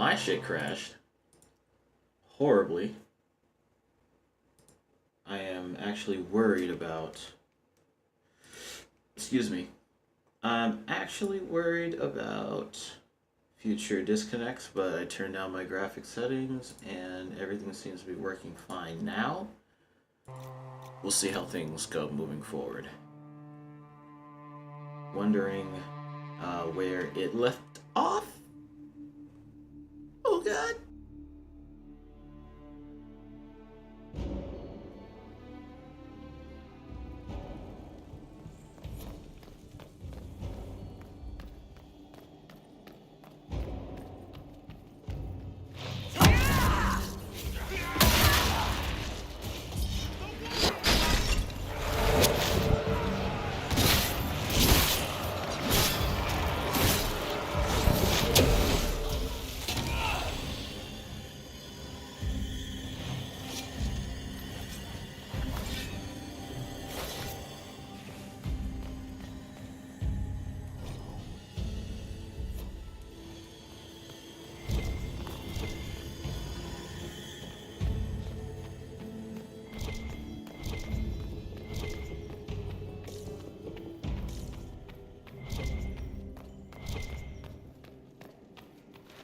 My shit crashed horribly. I am actually worried about. Excuse me. I'm actually worried about future disconnects, but I turned down my graphic settings and everything seems to be working fine now. We'll see how things go moving forward. Wondering where it left off? Oh god!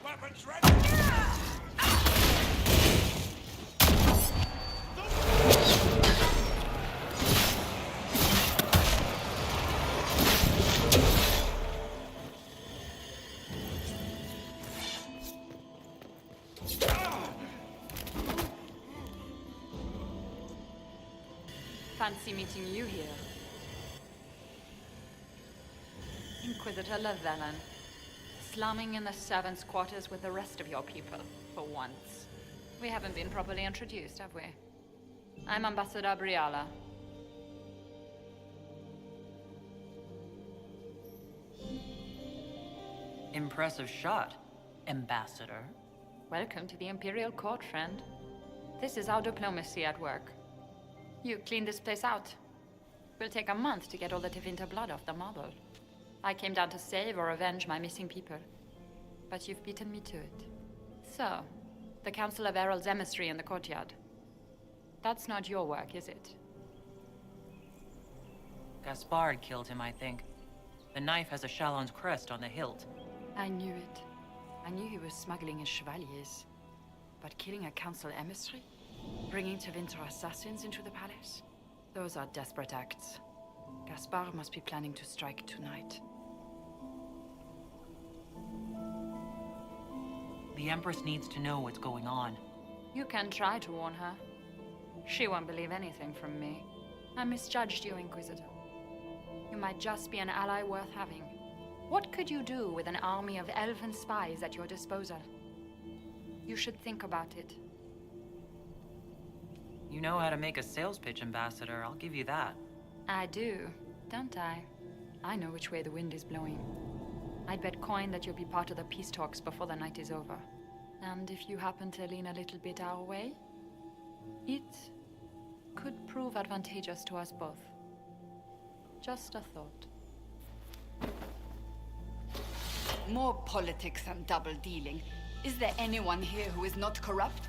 Weapons ready! Fancy meeting you here. Inquisitor Llewellyn. Slumming in the servants' quarters with the rest of your people, for once. We haven't been properly introduced, have we? I'm Ambassador Briala. Impressive shot, Ambassador. Welcome to the Imperial Court, friend. This is our diplomacy at work. You clean this place out. Will take a month to get all the Tevinter blood off the marble. I came down to save or avenge my missing people. But you've beaten me to it. So, the Council of Errol's emissary in the courtyard. That's not your work, is it? Gaspard killed him, I think. The knife has a Chalon's crest on the hilt. I knew it. I knew he was smuggling his chevaliers. But killing a council emissary? Bringing Tevinter assassins into the palace? Those are desperate acts. Gaspard must be planning to strike tonight. The Empress needs to know what's going on. You can try to warn her. She won't believe anything from me. I misjudged you, Inquisitor. You might just be an ally worth having. What could you do with an army of elven spies at your disposal? You should think about it. You know how to make a sales pitch, Ambassador. I'll give you that. I do, don't I? I know which way the wind is blowing. I'd bet coin that you'll be part of the peace talks before the night is over. And if you happen to lean a little bit our way, it could prove advantageous to us both. Just a thought. More politics and double dealing. Is there anyone here who is not corrupt?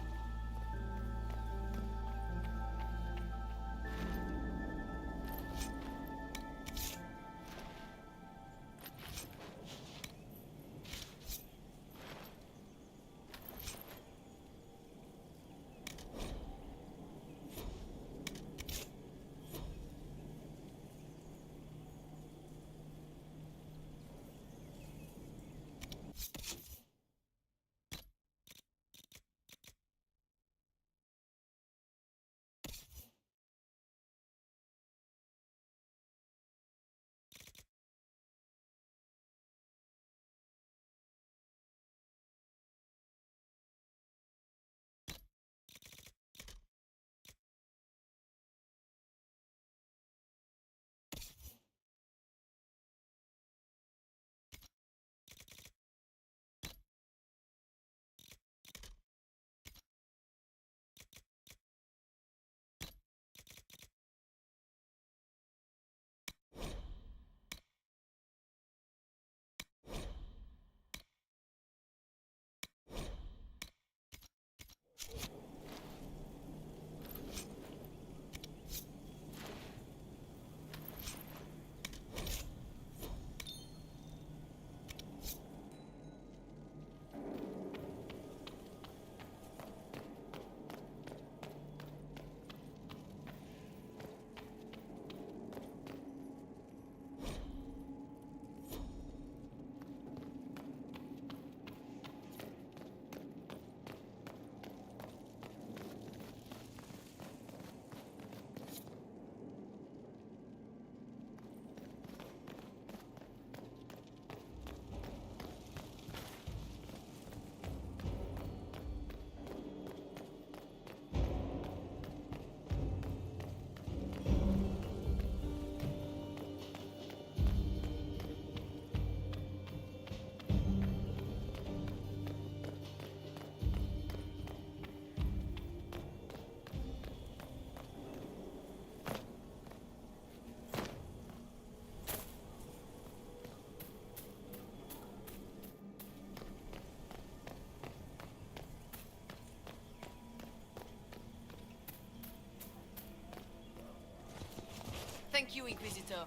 Thank you, Inquisitor.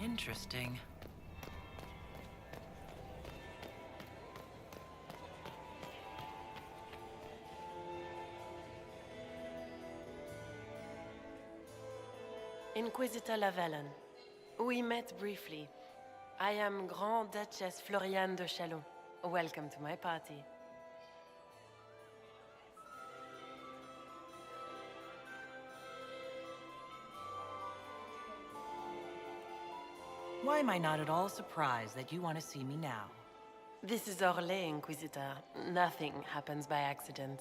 Interesting. Inquisitor Lavalin. We met briefly. I am Grand Duchess Floriane de Chalon. Welcome to my party. Why am I not at all surprised that you want to see me now? This is Orlais, Inquisitor. Nothing happens by accident.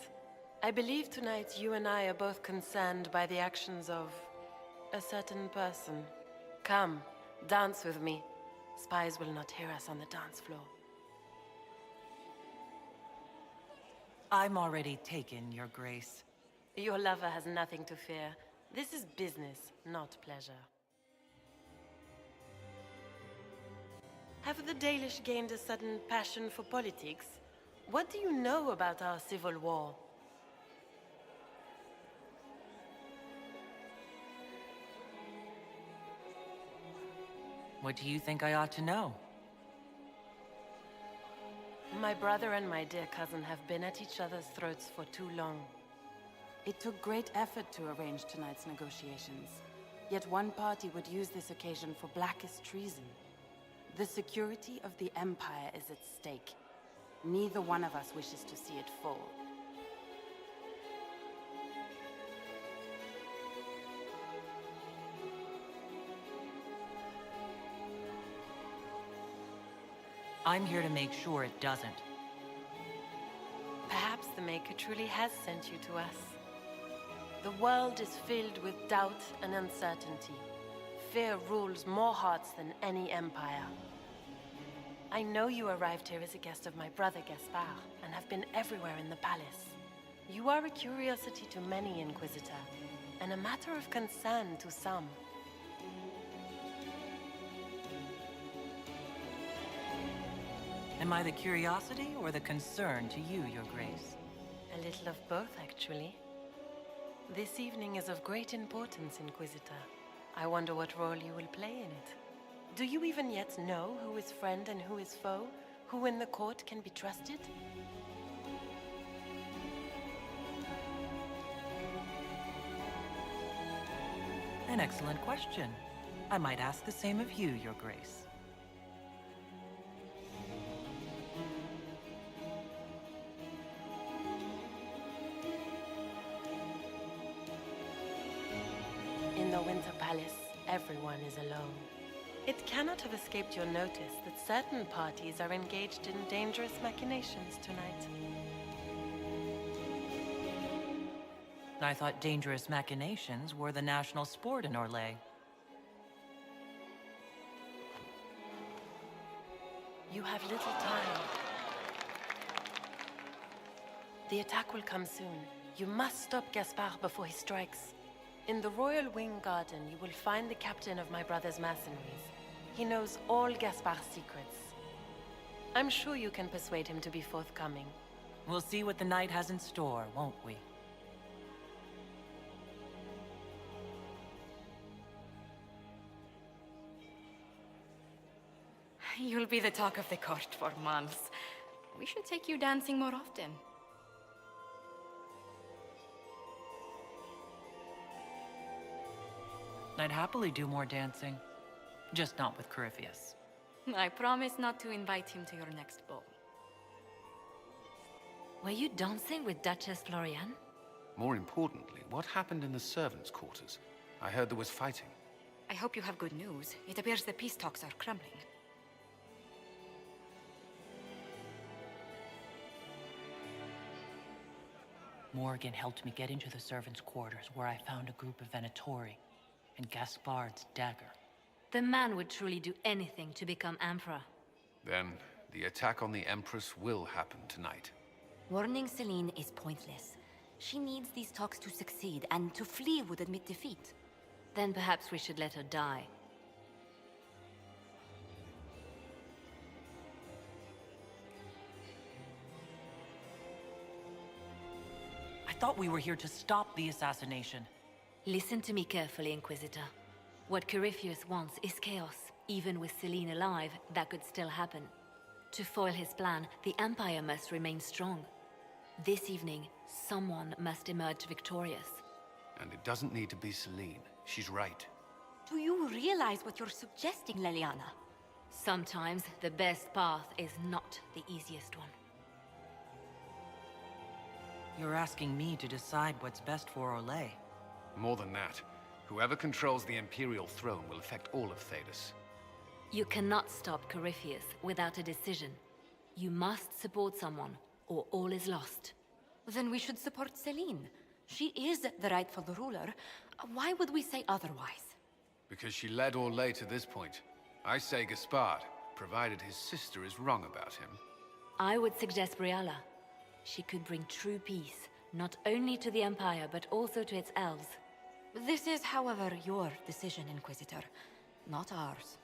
I believe tonight you and I are both concerned by the actions of a certain person. Come, dance with me. Spies will not hear us on the dance floor. I'm already taken, Your Grace. Your lover has nothing to fear. This is business, not pleasure. Have the Dalish gained a sudden passion for politics? What do you know about our civil war? What do you think I ought to know? My brother and my dear cousin have been at each other's throats for too long. It took great effort to arrange tonight's negotiations. Yet one party would use this occasion for blackest treason. The security of the Empire is at stake. Neither one of us wishes to see it fall. I'm here to make sure it doesn't. Perhaps the Maker truly has sent you to us. The world is filled with doubt and uncertainty. Fear rules more hearts than any empire. I know you arrived here as a guest of my brother Gaspard, and have been everywhere in the palace. You are a curiosity to many, Inquisitor, and a matter of concern to some. Am I the curiosity or the concern to you, Your Grace? A little of both, actually. This evening is of great importance, Inquisitor. I wonder what role you will play in it. Do you even yet know who is friend and who is foe? Who in the court can be trusted? An excellent question. I might ask the same of you, Your Grace. In the Winter Palace, everyone is alone. It cannot have escaped your notice that certain parties are engaged in dangerous machinations tonight. I thought dangerous machinations were the national sport in Orlais. You have little time. The attack will come soon. You must stop Gaspard before he strikes. In the Royal Wing Garden, you will find the captain of my brother's mercenaries. He knows all Gaspard's secrets. I'm sure you can persuade him to be forthcoming. We'll see what the night has in store, won't we? You'll be the talk of the court for months. We should take you dancing more often. I'd happily do more dancing. Just not with Corypheus. I promise not to invite him to your next ball. Were you dancing with Duchess Floriane? More importantly, what happened in the servants' quarters? I heard there was fighting. I hope you have good news. It appears the peace talks are crumbling. Morgan helped me get into the servants' quarters, where I found a group of Venatori and Gaspard's dagger. The man would truly do anything to become Emperor. Then, the attack on the Empress will happen tonight. Warning Celine is pointless. She needs these talks to succeed, and to flee would admit defeat. Then perhaps we should let her die. I thought we were here to stop the assassination. Listen to me carefully, Inquisitor. What Corypheus wants is chaos. Even with Celine alive, that could still happen. To foil his plan, the Empire must remain strong. This evening, someone must emerge victorious. And it doesn't need to be Celine. She's right. Do you realize what you're suggesting, Leliana? Sometimes the best path is not the easiest one. You're asking me to decide what's best for Olay. More than that, whoever controls the Imperial throne will affect all of Thedas. You cannot stop Corypheus without a decision. You must support someone, or all is lost. Then we should support Celine. She is the rightful ruler. Why would we say otherwise? Because she led Orlais to this point. I say Gaspard, provided his sister is wrong about him. I would suggest Briala. She could bring true peace, not only to the Empire, but also to its elves. This is, however, your decision, Inquisitor, not ours.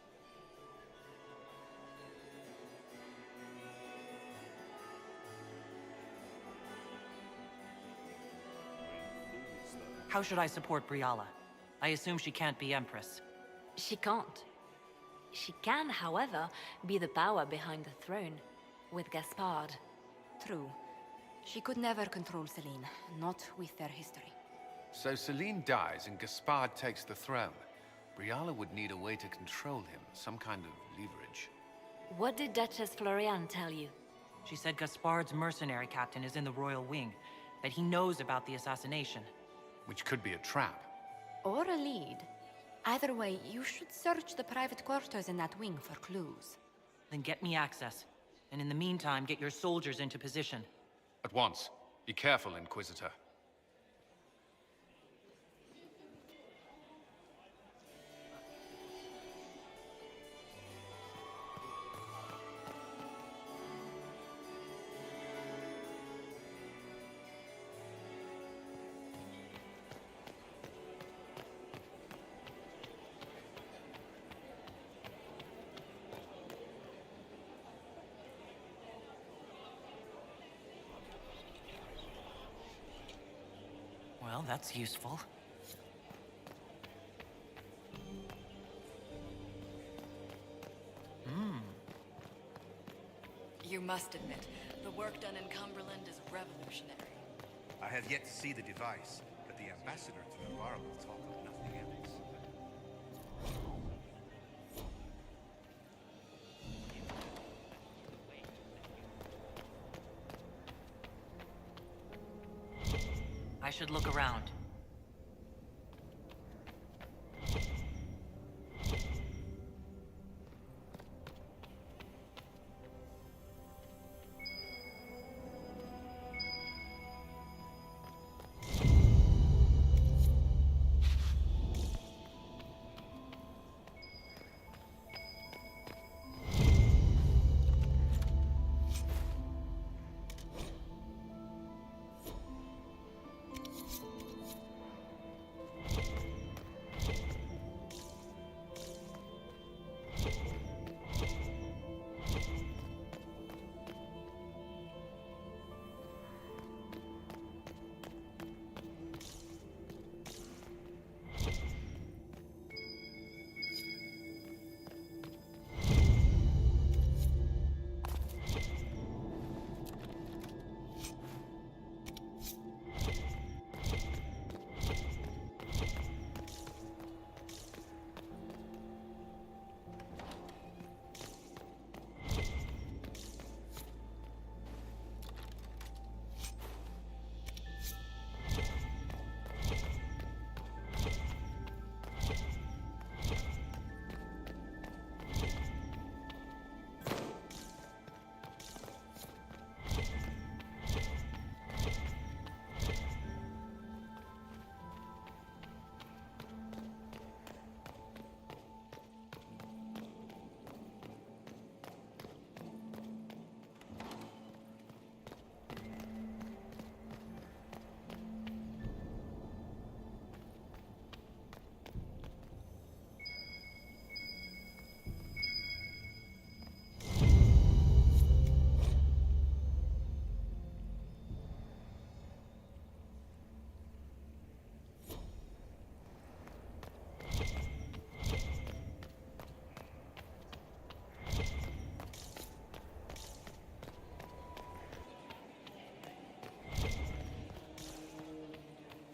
How should I support Briala? I assume she can't be Empress. She can't. She can, however, be the power behind the throne, with Gaspard. True. She could never control Celine, not with their history. So Celine dies and Gaspard takes the throne. Briala would need a way to control him, some kind of leverage. What did Duchess Florian tell you? She said Gaspard's mercenary captain is in the royal wing, that he knows about the assassination. Which could be a trap. Or a lead. Either way, you should search the private quarters in that wing for clues. Then get me access. And in the meantime, get your soldiers into position. At once. Be careful, Inquisitor. Well, that's useful. You must admit, the work done in Cumberland is revolutionary. I have yet to see the device, but the ambassador to Navarre will talk of nothing else. I should look around.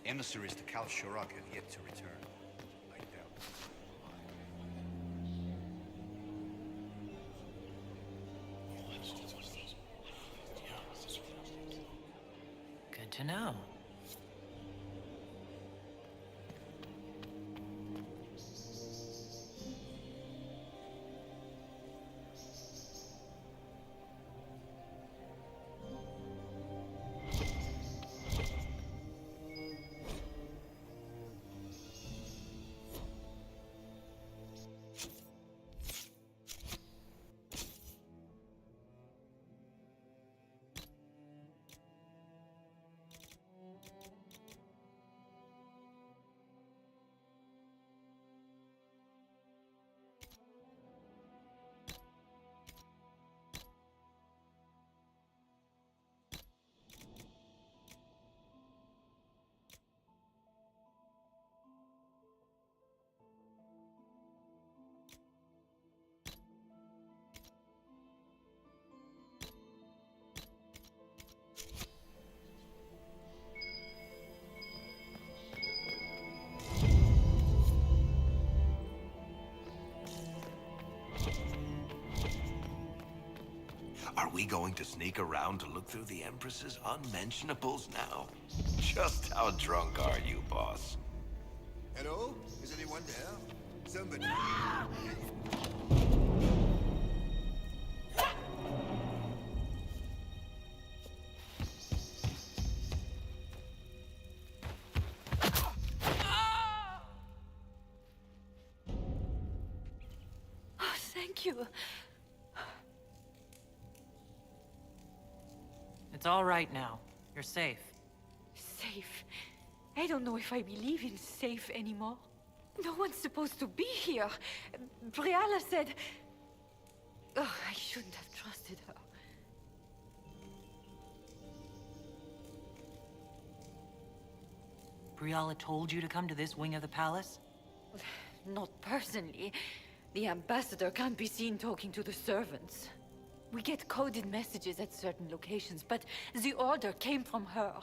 Emissaries to Kal Shurag have yet to return. I doubt. Good to know. Are we going to sneak around to look through the Empress's unmentionables now? Just how drunk are you, boss? Hello? Is anyone there? Somebody... Oh, thank you. It's all right now. You're safe. Safe? I don't know if I believe in safe anymore. No one's supposed to be here. Briala said... Oh, I shouldn't have trusted her. Briala told you to come to this wing of the palace? Not personally. The ambassador can't be seen talking to the servants. We get coded messages at certain locations, but the order came from her.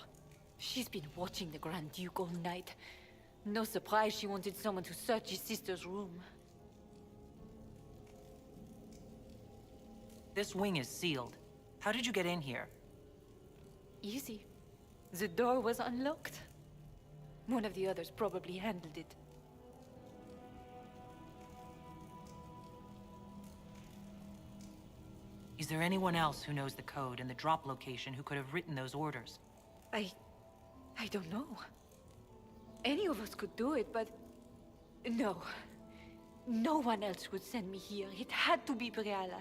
She's been watching the Grand Duke all night. No surprise she wanted someone to search his sister's room. This wing is sealed. How did you get in here? Easy. The door was unlocked. One of the others probably handled it. Is there anyone else who knows the code and the drop location who could have written those orders? I don't know. Any of us could do it, but... No. No one else would send me here. It had to be Briala.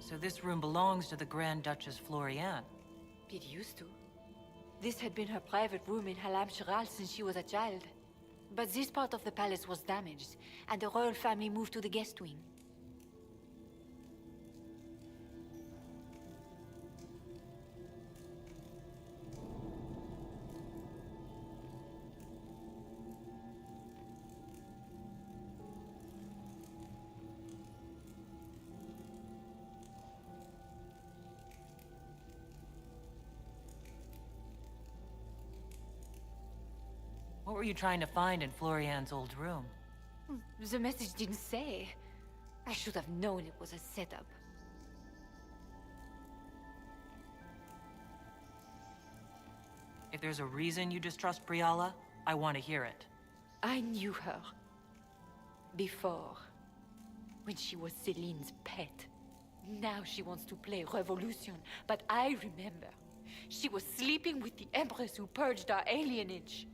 So this room belongs to the Grand Duchess Floriane? It used to. This had been her private room in Halam Shiral since she was a child. But this part of the palace was damaged, and the royal family moved to the guest wing. What were you trying to find in Floriane's old room? The message didn't say. I should have known it was a setup. If there's a reason you distrust Briala, I want to hear it. I knew her. Before. When she was Celine's pet. Now she wants to play Revolution, but I remember. She was sleeping with the Empress who purged our alienage.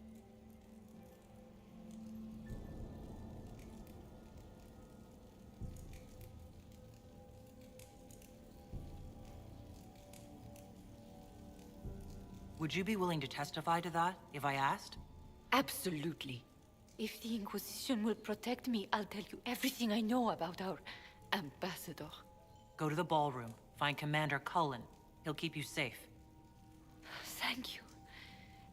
Would you be willing to testify to that, if I asked? Absolutely. If the Inquisition will protect me, I'll tell you everything I know about our ambassador. Go to the ballroom. Find Commander Cullen. He'll keep you safe. Thank you.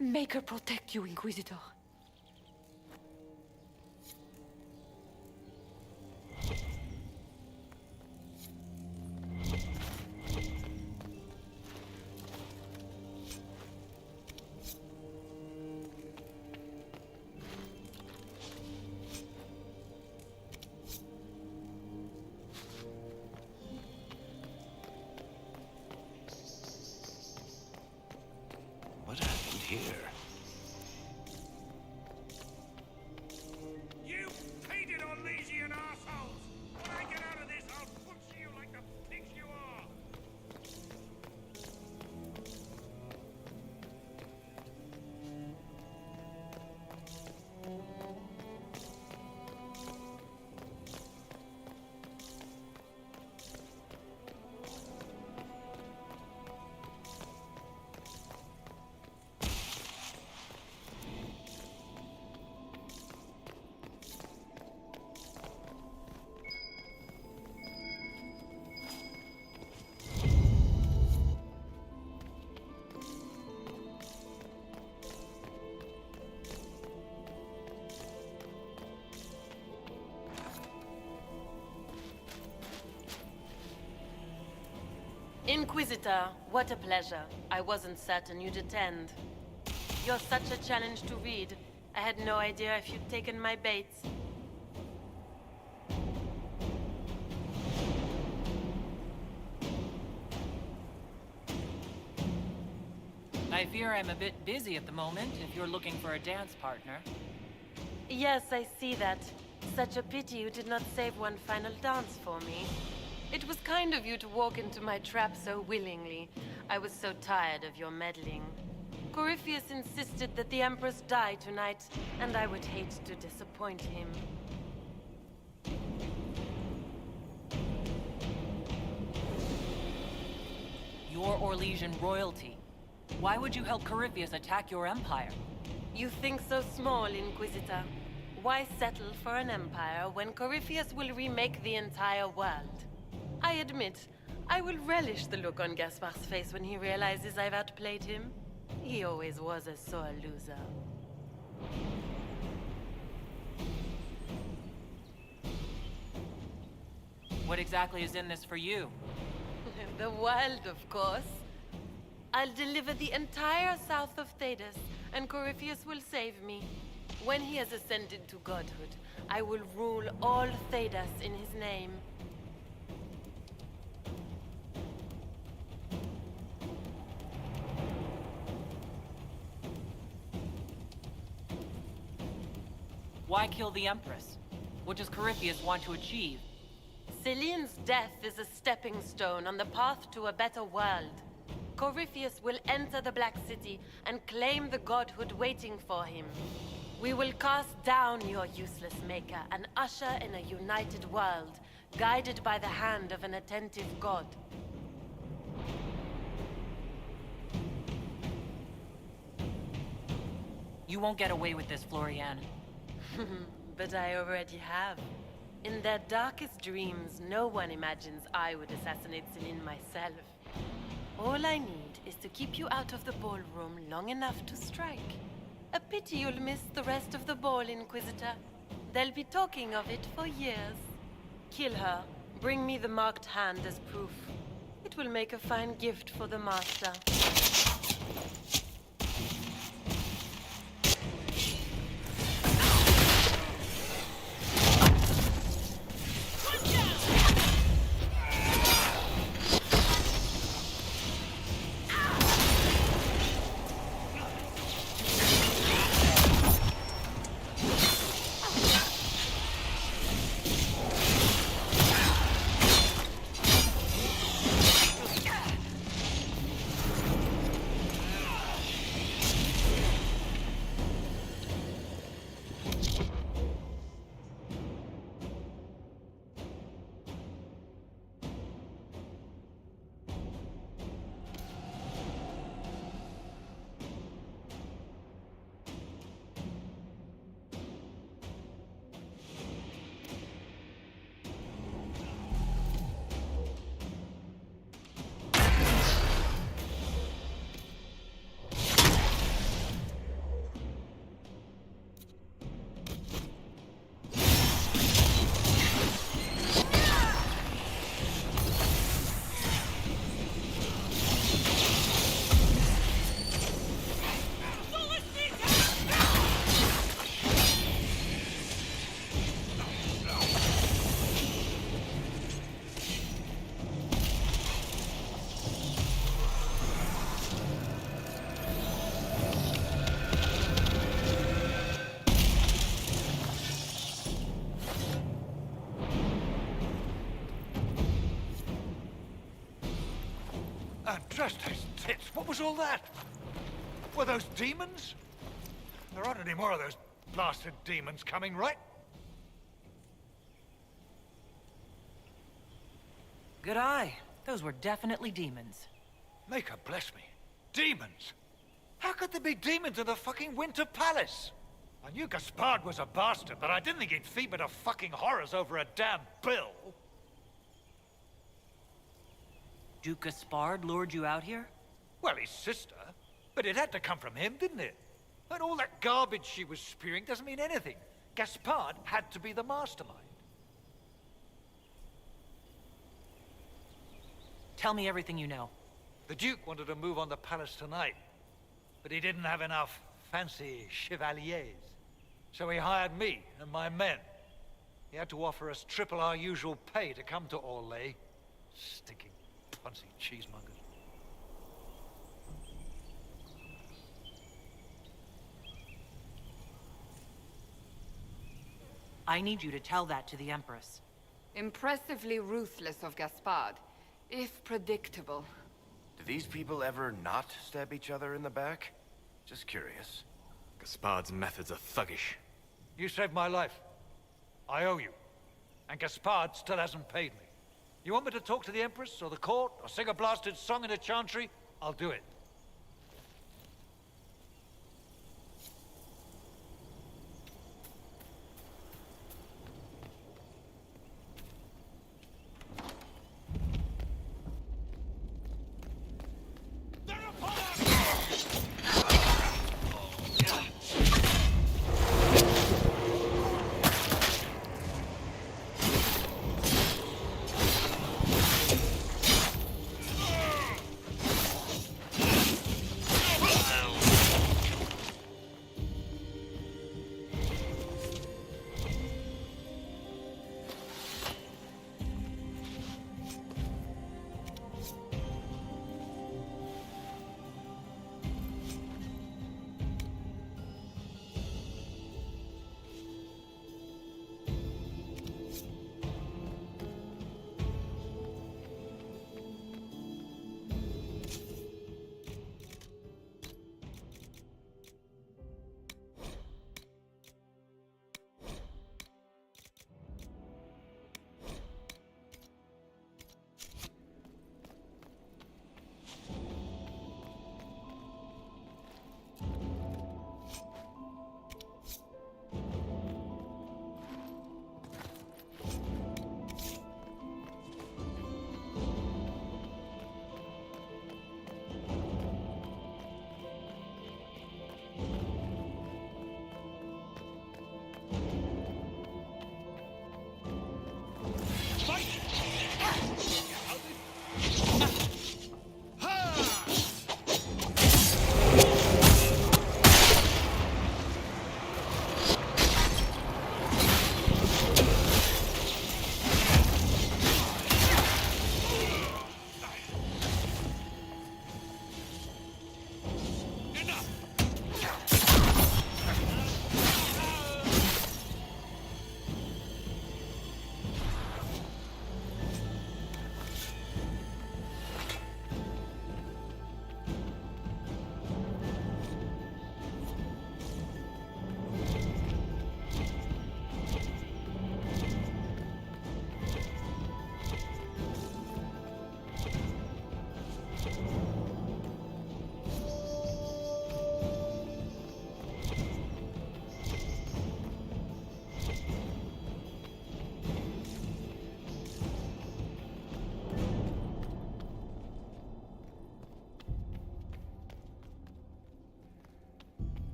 Make her protect you, Inquisitor. here. You painted Orlesian assholes! When I get out of this, I'll butcher you like the pigs you are! Inquisitor, what a pleasure. I wasn't certain you'd attend. You're such a challenge to read. I had no idea if you'd taken my bait. I fear I'm a bit busy at the moment, if you're looking for a dance partner. Yes, I see that. Such a pity you did not save one final dance for me. It was kind of you to walk into my trap so willingly. I was so tired of your meddling. Corypheus insisted that the Empress die tonight, and I would hate to disappoint him. You're Orlesian royalty. Why would you help Corypheus attack your empire? You think so small, Inquisitor. Why settle for an empire when Corypheus will remake the entire world? I admit, I will relish the look on Gaspard's face when he realizes I've outplayed him. He always was a sore loser. What exactly is in this for you? The world, of course. I'll deliver the entire south of Thedas, and Corypheus will save me. When he has ascended to godhood, I will rule all Thedas in his name. Why kill the Empress? What does Corypheus want to achieve? Celine's death is a stepping stone on the path to a better world. Corypheus will enter the Black City and claim the godhood waiting for him. We will cast down your useless maker and usher in a united world, guided by the hand of an attentive god. You won't get away with this, Florian. But I already have. In their darkest dreams, no one imagines I would assassinate Celine myself. All I need is to keep you out of the ballroom long enough to strike. A pity you'll miss the rest of the ball, Inquisitor. They'll be talking of it for years. Kill her. Bring me the marked hand as proof. It will make a fine gift for the Master. Trust those tits. What was all that? Were those demons? There aren't any more of those blasted demons coming, right? Good eye. Those were definitely demons. Make her bless me. Demons? How could there be demons in the fucking Winter Palace? I knew Gaspard was a bastard, but I didn't think he'd feed me to fucking horrors over a damn bill. Duke Gaspard lured you out here? Well, his sister. But it had to come from him, didn't it? And all that garbage she was spewing doesn't mean anything. Gaspard had to be the mastermind. Tell me everything you know. The Duke wanted to move on the palace tonight, but he didn't have enough fancy chevaliers. So he hired me and my men. He had to offer us triple our usual pay to come to Orlais. Stinking punsy cheesemongers. I need you to tell that to the Empress. Impressively ruthless of Gaspard, if predictable. Do these people ever not stab each other in the back? Just curious. Gaspard's methods are thuggish. You saved my life. I owe you. And Gaspard still hasn't paid me. You want me to talk to the Empress, or the court, or sing a blasted song in a chantry? I'll do it.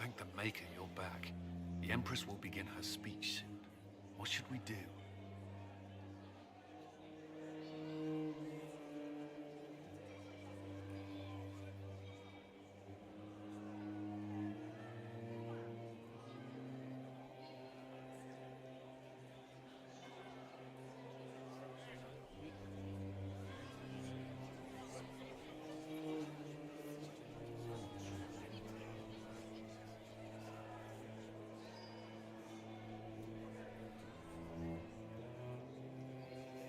Thank the Maker you're back. The Empress will begin her speech soon. What should we do?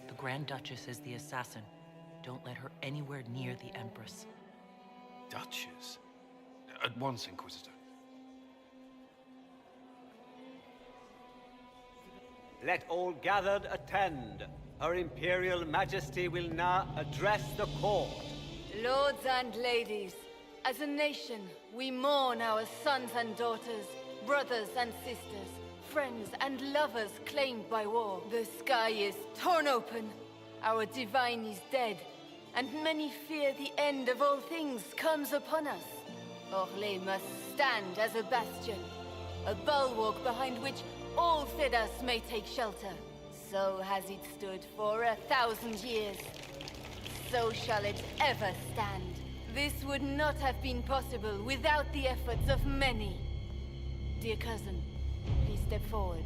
The Grand Duchess is the assassin. Don't let her anywhere near the Empress. Duchess? At once, Inquisitor. Let all gathered attend. Her Imperial Majesty will now address the court. Lords and ladies, as a nation, we mourn our sons and daughters, brothers and sisters, friends and lovers claimed by war. The sky is torn open, our divine is dead, and many fear the end of all things comes upon us. Orlais must stand as a bastion, a bulwark behind which all Thedas may take shelter. So has it stood for 1,000 years. So shall it ever stand. This would not have been possible without the efforts of many. Dear cousin, please step forward.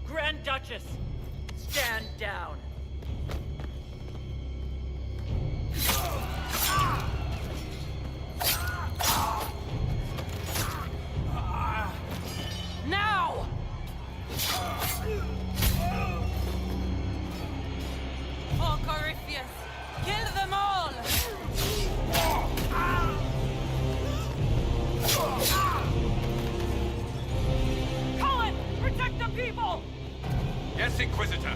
Grand Duchess, stand down. Now! Oh, Corypheus! Kill them all! Cohen, protect the people! Yes, Inquisitor.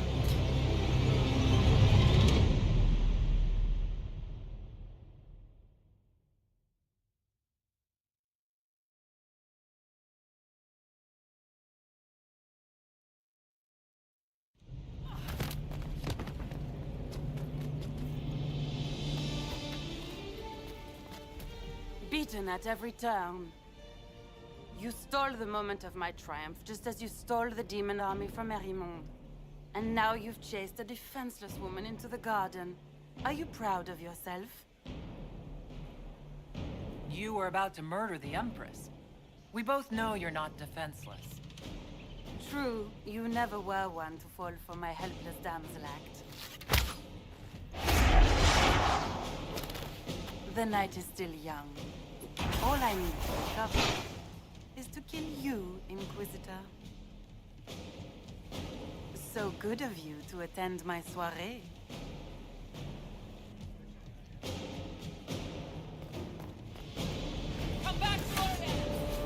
Beaten at every turn. You stole the moment of my triumph, just as you stole the demon army from Merimond. And now you've chased a defenseless woman into the garden. Are you proud of yourself? You were about to murder the Empress. We both know you're not defenseless. True, you never were one to fall for my helpless damsel act. The night is still young. All I need to recover is to kill you, Inquisitor. So good of you to attend my soirée. Come back, Florian!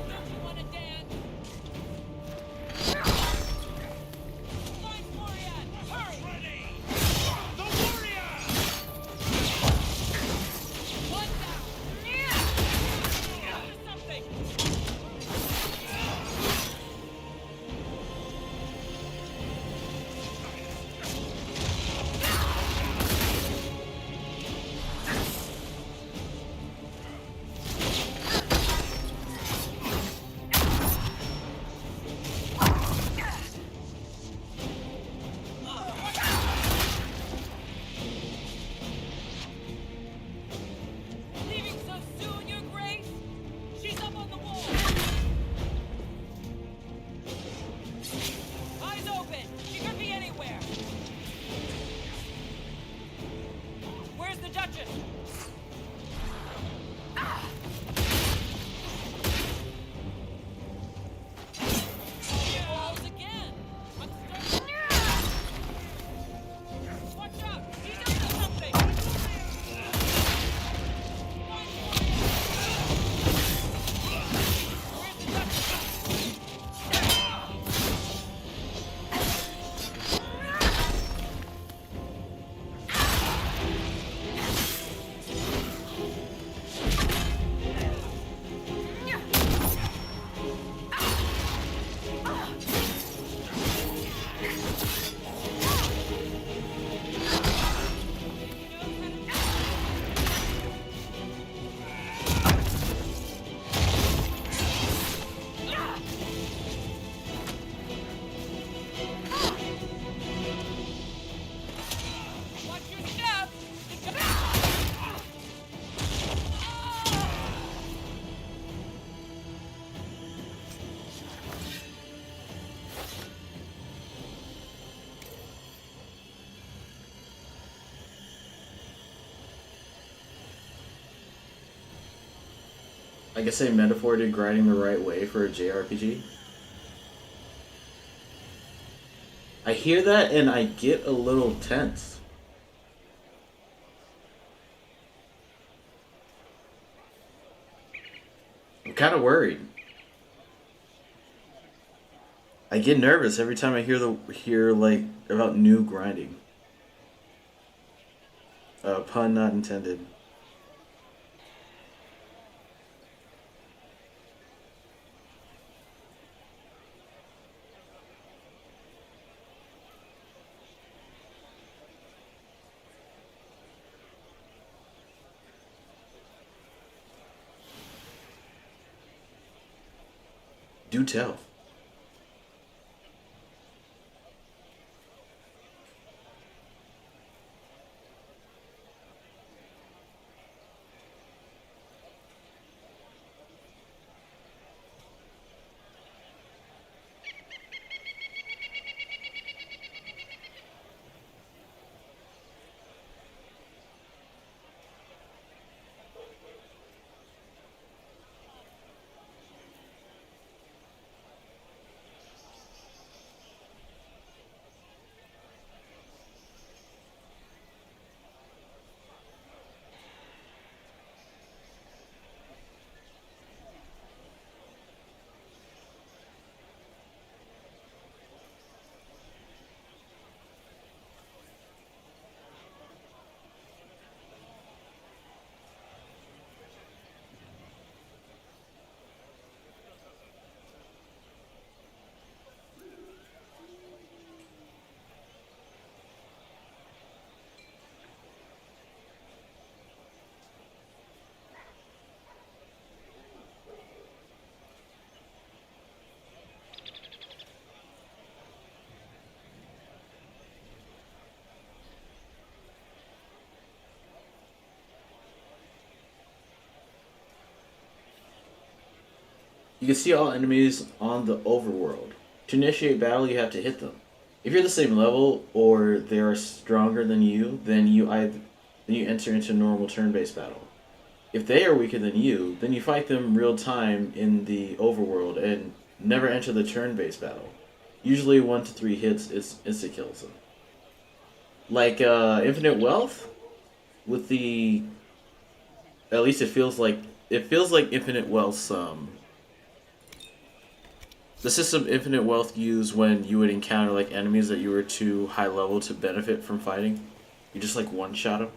Don't you want to dance? Find Florian! Hurry! Ready! The warrior! One down! Do something! I guess a metaphor to grinding the right way for a JRPG. I hear that and I get a little tense. I'm kind of worried. I get nervous every time I hear like about new grinding. Pun not intended. Do tell. You can see all enemies on the overworld. To initiate battle, you have to hit them. If you're the same level or they are stronger than you, then you enter into normal turn-based battle. If they are weaker than you, then you fight them real time in the overworld and never enter the turn-based battle. Usually 1 to 3 hits is insta kills them. Like Infinite Wealth, with the at least it feels like Infinite Wealth's the system Infinite Wealth used when you would encounter like enemies that you were too high level to benefit from fighting. You just like one shot them.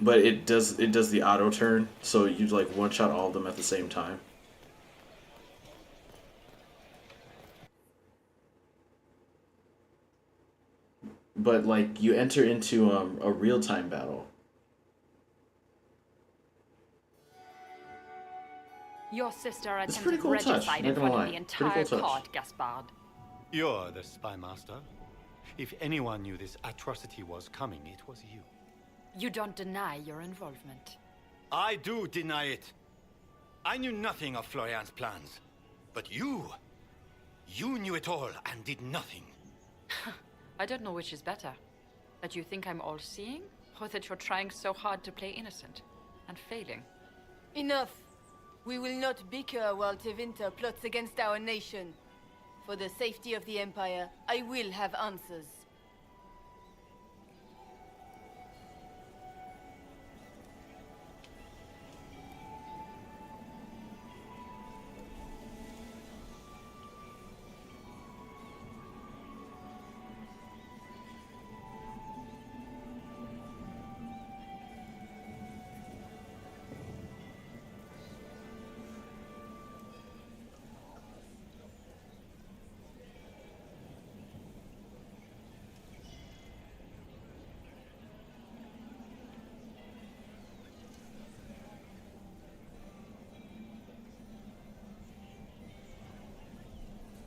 But it does the auto turn, so you like one shot all of them at the same time. But like you enter into a real time battle. Your sister It's a pretty attempted cool touch, regicide not in gonna front of lie. the Pretty entire cool touch. court, Gaspard. You're the spy master. If anyone knew this atrocity was coming, it was you. You don't deny your involvement. I do deny it. I knew nothing of Florian's plans. But you knew it all and did nothing. I don't know which is better. That you think I'm all-seeing, or that you're trying so hard to play innocent and failing. Enough. We will not bicker while Tevinter plots against our nation. For the safety of the Empire, I will have answers.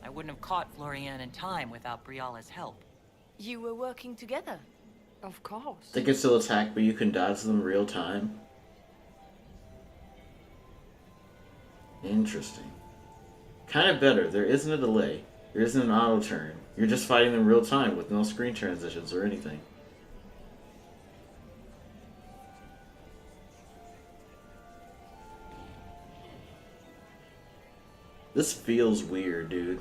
I wouldn't have caught Florian in time without Briala's help. You were working together? Of course. They can still attack, but you can dodge them real time. Interesting. Kind of better. There isn't a delay. There isn't an auto turn. You're just fighting them real time with no screen transitions or anything. This feels weird, dude.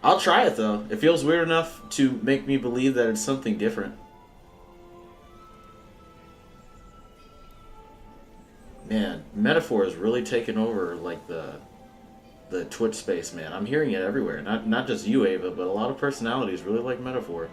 I'll try it though. It feels weird enough to make me believe that it's something different. Man, metaphor is really taking over like the Twitch space, man. I'm hearing it everywhere. Not just you, Ava, but a lot of personalities really like metaphor.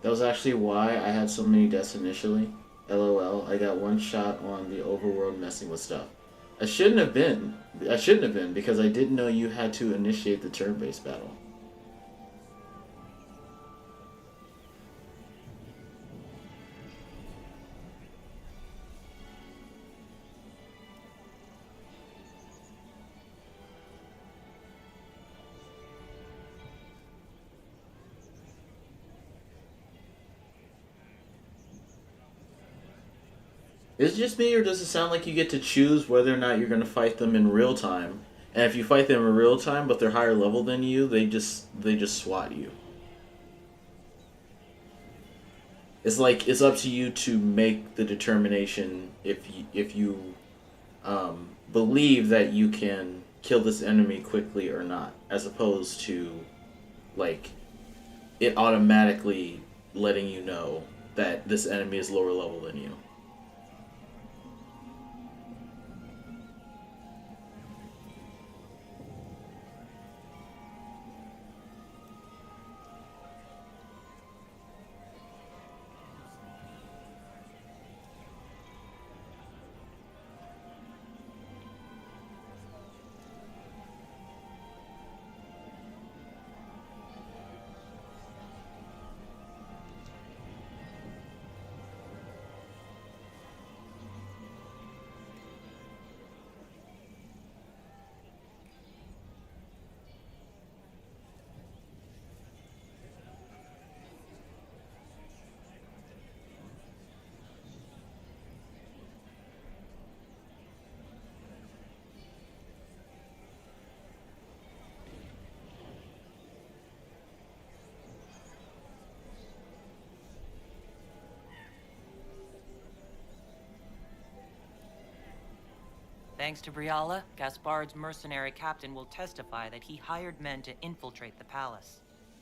That was actually why I had so many deaths initially. LOL, I got one shot on the overworld messing with stuff. I shouldn't have been. I shouldn't have been because I didn't know you had to initiate the turn-based battle. Is it just me, or does it sound like you get to choose whether or not you're going to fight them in real time? And if you fight them in real time, but they're higher level than you, they just swat you. It's like it's up to you to make the determination if you believe that you can kill this enemy quickly or not, as opposed to like it automatically letting you know that this enemy is lower level than you. Thanks to Briala, Gaspard's mercenary captain will testify that he hired men to infiltrate the palace.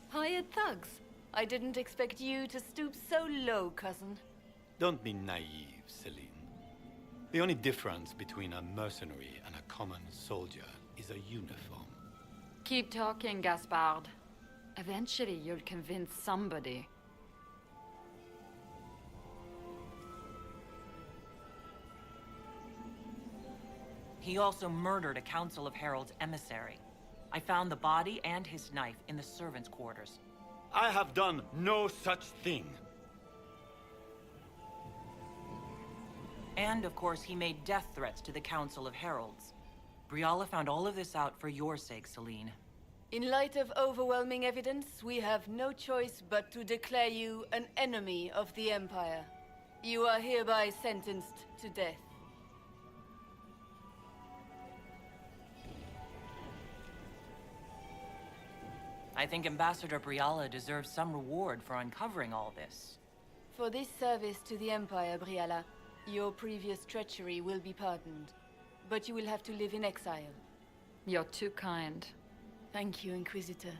Hired thugs? I didn't expect you to stoop so low, cousin. Don't be naive, Celine. The only difference between a mercenary and a common soldier is a uniform. Keep talking, Gaspard. Eventually, you'll convince somebody. He also murdered a Council of Heralds emissary. I found the body and his knife in the servants' quarters. I have done no such thing. And, of course, he made death threats to the Council of Heralds. Briala found all of this out for your sake, Celine. In light of overwhelming evidence, we have no choice but to declare you an enemy of the Empire. You are hereby sentenced to death. I think Ambassador Briala deserves some reward for uncovering all this. For this service to the Empire, Briala, your previous treachery will be pardoned. But you will have to live in exile. You're too kind. Thank you, Inquisitor,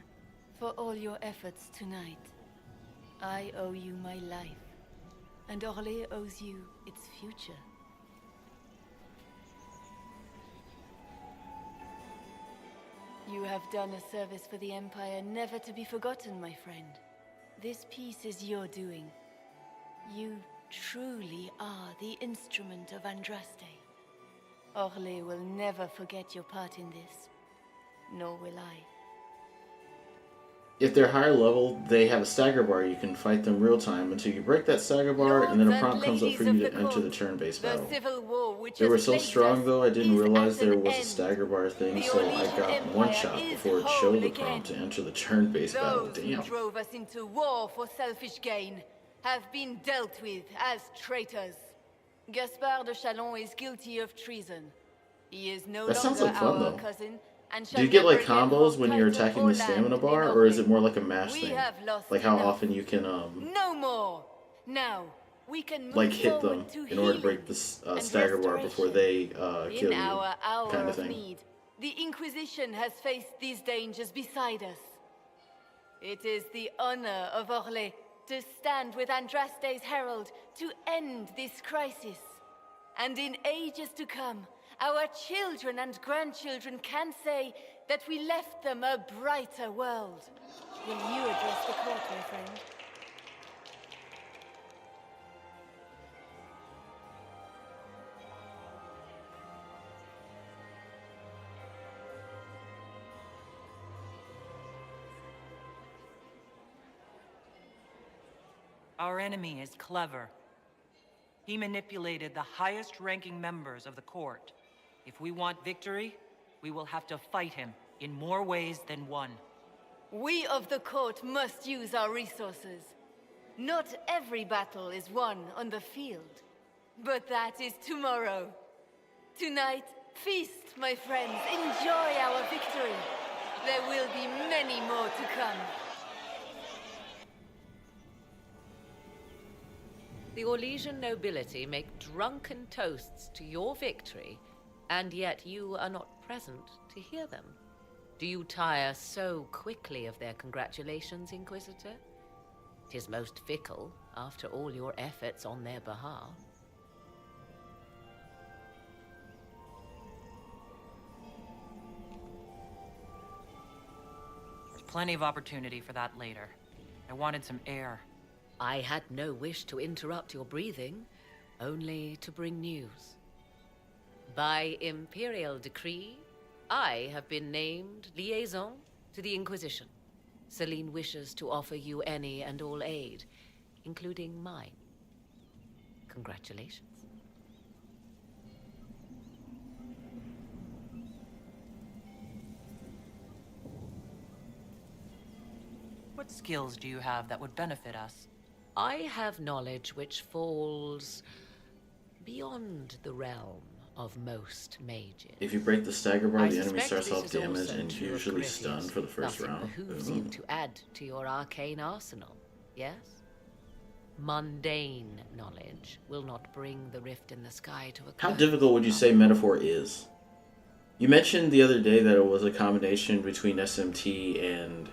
for all your efforts tonight. I owe you my life, and Orlais owes you its future. You have done a service for the Empire never to be forgotten, my friend. This piece is your doing. You truly are the instrument of Andraste. Orlais will never forget your part in this. Nor will I. If they're higher level, they have a stagger bar. You can fight them real time until you break that stagger bar, and then a prompt comes up for you to enter the turn-based battle. They were so strong, though, I didn't realize there was a stagger bar thing, so I got one shot before it showed the prompt to enter the turn-based battle. Damn. Those who drove us into war for selfish gain have been dealt with as traitors. Gaspard de Chalon is guilty of treason. He is no longer our cousin. Do you get like combos when you're attacking the stamina bar, or is it more like a mash thing? Like how often you can No more. Now we can like hit them in order to break the stagger bar before they kill you, kind of thing. Need, the Inquisition has faced these dangers beside us. It is the honor of Orlais to stand with Andraste's herald to end this crisis, and in ages to come, our children and grandchildren can say that we left them a brighter world. Will you address the court, my friend? Our enemy is clever. He manipulated the highest-ranking members of the court. If we want victory, we will have to fight him in more ways than one. We of the court must use our resources. Not every battle is won on the field, but that is tomorrow. Tonight, feast, my friends. Enjoy our victory. There will be many more to come. The Orlesian nobility make drunken toasts to your victory, and yet you are not present to hear them. Do you tire so quickly of their congratulations, Inquisitor? 'Tis most fickle, after all your efforts on their behalf. There's plenty of opportunity for that later. I wanted some air. I had no wish to interrupt your breathing, only to bring news. By imperial decree, I have been named liaison to the Inquisition. Celine wishes to offer you any and all aid, including mine. Congratulations. What skills do you have that would benefit us? I have knowledge which falls beyond the realm of most mages. If you break the stagger bar, the enemy starts off damaged and usually stunned for the first round. Behooves you to add to your arcane arsenal, yes? Mundane knowledge will not bring the rift in the sky to a close. How difficult would you say Metaphor is? You mentioned the other day that it was a combination between SMT and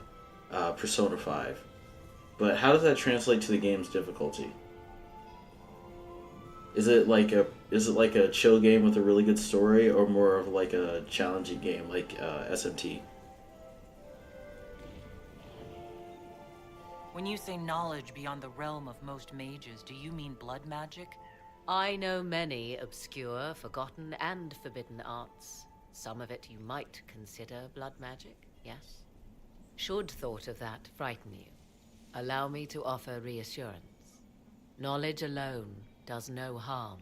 Persona 5. But how does that translate to the game's difficulty? Is it like a chill game with a really good story, or more of like a challenging game like SMT? When you say knowledge beyond the realm of most mages, do you mean blood magic? I know many obscure, forgotten, and forbidden arts. Some of it you might consider blood magic, yes? Should thought of that frighten you, allow me to offer reassurance. Knowledge alone does no harm.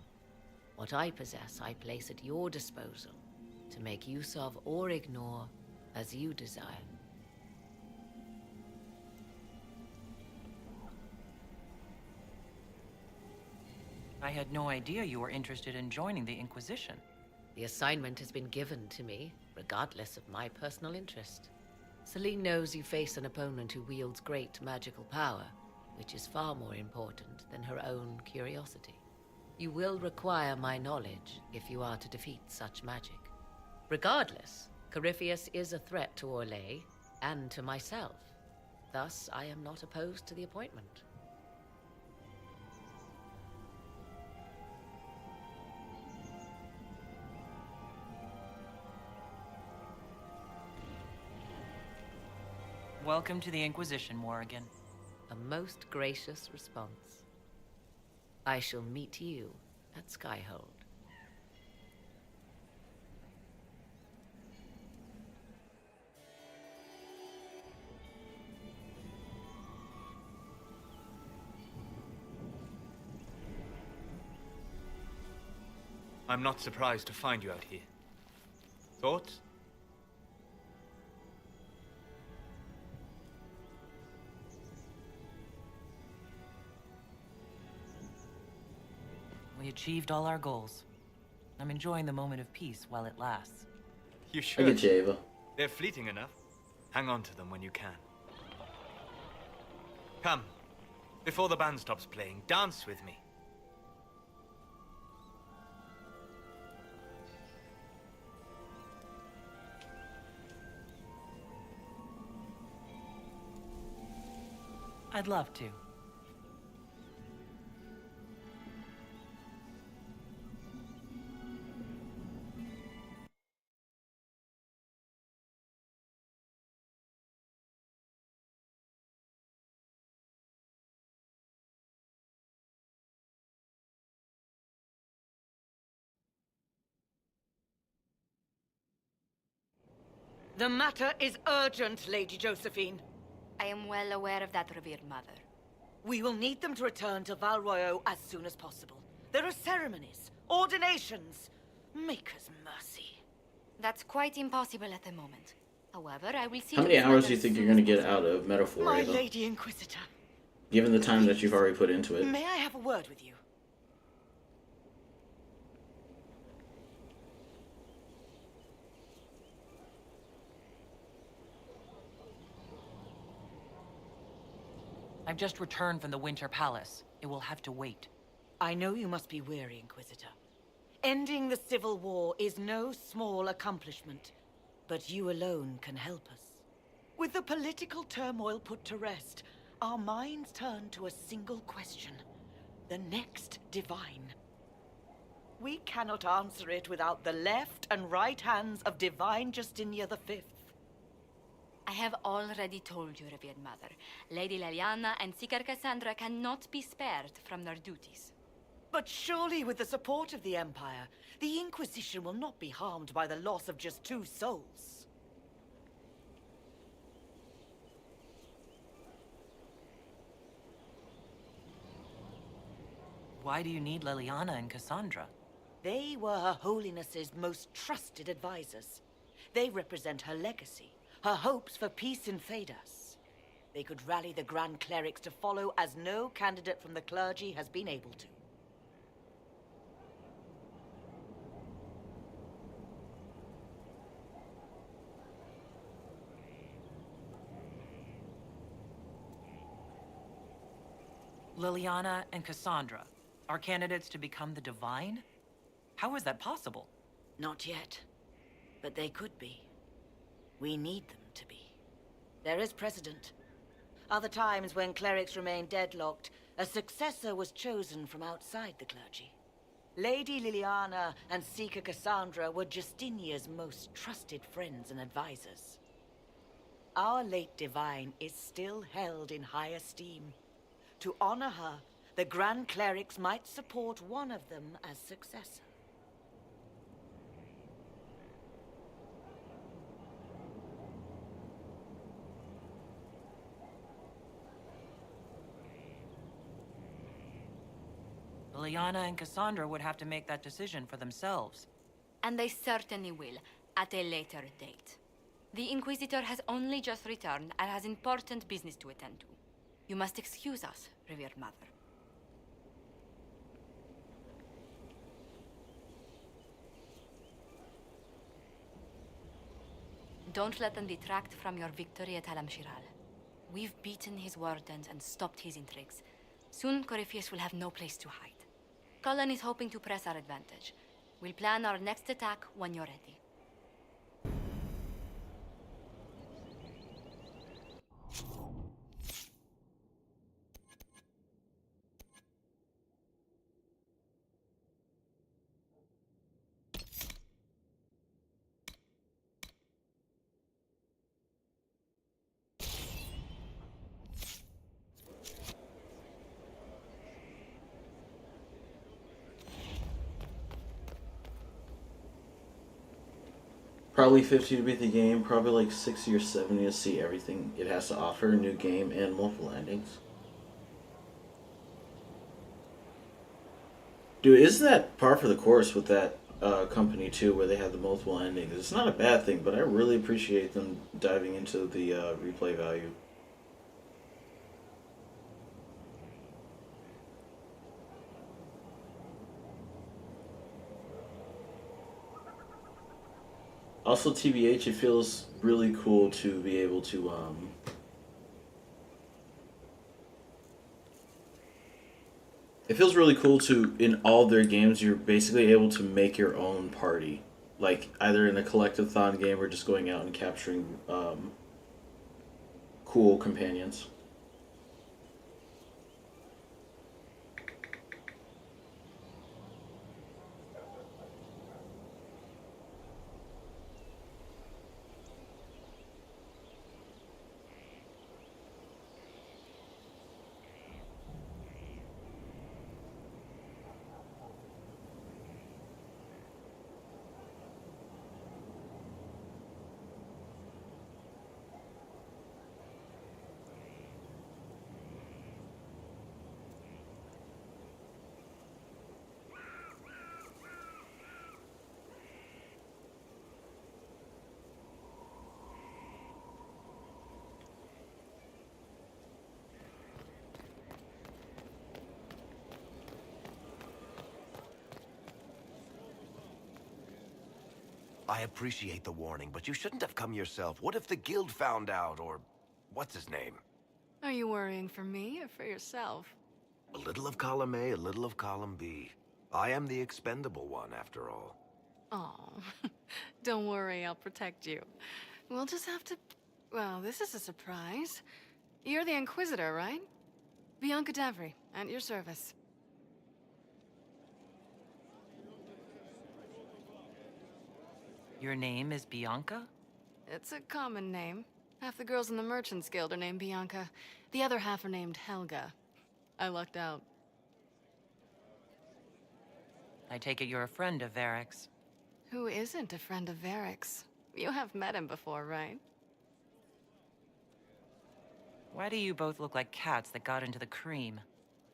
What I possess, I place at your disposal to make use of or ignore as you desire. I had no idea you were interested in joining the Inquisition. The assignment has been given to me, regardless of my personal interest. Celine knows you face an opponent who wields great magical power, which is far more important than her own curiosity. You will require my knowledge if you are to defeat such magic. Regardless, Corypheus is a threat to Orlais and to myself. Thus, I am not opposed to the appointment. Welcome to the Inquisition, Morrigan. A most gracious response. I shall meet you at Skyhold. I'm not surprised to find you out here. Thoughts? We achieved all our goals. I'm enjoying the moment of peace while it lasts. You I should. get you, Ava. They're fleeting enough. Hang on to them when you can. Come. Before the band stops playing, dance with me. I'd love to. The matter is urgent, Lady Josephine. I am well aware of that, revered mother. We will need them to return to Val Royeaux as soon as possible. There are ceremonies, ordinations. Maker's mercy. That's quite impossible at the moment. However, I will see. How many hours do you think you're going to get out of Metaphor, My Ava? Lady Inquisitor. Given the time that you've already put into it. May I have a word with you? I've just returned from the Winter Palace. It will have to wait. I know you must be weary, Inquisitor. Ending the Civil War is no small accomplishment, but you alone can help us. With the political turmoil put to rest, our minds turn to a single question. The next divine. We cannot answer it without the left and right hands of Divine Justinia V. I have already told you, revered mother. Lady Leliana and Seeker Cassandra cannot be spared from their duties. But surely with the support of the Empire, the Inquisition will not be harmed by the loss of just 2 souls. Why do you need Liliana and Cassandra? They were Her Holiness's most trusted advisors. They represent her legacy, her hopes for peace in Phaedos. They could rally the Grand Clerics to follow as no candidate from the clergy has been able to. Liliana and Cassandra are candidates to become the Divine? How is that possible? Not yet, but they could be. We need them to be. There is precedent. Other times when clerics remained deadlocked, a successor was chosen from outside the clergy. Lady Liliana and Seeker Cassandra were Justinia's most trusted friends and advisors. Our late Divine is still held in high esteem. To honor her, the Grand Clerics might support one of them as successor. Liliana and Cassandra would have to make that decision for themselves. And they certainly will, at a later date. The Inquisitor has only just returned and has important business to attend to. You must excuse us, revered mother. Don't let them detract from your victory at Alam-Shiral. We've beaten his wardens and stopped his intrigues. Soon, Corypheus will have no place to hide. Cullen is hoping to press our advantage. We'll plan our next attack when you're ready. Probably 50 to beat the game, probably like 60 or 70 to see everything it has to offer, new game and multiple endings. Dude, isn't that par for the course with that company too, where they have the multiple endings? It's not a bad thing, but I really appreciate them diving into the replay value. Also, TBH, it feels really cool to be able to it feels really cool to, in all their games, you're basically able to make your own party. Like, either in a collectathon game or just going out and capturing cool companions. I appreciate the warning, but you shouldn't have come yourself. What if the guild found out, or what's his name? Are you worrying for me or for yourself? A little of column A, a little of column B. I am the expendable one, after all. Oh, don't worry, I'll protect you. We'll just have to... Well, this is a surprise. You're the Inquisitor, right? Bianca Davry, at your service. Your name is Bianca? It's a common name. Half the girls in the Merchants Guild are named Bianca. The other half are named Helga. I lucked out. I take it you're a friend of Varric's. Who isn't a friend of Varric's? You have met him before, right? Why do you both look like cats that got into the cream?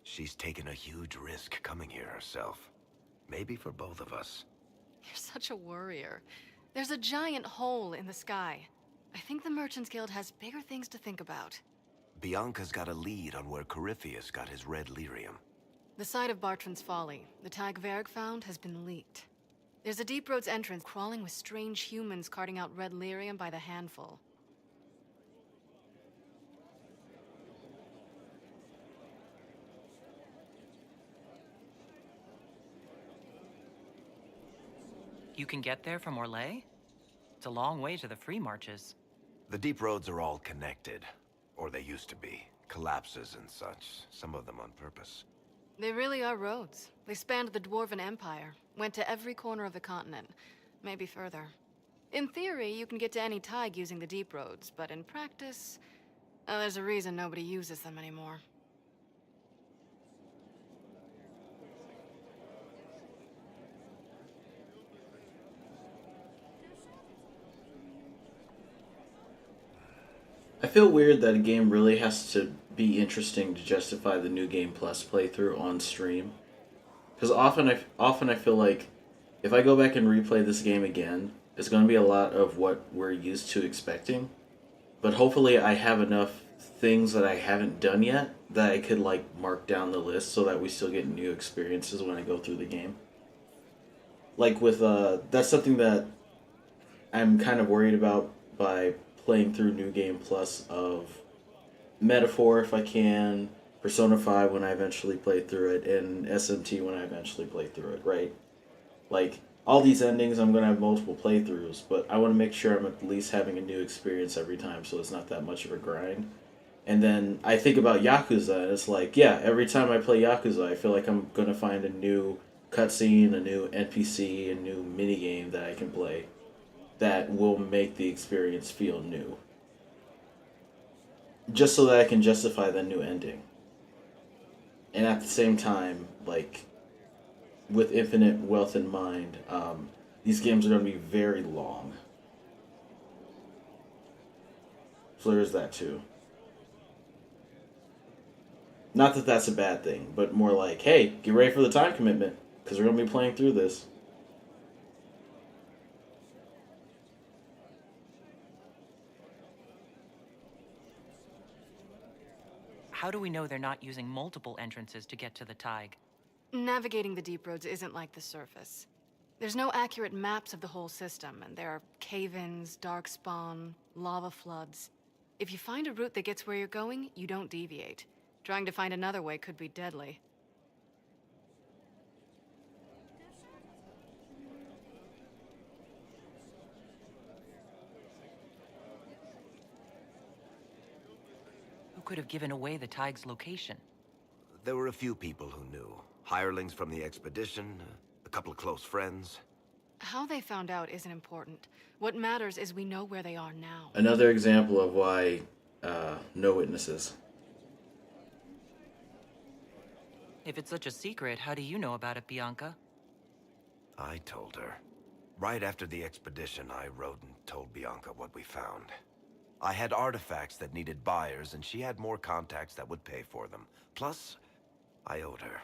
She's taken a huge risk coming here herself. Maybe for both of us. You're such a worrier. There's a giant hole in the sky. I think the Merchants Guild has bigger things to think about. Bianca's got a lead on where Corypheus got his red lyrium. The site of Bartran's Folly, the tag Varric found, has been leaked. There's a Deep Roads entrance crawling with strange humans carting out red lyrium by the handful. You can get there from Orlais? It's a long way to the free marches. The deep roads are all connected. Or they used to be. Collapses and such. Some of them on purpose. They really are roads. They spanned the Dwarven Empire, went to every corner of the continent, maybe further. In theory, you can get to any Tig using the deep roads, but in practice, there's a reason nobody uses them anymore. I feel weird that a game really has to be interesting to justify the New Game Plus playthrough on stream. Because often I feel like if I go back and replay this game again, it's going to be a lot of what we're used to expecting. But hopefully I have enough things that I haven't done yet that I could like mark down the list so that we still get new experiences when I go through the game. Like with that's something that I'm kind of worried about by playing through New Game Plus of Metaphor if I can, Persona 5 when I eventually play through it, and SMT when I eventually play through it, right? Like, all these endings I'm going to have multiple playthroughs, but I want to make sure I'm at least having a new experience every time so it's not that much of a grind. And then I think about Yakuza, and it's like, yeah, every time I play Yakuza, I feel like I'm going to find a new cutscene, a new NPC, a new minigame that I can play that will make the experience feel new. Just so that I can justify the new ending. And at the same time, like, with infinite wealth in mind, these games are going to be very long. So there's that too. Not that that's a bad thing, but more like, hey, get ready for the time commitment, because we're going to be playing through this. How do we know they're not using multiple entrances to get to the Tig? Navigating the deep roads isn't like the surface. There's no accurate maps of the whole system, and there are cave-ins, darkspawn, lava floods. If you find a route that gets where you're going, you don't deviate. Trying to find another way could be deadly. Who could have given away the Tig's location? There were a few people who knew. Hirelings from the expedition, a couple of close friends. How they found out isn't important. What matters is we know where they are now. Another example of why no witnesses. If it's such a secret, how do you know about it, Bianca? I told her. Right after the expedition, I wrote and told Bianca what we found. I had artifacts that needed buyers, and she had more contacts that would pay for them. Plus, I owed her.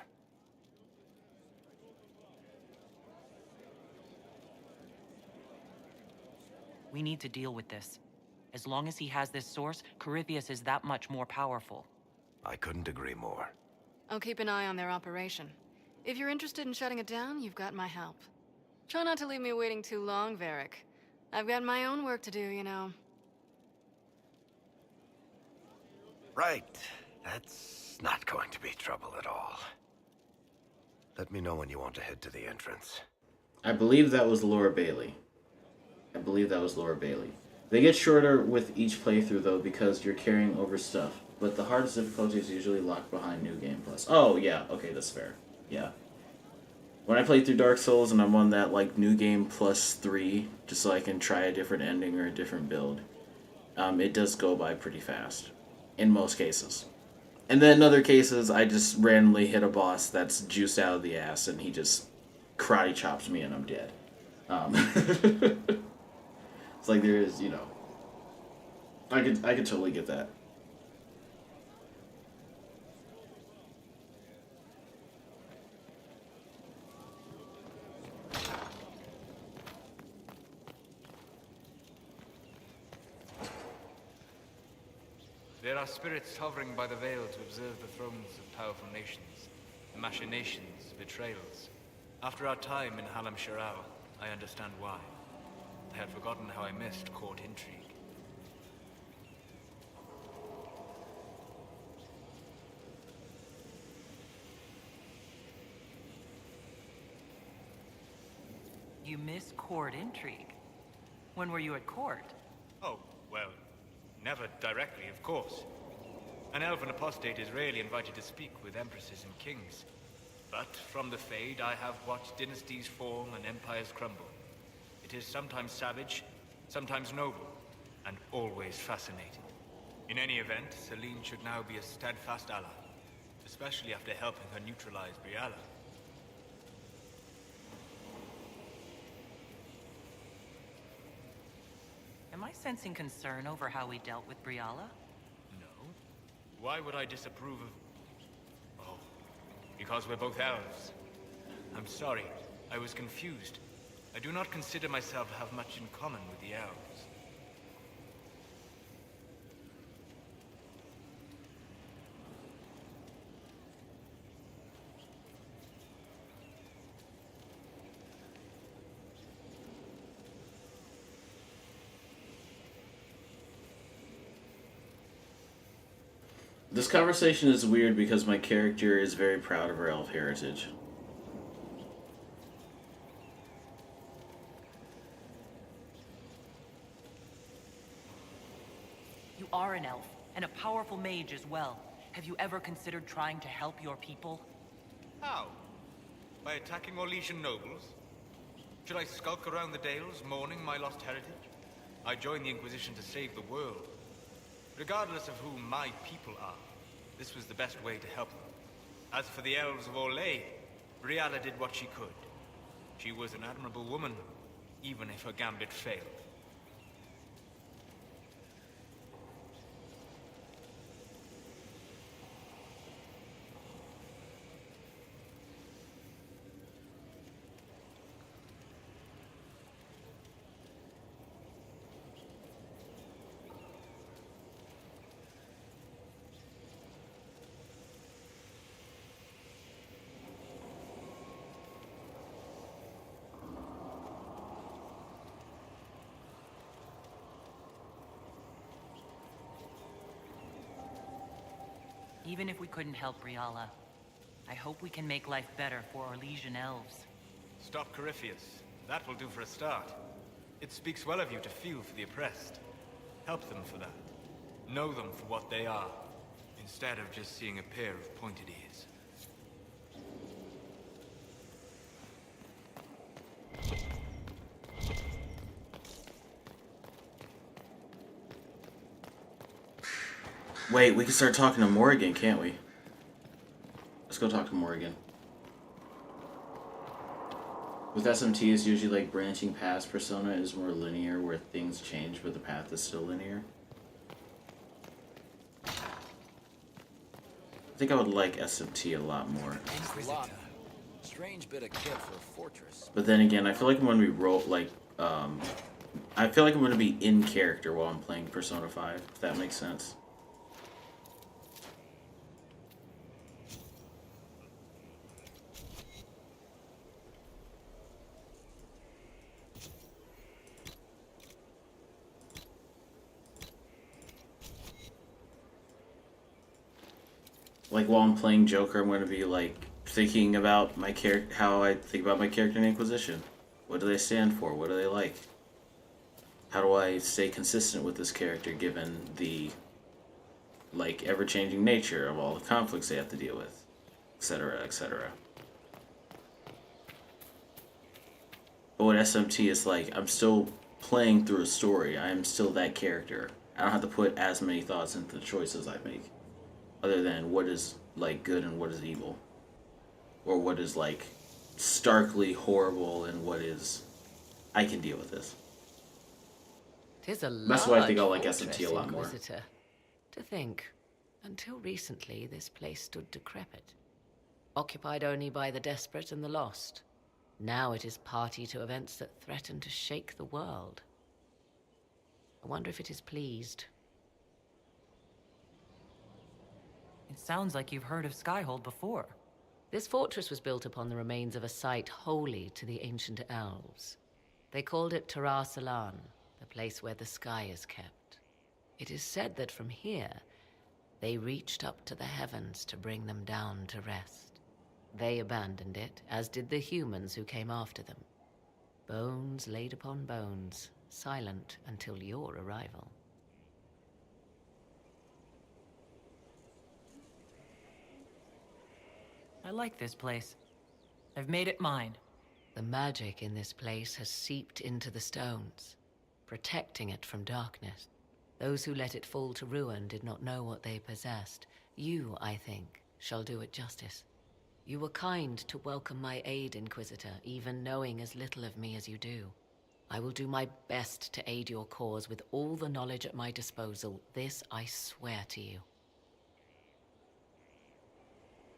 We need to deal with this. As long as he has this source, Corypheus is that much more powerful. I couldn't agree more. I'll keep an eye on their operation. If you're interested in shutting it down, you've got my help. Try not to leave me waiting too long, Varric. I've got my own work to do, you know. Right. That's not going to be trouble at all. Let me know when you want to head to the entrance. I believe that was Laura Bailey. They get shorter with each playthrough, though, because you're carrying over stuff. But the hardest difficulty is usually locked behind New Game Plus. Oh, yeah. Okay, that's fair. Yeah. When I played through Dark Souls and I'm on that, like, New Game Plus 3, just so I can try a different ending or a different build, it does go by pretty fast. In most cases. And then in other cases, I just randomly hit a boss that's juiced out of the ass and he just karate chops me and I'm dead. It's like there is, you know... I could totally get that. There are spirits hovering by the veil to observe the thrones of powerful nations, the machinations, betrayals. After our time in Halam Shiral, I understand why. I had forgotten how I missed court intrigue. You miss court intrigue? When were you at court? Oh, well, never directly, of course. An elven apostate is rarely invited to speak with empresses and kings. But from the Fade, I have watched dynasties form and empires crumble. It is sometimes savage, sometimes noble, and always fascinating. In any event, Celine should now be a steadfast ally, especially after helping her neutralize Briala. Am I sensing concern over how we dealt with Briala? No. Why would I disapprove of... Oh, because we're both elves. I'm sorry, I was confused. I do not consider myself to have much in common with the elves. This conversation is weird because my character is very proud of her elf heritage. You are an elf, and a powerful mage as well. Have you ever considered trying to help your people? How? By attacking Orlesian nobles? Should I skulk around the Dales, mourning my lost heritage? I joined the Inquisition to save the world. Regardless of who my people are, this was the best way to help them. As for the elves of Orlais, Briala did what she could. She was an admirable woman, even if her gambit failed. Even if we couldn't help Briala, I hope we can make life better for Orlesian elves. Stop Corypheus. That will do for a start. It speaks well of you to feel for the oppressed. Help them for that. Know them for what they are, instead of just seeing a pair of pointed ears. Wait, we can start talking to Morrigan, can't we? Let's go talk to Morrigan. With SMT, it's usually like branching past Persona is more linear, where things change, but the path is still linear. I think I would like SMT a lot more. Strange bit of kit for a fortress. But then again, I feel like I'm going to be I feel like I'm going to be in character while I'm playing Persona 5, if that makes sense. Like while I'm playing Joker, I'm going to be like thinking about my character, how I think about my character in Inquisition. What do they stand for? What do they like? How do I stay consistent with this character given the like ever-changing nature of all the conflicts they have to deal with, etc., etc. But with SMT, it's like I'm still playing through a story. I am still that character. I don't have to put as many thoughts into the choices I make, other than what is like good and what is evil, or what is like starkly horrible and what is I can deal with this. 'Tis a That's why I think I'll like large SMT a lot more. Inquisitor. To think, until recently, this place stood decrepit, occupied only by the desperate and the lost. Now it is party to events that threaten to shake the world. I wonder if it is pleased. It sounds like you've heard of Skyhold before. This fortress was built upon the remains of a site holy to the ancient elves. They called it Tara Salan, the place where the sky is kept. It is said that from here, they reached up to the heavens to bring them down to rest. They abandoned it, as did the humans who came after them. Bones laid upon bones, silent until your arrival. I like this place. I've made it mine. The magic in this place has seeped into the stones, protecting it from darkness. Those who let it fall to ruin did not know what they possessed. You, I think, shall do it justice. You were kind to welcome my aid, Inquisitor, even knowing as little of me as you do. I will do my best to aid your cause with all the knowledge at my disposal. This I swear to you.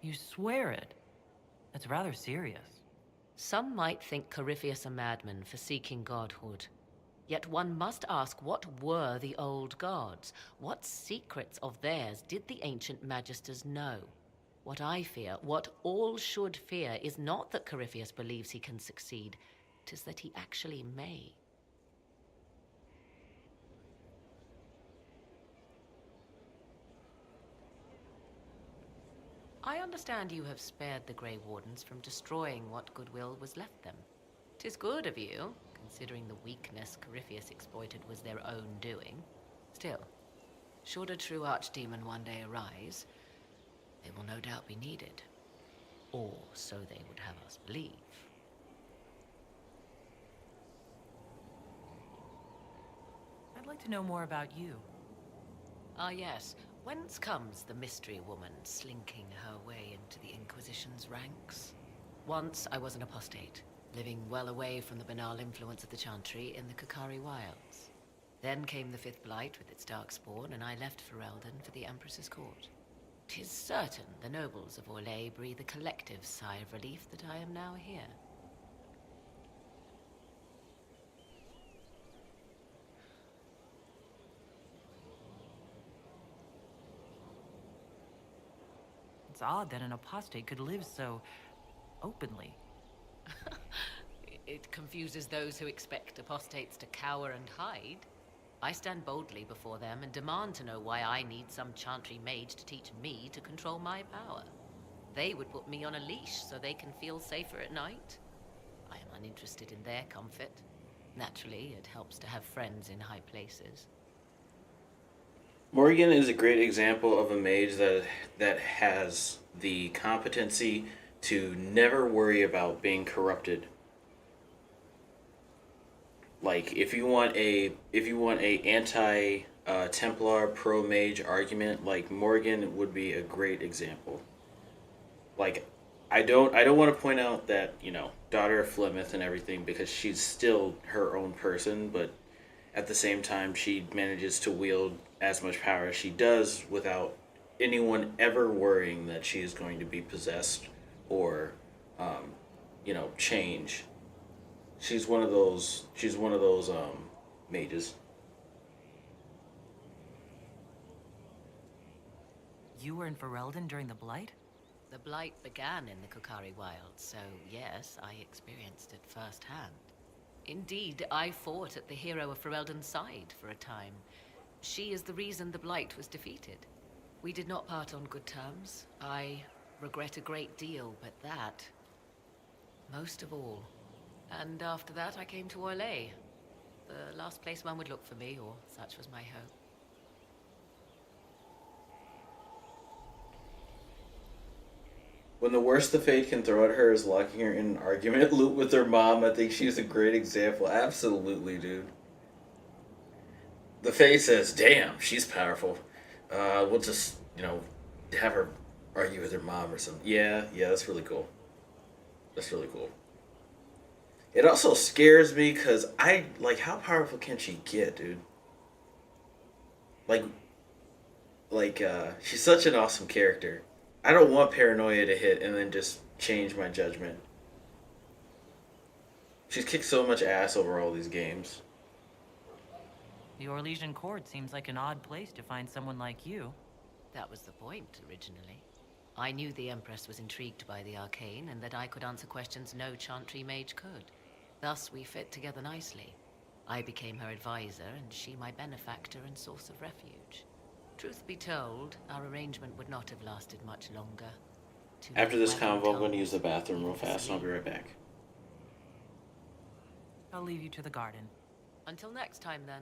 You swear it? That's rather serious. Some might think Corypheus a madman for seeking godhood. Yet one must ask, what were the old gods? What secrets of theirs did the ancient magisters know? What I fear, what all should fear, is not that Corypheus believes he can succeed. 'Tis that he actually may. I understand you have spared the Grey Wardens from destroying what goodwill was left them. 'Tis good of you, considering the weakness Corypheus exploited was their own doing. Still, should a true archdemon one day arise, they will no doubt be needed. Or so they would have us believe. I'd like to know more about you. Ah, yes. Whence comes the mystery woman slinking her way into the Inquisition's ranks? Once I was an apostate, living well away from the banal influence of the Chantry in the Kakari Wilds. Then came the Fifth Blight with its darkspawn, and I left Ferelden for the Empress's court. 'Tis certain the nobles of Orlais breathe a collective sigh of relief that I am now here. It's odd that an apostate could live so openly. It confuses those who expect apostates to cower and hide. I stand boldly before them and demand to know why I need some chantry mage to teach me to control my power. They would put me on a leash so they can feel safer at night. I am uninterested in their comfort. Naturally, it helps to have friends in high places. Morgan is a great example of a mage that has the competency to never worry about being corrupted. Like if you want a anti Templar pro mage argument, like Morgan would be a great example. Like I don't want to point out that, you know, daughter of Flemeth and everything, because she's still her own person, but at the same time she manages to wield as much power as she does without anyone ever worrying that she is going to be possessed or you know, change. She's one of those mages. You were in Ferelden during the Blight? The Blight began in the Kukari Wilds, so yes, I experienced it firsthand. Indeed, I fought at the hero of Ferelden's side for a time. She is the reason the Blight was defeated. We did not part on good terms. I regret a great deal, but that, most of all. And after that, I came to Orlais. The last place one would look for me, or such was my hope. When the worst the fate can throw at her is locking her in an argument loop with her mom, I think she's a great example. Absolutely, dude. The Fae says, damn, she's powerful. We'll just, you know, have her argue with her mom or something. Yeah, that's really cool. That's really cool. It also scares me because how powerful can she get, dude? Like, she's such an awesome character. I don't want paranoia to hit and then just change my judgment. She's kicked so much ass over all these games. The Orlesian court seems like an odd place to find someone like you. That was the point, originally. I knew the Empress was intrigued by the arcane, and that I could answer questions no Chantry mage could. Thus, we fit together nicely. I became her advisor, and she my benefactor and source of refuge. Truth be told, our arrangement would not have lasted much longer. After this convo, I'm going to use the bathroom real fast, and I'll be right back. I'll leave you to the garden. Until next time, then.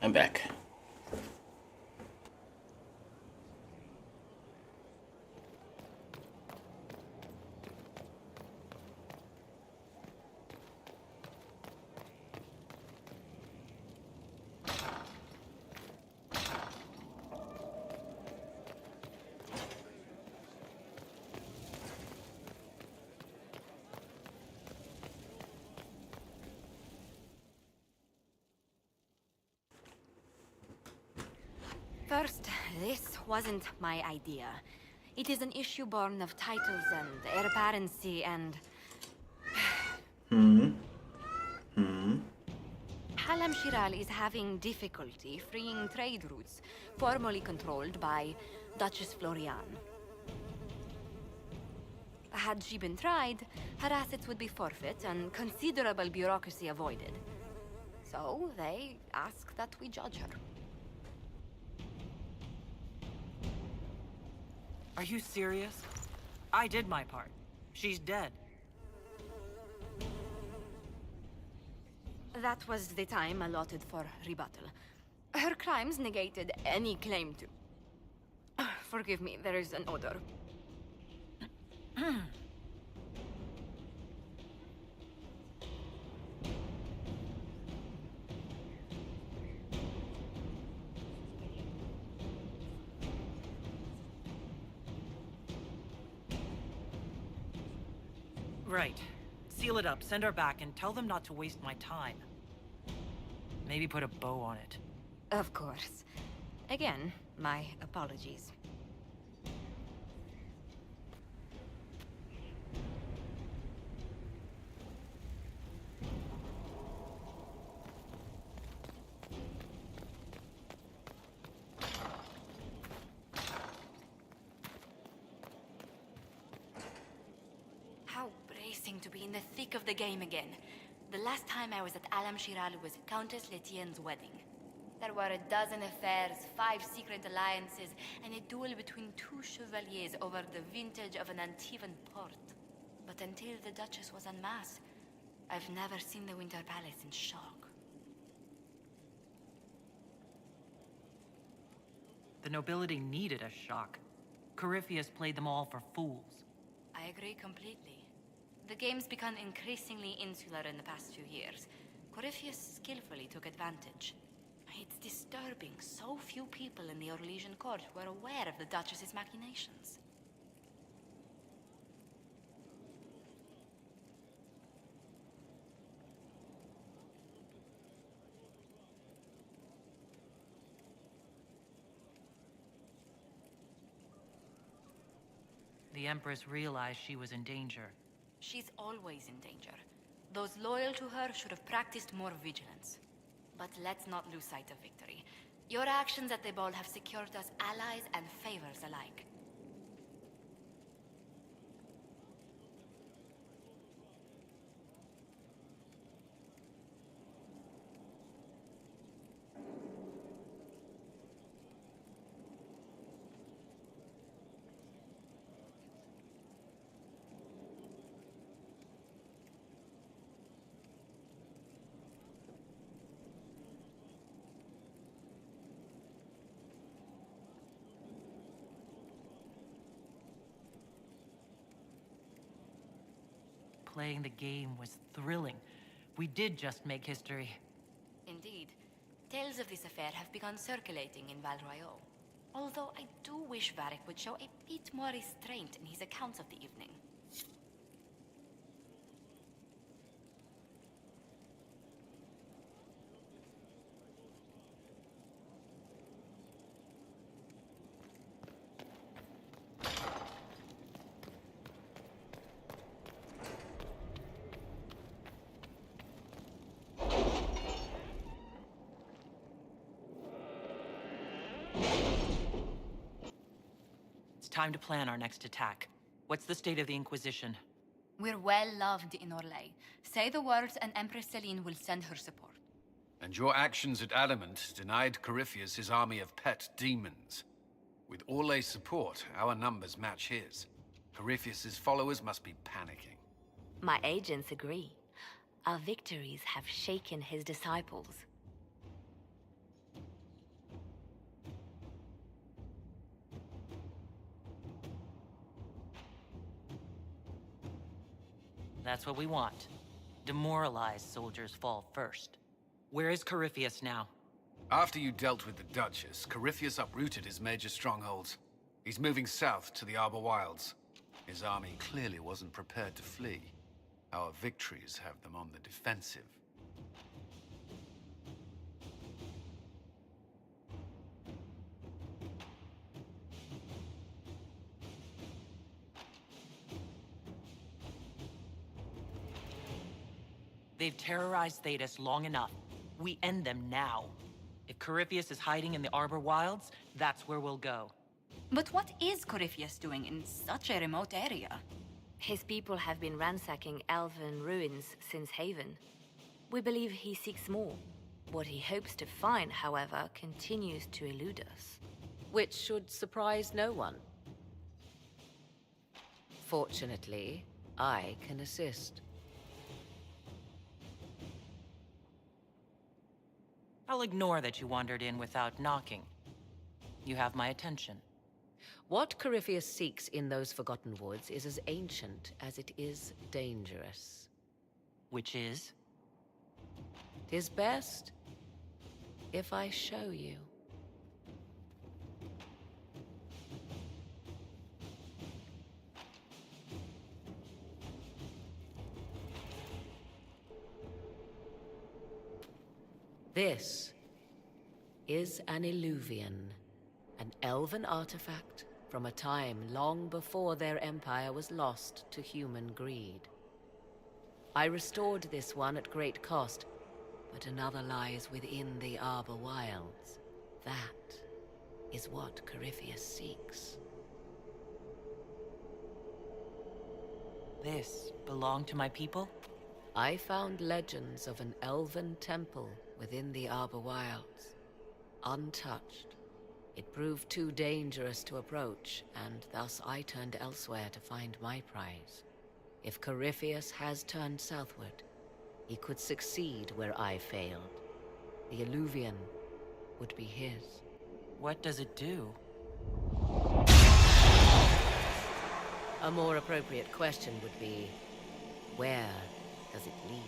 I'm back. First, this wasn't my idea. It is an issue born of titles and heir apparency and... Halam Shiral is having difficulty freeing trade routes formerly controlled by Duchess Florian. Had she been tried, her assets would be forfeit and considerable bureaucracy avoided. So they ask that we judge her. Are you serious? I did my part. She's dead. That was the time allotted for rebuttal. Her crimes negated any claim to... Forgive me, there is an odor. Right. Seal it up, send her back, and tell them not to waste my time. Maybe put a bow on it. Of course. Again, my apologies. How bracing to be in the thick of the game again. The last time I was at Alam Shiral was at Countess Letienne's wedding. There were a dozen affairs, 5 secret alliances, and a duel between 2 chevaliers over the vintage of an Antivan port. But until the Duchess was en masse, I've never seen the Winter Palace in shock. The nobility needed a shock. Corypheus played them all for fools. I agree completely. The game's become increasingly insular in the past few years. Corypheus skillfully took advantage. It's disturbing so few people in the Orlesian court were aware of the Duchess's machinations. The Empress realized she was in danger. She's always in danger. Those loyal to her should have practiced more vigilance. But let's not lose sight of victory. Your actions at the ball have secured us allies and favors alike. Playing the game was thrilling. We did just make history. Indeed. Tales of this affair have begun circulating in Val Royal. Although I do wish Varric would show a bit more restraint in his accounts of the evening. It's time to plan our next attack. What's the state of the Inquisition? We're well loved in Orlais. Say the words and Empress Celine will send her support. And your actions at Adamant denied Corypheus his army of pet demons. With Orlay's support, our numbers match his. Corypheus's followers must be panicking. My agents agree. Our victories have shaken his disciples. That's what we want. Demoralized soldiers fall first. Where is Corypheus now? After you dealt with the Duchess, Corypheus uprooted his major strongholds. He's moving south to the Arbor Wilds. His army clearly wasn't prepared to flee. Our victories have them on the defensive. They've terrorized Thedas long enough. We end them now. If Corypheus is hiding in the Arbor Wilds, that's where we'll go. But what is Corypheus doing in such a remote area? His people have been ransacking elven ruins since Haven. We believe he seeks more. What he hopes to find, however, continues to elude us. Which should surprise no one. Fortunately, I can assist. I'll ignore that you wandered in without knocking. You have my attention. What Corypheus seeks in those Forgotten Woods is as ancient as it is dangerous. Which is? 'Tis best if I show you. This is an Illuvian, an elven artifact from a time long before their empire was lost to human greed. I restored this one at great cost, but another lies within the Arbor Wilds. That is what Corypheus seeks. This belonged to my people? I found legends of an elven temple within the Arbor Wilds. Untouched. It proved too dangerous to approach, and thus I turned elsewhere to find my prize. If Corypheus has turned southward, he could succeed where I failed. The Illuvian would be his. What does it do? A more appropriate question would be, where does it lead?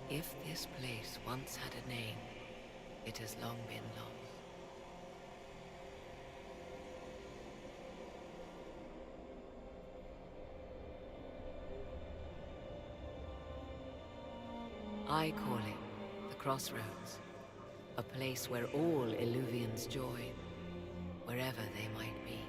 If this place once had a name, it has long been lost. I call it the Crossroads, a place where all Illuvians join, wherever they might be.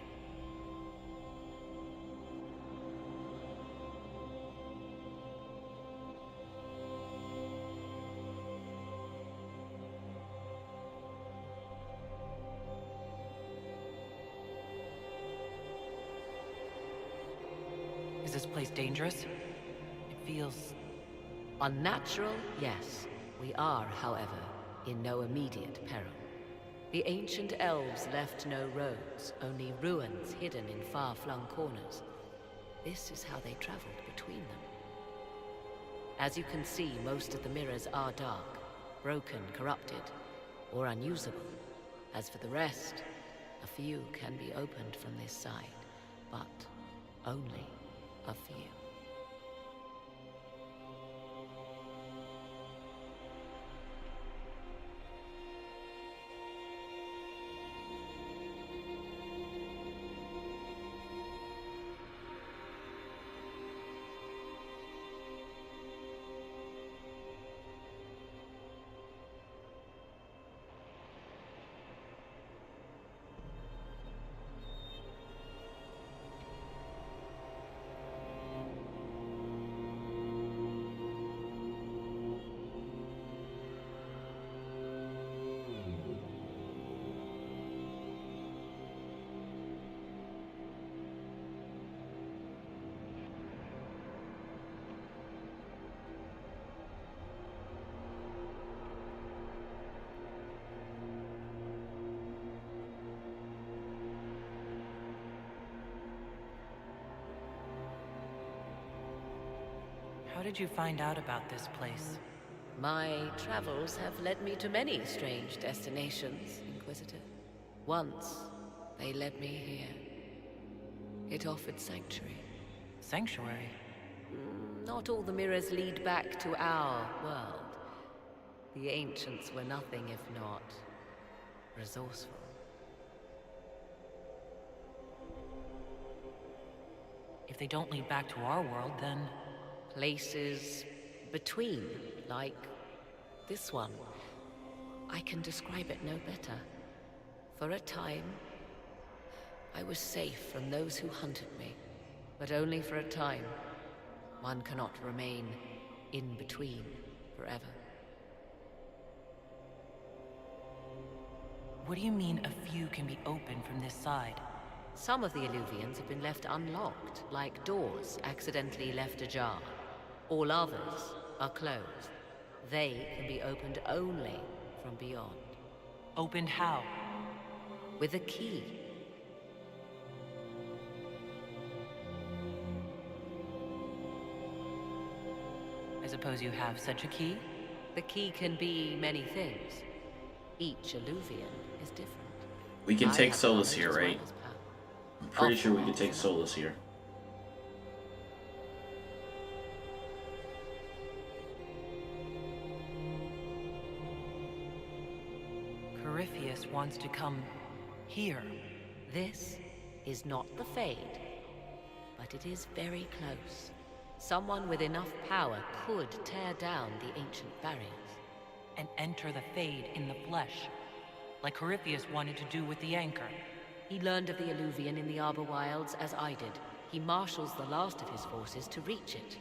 Is this place dangerous? It feels... Unnatural, yes. We are, however, in no immediate peril. The ancient elves left no roads, only ruins hidden in far-flung corners. This is how they traveled between them. As you can see, most of the mirrors are dark, broken, corrupted, or unusable. As for the rest, a few can be opened from this side, but only a few. did you find out about this place? My travels have led me to many strange destinations, Inquisitor. Once, they led me here. It offered sanctuary. Sanctuary? Not all the mirrors lead back to our world. The ancients were nothing if not resourceful. If they don't lead back to our world, then... Places between, like this one. I can describe it no better. For a time, I was safe from those who hunted me, but only for a time. One cannot remain in between forever. What do you mean a few can be opened from this side? Some of the Illuvians have been left unlocked, like doors accidentally left ajar. All others are closed. They can be opened only from beyond. Opened how? With a key. I suppose you have such a key? The key can be many things. Each Illuvian is different. We can take Solas here, right? I'm pretty sure we can take Solas here. Corypheus wants to come here. This is not the Fade, but it is very close. Someone with enough power could tear down the ancient barriers. And enter the Fade in the flesh, like Corypheus wanted to do with the Anchor. He learned of the Illuvian in the Arbor Wilds as I did. He marshals the last of his forces to reach it.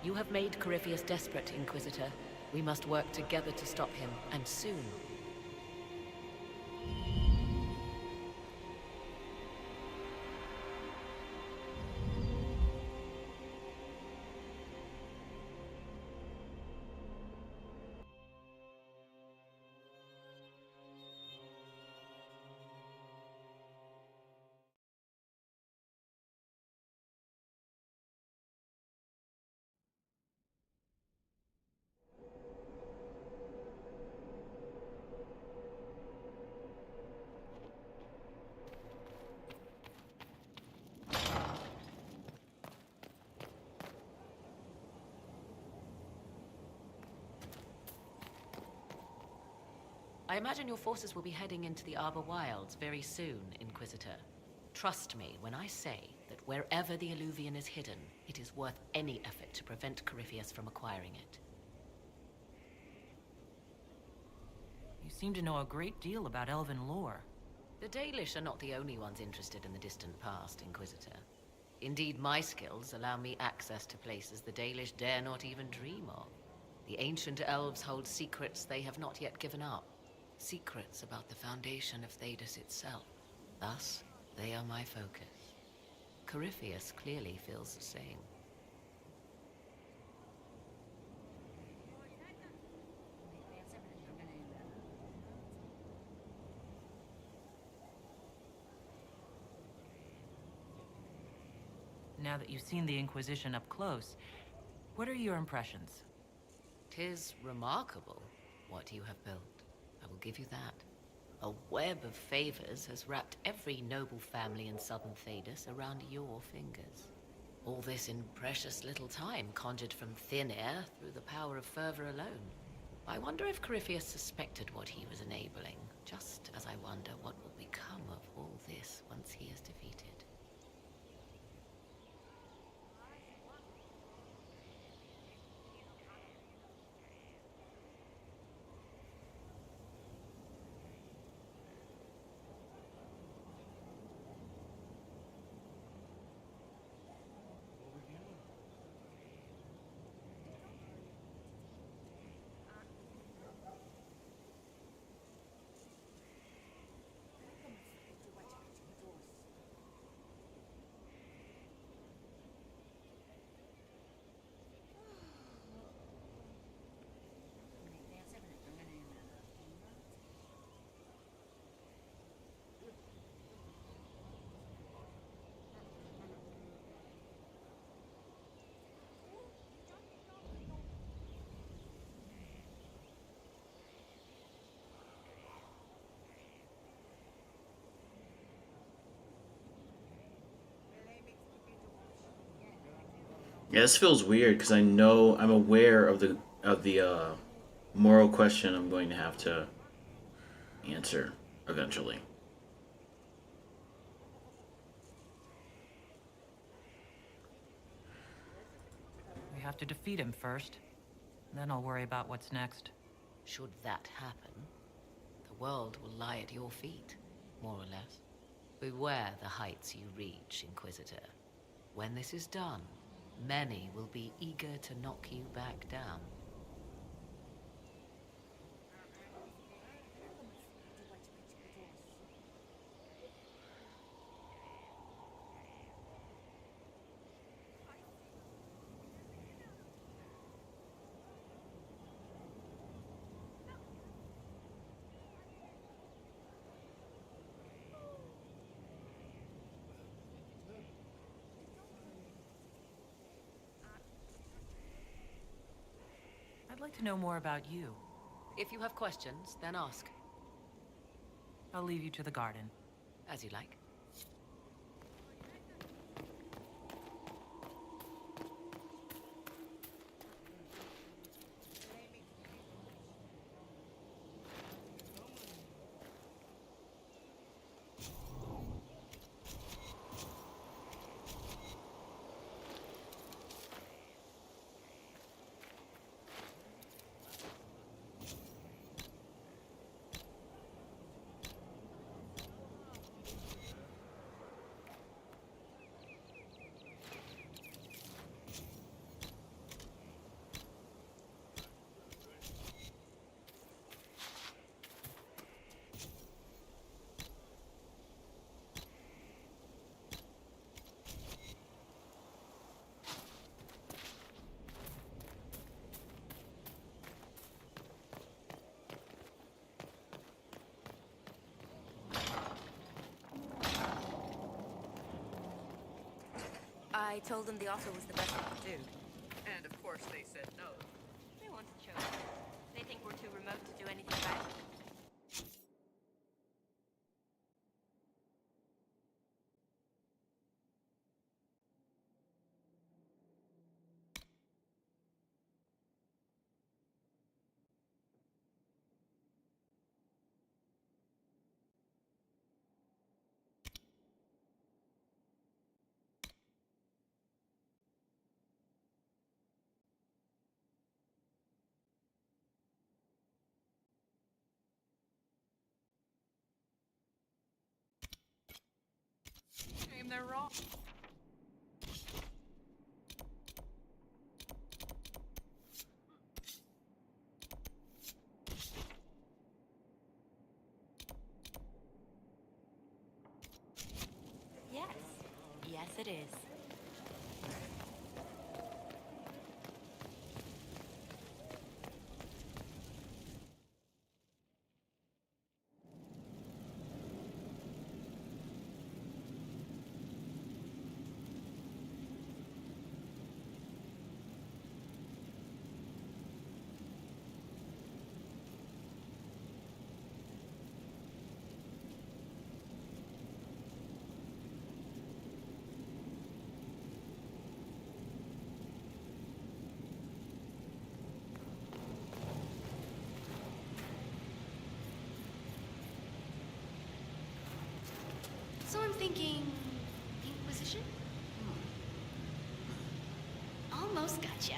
You have made Corypheus desperate, Inquisitor. We must work together to stop him, and soon. I imagine your forces will be heading into the Arbor Wilds very soon, Inquisitor. Trust me when I say that wherever the Illuvian is hidden, it is worth any effort to prevent Corypheus from acquiring it. You seem to know a great deal about elven lore. The Dalish are not the only ones interested in the distant past, Inquisitor. Indeed, my skills allow me access to places the Dalish dare not even dream of. The ancient elves hold secrets they have not yet given up. Secrets about the foundation of Thedas itself. Thus, they are my focus. Corypheus clearly feels the same. Now that you've seen the Inquisition up close, what are your impressions? 'Tis remarkable what you have built. I will give you that. A web of favors has wrapped every noble family in southern Thedas around your fingers. All this in precious little time, conjured from thin air through the power of fervor alone. I wonder if Corypheus suspected what he was enabling, just as I wonder what will become of all this once he is defeated. Yeah, this feels weird because I'm aware of the moral question I'm going to have to answer eventually. We have to defeat him first. Then I'll worry about what's next. Should that happen, the world will lie at your feet, more or less. Beware the heights you reach, Inquisitor. When this is done, many will be eager to knock you back down. I'd like to know more about you. If you have questions, then ask. I'll leave you to the garden. As you like. I told them the offer was the best they could do. And of course they said no. They want to choke. They think we're too remote to do anything about it. Shame they're wrong. Yes. Yes, it is. So I'm thinking... Inquisition? Almost gotcha.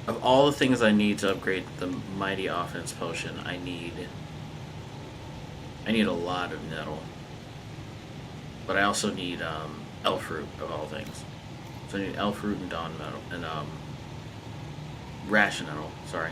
Of all the things I need to upgrade the Mighty Offense Potion, I need a lot of nettle. But I also need elf root of all things. So I need elf root and dawn metal and ration nettle, sorry.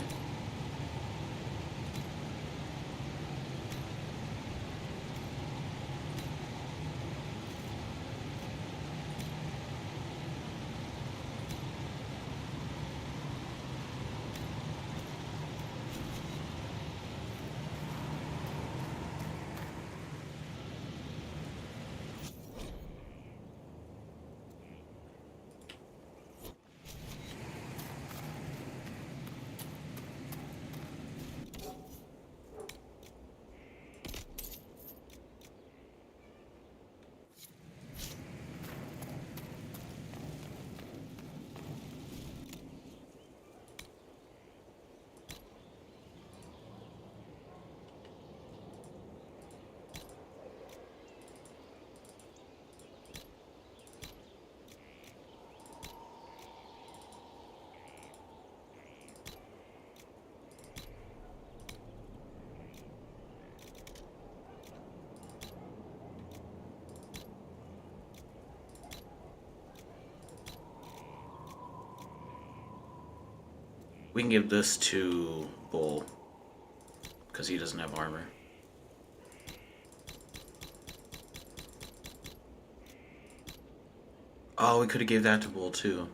We can give this to Bull, because he doesn't have armor. Oh, we could have gave that to Bull too.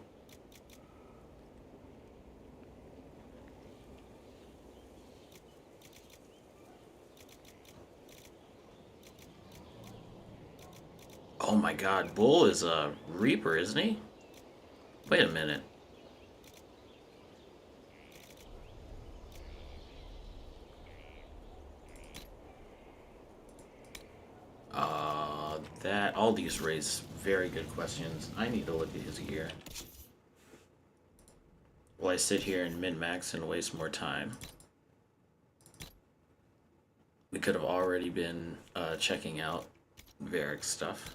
Oh my god, Bull is a Reaper, isn't he? Wait a minute. All these raise very good questions. I need to look at his gear. While I sit here and min-max and waste more time. We could have already been checking out Varric's stuff.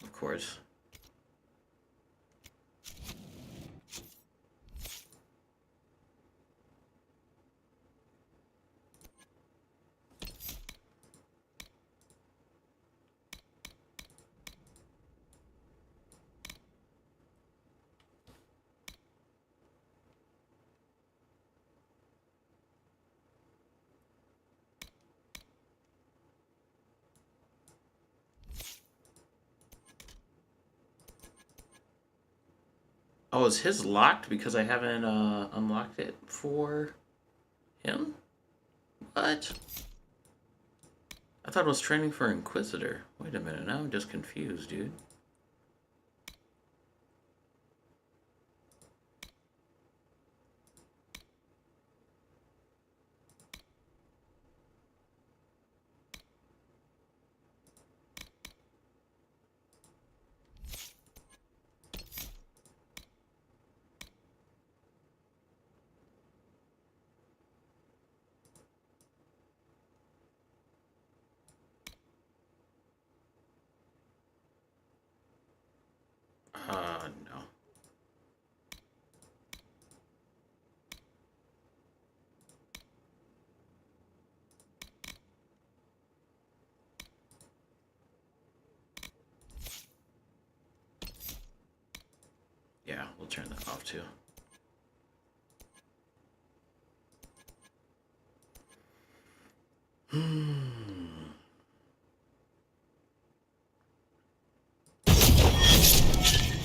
Of course. Oh, is his locked because I haven't unlocked it for him? What? I thought it was training for Inquisitor. Wait a minute, now I'm just confused, dude. No. Yeah, we'll turn that off too.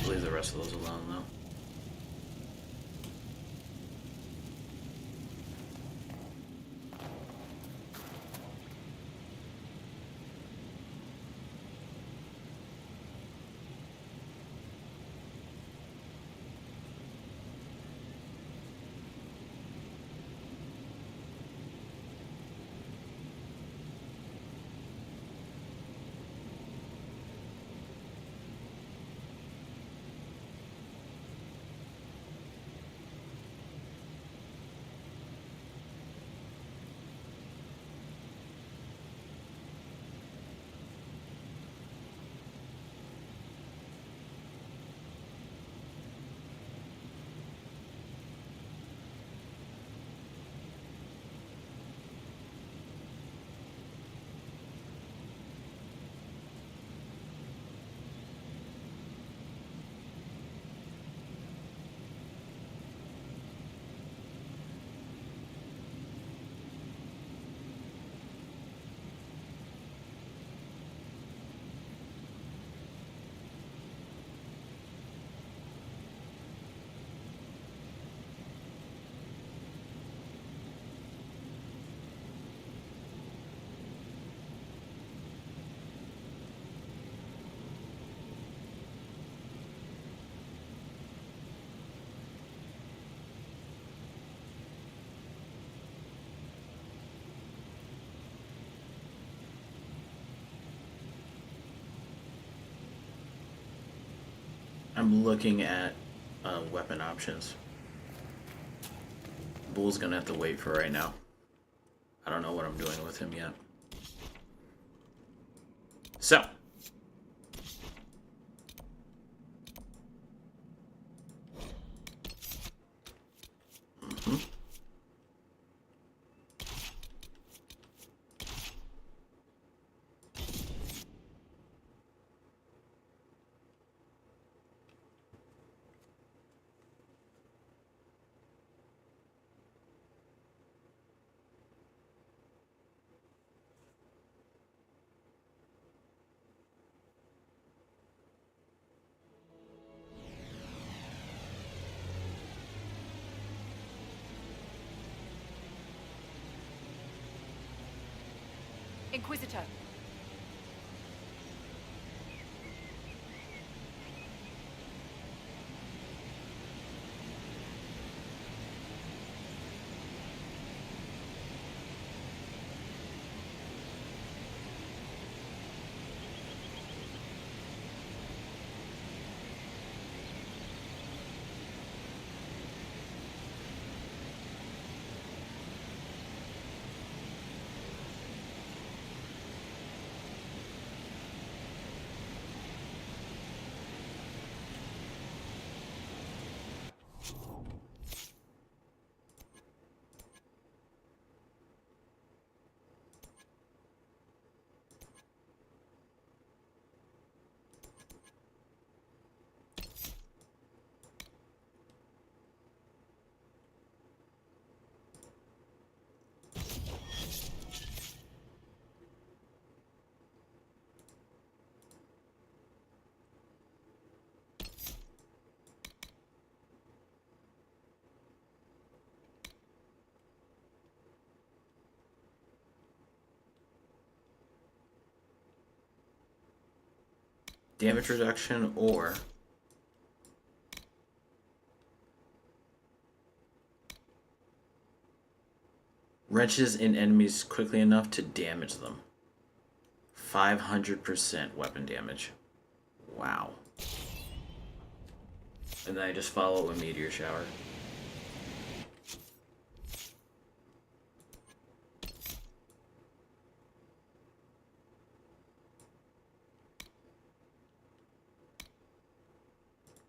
Leave the rest of those alone though. I'm looking at weapon options. Bull's gonna have to wait for right now. I don't know what I'm doing with him yet. So. Inquisitor. Damage reduction or wrenches in enemies quickly enough to damage them. 500% weapon damage. Wow. And then I just follow a meteor shower.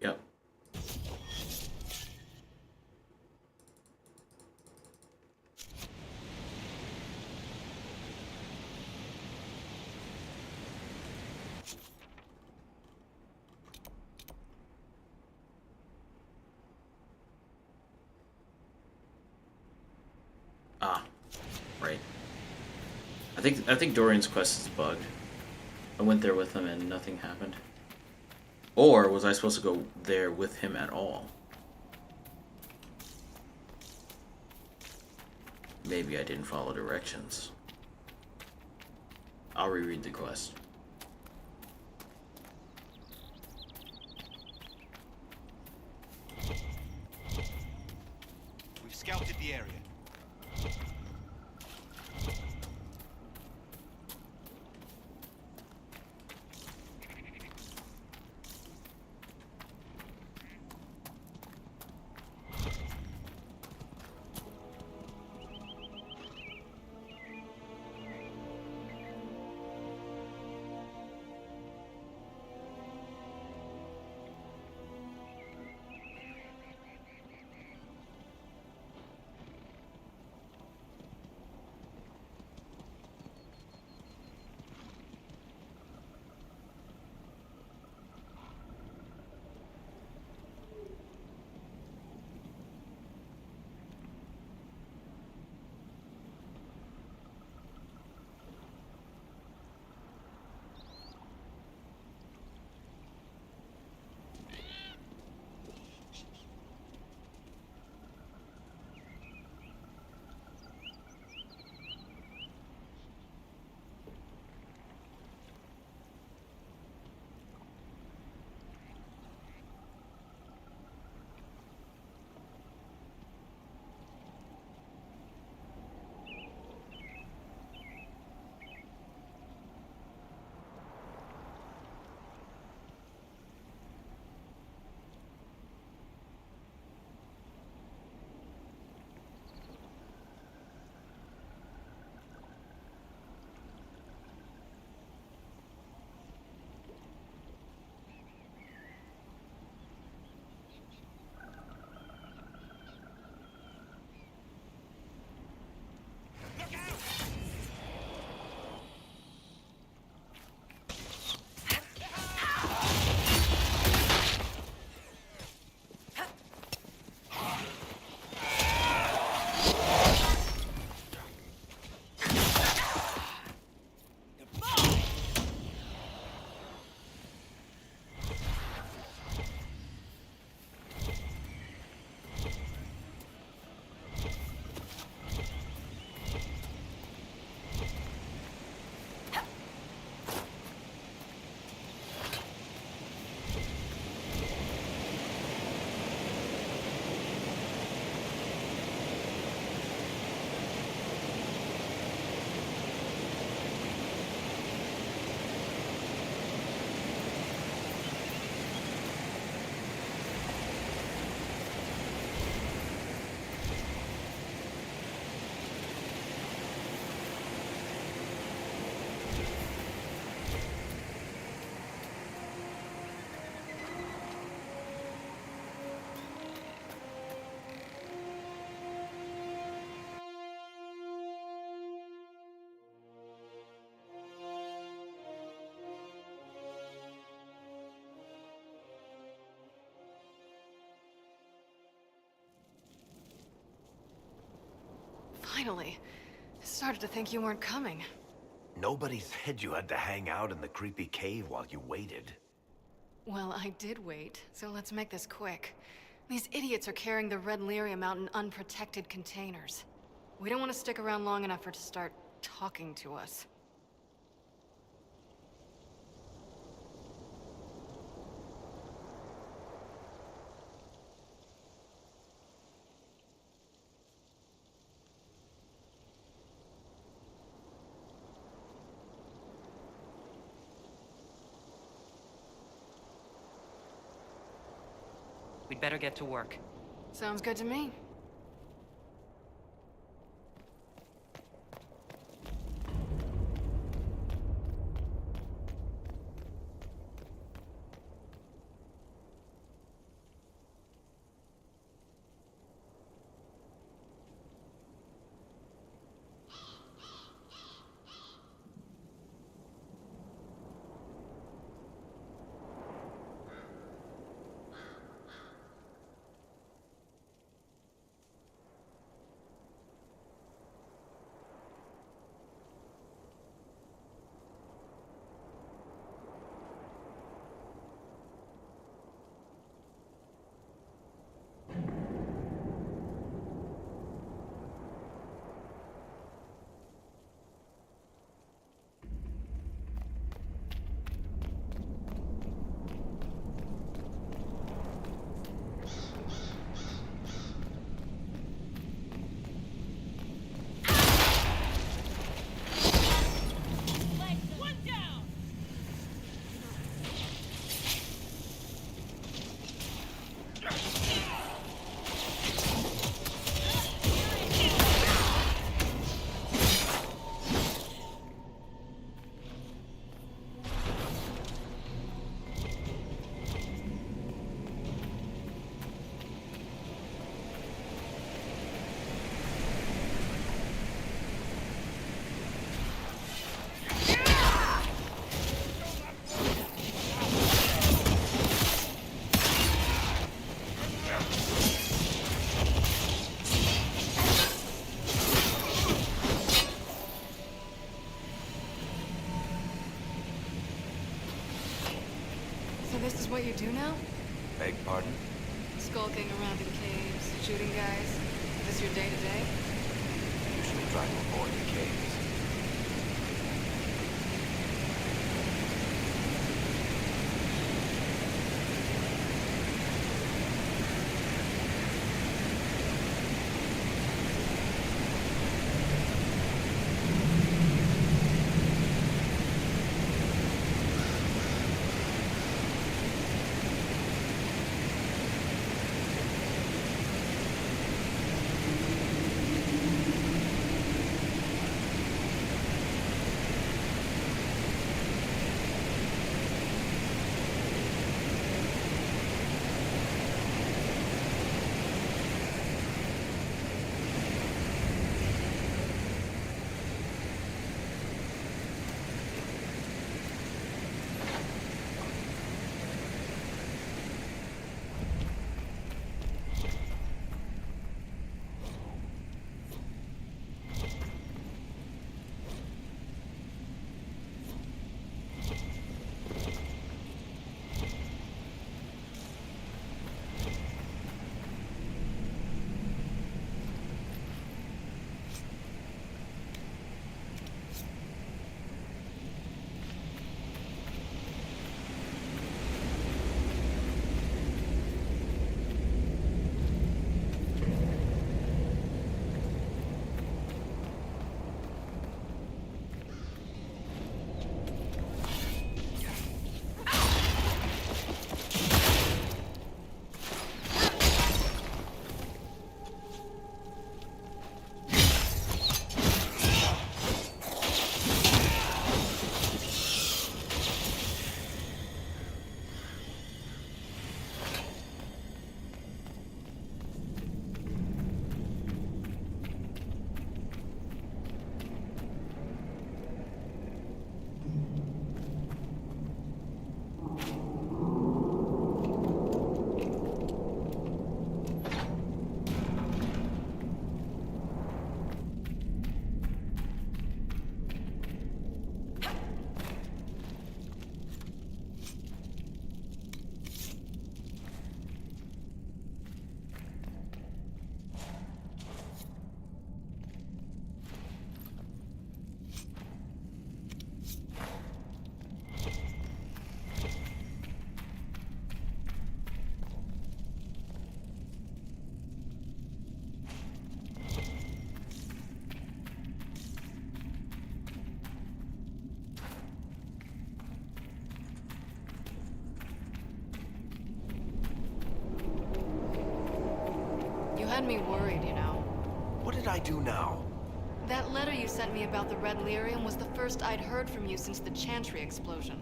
Yep. Ah, right. I think Dorian's quest is bugged. I went there with him and nothing happened. Or was I supposed to go there with him at all? Maybe I didn't follow directions. I'll reread the quest. We've scouted the area. Finally. I started to think you weren't coming. Nobody said you had to hang out in the creepy cave while you waited. Well, I did wait, so let's make this quick. These idiots are carrying the Red Lyrium out in unprotected containers. We don't want to stick around long enough for it to start talking to us. We'd better get to work. Sounds good to me. This is what you do now? Beg pardon? Skulking around in caves, shooting guys. Is this your day-to-day? Usually try to avoid the caves. had me worried, you know. What did I do now? That letter you sent me about the Red Lyrium was the first I'd heard from you since the Chantry explosion.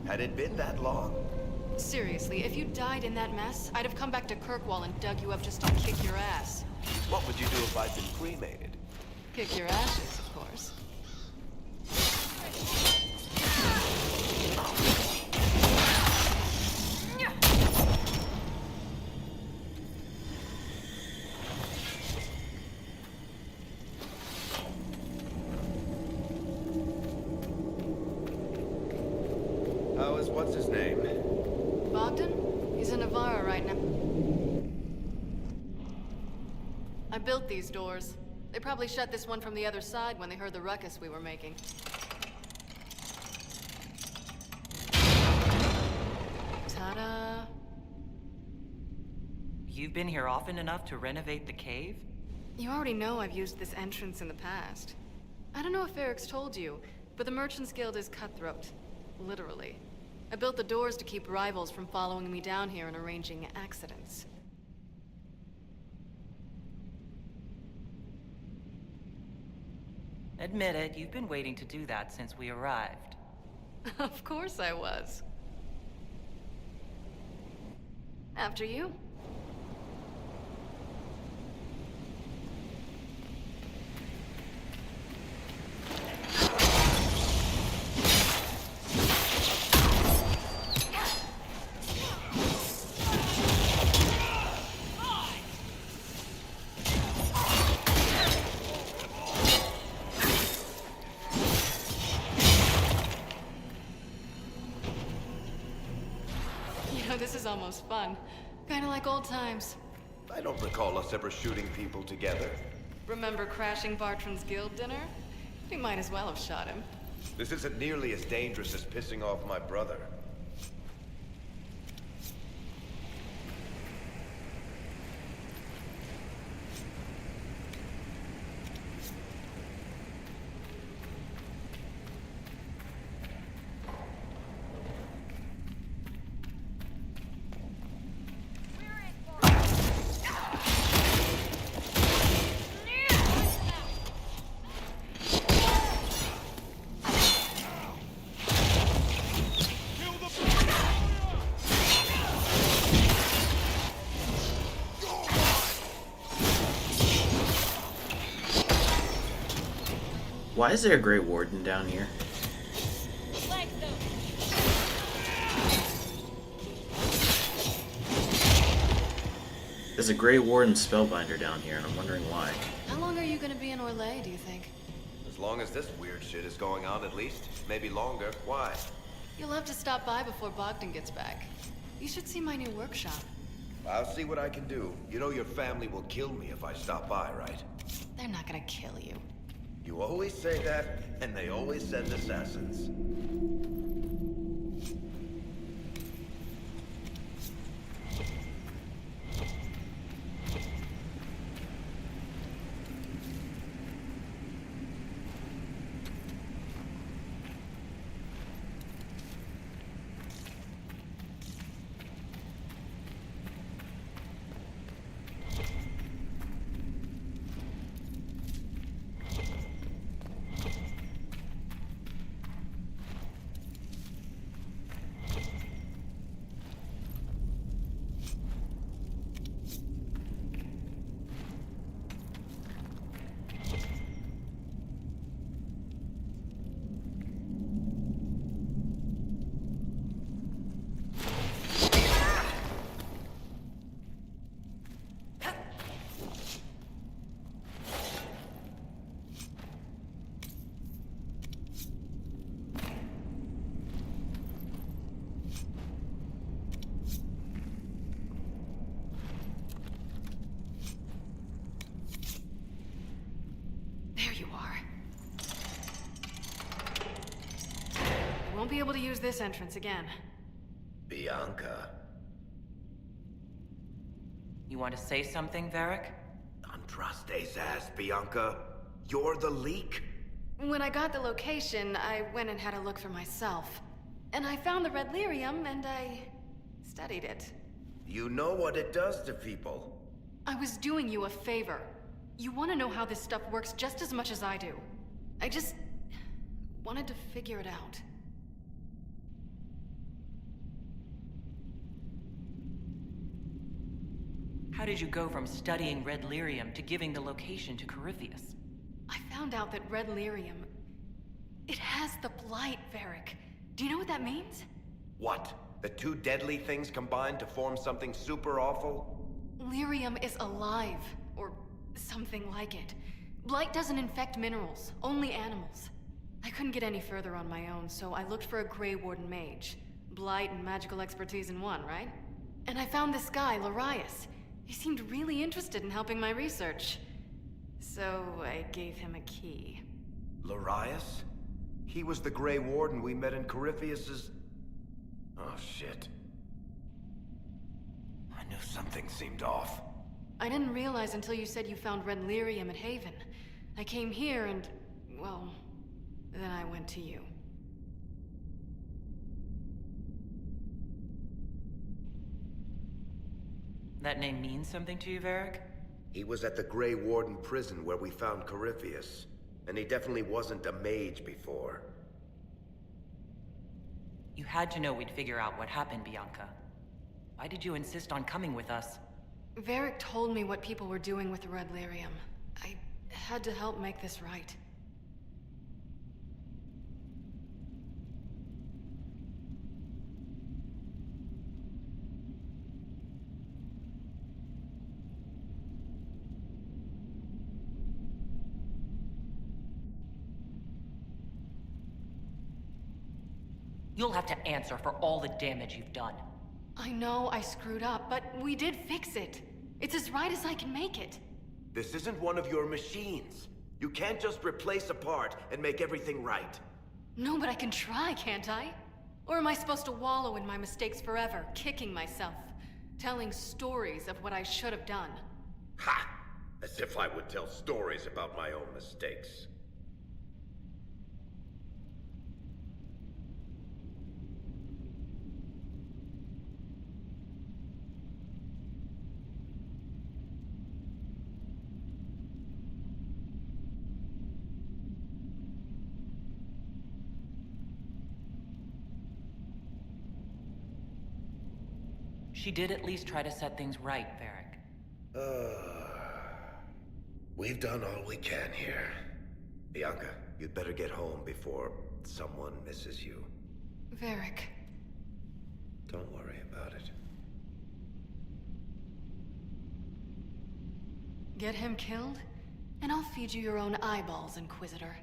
Had it been that long? Seriously, if you died in that mess, I'd have come back to Kirkwall and dug you up just to kick your ass. What would you do if I'd been cremated? Kick your ashes, of course. How is what's his name? Bogdan? He's in Navarra right now. I built these doors. They probably shut this one from the other side when they heard the ruckus we were making. Ta-da! You've been here often enough to renovate the cave? You already know I've used this entrance in the past. I don't know if Eric's told you, but the Merchants Guild is cutthroat. Literally. I built the doors to keep rivals from following me down here and arranging accidents. Admit it, you've been waiting to do that since we arrived. Of course I was. After you. This is almost fun. Kinda like old times. I don't recall us ever shooting people together. Remember crashing Bartram's guild dinner? We might as well have shot him. This isn't nearly as dangerous as pissing off my brother. Why is there a Grey Warden down here? There's a Grey Warden Spellbinder down here, and I'm wondering why. How long are you gonna be in Orlais, do you think? As long as this weird shit is going on, at least. Maybe longer. Why? You'll have to stop by before Bogdan gets back. You should see my new workshop. I'll see what I can do. You know your family will kill me if I stop by, right? They're not gonna kill you. You always say that, and they always send assassins. Won't be able to use this entrance again. Bianca. You want to say something, Varric? Andraste's ass, Bianca. You're the leak? When I got the location, I went and had a look for myself. And I found the Red Lyrium, and I studied it. You know what it does to people. I was doing you a favor. You want to know how this stuff works just as much as I do. I just wanted to figure it out. How did you go from studying red lyrium to giving the location to Corypheus? I found out that red lyrium... it has the blight, Varric. Do you know what that means? What? The two deadly things combined to form something super awful? Lyrium is alive, or something like it. Blight doesn't infect minerals, only animals. I couldn't get any further on my own, so I looked for a Grey Warden mage. Blight and magical expertise in one, right? And I found this guy, Larius. He seemed really interested in helping my research. So I gave him a key. Larius? He was the Grey Warden we met in Corypheus's... Oh, shit. I knew something seemed off. I didn't realize until you said you found red lyrium at Haven. I came here and, well, then I went to you. That name means something to you, Varric? He was at the Grey Warden prison where we found Corypheus. And he definitely wasn't a mage before. You had to know we'd figure out what happened, Bianca. Why did you insist on coming with us? Varric told me what people were doing with the red lyrium. I had to help make this right. You'll have to answer for all the damage you've done. I know I screwed up, but we did fix it. It's as right as I can make it. This isn't one of your machines. You can't just replace a part and make everything right. No, but I can try, can't I? Or am I supposed to wallow in my mistakes forever, kicking myself, telling stories of what I should have done? Ha! As if I would tell stories about my own mistakes. She did at least try to set things right, Varric. We've done all we can here. Bianca, you'd better get home before someone misses you. Varric. Don't worry about it. Get him killed, and I'll feed you your own eyeballs, Inquisitor.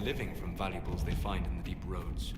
Living from valuables they find in the deep roads.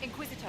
Inquisitor.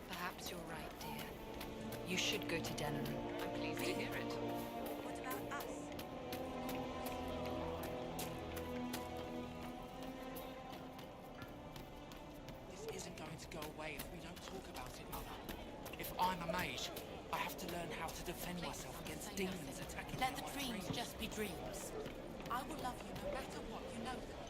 Perhaps you're right, dear. You should go to Denery. I'm pleased to hear it. What about us? This isn't going to go away if we don't talk about it, Mother. If I'm a mage, I have to learn how to defend myself against demons attacking Let me the in my dreams just be dreams. I will love you no matter what, you know that.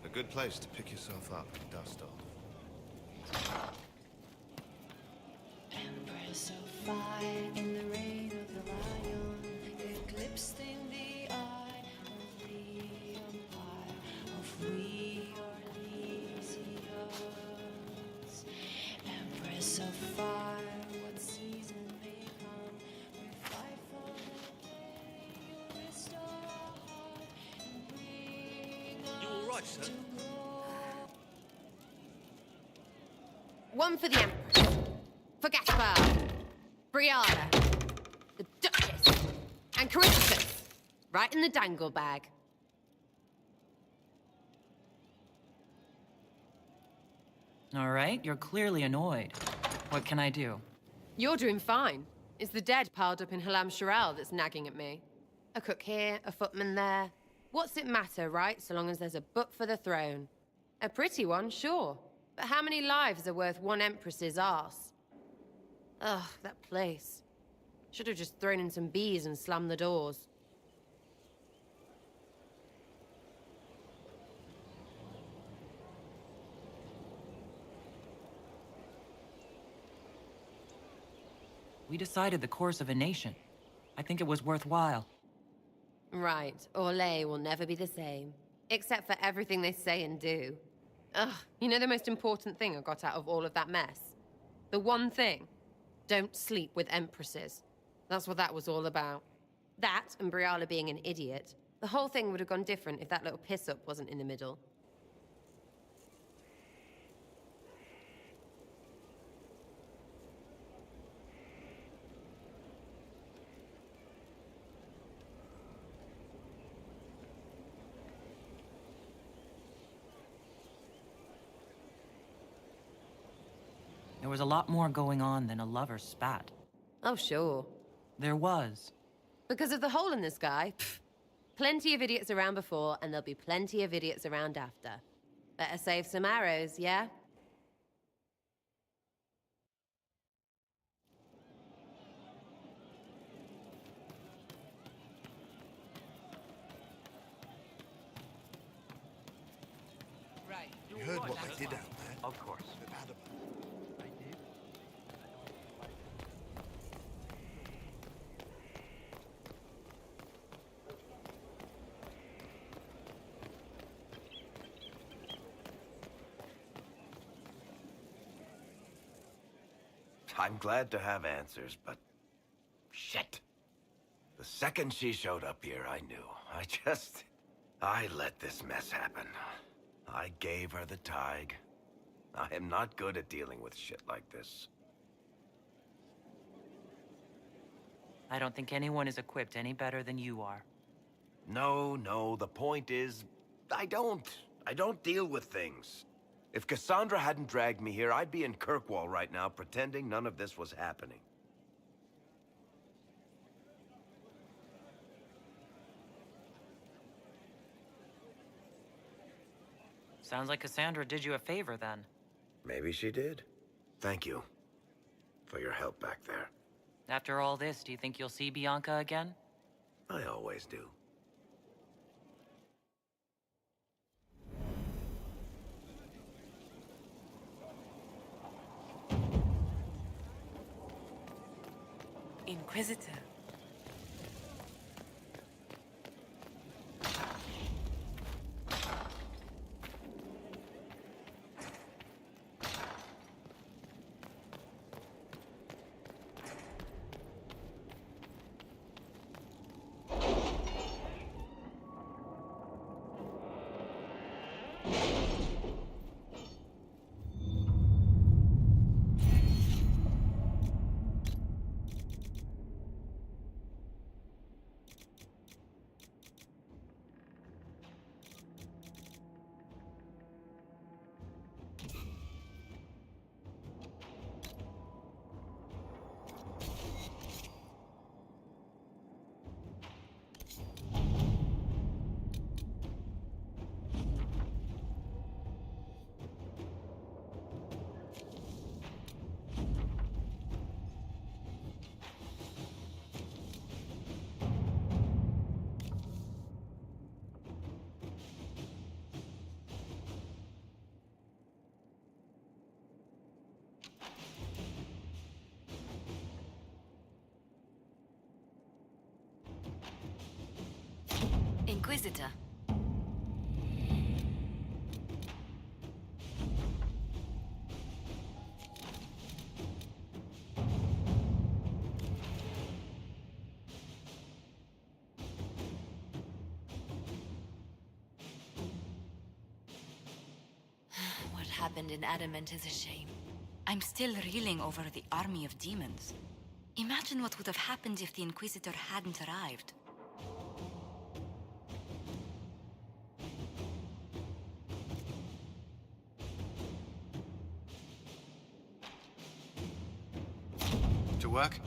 A good place to pick yourself up and dust off. Empress of fire in the reign of the lion, eclipsing the eye of the empire of we Orlesians. Empress of fire, what season may come, we fight for the day you restore our heart and bring You all right, us sir? to One for the Empress, for Gaspar, Brianna, the Duchess, and Corypheus, right in the dangle bag. All right, you're clearly annoyed. What can I do? You're doing fine. It's the dead piled up in Halam Sharal that's nagging at me. A cook here, a footman there. What's it matter, right, so long as there's a butt for the throne? A pretty one, sure. But how many lives are worth one Empress's arse? Ugh, that place. Should have just thrown in some bees and slammed the doors. We decided the course of a nation. I think it was worthwhile. Right, Orlais will never be the same. Except for everything they say and do. Ugh, you know the most important thing I got out of all of that mess? The one thing. Don't sleep with empresses. That's what that was all about. That and Briala being an idiot. The whole thing would have gone different if that little piss-up wasn't in the middle. There was a lot more going on than a lover's spat. Oh, sure. There was. Because of the hole in the sky, plenty of idiots around before, and there'll be plenty of idiots around after. Better save some arrows, yeah? Right. You heard what they did out there? Of course. They've had a... I'm glad to have answers, but... shit. The second she showed up here, I knew. I let this mess happen. I gave her the Tig. I am not good at dealing with shit like this. I don't think anyone is equipped any better than you are. No, the point is... I don't deal with things. If Cassandra hadn't dragged me here, I'd be in Kirkwall right now, pretending none of this was happening. Sounds like Cassandra did you a favor, then. Maybe she did. Thank you for your help back there. After all this, do you think you'll see Bianca again? I always do. Inquisitor. Inquisitor. What happened in Adamant is a shame. I'm still reeling over the army of demons. Imagine what would have happened if the Inquisitor hadn't arrived. To work?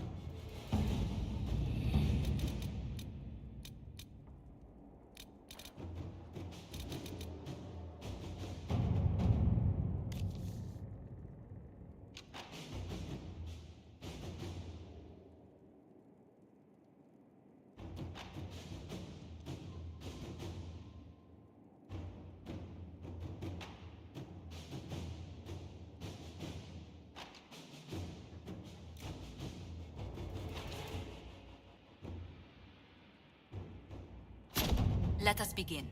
Let us begin.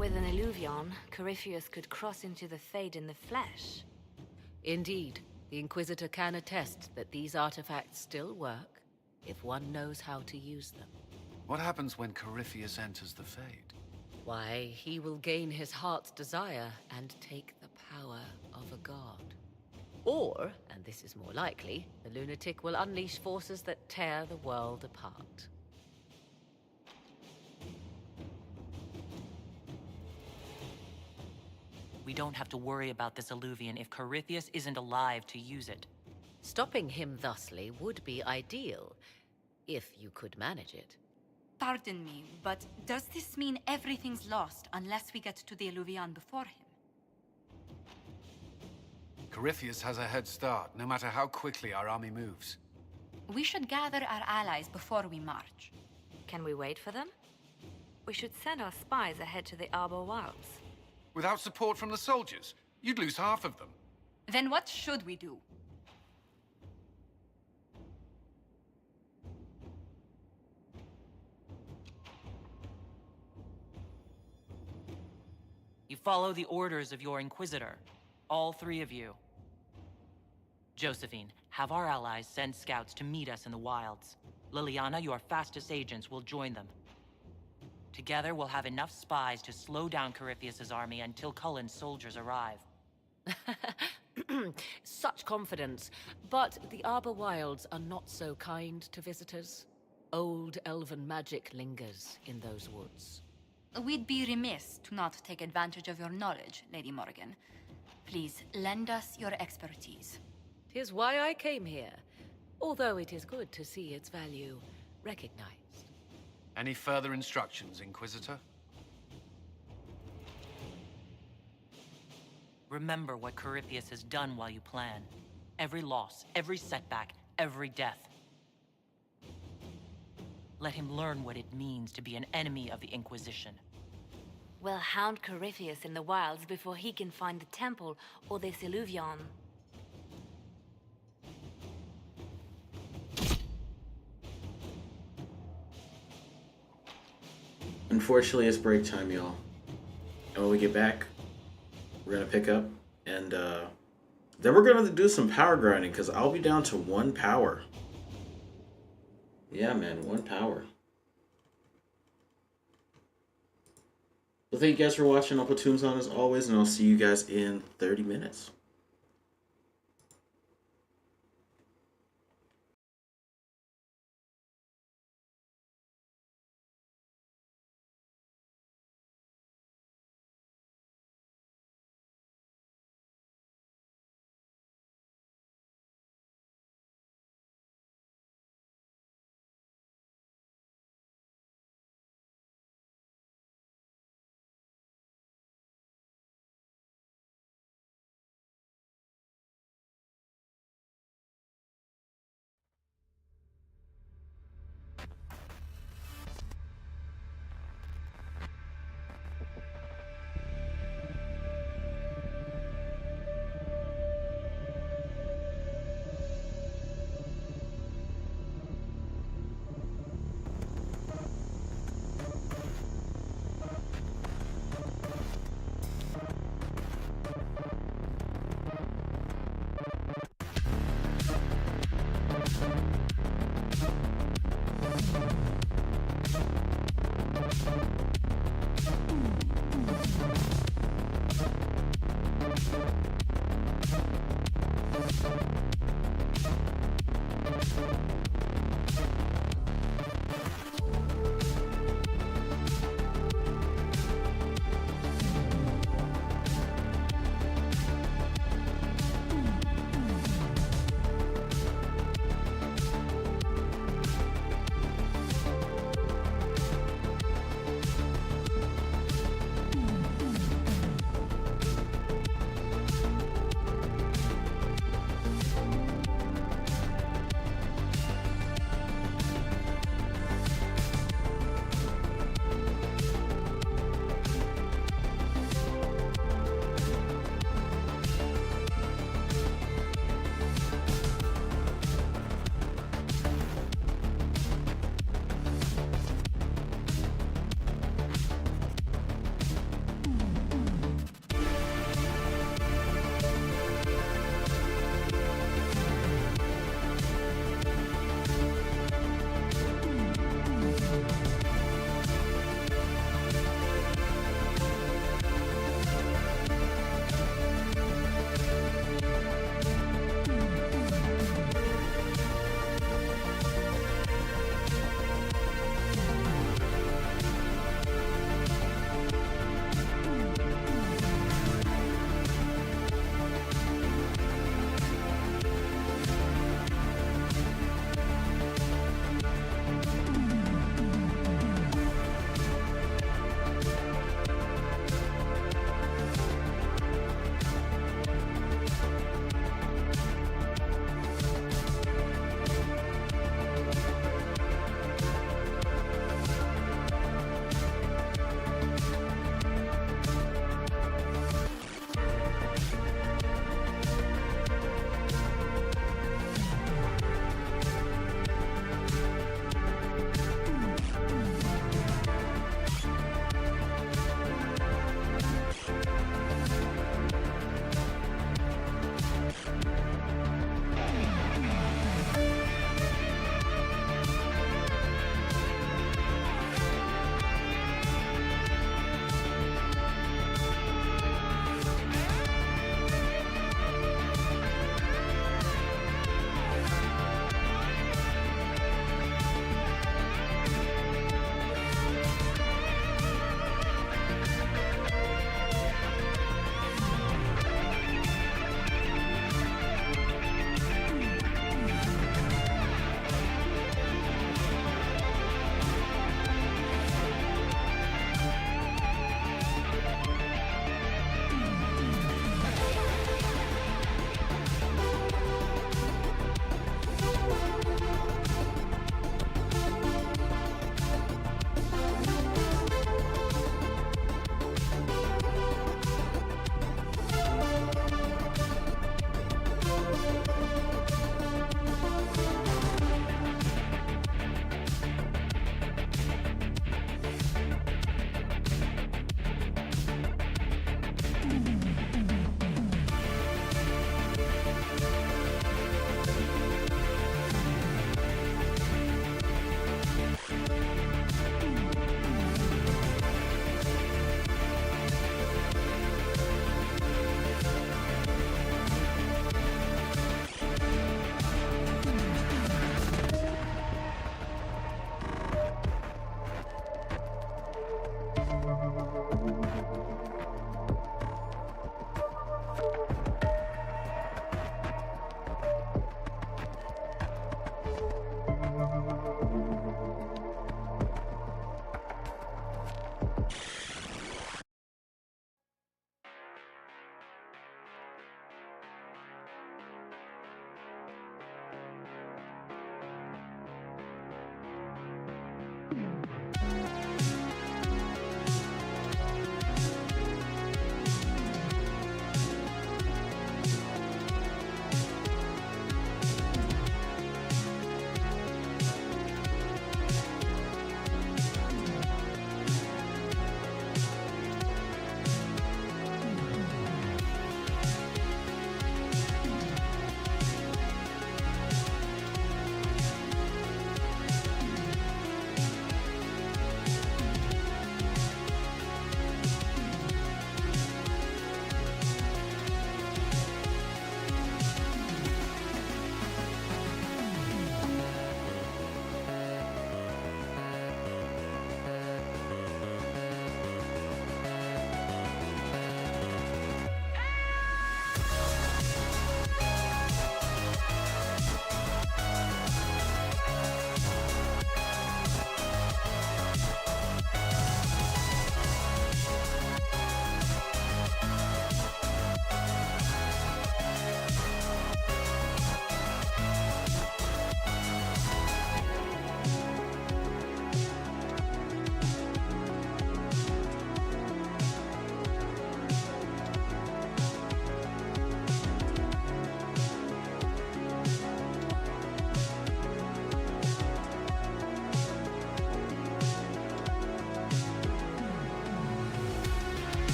With an Illuvion, Corypheus could cross into the Fade in the flesh. Indeed, the Inquisitor can attest that these artifacts still work if one knows how to use them. What happens when Corypheus enters the Fade? Why, he will gain his heart's desire and take the power of a god. Or, and this is more likely, the lunatic will unleash forces that tear the world apart. We don't have to worry about this Illuvian if Corypheus isn't alive to use it. Stopping him thusly would be ideal, if you could manage it. Pardon me, but does this mean everything's lost unless we get to the Illuvian before him? Corypheus has a head start, no matter how quickly our army moves. We should gather our allies before we march. Can we wait for them? We should send our spies ahead to the Arbor Wilds. Without support from the soldiers, you'd lose half of them. Then what should we do? You follow the orders of your Inquisitor. All three of you. Josephine, have our allies send scouts to meet us in the wilds. Liliana, your fastest agents, will join them. Together, we'll have enough spies to slow down Corypheus's army until Cullen's soldiers arrive. Such confidence. But the Arbor Wilds are not so kind to visitors. Old elven magic lingers in those woods. We'd be remiss to not take advantage of your knowledge, Lady Morgan. Please, lend us your expertise. 'Tis why I came here, although it is good to see its value recognized. Any further instructions, Inquisitor? Remember what Corypheus has done while you plan. Every loss, every setback, every death. Let him learn what it means to be an enemy of the Inquisition. We'll hound Corypheus in the wilds before he can find the temple or this Illuvion. Unfortunately, it's break time, y'all. And when we get back, we're gonna pick up and then we're gonna do some power grinding because I'll be down to 1 power. Yeah, man, 1 power. Well, thank you guys for watching. I'll put tunes on as always, and I'll see you guys in 30 minutes.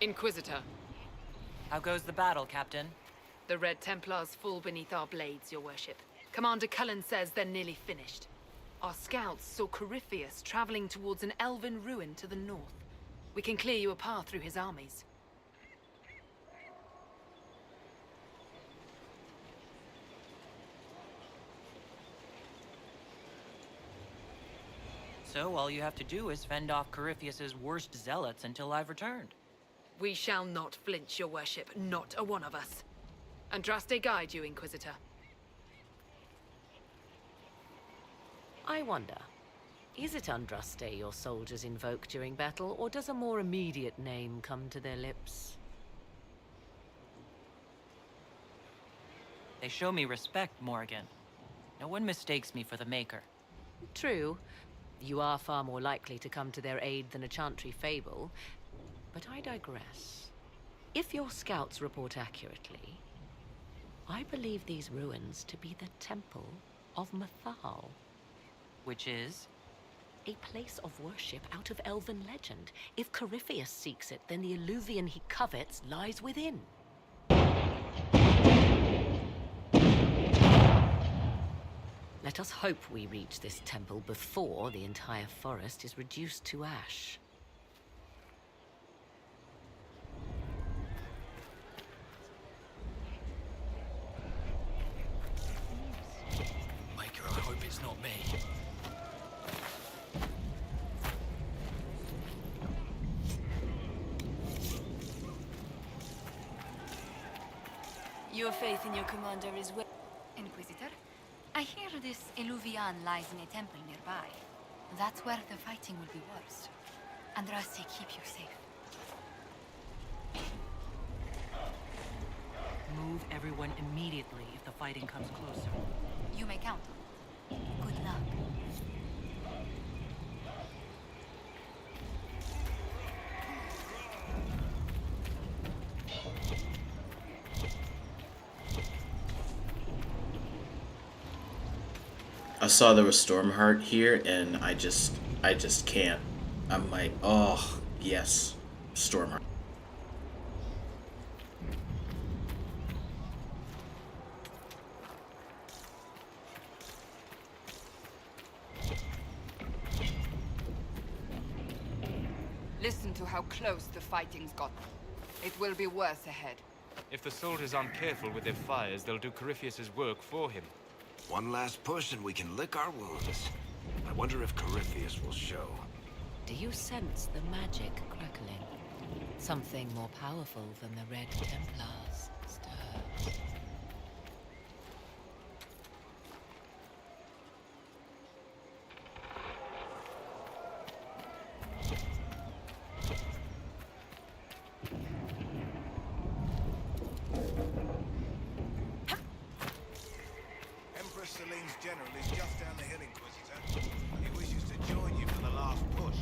Inquisitor. How goes the battle, Captain? The Red Templars fall beneath our blades, your worship. Commander Cullen says they're nearly finished. Our scouts saw Corypheus traveling towards an elven ruin to the north. We can clear you a path through his armies. So all you have to do is fend off Corypheus's worst zealots until I've returned. We shall not flinch, your worship, not a one of us. Andraste guide you, Inquisitor. I wonder, is it Andraste your soldiers invoke during battle, or does a more immediate name come to their lips? They show me respect, Morgan. No one mistakes me for the Maker. True. You are far more likely to come to their aid than a chantry fable, but I digress. If your scouts report accurately, I believe these ruins to be the Temple of Mathal. Which is? A place of worship out of elven legend. If Corypheus seeks it, then the Illuvian he covets lies within. Let us hope we reach this temple before the entire forest is reduced to ash. Maker, I hope it's not me. Your faith in your commander is well... Inquisitor, I hear this Illuvian lies in a temple nearby. That's where the fighting will be worst. Andraste, keep you safe. Move everyone immediately if the fighting comes closer. You may count. Good luck. I saw there was Stormheart here, and I just can't. I'm like, oh, yes, Stormheart. Listen to how close the fighting's got. It will be worse ahead. If the soldiers aren't careful with their fires, they'll do Corypheus's work for him. One last push and we can lick our wounds. I wonder if Corypheus will show. Do you sense the magic crackling? Something more powerful than the Red Templars stirs. Empress Celine's general is just down the hill, Inquisitor. He wishes to join you for the last push.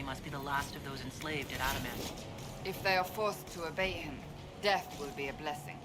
They must be the last of those enslaved at Adamant. If they are forced to obey him, death will be a blessing.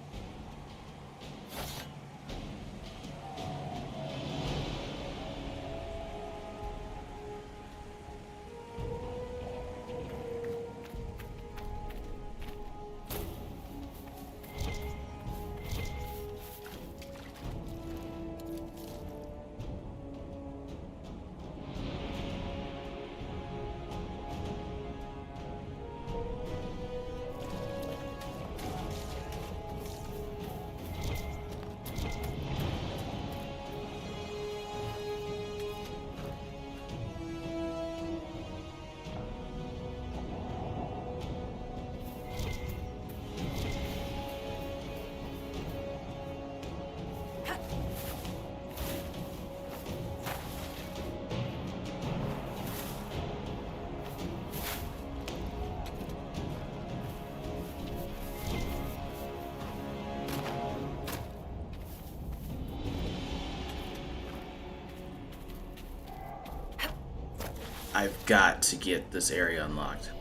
I've got to get this area unlocked.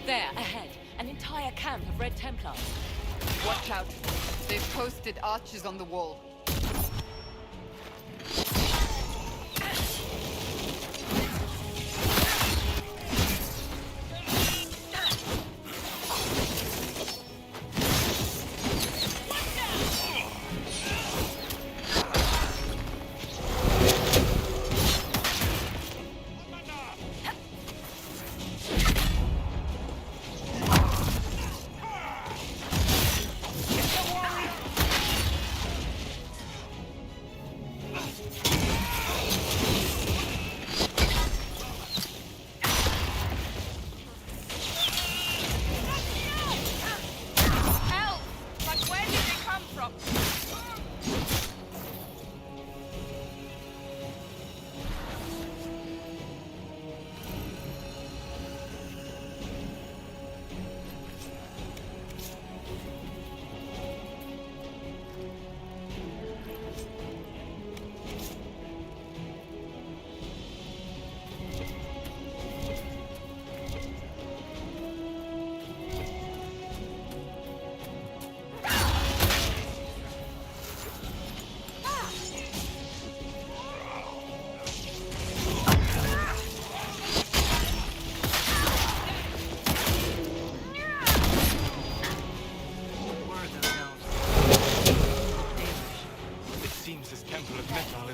There, ahead. An entire camp of Red Templars. Watch out. They've posted archers on the wall.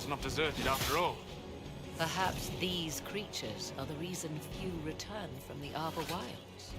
Not deserted after all. Perhaps these creatures are the reason few return from the Arbor Wilds.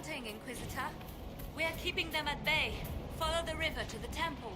hunting, Inquisitor. We are keeping them at bay. Follow the river to the temple.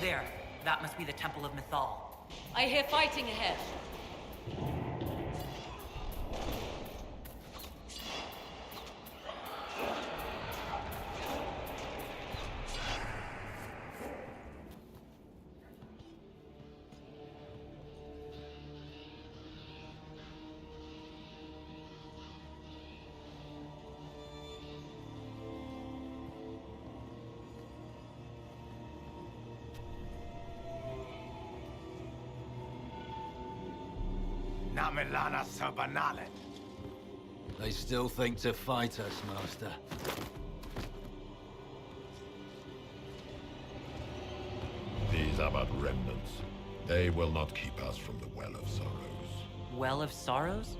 There. That must be the Temple of Mythal. I hear fighting ahead. Namelana Sabanalet. They still think to fight us, Master. These are but remnants. They will not keep us from the Well of Sorrows. Well of Sorrows?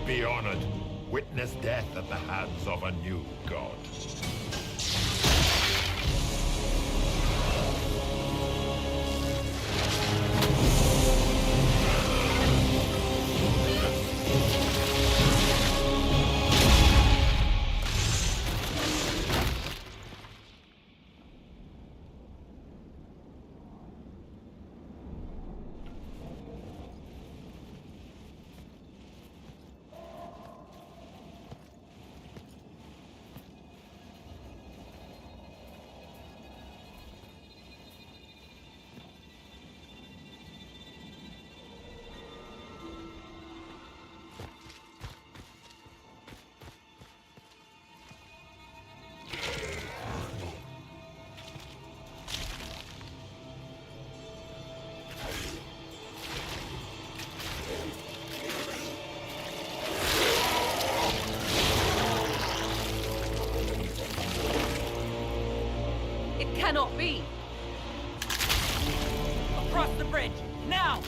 Be honored. Witness death at the hands of a new god. It cannot be! Across the bridge, now!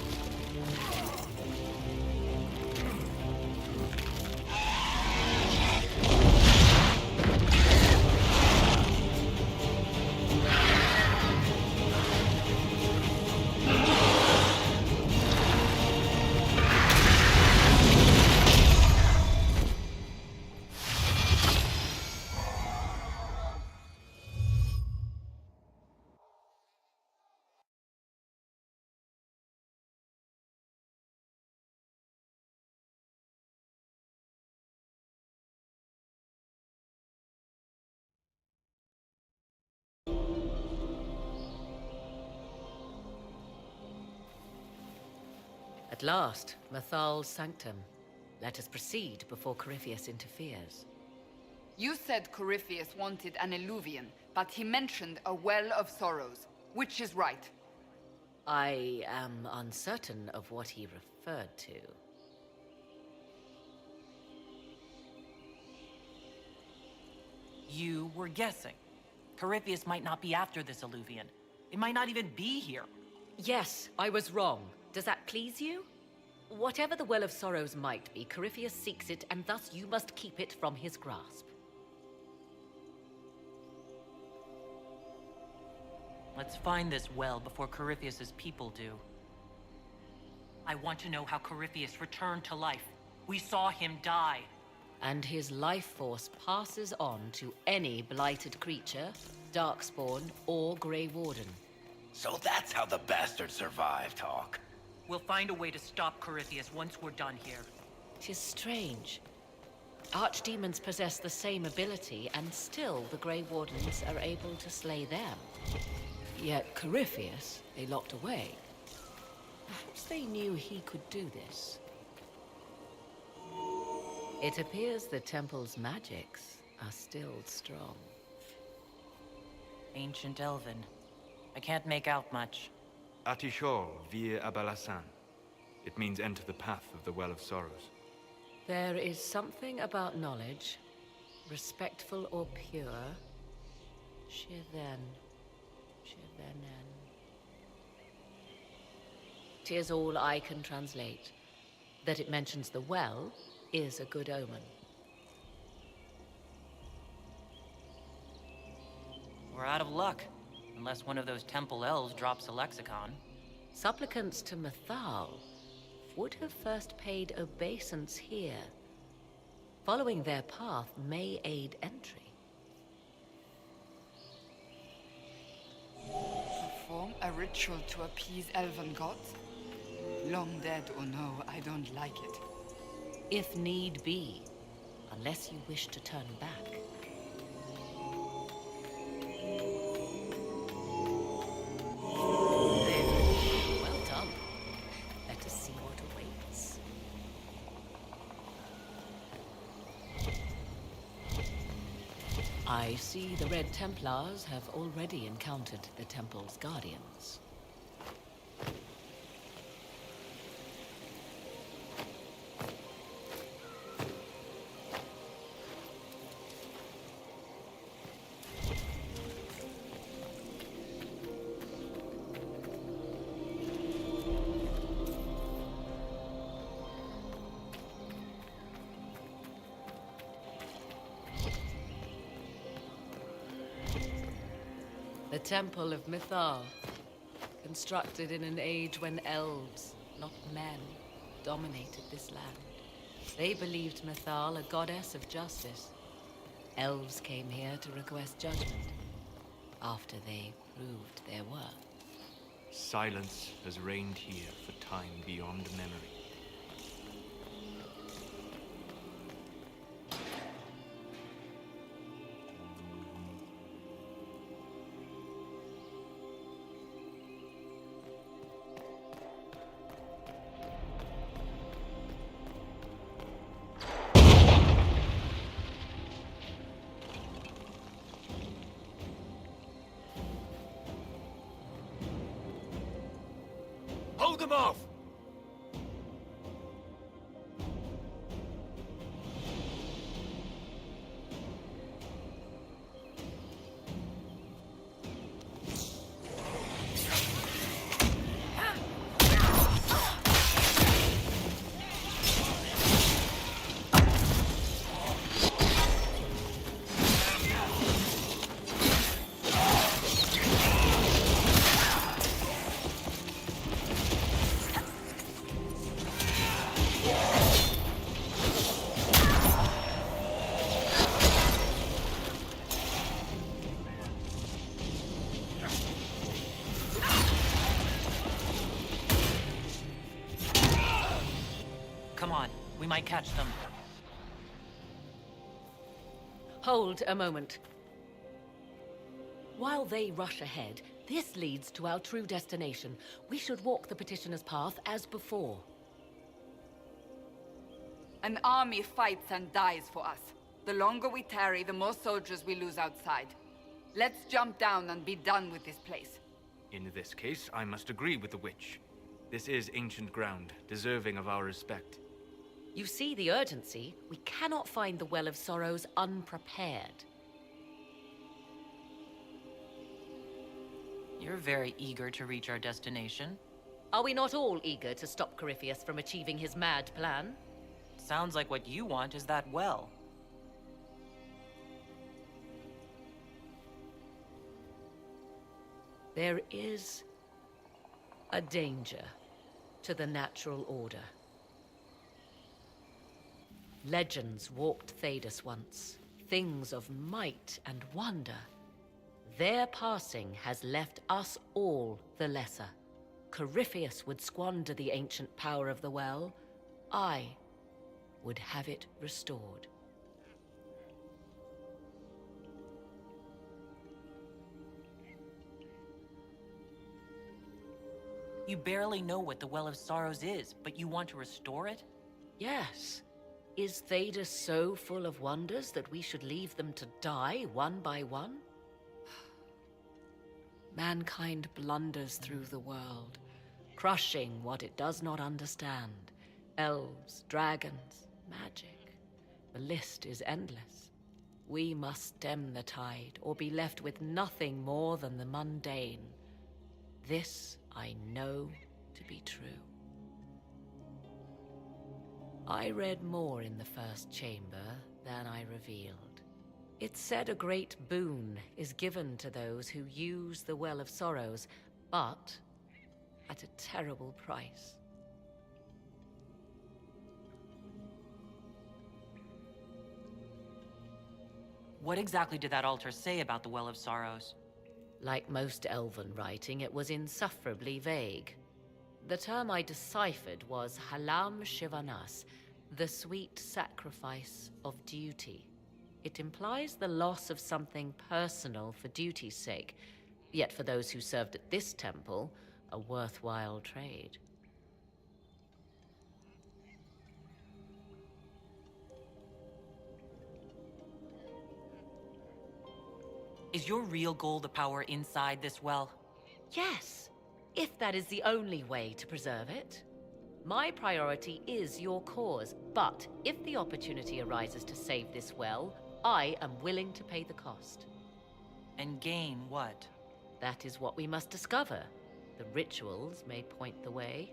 At last, Mathal's sanctum. Let us proceed before Corypheus interferes. You said Corypheus wanted an eluvian, but he mentioned a well of sorrows. Which is right? I am uncertain of what he referred to. You were guessing. Corypheus might not be after this eluvian. It might not even be here. Yes, I was wrong. Does that please you? Whatever the Well of Sorrows might be, Corypheus seeks it, and thus you must keep it from his grasp. Let's find this well before Corypheus's people do. I want to know how Corypheus returned to life. We saw him die. And his life force passes on to any blighted creature, darkspawn, or Grey Warden. So that's how the bastard survived, Hawk. We'll find a way to stop Corypheus once we're done here. 'Tis strange. Archdemons possess the same ability, and still the Grey Wardens are able to slay them. Yet Corypheus, they locked away. Perhaps they knew he could do this. It appears the temple's magics are still strong. Ancient Elven. I can't make out much. Atishol vir Abalasan. It means enter the path of the Well of Sorrows. There is something about knowledge, respectful or pure. Shivenen. 'Tis all I can translate. That it mentions the well is a good omen. We're out of luck. Unless one of those temple elves drops a lexicon. Supplicants to Mathal would have first paid obeisance here. Following their path may aid entry. Perform a ritual to appease elven gods? Long dead or no, I don't like it. If need be, unless you wish to turn back. Well done. Let us see what awaits. I see the Red Templars have already encountered the temple's guardians. The Temple of Mythal, constructed in an age when elves, not men, dominated this land. They believed Mythal a goddess of justice. Elves came here to request judgment, after they proved their worth. Silence has reigned here for time beyond memory. Hold them off! might catch them. Hold a moment. While they rush ahead, this leads to our true destination. We should walk the petitioner's path as before. An army fights and dies for us. The longer we tarry, the more soldiers we lose outside. Let's jump down and be done with this place. In this case, I must agree with the witch. This is ancient ground, deserving of our respect. You see the urgency? We cannot find the Well of Sorrows unprepared. You're very eager to reach our destination. Are we not all eager to stop Corypheus from achieving his mad plan? Sounds like what you want is that well. There is a danger to the natural order. Legends walked Thedas once, things of might and wonder. Their passing has left us all the lesser. Corypheus would squander the ancient power of the well. I would have it restored. You barely know what the Well of Sorrows is, but you want to restore it? Yes. Is Thedas so full of wonders that we should leave them to die one by one? Mankind blunders through the world, crushing what it does not understand. Elves, dragons, magic. The list is endless. We must stem the tide, or be left with nothing more than the mundane. This I know to be true. I read more in the first chamber than I revealed. It said a great boon is given to those who use the Well of Sorrows, but at a terrible price. What exactly did that altar say about the Well of Sorrows? Like most elven writing, it was insufferably vague. The term I deciphered was Halam Shivanas, the sweet sacrifice of duty. It implies the loss of something personal for duty's sake, yet for those who served at this temple, a worthwhile trade. Is your real goal the power inside this well? Yes, if that is the only way to preserve it. My priority is your cause, but if the opportunity arises to save this well, I am willing to pay the cost. And gain what? That is what we must discover. The rituals may point the way.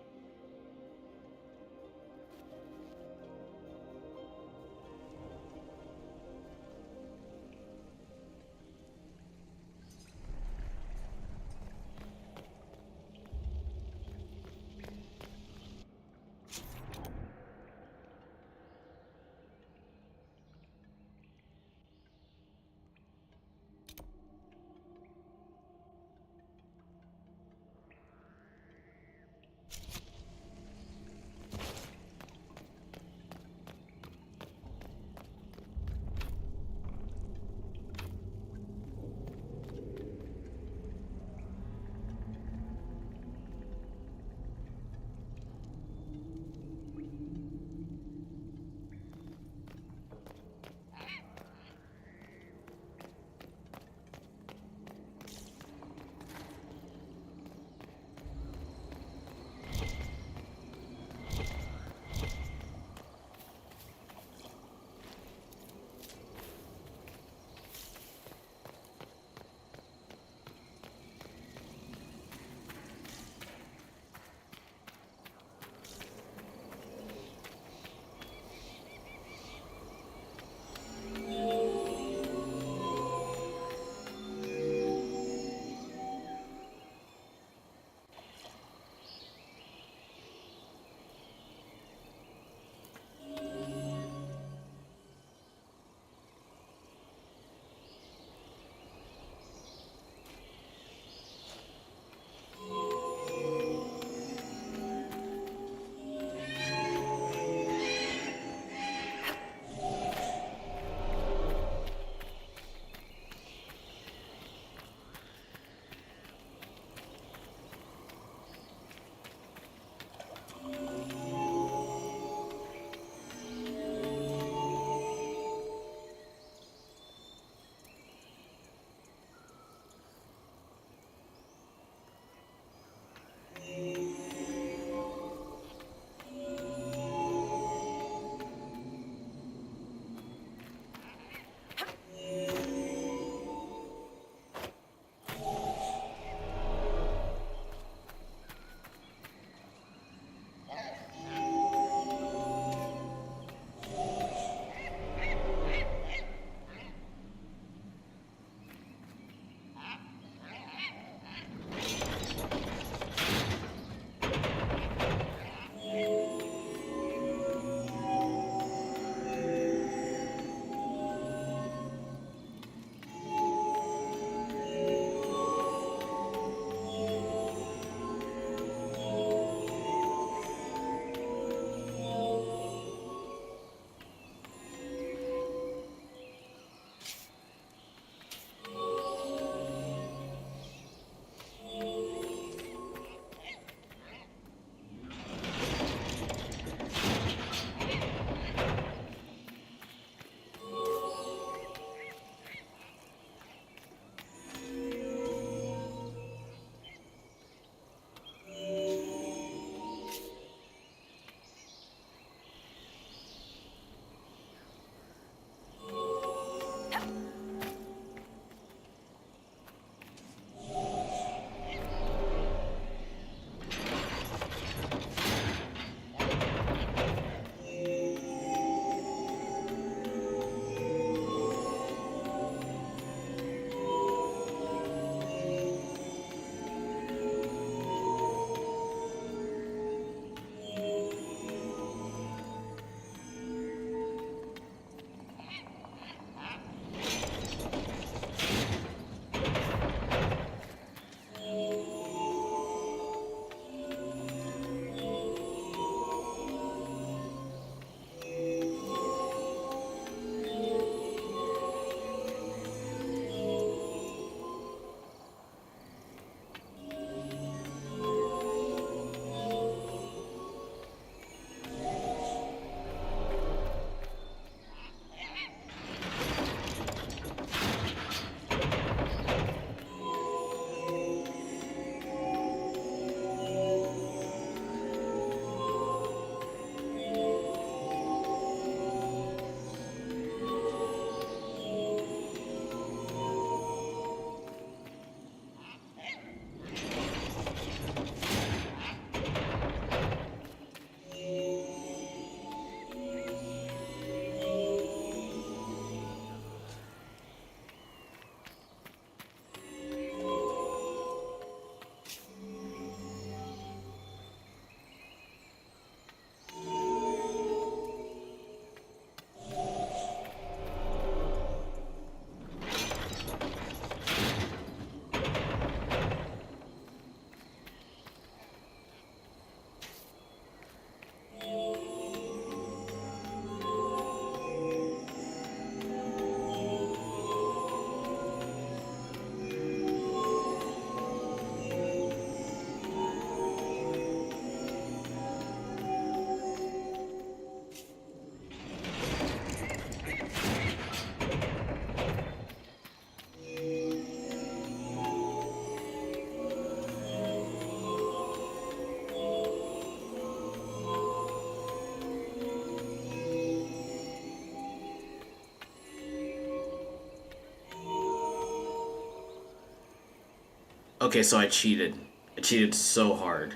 Okay, so I cheated. I cheated so hard.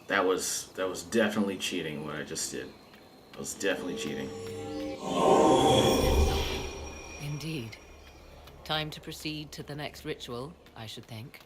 That was definitely cheating what I just did. That was definitely cheating. Indeed. Time to proceed to the next ritual, I should think.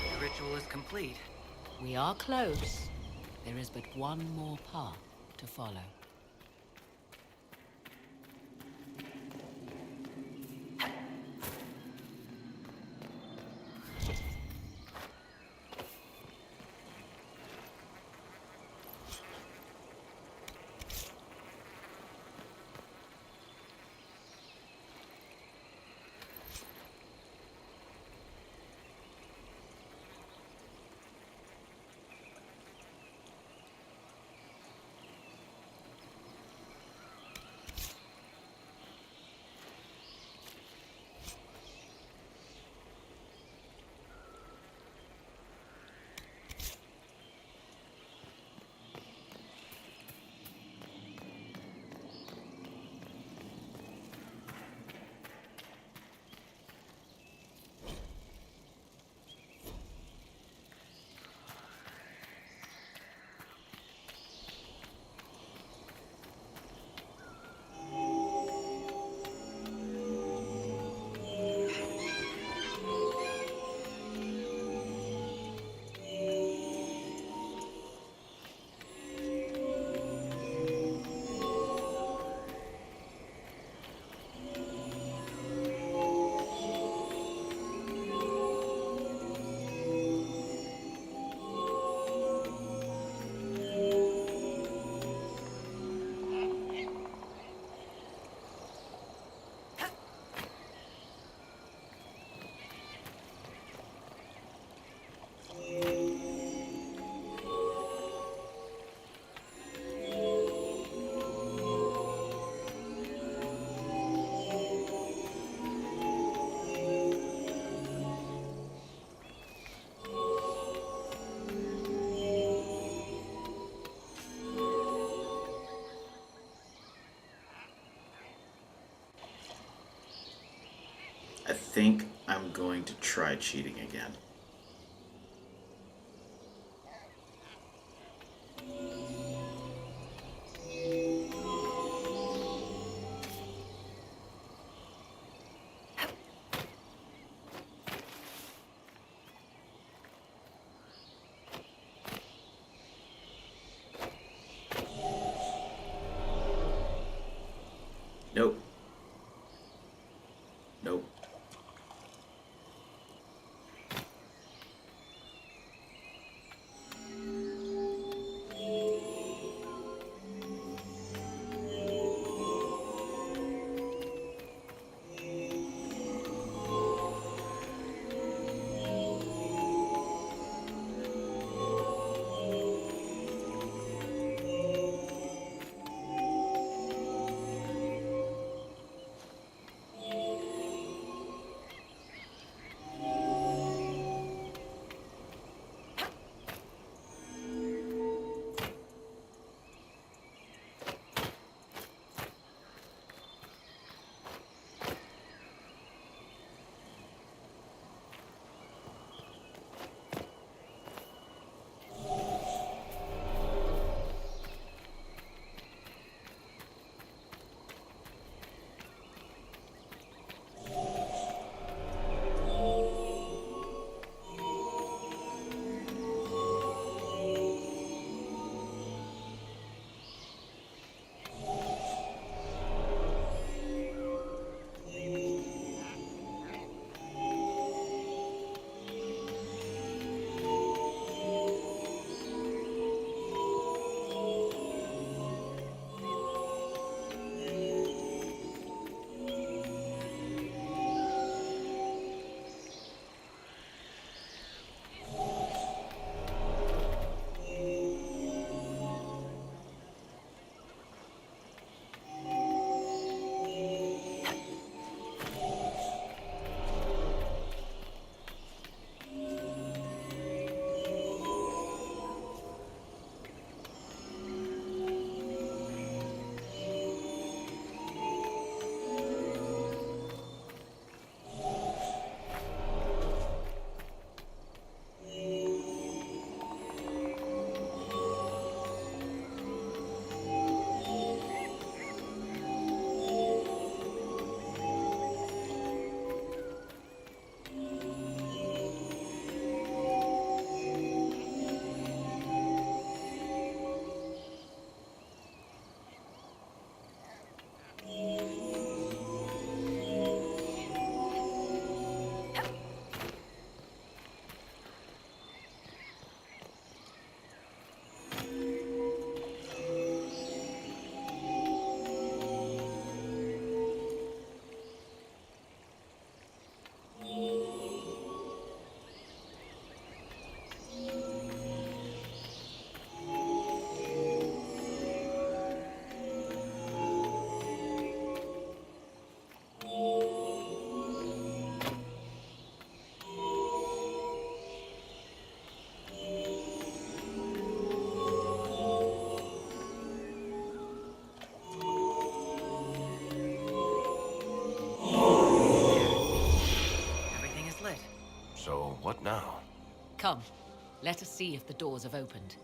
The ritual is complete. We are close. There is but one more path to follow. I think I'm going to try cheating again. Come, let us see if the doors have opened.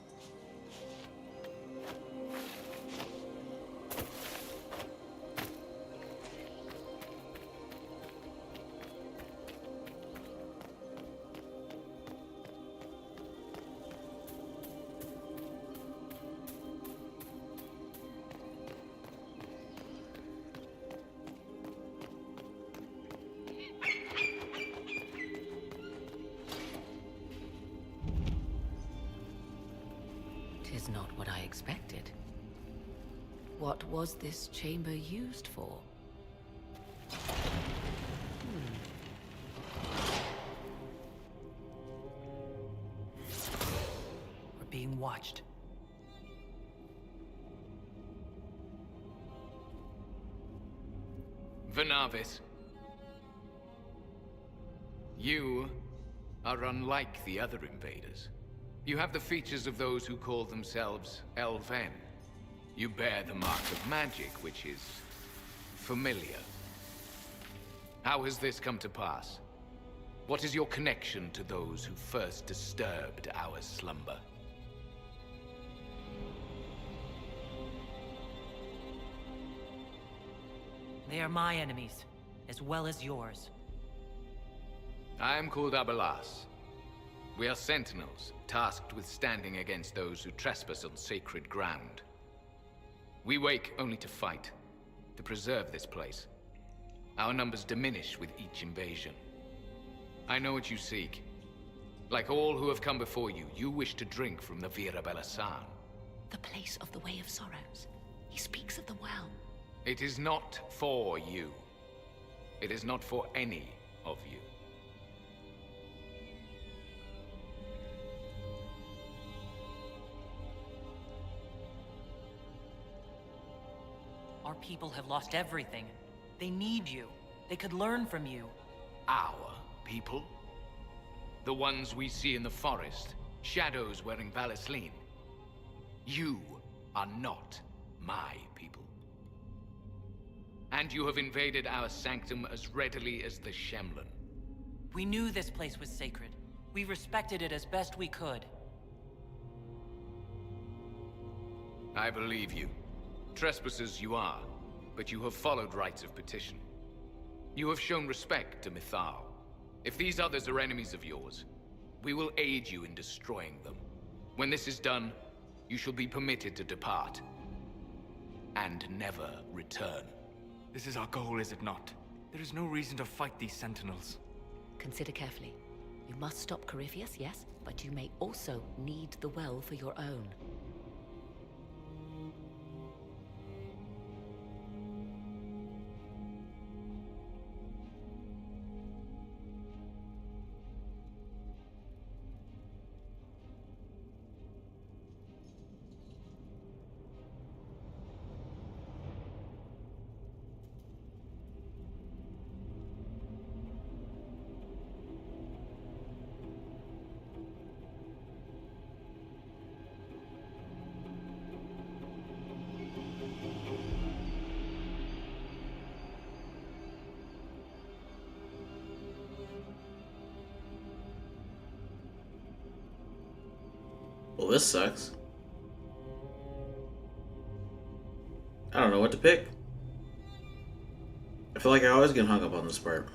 Tis not what I expected. What was this chamber used for? We're being watched. Venavis. You are unlike the other invaders. You have the features of those who call themselves Elven. You bear the mark of magic, which is familiar. How has this come to pass? What is your connection to those who first disturbed our slumber? They are my enemies, as well as yours. I am called Abelas. We are sentinels, tasked with standing against those who trespass on sacred ground. We wake only to fight, to preserve this place. Our numbers diminish with each invasion. I know what you seek. Like all who have come before you, you wish to drink from the Vira Belasan. The place of the Way of Sorrows. He speaks of the well. It is not for you. It is not for any of you. Our people have lost everything. They need you. They could learn from you. Our people? The ones we see in the forest, shadows wearing Valisleen. You are not my people. And you have invaded our sanctum as readily as the Shemlin. We knew this place was sacred. We respected it as best we could. I believe you. Trespassers you are, but you have followed rites of petition. You have shown respect to Mythal. If these others are enemies of yours, we will aid you in destroying them. When this is done, you shall be permitted to depart. And never return. This is our goal, is it not? There is no reason to fight these sentinels. Consider carefully. You must stop Corypheus, yes, but you may also need the well for your own. Well, this sucks. I don't know what to pick. I feel like I always get hung up on this part.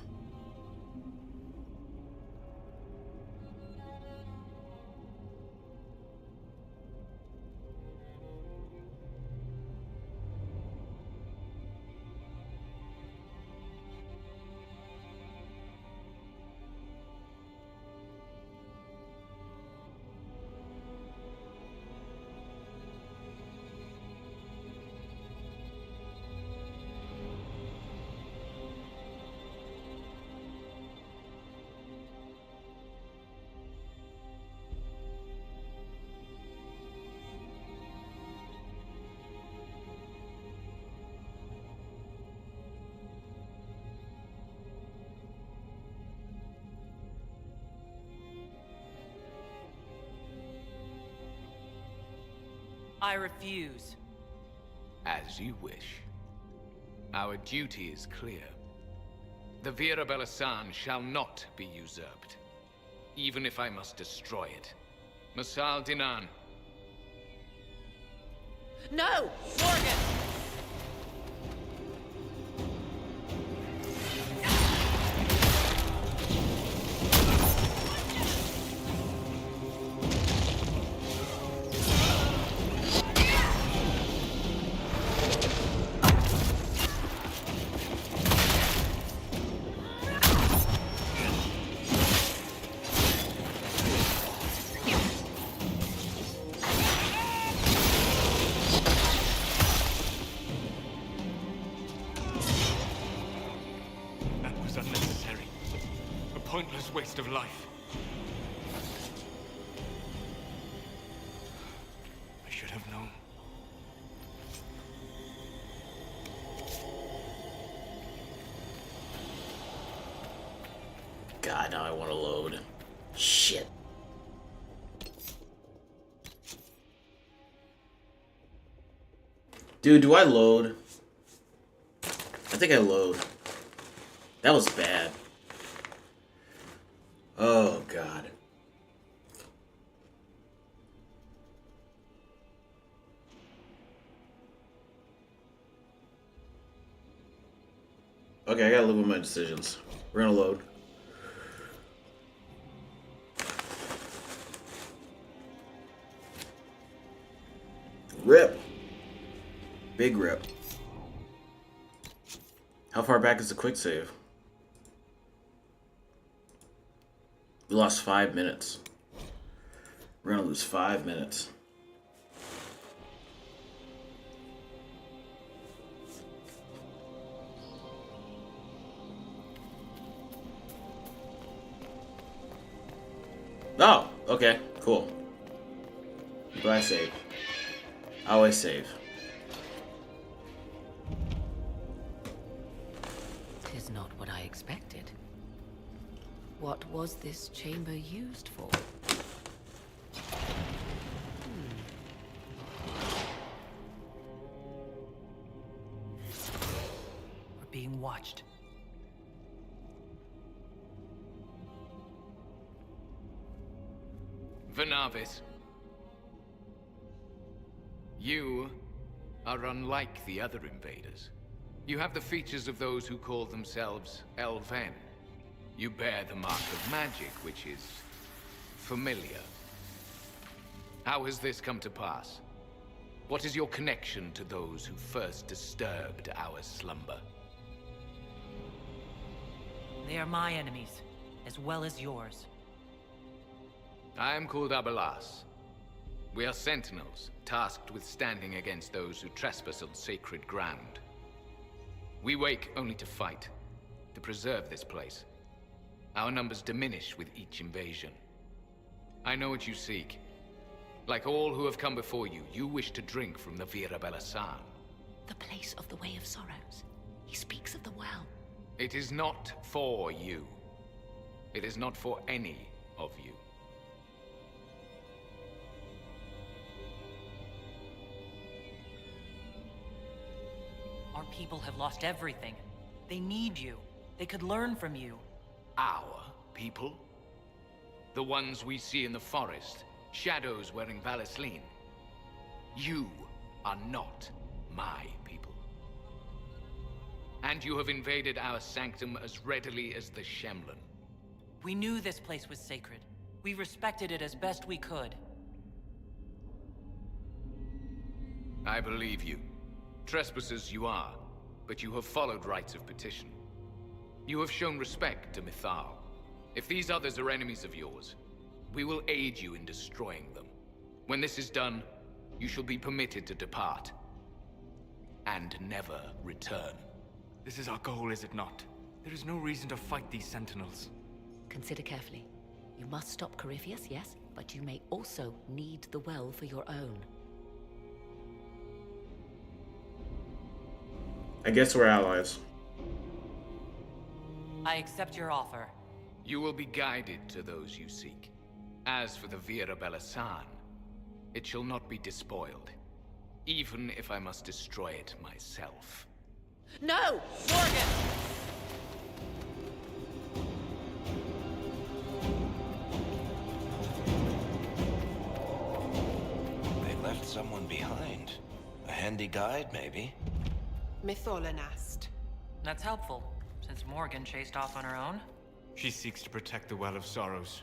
I refuse. As you wish. Our duty is clear. The Vira Belasan shall not be usurped. even if I must destroy it. Masal Dinan. No! Morgan! Pointless waste of life. I should have known. God, now I want to load. Shit. Dude, do I load? I think I load. That was bad. Oh, God. Okay, I gotta live with my decisions. We're gonna load. Rip. Big rip. How far back is the quick save? We lost 5 minutes. We're gonna lose 5 minutes. Oh, okay, cool. I'm glad I saved. I always save. Tis not what I expected. What was this chamber used for? We're being watched. Vernavis. You are unlike the other invaders. You have the features of those who call themselves Elven. You bear the mark of magic, which is familiar. How has this come to pass? What is your connection to those who first disturbed our slumber? They are my enemies, as well as yours. I am called Abelas. We are sentinels, tasked with standing against those who trespass on sacred ground. We wake only to fight, to preserve this place. Our numbers diminish with each invasion. I know what you seek. Like all who have come before you, you wish to drink from the Vira Belasan. The place of the Way of Sorrows. He speaks of the well. It is not for you. It is not for any of you. Our people have lost everything. They need you. They could learn from you. Our people? The ones we see in the forest, shadows wearing Valisleen. You are not my people. And you have invaded our sanctum as readily as the Shemlin. We knew this place was sacred. We respected it as best we could. I believe you. Trespassers you are, but you have followed rites of petition. You have shown respect to Mythal. If these others are enemies of yours, we will aid you in destroying them. When this is done, you shall be permitted to depart. And never return. This is our goal, is it not? There is no reason to fight these sentinels. Consider carefully. You must stop Corypheus, yes, but you may also need the well for your own. I guess we're allies. I accept your offer. You will be guided to those you seek. As for the Vira Belasan, it shall not be despoiled, even if I must destroy it myself. No! Morgan! handy guide, maybe? Mytholanast. That's helpful, since Morgan chased off on her own. She seeks to protect the Well of Sorrows.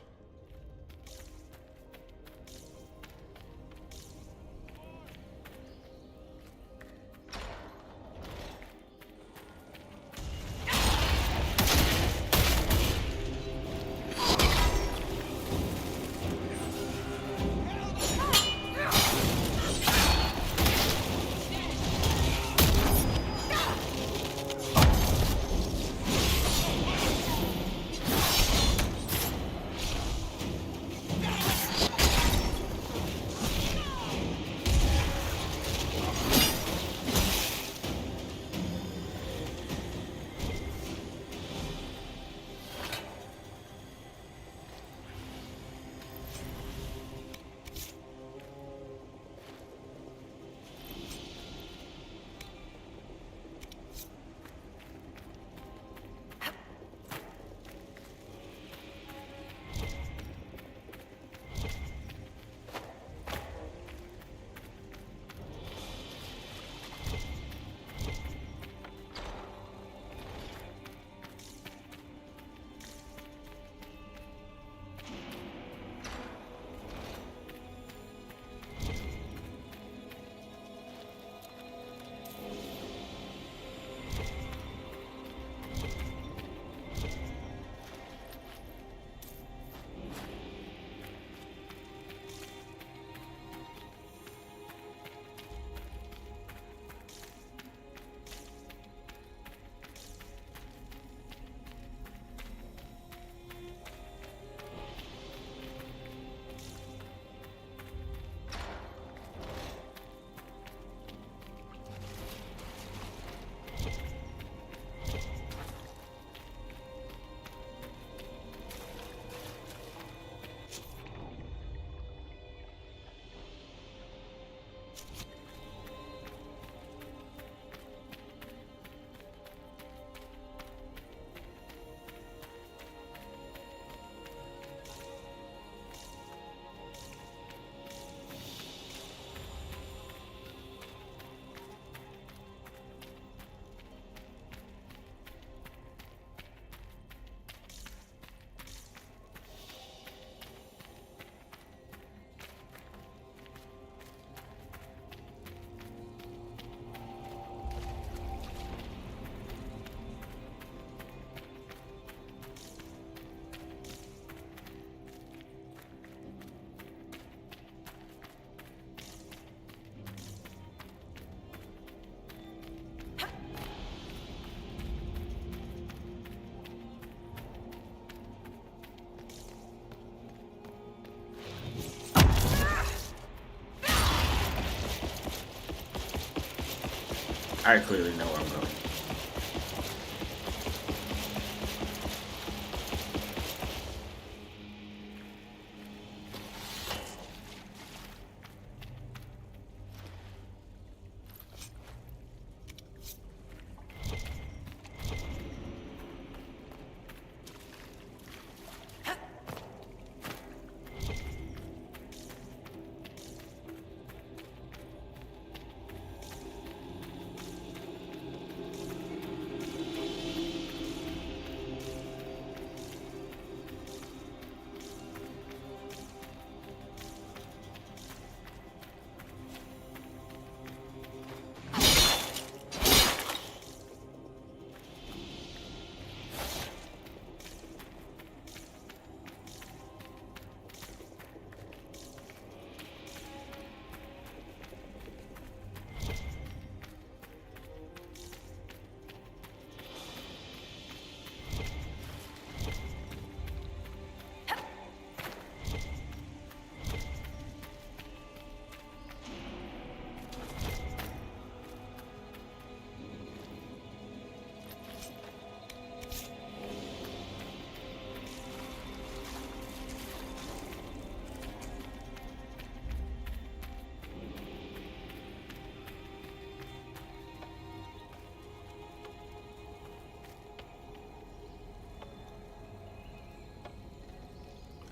I clearly know where I'm going.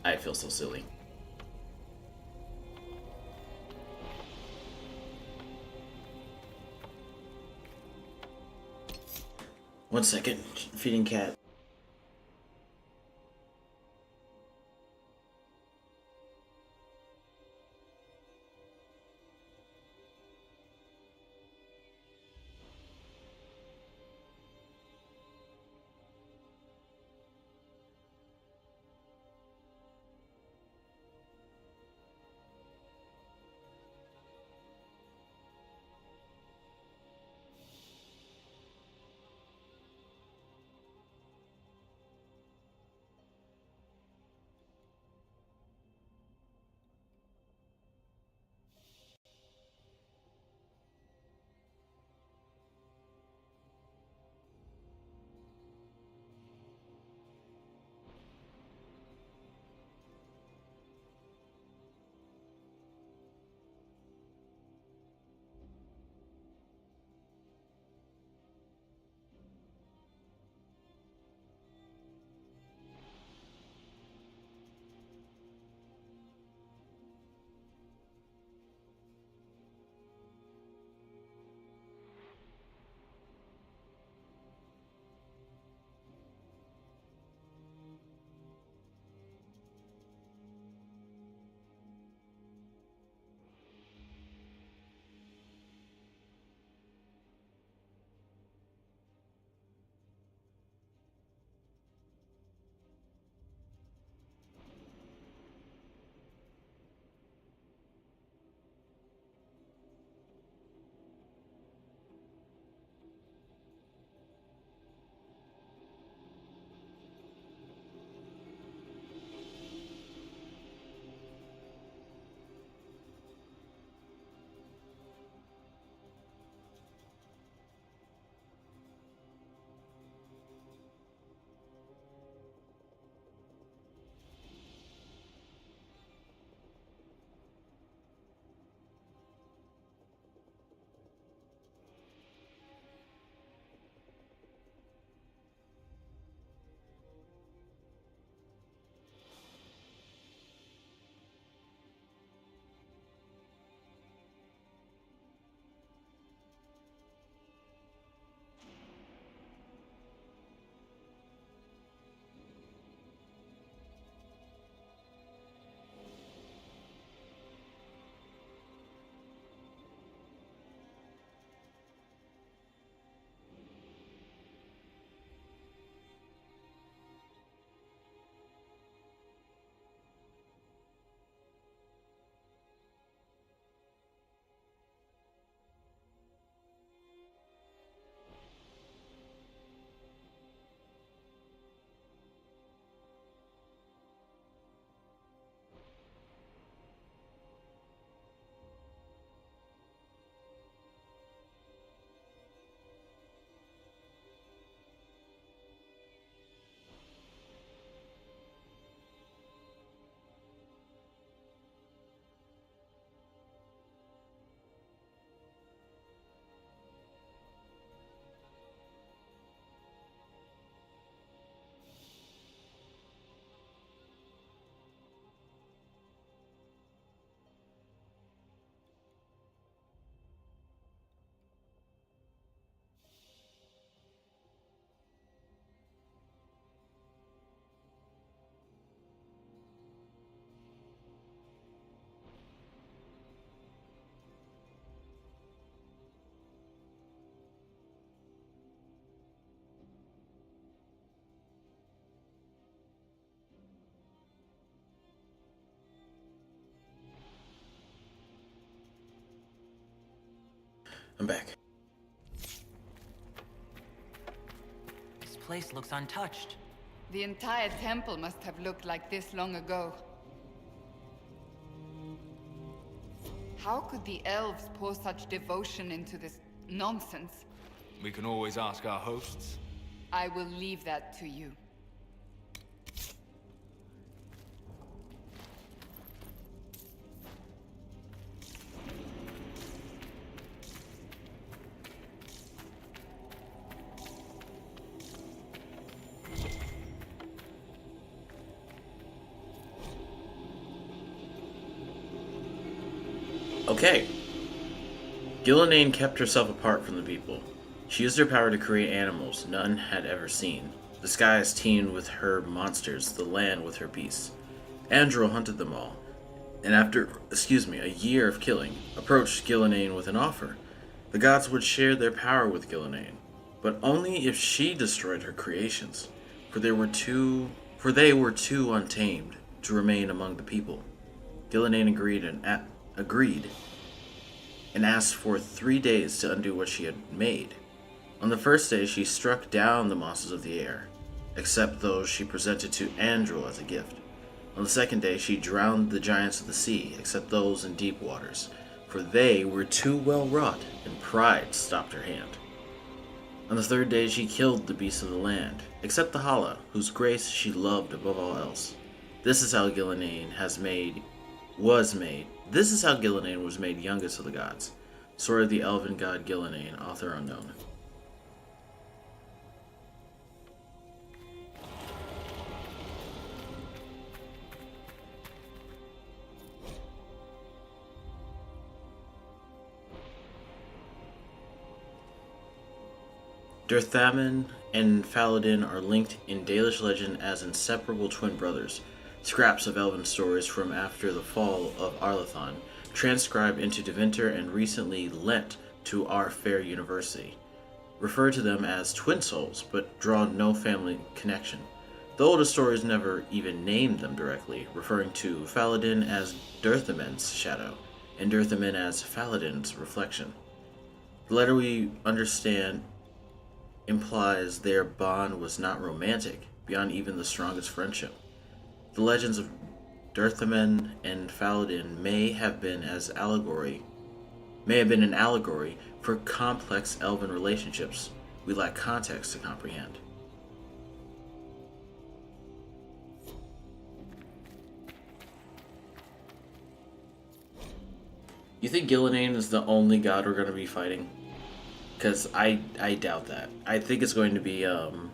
I feel so silly. 1 second. Feeding cat. I'm back. This place looks untouched. The entire temple must have looked like this long ago. How could the elves pour such devotion into this nonsense? We can always ask our hosts. I will leave that to you. Okay. Gillenane kept herself apart from the people. She used her power to create animals none had ever seen. The skies teemed with her monsters, the land with her beasts. Andro hunted them all, and after, a year of killing, approached Gillenane with an offer. The gods would share their power with Gillenane, but only if she destroyed her creations, for they were too untamed to remain among the people. Gillenane agreed and asked for 3 days to undo what she had made. On the first day, she struck down the monsters of the air, except those she presented to Andro as a gift. On the second day, she drowned the giants of the sea, except those in deep waters, for they were too well wrought, and pride stopped her hand. On the third day, she killed the beasts of the land, except the Hala, whose grace she loved above all else. This is how Gillenane was made youngest of the gods. Story of the elven god Gillenane, author unknown. Durthamen and Faladin are linked in Dalish legend as inseparable twin brothers. Scraps of elven stories from after the fall of Arlathon, transcribed into Devinter and recently lent to our fair university, refer to them as twin souls, but draw no family connection. The oldest stories never even named them directly, referring to Faladin as Durthamen's shadow, and Durthamen as Faladin's reflection. The letter we understand implies their bond was not romantic, beyond even the strongest friendship. The legends of Durthamen and Faladin may have been an allegory for complex elven relationships we lack context to comprehend. You think Gillenane is the only god we're going to be fighting? Because I doubt that. I think it's going to be the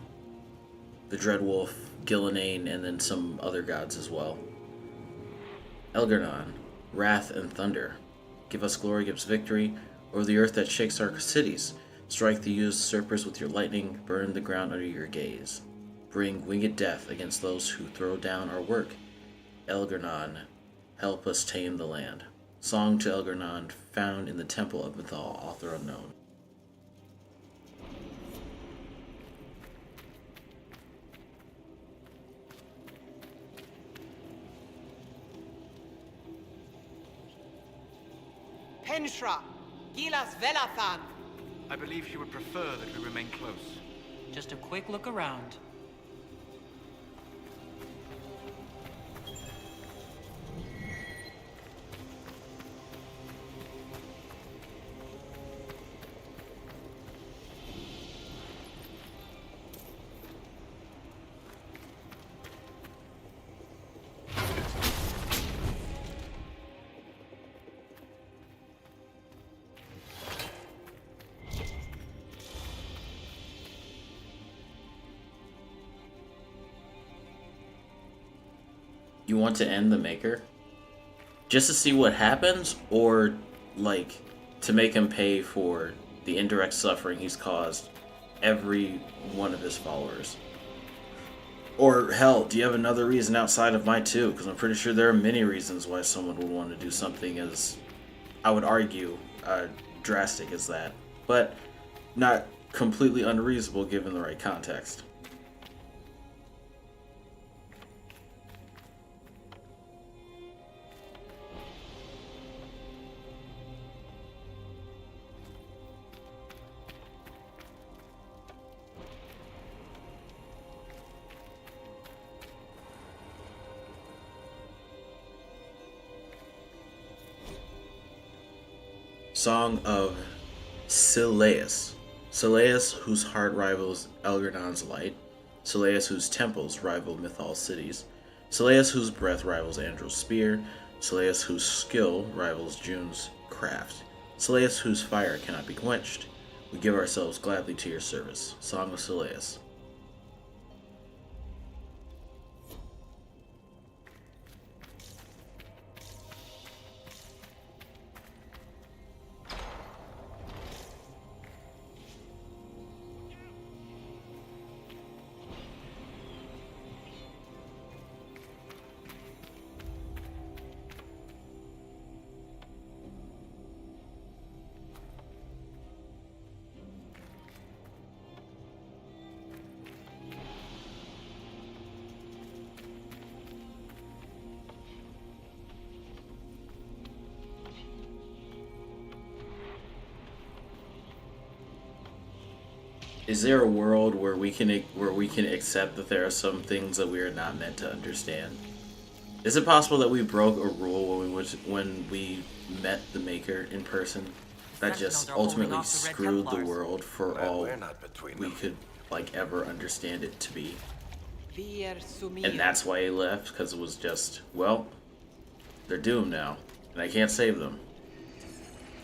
Dreadwolf, Gillenane, and then some other gods as well. Elgar'nan, wrath and thunder. Give us glory, give us victory over the earth that shakes our cities. Strike the usurpers with your lightning, burn the ground under your gaze. Bring winged death against those who throw down our work. Elgar'nan, help us tame the land. Song to Elgar'nan, found in the Temple of Mythal, author unknown. Penshra, Gilas Velathan. I believe she would prefer that we remain close. Just a quick look around. You want to end the Maker? Just to see what happens, or, like, to make him pay for the indirect suffering he's caused every one of his followers? Or, hell, do you have another reason outside of my two? Because I'm pretty sure there are many reasons why someone would want to do something as, I would argue, drastic as that. But not completely unreasonable given the right context. Song of Solas. Solas, whose heart rivals Elgar'nan's light. Solas, whose temples rival Mythal's cities. Solas, whose breath rivals Andro's spear. Solas, whose skill rivals June's craft. Solas, whose fire cannot be quenched. We give ourselves gladly to your service. Song of Solas. Is there a world where we can accept that there are some things that we are not meant to understand? Is it possible that we broke a rule when we met the Maker in person, that just ultimately screwed the world for all we could like ever understand it to be? And that's why he left, because it was just, well, they're doomed now, and I can't save them.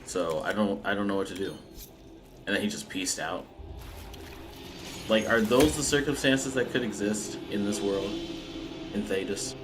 So I don't know what to do. And then he just peaced out. Like, are those the circumstances that could exist in this world, in Thedas?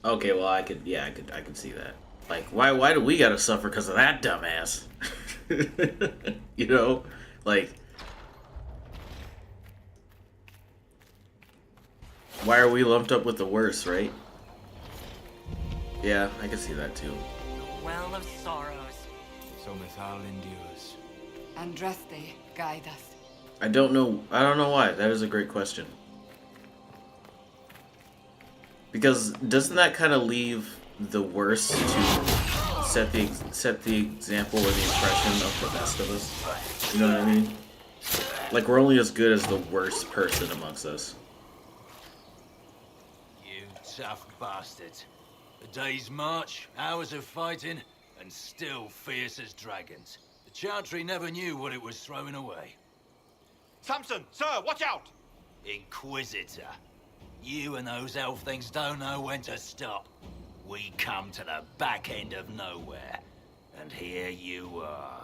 Okay, well, I could see that. Like, why do we gotta suffer because of that dumbass? You know, like, why are we lumped up with the worst, right? Yeah, I can see that too. Well of sorrows. So Mithal endures. Andraste, guide us. I don't know why. That is a great question. Because doesn't that kind of leave the worst to set the example or the impression of the best of us? You know what I mean? Like, we're only as good as the worst person amongst us. You tough bastard. A day's march, hours of fighting, and still fierce as dragons. The Chantry never knew what it was throwing away. Samson, sir, watch out! Inquisitor. You and those elf things don't know when to stop. We come to the back end of nowhere, and here you are.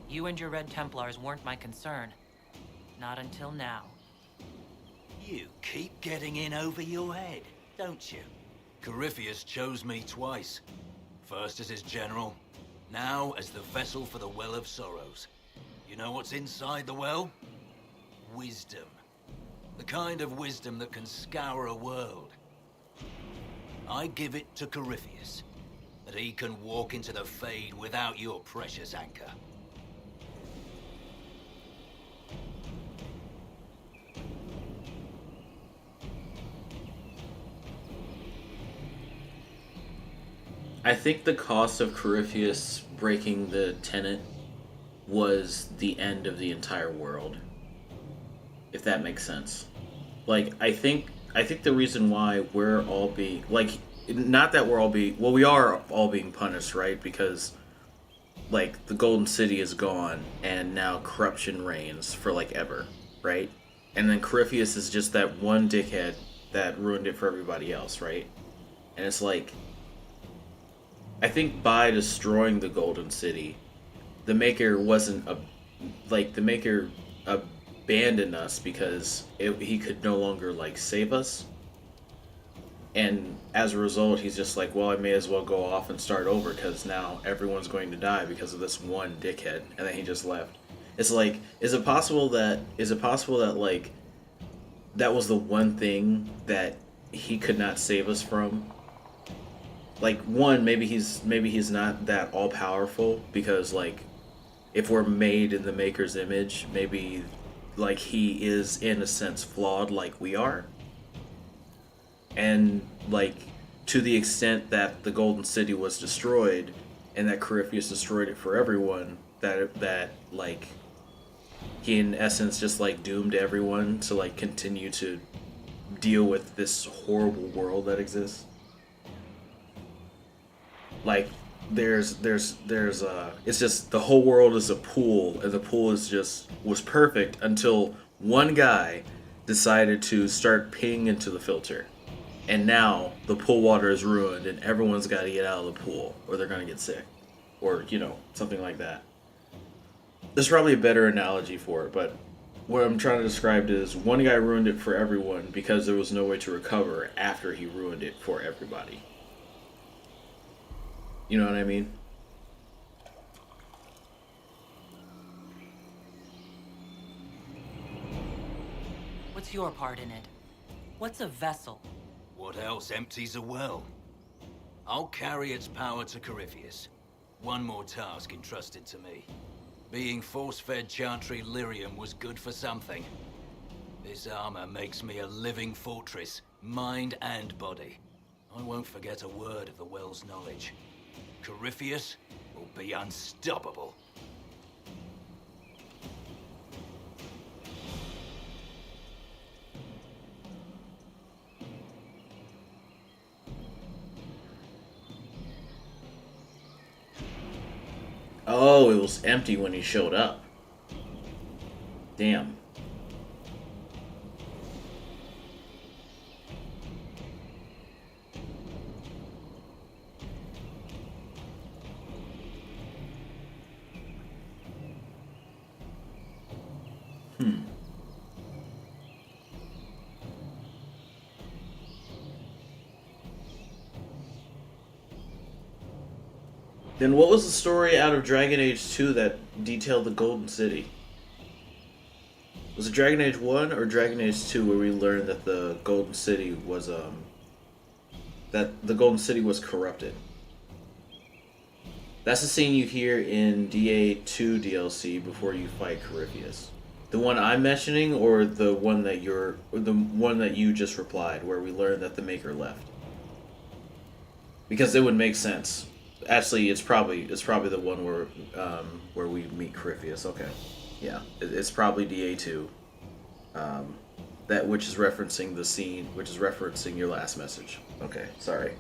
You and your Red Templars weren't my concern. Not until now. You keep getting in over your head, don't you? Corypheus chose me twice. First as his general, now as the vessel for the Well of Sorrows. You know what's inside the well? Wisdom. The kind of wisdom that can scour a world. I give it to Corypheus, that he can walk into the Fade without your precious anchor. I think the cost of Corypheus breaking the tenet was the end of the entire world. If that makes sense. Like, I think the reason why we're all being, like, not that we're all being, well, we are all being punished, right? Because, like, the Golden City is gone, and now corruption reigns for, like, ever, right? And then Corypheus is just that one dickhead that ruined it for everybody else, right? And it's like, I think by destroying the Golden City, the Maker wasn't a like the Maker abandoned us because he could no longer like save us, and as a result, he's just like, well, I may as well go off and start over because now everyone's going to die because of this one dickhead, and then he just left. It's like, is it possible that like that was the one thing that he could not save us from? Like, one, maybe he's not that all powerful because like if we're made in the Maker's image, maybe like he is in a sense flawed like we are. And like to the extent that the Golden City was destroyed and that Corypheus destroyed it for everyone, that like he in essence just like doomed everyone to like continue to deal with this horrible world that exists. Like there's it's just the whole world is a pool, and the pool was perfect until one guy decided to start peeing into the filter. And now the pool water is ruined and everyone's got to get out of the pool or they're going to get sick. Or, something like that. There's probably a better analogy for it, but what I'm trying to describe is one guy ruined it for everyone because there was no way to recover after he ruined it for everybody. You know what I mean? What's your part in it? What's a vessel? What else empties a well? I'll carry its power to Corypheus. One more task entrusted to me. Being force-fed Chantry lyrium was good for something. This armor makes me a living fortress, mind and body. I won't forget a word of the well's knowledge. Corypheus will be unstoppable. Oh, it was empty when he showed up. Damn. Then what was the story out of Dragon Age 2 that detailed the Golden City? Was it Dragon Age 1 or Dragon Age 2 where we learned that the Golden City was corrupted? That's the scene you hear in DA2 DLC before you fight Corypheus. The one I'm mentioning, or the one that you just replied, where we learned that the Maker left? Because it would make sense. Actually, it's probably the one where we meet Corypheus. Okay, yeah, it's probably DA2. Which is referencing the scene, which is referencing your last message. Okay, sorry,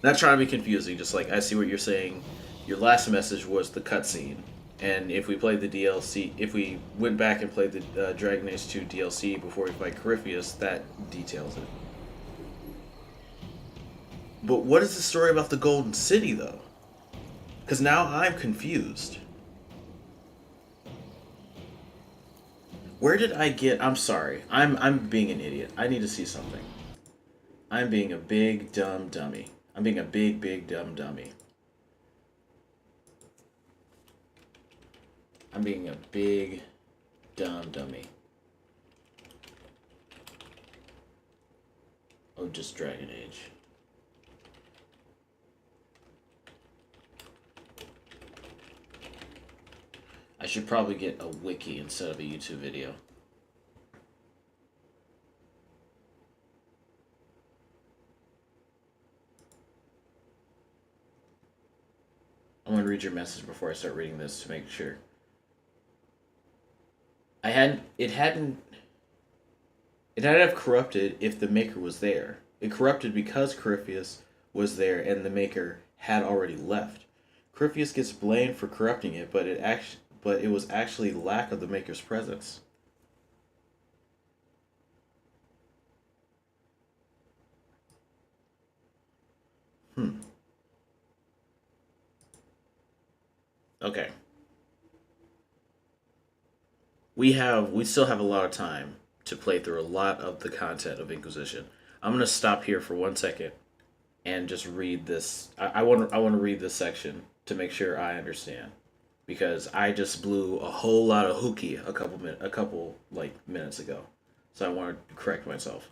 not trying to be confusing. Just like I see what you're saying. Your last message was the cutscene, and if we played the DLC, if we went back and played the Dragon Age 2 DLC before we fight Corypheus, that details it. But what is the story about the Golden City, though? Because now I'm confused. Where did I get... I'm sorry. I'm being an idiot. I need to see something. I'm being a big, dumb dummy. I'm being a big, big, dumb dummy. I'm being a big, dumb dummy. Oh, just Dragon Age. I should probably get a wiki instead of a YouTube video. I'm going to read your message before I start reading this to make sure. It hadn't have corrupted if the Maker was there. It corrupted because Corypheus was there and the Maker had already left. Corypheus gets blamed for corrupting it, but it was actually lack of the Maker's presence. Okay. We still have a lot of time to play through a lot of the content of Inquisition. I'm gonna stop here for 1 second and just read this. I want to read this section to make sure I understand, because I just blew a whole lot of hooky a couple like minutes ago, so I want to correct myself.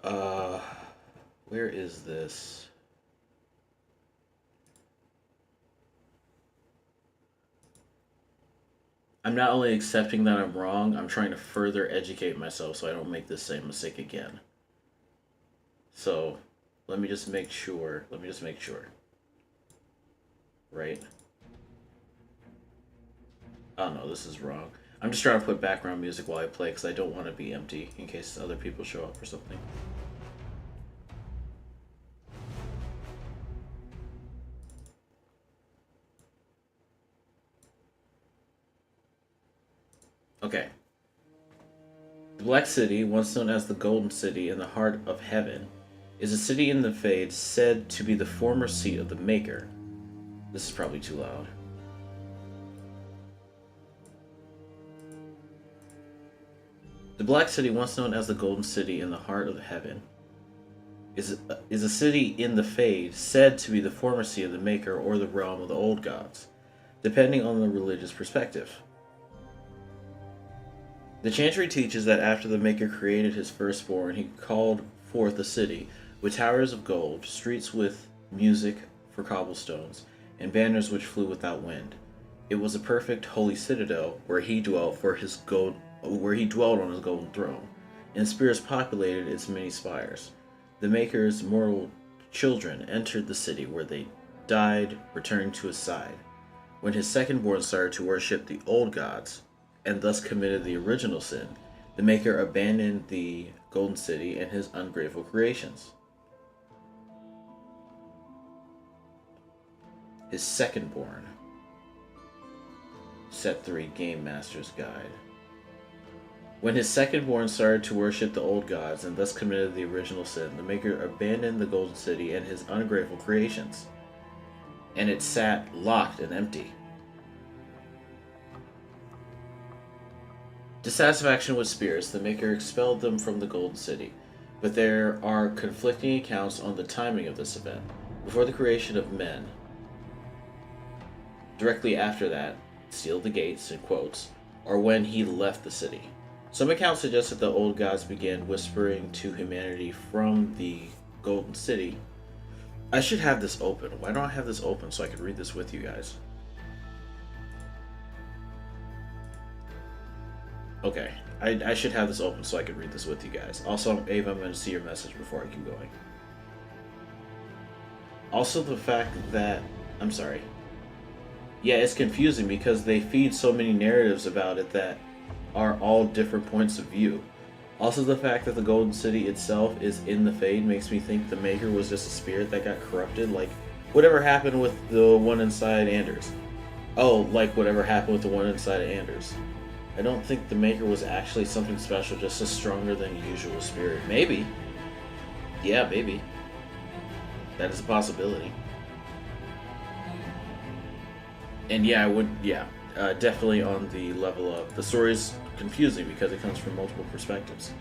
Uh, where is this? I'm not only accepting that I'm wrong, I'm trying to further educate myself so I don't make this same mistake again. So, let me just make sure. Let me just make sure. Right? Oh no, this is wrong. I'm just trying to put background music while I play because I don't want to be empty in case other people show up or something. Okay. The Black City, once known as the Golden City in the heart of heaven, is a city in the Fade said to be the former seat of the Maker. This is probably too loud. The Black City, once known as the Golden City in the heart of heaven, is a city in the Fade said to be the former seat of the Maker or the realm of the old gods, depending on the religious perspective. The Chantry teaches that after the Maker created his firstborn, he called forth a city with towers of gold, streets with music for cobblestones, and banners which flew without wind. It was a perfect holy citadel where he dwelt on his golden throne, and spirits populated its many spires. The Maker's mortal children entered the city where they died, returning to his side. When his second-born started to worship the old gods, and thus committed the original sin, the Maker abandoned the Golden City and his ungrateful creations. His second-born. Set 3 Game Master's Guide. When his second-born started to worship the old gods and thus committed the original sin, the Maker abandoned the Golden City and his ungrateful creations, and it sat locked and empty. Dissatisfaction with spirits, the Maker expelled them from the Golden City, but there are conflicting accounts on the timing of this event. Before the creation of men, directly after that, seal the gates, in quotes, or when he left the city. Some accounts suggest that the old gods began whispering to humanity from the Golden City. I should have this open. Why don't I have this open so I can read this with you guys? Okay, I should have this open so I can read this with you guys. Also, Ava, I'm going to see your message before I keep going. Also, the fact that... I'm sorry. Yeah, it's confusing because they feed so many narratives about it that are all different points of view. Also, the fact that the Golden City itself is in the Fade makes me think the Maker was just a spirit that got corrupted. Like, whatever happened with the one inside Anders. Oh, like whatever happened with the one inside Anders. I don't think the Maker was actually something special, just a stronger than usual spirit. Maybe. Yeah, maybe. That is a possibility. And yeah, definitely on the level of... The story's confusing because it comes from multiple perspectives.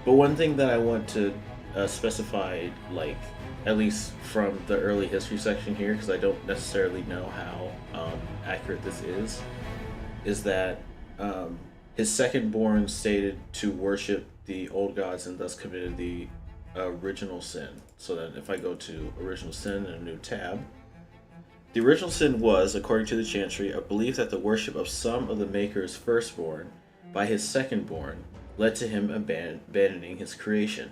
But one thing that I want to specify, like, at least from the early history section here, because I don't necessarily know how accurate this is that his second-born stated to worship the old gods and thus committed the original sin. So then if I go to original sin in a new tab, the original sin was, according to the Chantry, a belief that the worship of some of the Maker's firstborn by his second-born led to him abandoning his creation.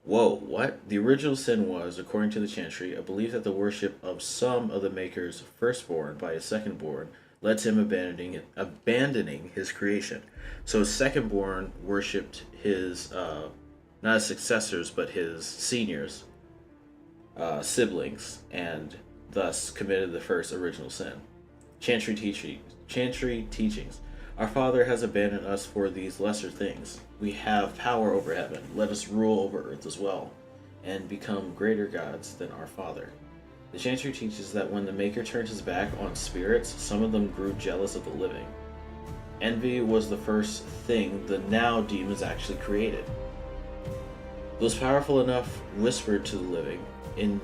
Whoa, what? The original sin was, according to the Chantry, a belief that the worship of some of the Maker's firstborn by his second-born led to him abandoning his creation. So his second-born worshipped his, not his successors, but his seniors, siblings, and thus committed the first original sin. Chantry teachings. Our Father has abandoned us for these lesser things. We have power over heaven. Let us rule over earth as well. and become greater gods than our father. The Chantry teaches that when the Maker turned his back on spirits, some of them grew jealous of the living. Envy was the first thing the now demons actually created. Those powerful enough whispered to the living, in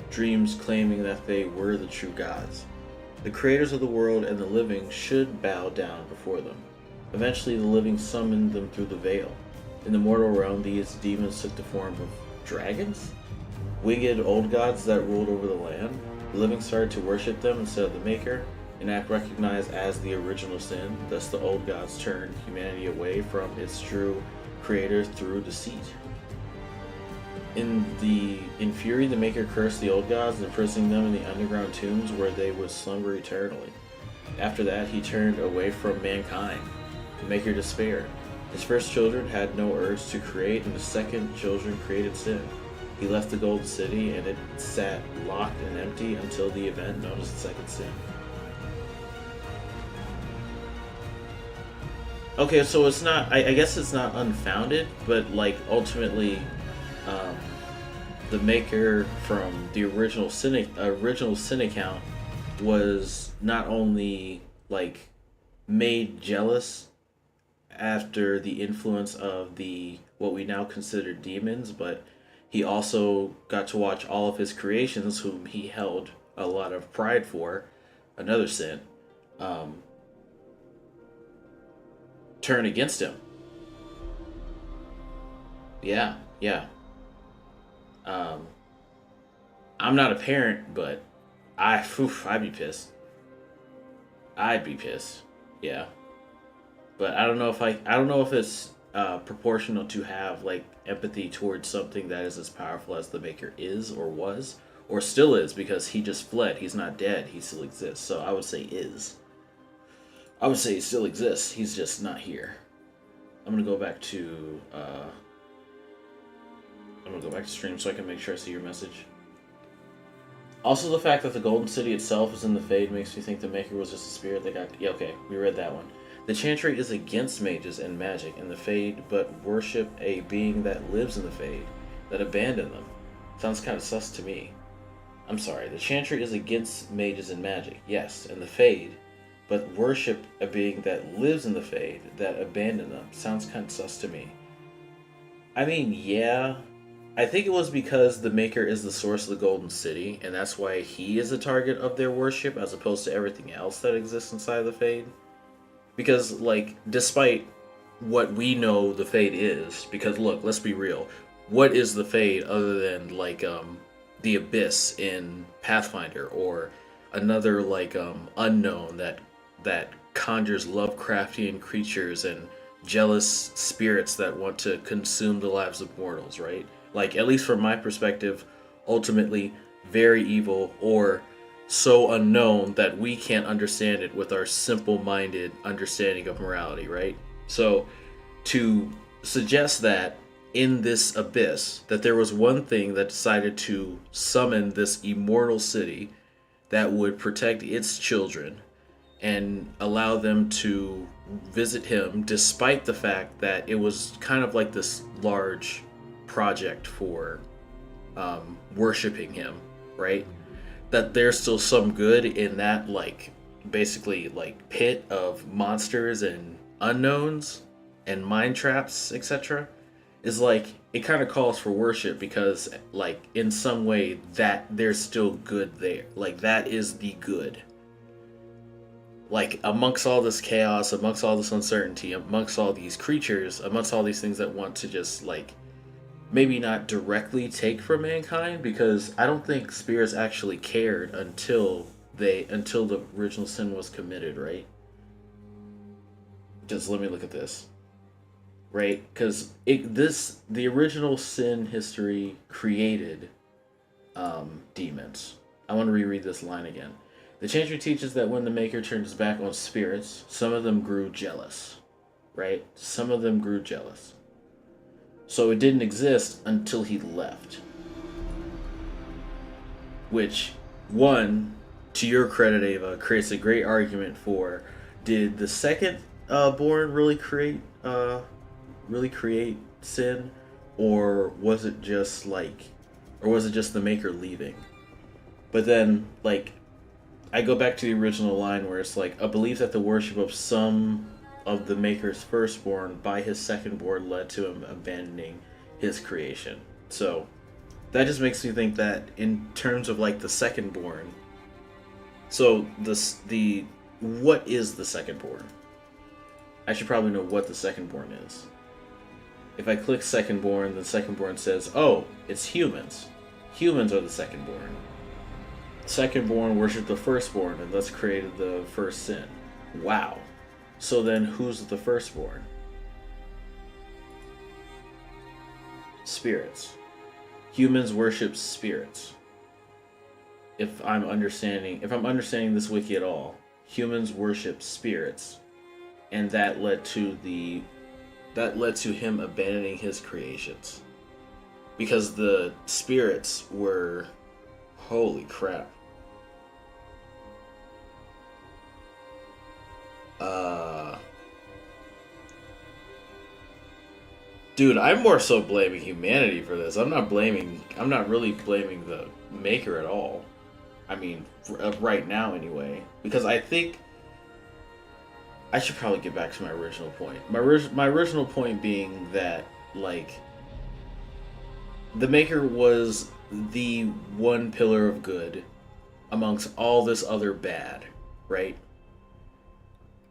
dreams claiming that they were the true gods. The creators of the world and the living should bow down before them. Eventually, the living summoned them through the veil. In the mortal realm, these demons took the form of dragons? Winged old gods that ruled over the land. The living started to worship them instead of the Maker, an act recognized as the original sin. Thus, the old gods turned humanity away from its true creator through deceit. In fury, the Maker cursed the old gods, imprisoning them in the underground tombs where they would slumber eternally. After that, he turned away from mankind. The Maker despaired. His first children had no urge to create, and the second children created sin. He left the Golden City, and it sat locked and empty until the event known as the Second Sin. Okay, so it's not, I guess it's not unfounded, but like ultimately, the Maker from the original sin account was not only like made jealous after the influence of the what we now consider demons, but he also got to watch all of his creations, whom he held a lot of pride for, another sin, turn against him. Yeah. I'm not a parent, but I'd be pissed. I'd be pissed. Yeah. But I don't know if it's proportional to have like empathy towards something that is as powerful as the Maker is or was or still is, because he just fled. He's not dead. He still exists. So I would say he still exists. He's just not here. I'm gonna go back to stream so I can make sure I see your message. Also, the fact that the Golden City itself is in the Fade makes me think the Maker was just a spirit that got... Yeah, okay, we read that one. The Chantry is against mages and magic in the Fade, but worship a being that lives in the Fade, that abandoned them. Sounds kind of sus to me. I'm sorry, the Chantry is against mages and magic, yes, in the Fade, but worship a being that lives in the Fade, that abandoned them. Sounds kind of sus to me. I mean, yeah... I think it was because the Maker is the source of the Golden City, and that's why he is a target of their worship as opposed to everything else that exists inside of the Fade. Because, like, despite what we know the Fade is, because look, let's be real, what is the Fade other than, like, the Abyss in Pathfinder, or another, like, unknown that conjures Lovecraftian creatures and jealous spirits that want to consume the lives of mortals, right? Like, at least from my perspective, ultimately very evil, or so unknown that we can't understand it with our simple-minded understanding of morality, right? So, to suggest that in this abyss, that there was one thing that decided to summon this immortal city that would protect its children and allow them to visit him, despite the fact that it was kind of like this large project for worshiping him, right? That there's still some good in that, like, basically, like, pit of monsters and unknowns and mind traps, etc. is like, it kind of calls for worship because, like, in some way that there's still good there. Like, that is the good. Like, amongst all this chaos, amongst all this uncertainty, amongst all these creatures, amongst all these things that want to just, like, maybe not directly take from mankind, because I don't think spirits actually cared until the original sin was committed, right? Just let me look at this, right? Because the original sin history created demons. I want to reread this line again. The Chantry teaches that when the Maker turned his back on spirits, some of them grew jealous, right? Some of them grew jealous. So it didn't exist until he left. Which, one, to your credit, Ava, creates a great argument for, did the second born really create sin? Or was it just like Or was it just the Maker leaving? But then, like, I go back to the original line where it's like, a belief that the worship of some of the Maker's firstborn by his secondborn led to him abandoning his creation. So, that just makes me think that in terms of, like, the secondborn, so what is the secondborn? I should probably know what the secondborn is. If I click secondborn, the secondborn says, oh, it's humans. Humans are the secondborn. Secondborn worship the firstborn and thus created the first sin. Wow. So then who's the firstborn? Spirits. Humans worship spirits. If I'm understanding this wiki at all, humans worship spirits, and that led to him abandoning his creations. Because the spirits were, holy crap. Dude, I'm more so blaming humanity for this. I'm not really blaming the Maker at all. I mean, right now anyway. Because I think I should probably get back to my original point. My original point being that, like, the Maker was the one pillar of good amongst all this other bad, right?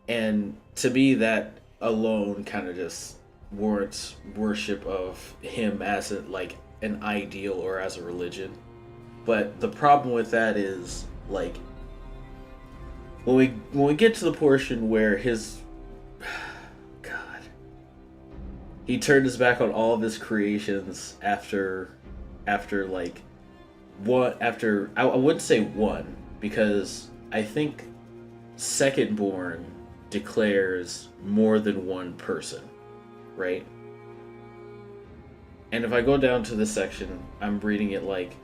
And to me, that alone kind of just warrants worship of him as an ideal or as a religion. But the problem with that is, like, when we get to the portion where he turned his back on all of his creations after I wouldn't say one, because I think secondborn declares more than one person, right? And if I go down to this section, I'm reading it like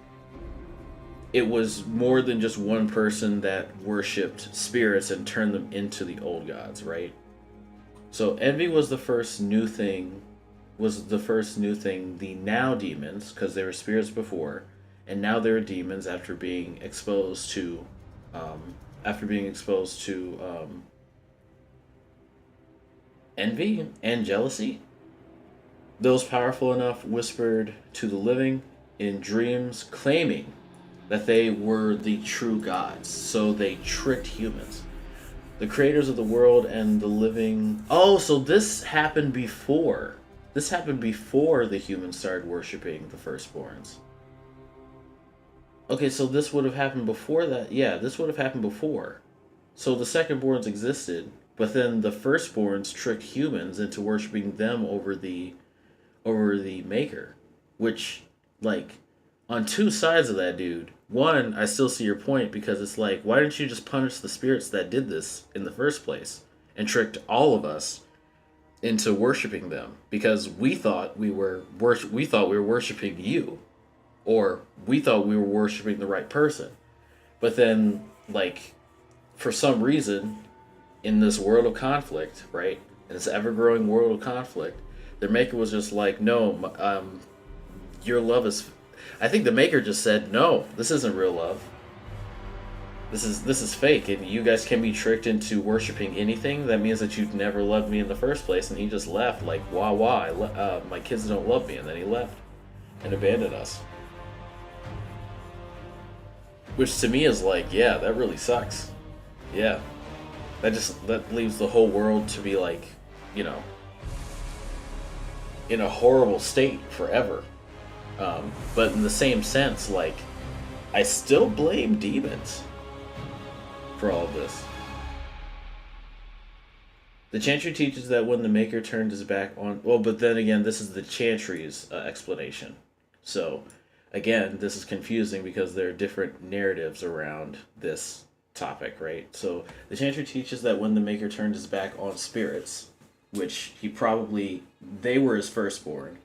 it was more than just one person that worshipped spirits and turned them into the old gods, right? So envy was the first new thing. The now demons, because they were spirits before, and now they're demons after being exposed to envy and jealousy. Those powerful enough whispered to the living in dreams, claiming that they were the true gods. So they tricked humans. The creators of the world and the living... Oh, so this happened before. This happened before the humans started worshipping the firstborns. Okay, so this would have happened before that. Yeah, this would have happened before. So the secondborns existed, but then the firstborns tricked humans into worshipping them over the Maker. Which, like, on two sides of that, dude. One, I still see your point, because it's like, why didn't you just punish the spirits that did this in the first place and tricked all of us into worshiping them? Because we thought we were worshiping you, or we thought we were worshiping the right person. But then, like, for some reason, in this world of conflict, right, in this ever-growing world of conflict, the Maker was just like, no, your love is... I think the Maker just said, no, this isn't real love. This is fake, and you guys can be tricked into worshiping anything. That means that you'd never loved me in the first place. And he just left, like, wah, my kids don't love me. And then he left and abandoned us. Which to me is like, yeah, that really sucks. Yeah. That leaves the whole world to be like, you know, in a horrible state forever. But in the same sense, like, I still blame demons for all of this. The Chantry teaches that when the Maker turned his back on... Well, but then again, this is the Chantry's explanation. So, again, this is confusing because there are different narratives around this topic, right? So, the Chantry teaches that when the Maker turned his back on spirits, which they were his firstborn,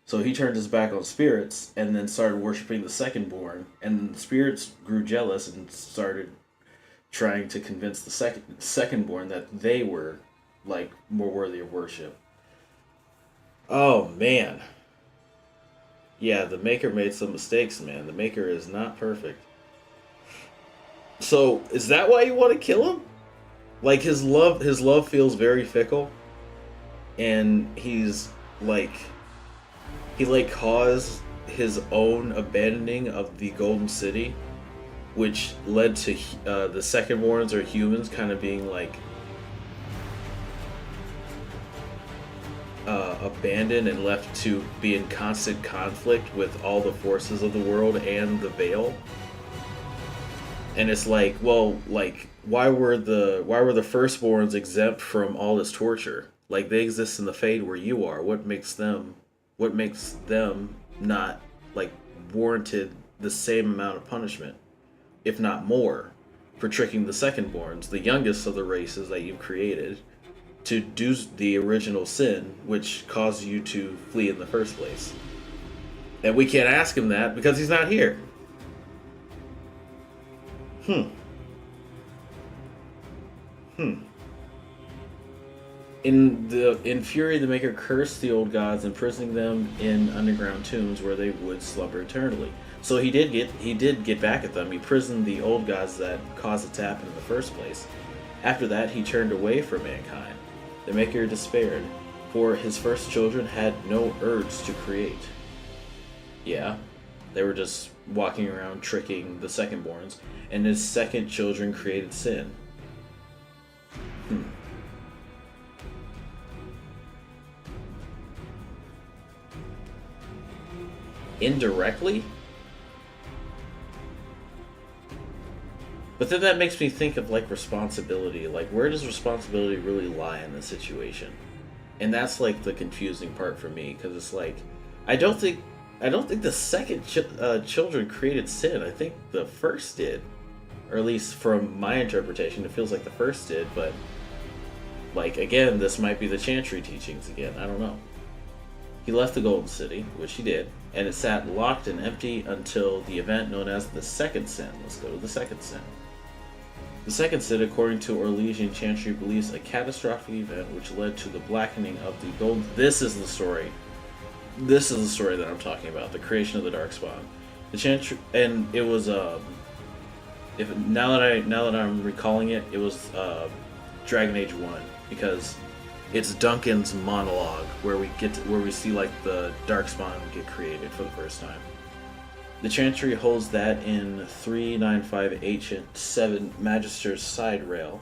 so he turned his back on spirits and then started worshiping the secondborn, and the spirits grew jealous and started trying to convince the secondborn that they were, like, more worthy of worship. Oh, man. Yeah, the Maker made some mistakes, man. The Maker is not perfect. So, is that why you want to kill him? Like his love feels very fickle, and he caused his own abandoning of the Golden City, which led to the Secondborns or humans kind of being like abandoned and left to be in constant conflict with all the forces of the world and the Veil. And it's like, well, like why were the firstborns exempt from all this torture? Like they exist in the Fade where you are. What makes them not like warranted the same amount of punishment, if not more, for tricking the Secondborns, the youngest of the races that you've created, to do the original sin, which caused you to flee in the first place? And we can't ask him that because he's not here. In Fury, the Maker cursed the old gods, imprisoning them in underground tombs where they would slumber eternally. So he did get back at them. He imprisoned the old gods that caused it to happen in the first place. After that, he turned away from mankind. The Maker despaired, for his first children had no urge to create. Yeah, they were just walking around tricking the Secondborns, and his second children created sin. Indirectly? But then that makes me think of like responsibility. Like, where does responsibility really lie in this situation? And that's like the confusing part for me, because it's like I don't think the second children created sin. I think the first did, or at least from my interpretation, it feels like the first did. But like again, this might be the Chantry teachings again. I don't know. He left the Golden City, which he did, and it sat locked and empty until the event known as the Second Sin. Let's go to the Second Sin. The Second Sin, according to Orlesian Chantry, believes a catastrophic event which led to the blackening of the Golden... This is the story. This is the story that I'm talking about, the creation of the Darkspawn. The Chantry... And it was... Now that I'm recalling it, it was Dragon Age 1, because it's Duncan's monologue where we see like the Darkspawn get created for the first time. The Chantry holds that in 395 Ancient 7 Magister's side rail,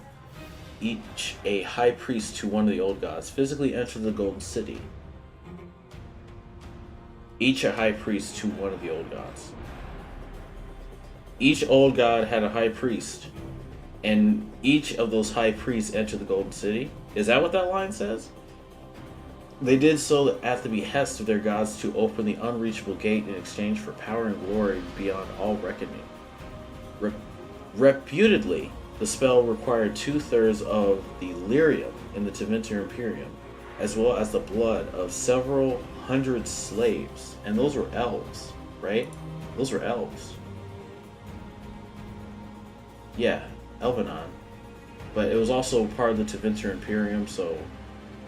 each a high priest to one of the old gods physically entered the Golden City. Each a high priest to one of the old gods. Each old god had a high priest, and each of those high priests entered the Golden City. Is that what that line says? They did so at the behest of their gods to open the unreachable gate in exchange for power and glory beyond all reckoning. Reputedly, the spell required 2/3 of the lyrium in the Tevinter Imperium, as well as the blood of several hundred slaves. And those were elves, right? Those were elves. Yeah, Elvenon. But it was also part of the Tevinter Imperium, so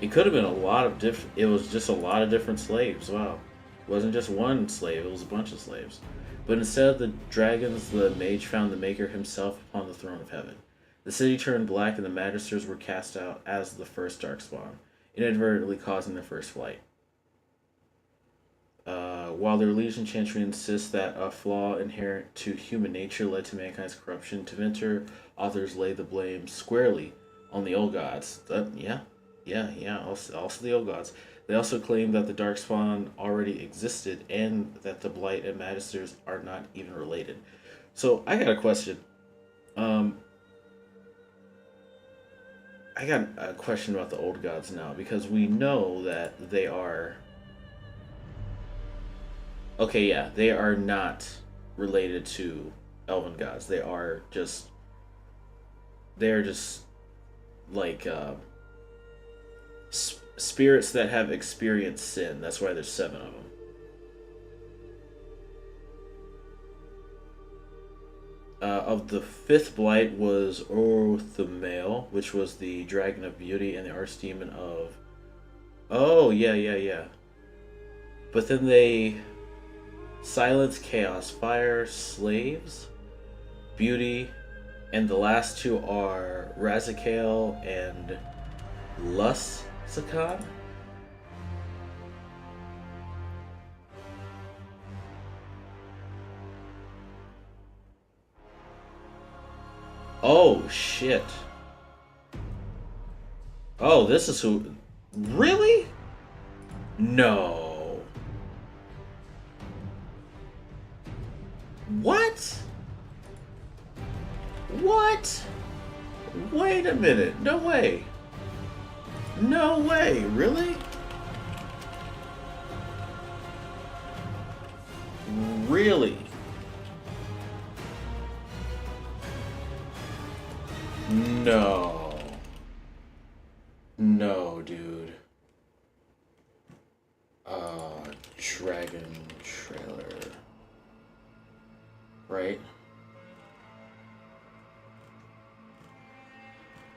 it could have been a lot of different... It was just a lot of different slaves, wow. It wasn't just one slave, it was a bunch of slaves. But instead of the dragons, the mage found the Maker himself upon the throne of heaven. The city turned black and the Magisters were cast out as the first Darkspawn, inadvertently causing their first flight. While the Orlesian Chantry insists that a flaw inherent to human nature led to mankind's corruption, Tevinter authors lay the blame squarely on the old gods. Yeah, also the old gods. They also claim that the Darkspawn already existed and that the Blight and Magisters are not even related. So I got a question. I got a question about the old gods now, because we know that they are... Okay, yeah, they are not related to elven gods. They are just like spirits that have experienced sin. That's why there's 7 of them. Of the 5th blight was Orthamael, which was the Dragon of Beauty and the Archdemon of... Oh, yeah. But then they Silence, Chaos, Fire, Slaves, Beauty, and the last two are Razikale and Lusakan. Oh, shit. Oh, this is who... Really? No. What? What? Wait a minute. No way. No way. Really? Really? No. No, dude. Dragon trailer. Right?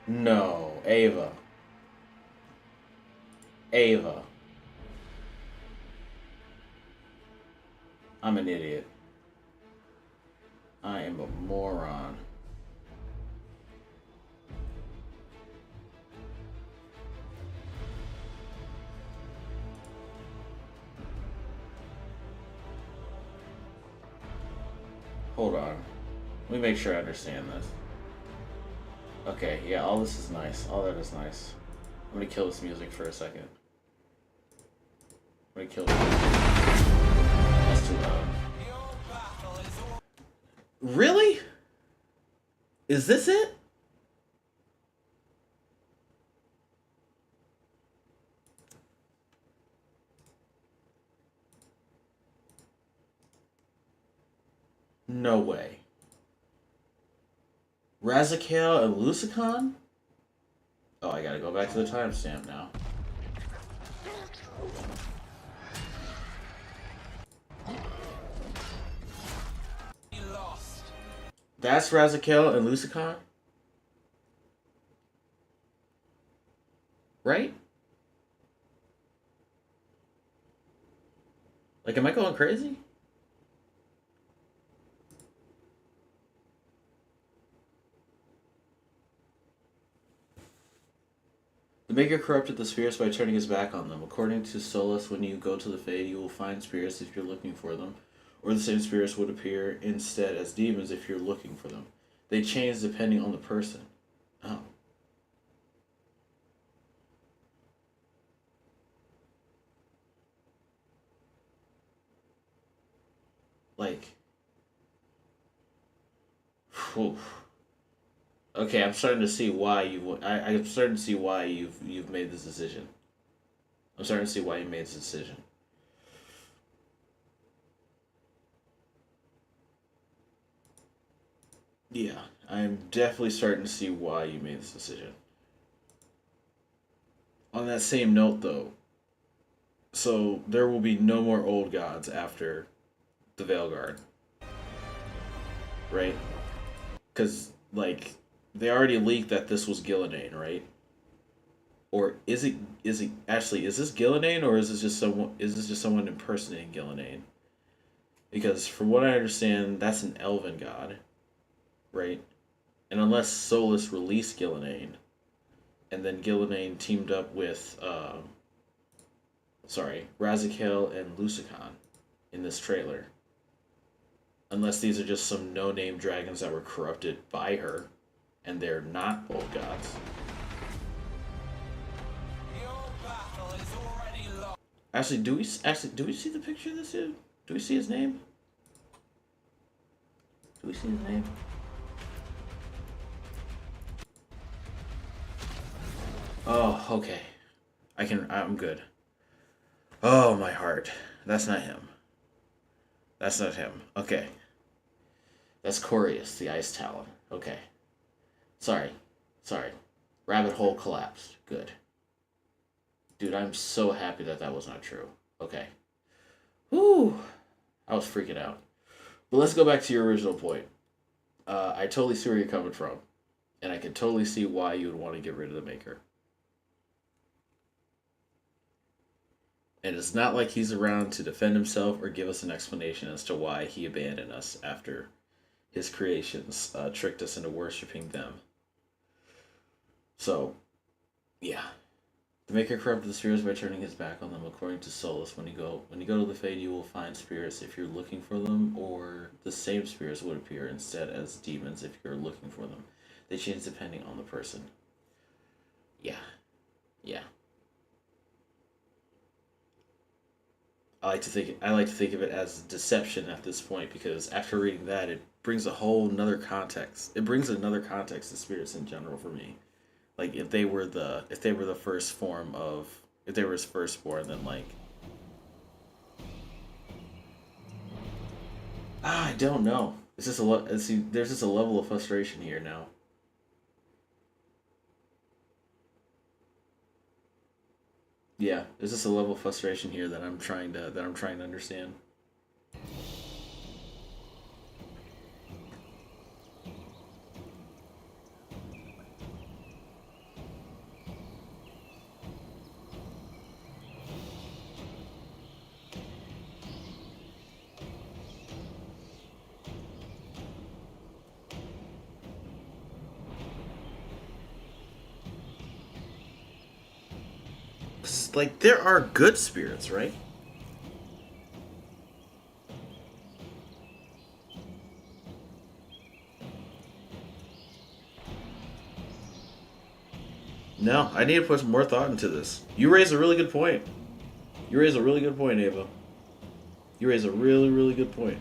No. Ava. Ava. I'm an idiot. I am a moron. Hold on. Let me make sure I understand this. Okay, yeah, all this is nice. All that is nice. I'm gonna kill this music for a second. I'm gonna kill it. That's too loud. Really? Is this it? No way. Razikale and Lusakan? Oh, I gotta go back to the timestamp now. That's Razikale and Lusakan? Right? Like, am I going crazy? The Maker corrupted the spirits by turning his back on them. According to Solas, when you go to the Fade, you will find spirits if you're looking for them, or the same spirits would appear instead as demons if you're looking for them. They change depending on the person. Oh. Like... Whew. Okay, I'm starting to see why I'm starting to see why you've made this decision. I'm starting to see why you made this decision. Yeah, I'm definitely starting to see why you made this decision. On that same note, though, so there will be no more old gods after the Veilguard, right? Because, like, they already leaked that this was Gillenane, right? Or is it actually, is this Gillenane, or is this just someone impersonating Gillenane? Because from what I understand, that's an elven god, right? And unless Solas released Gillenane, and then Gillenane teamed up with Razikale and Lusakan in this trailer. Unless these are just some no-name dragons that were corrupted by her, and they're not old gods. Actually, do we see the picture of this dude? Do we see his name? Do we see his name? Oh, okay. I'm good. Oh, my heart. That's not him. That's not him. Okay. That's Corius, the Ice Talon. Okay. Sorry. Rabbit hole collapsed. Good. Dude, I'm so happy that was not true. Okay. Whew. I was freaking out. But let's go back to your original point. I totally see where you're coming from. And I can totally see why you would want to get rid of the Maker. And it's not like he's around to defend himself or give us an explanation as to why he abandoned us after his creations tricked us into worshipping them. So, yeah. The Maker corrupted the spirits by turning his back on them. According to Solas, when you go to the Fade, you will find spirits if you're looking for them, or the same spirits would appear instead as demons if you're looking for them. They change depending on the person. Yeah. I like to think of it as deception at this point, because after reading that, it brings a whole nother context. It brings another context to spirits in general for me. Like if they were the first form of, if they were his firstborn, then like, I don't know. It's just there's just a level of frustration here now. Yeah, there's just a level of frustration here that I'm trying to understand. Like, there are good spirits, right? No, I need to put some more thought into this. You raise a really good point. You raise a really good point, Ava. You raise a really, really good point.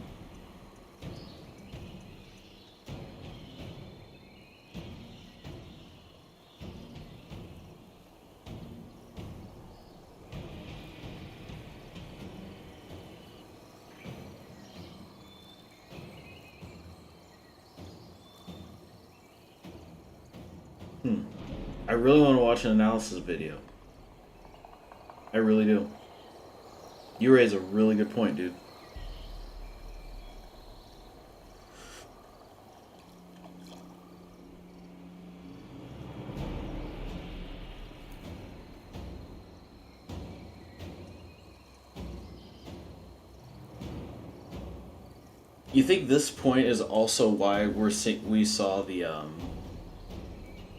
I really want to watch an analysis video. I really do. You raise a really good point, dude. You think this point is also why we saw the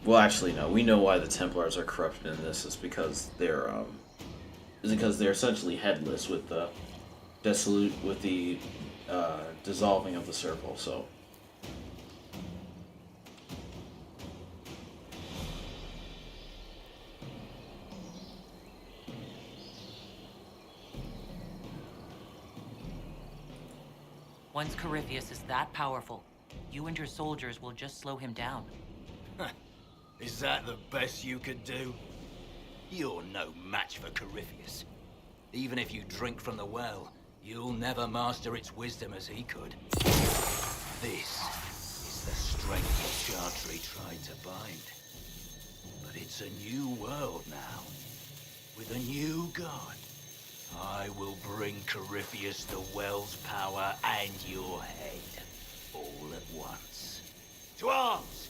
well, actually, no. We know why the Templars are corrupted in this. Is because they're essentially headless with the dissolving of the circle. So, Once Corypheus is that powerful, you and your soldiers will just slow him down. Is that the best you could do? You're no match for Corypheus. Even if you drink from the well, you'll never master its wisdom as he could. This is the strength Chartry tried to bind. But it's a new world now, with a new god. I will bring Corypheus the well's power and your head, all at once. To arms!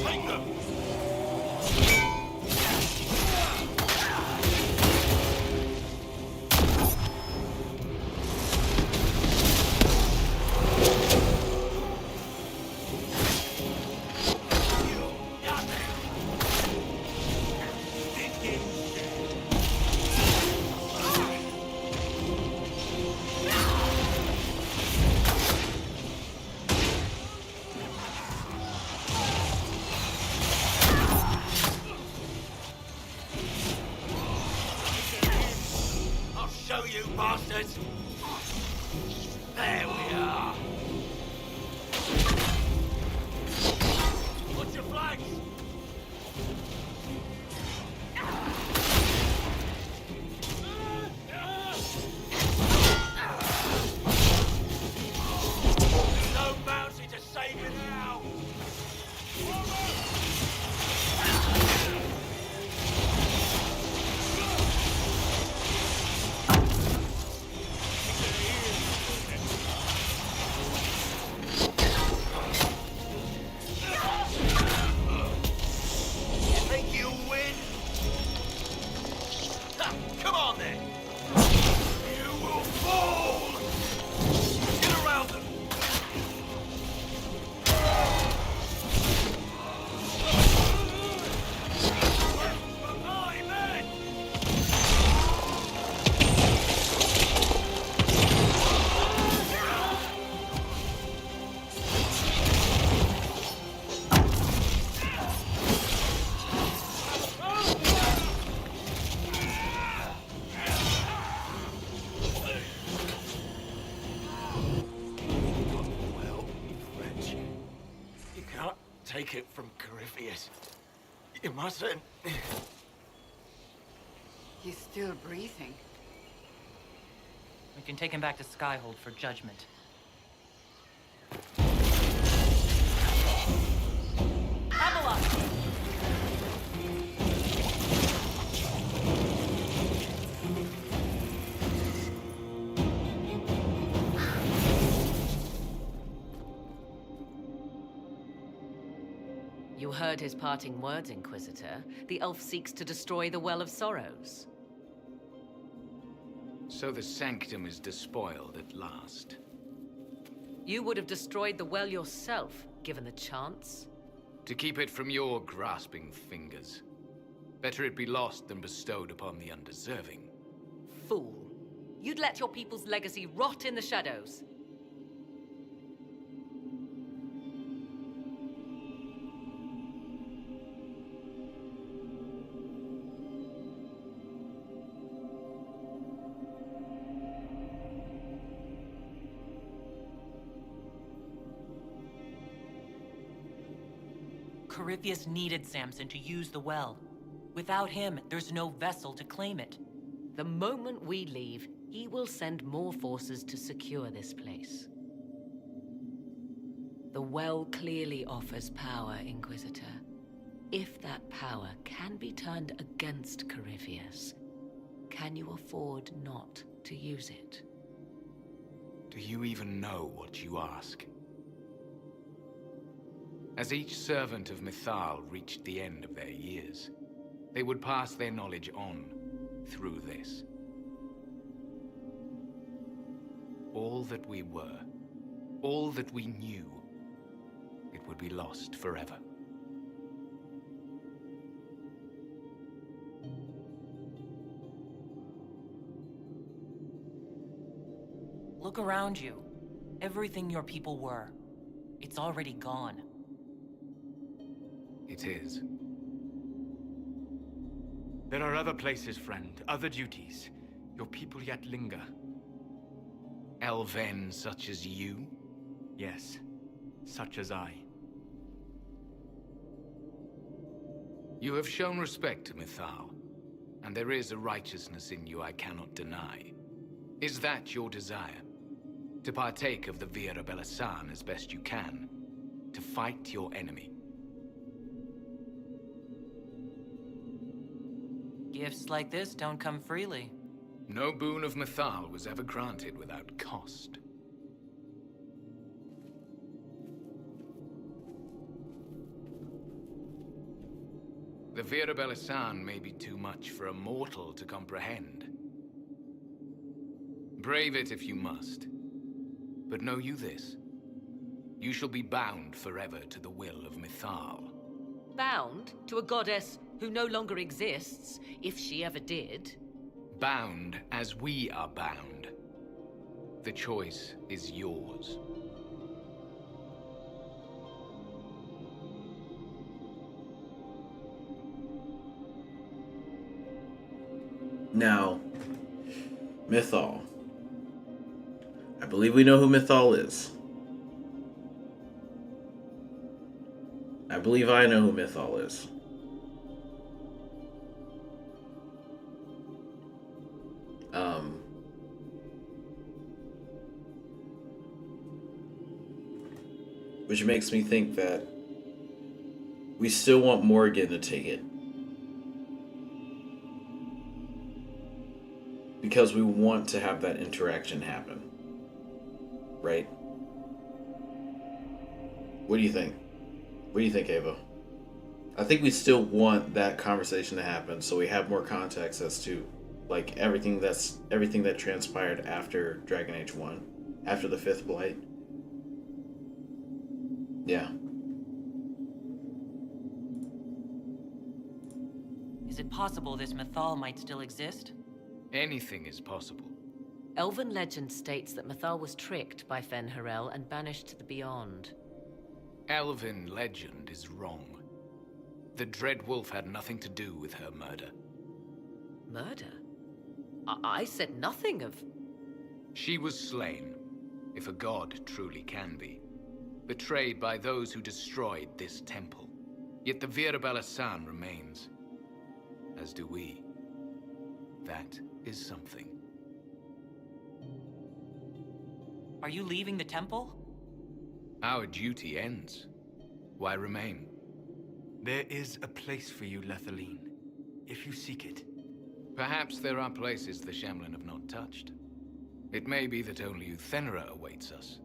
Take them! Bastards! There we are! Watch your flanks! No bounty to save you now! on there! You will fall! Get around them! Take it from Corypheus. You mustn't. He's still breathing. We can take him back to Skyhold for judgment. Abeloth! You heard his parting words, Inquisitor. The elf seeks to destroy the Well of Sorrows. So the Sanctum is despoiled at last. You would have destroyed the well yourself, given the chance. To keep it from your grasping fingers. Better it be lost than bestowed upon the undeserving. Fool. You'd let your people's legacy rot in the shadows. Corypheus needed Samson to use the well. Without him, there's no vessel to claim it. The moment we leave, he will send more forces to secure this place. The well clearly offers power, Inquisitor. If that power can be turned against Corypheus, can you afford not to use it? Do you even know what you ask? As each servant of Mythal reached the end of their years, they would pass their knowledge on through this. All that we were, all that we knew, it would be lost forever. Look around you. Everything your people were. It's already gone. It is. There are other places, friend, other duties. Your people yet linger. Elven such as you? Yes, such as I. You have shown respect to Mythal, and there is a righteousness in you I cannot deny. Is that your desire? To partake of the Vira Belasan as best you can? To fight your enemy? Gifts like this don't come freely. No boon of Mythal was ever granted without cost. The Vira Belasan may be too much for a mortal to comprehend. Brave it if you must. But know you this. You shall be bound forever to the will of Mythal. Bound to a goddess who no longer exists, if she ever did. Bound as we are bound. The choice is yours. Now, Mythal. I believe we know who Mythal is. I believe I know who Mythal is. Which makes me think that we still want Morgan to take it. Because we want to have that interaction happen. Right? What do you think? What do you think, Ava? I think we still want that conversation to happen so we have more context as to Like everything that transpired after Dragon Age 1, after the Fifth Blight. Yeah. Is it possible this Mythal might still exist? Anything is possible. Elven legend states that Mythal was tricked by Fen-Harel and banished to the Beyond. Elven legend is wrong. The Dread Wolf had nothing to do with her murder. Murder? I said nothing of... She was slain, if a god truly can be. Betrayed by those who destroyed this temple. Yet the Vir Balasan remains. As do we. That is something. Are you leaving the temple? Our duty ends. Why remain? There is a place for you, Lethaline, if you seek it. Perhaps there are places the Shamlin have not touched. It may be that only Uthenera awaits us.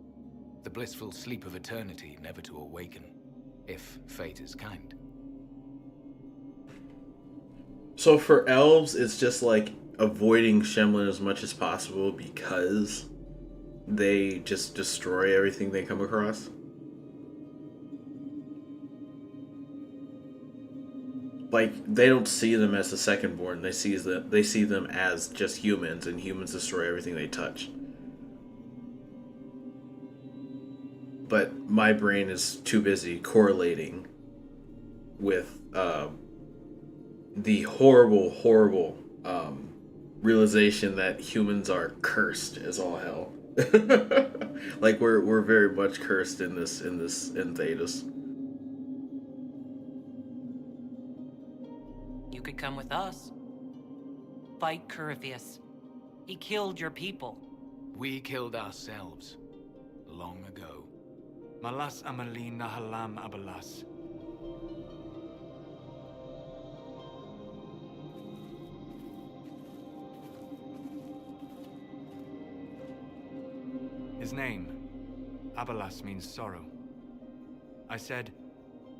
The blissful sleep of eternity, never to awaken, if fate is kind. So for elves, it's just like avoiding Shemlin as much as possible because they just destroy everything they come across? Like, they don't see them as the secondborn. They see them as just humans, and humans destroy everything they touch. But my brain is too busy correlating with the horrible realization that humans are cursed as all hell. Like we're very much cursed in Thedas. You could come with us. Fight Corypheus. He killed your people. We killed ourselves. Long ago. Malas Amalin Nahalam Abalas. His name, Abalas, means sorrow. I said,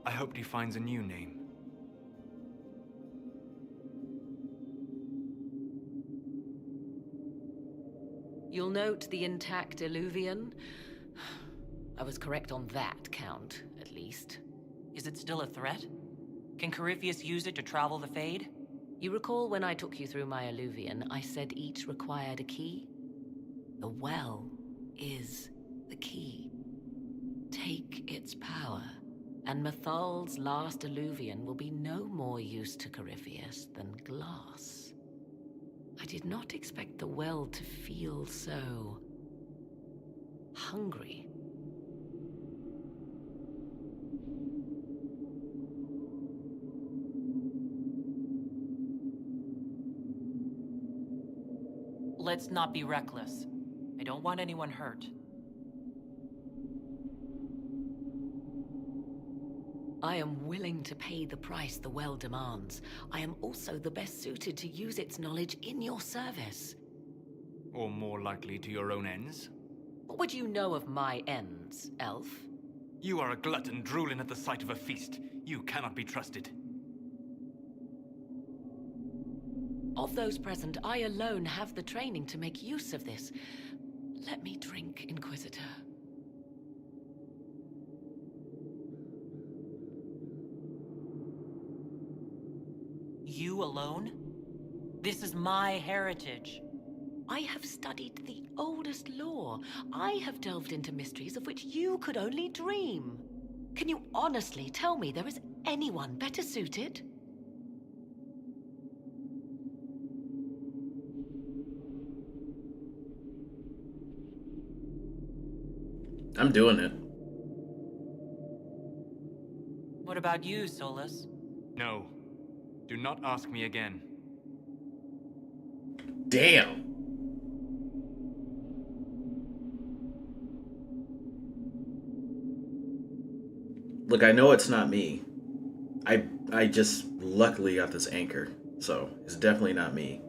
I hoped he finds a new name. You'll note the intact Illuvian. I was correct on that count, at least. Is it still a threat? Can Corypheus use it to travel the Fade? You recall when I took you through my Illuvian, I said each required a key? The well is the key. Take its power, and Mythal's last Illuvian will be no more use to Corypheus than glass. I did not expect the well to feel so hungry. Let's not be reckless. I don't want anyone hurt. I am willing to pay the price the well demands. I am also the best suited to use its knowledge in your service. Or more likely to your own ends? What would you know of my ends, elf? You are a glutton drooling at the sight of a feast. You cannot be trusted. Of those present, I alone have the training to make use of this. Let me drink, Inquisitor. You alone? This is my heritage. I have studied the oldest lore. I have delved into mysteries of which you could only dream. Can you honestly tell me there is anyone better suited? I'm doing it. What about you, Solas? No. Do not ask me again. Damn. Look, I know it's not me. I just luckily got this anchor, so it's definitely not me.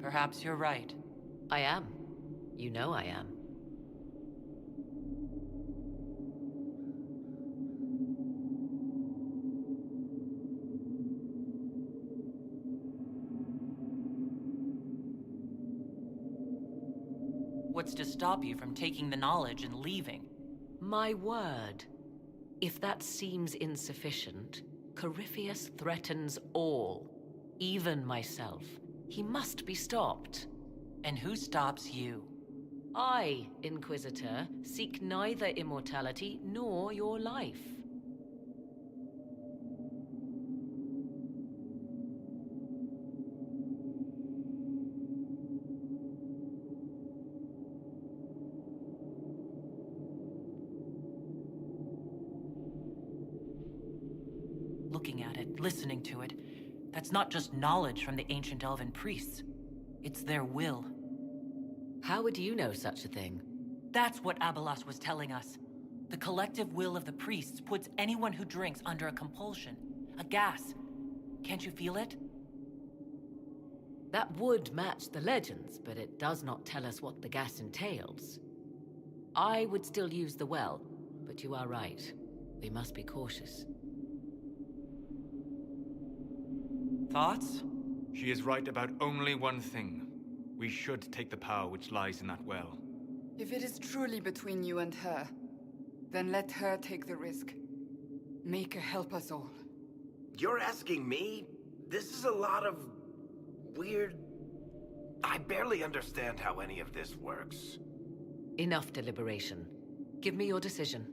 Perhaps you're right. I am. You know I am. What's to stop you from taking the knowledge and leaving? My word. If that seems insufficient, Corypheus threatens all, even myself. He must be stopped. And who stops you? I, Inquisitor, seek neither immortality nor your life. Looking at it, listening to it, that's not just knowledge from the ancient elven priests. It's their will. How would you know such a thing? That's what Abelas was telling us. The collective will of the priests puts anyone who drinks under a compulsion, a gas. Can't you feel it? That would match the legends, but it does not tell us what the gas entails. I would still use the well, but you are right. We must be cautious. Thoughts? She is right about only one thing. We should take the power which lies in that well. If it is truly between you and her, then let her take the risk. Make her help us all. You're asking me? This is a lot of... weird... I barely understand how any of this works. Enough deliberation. Give me your decision.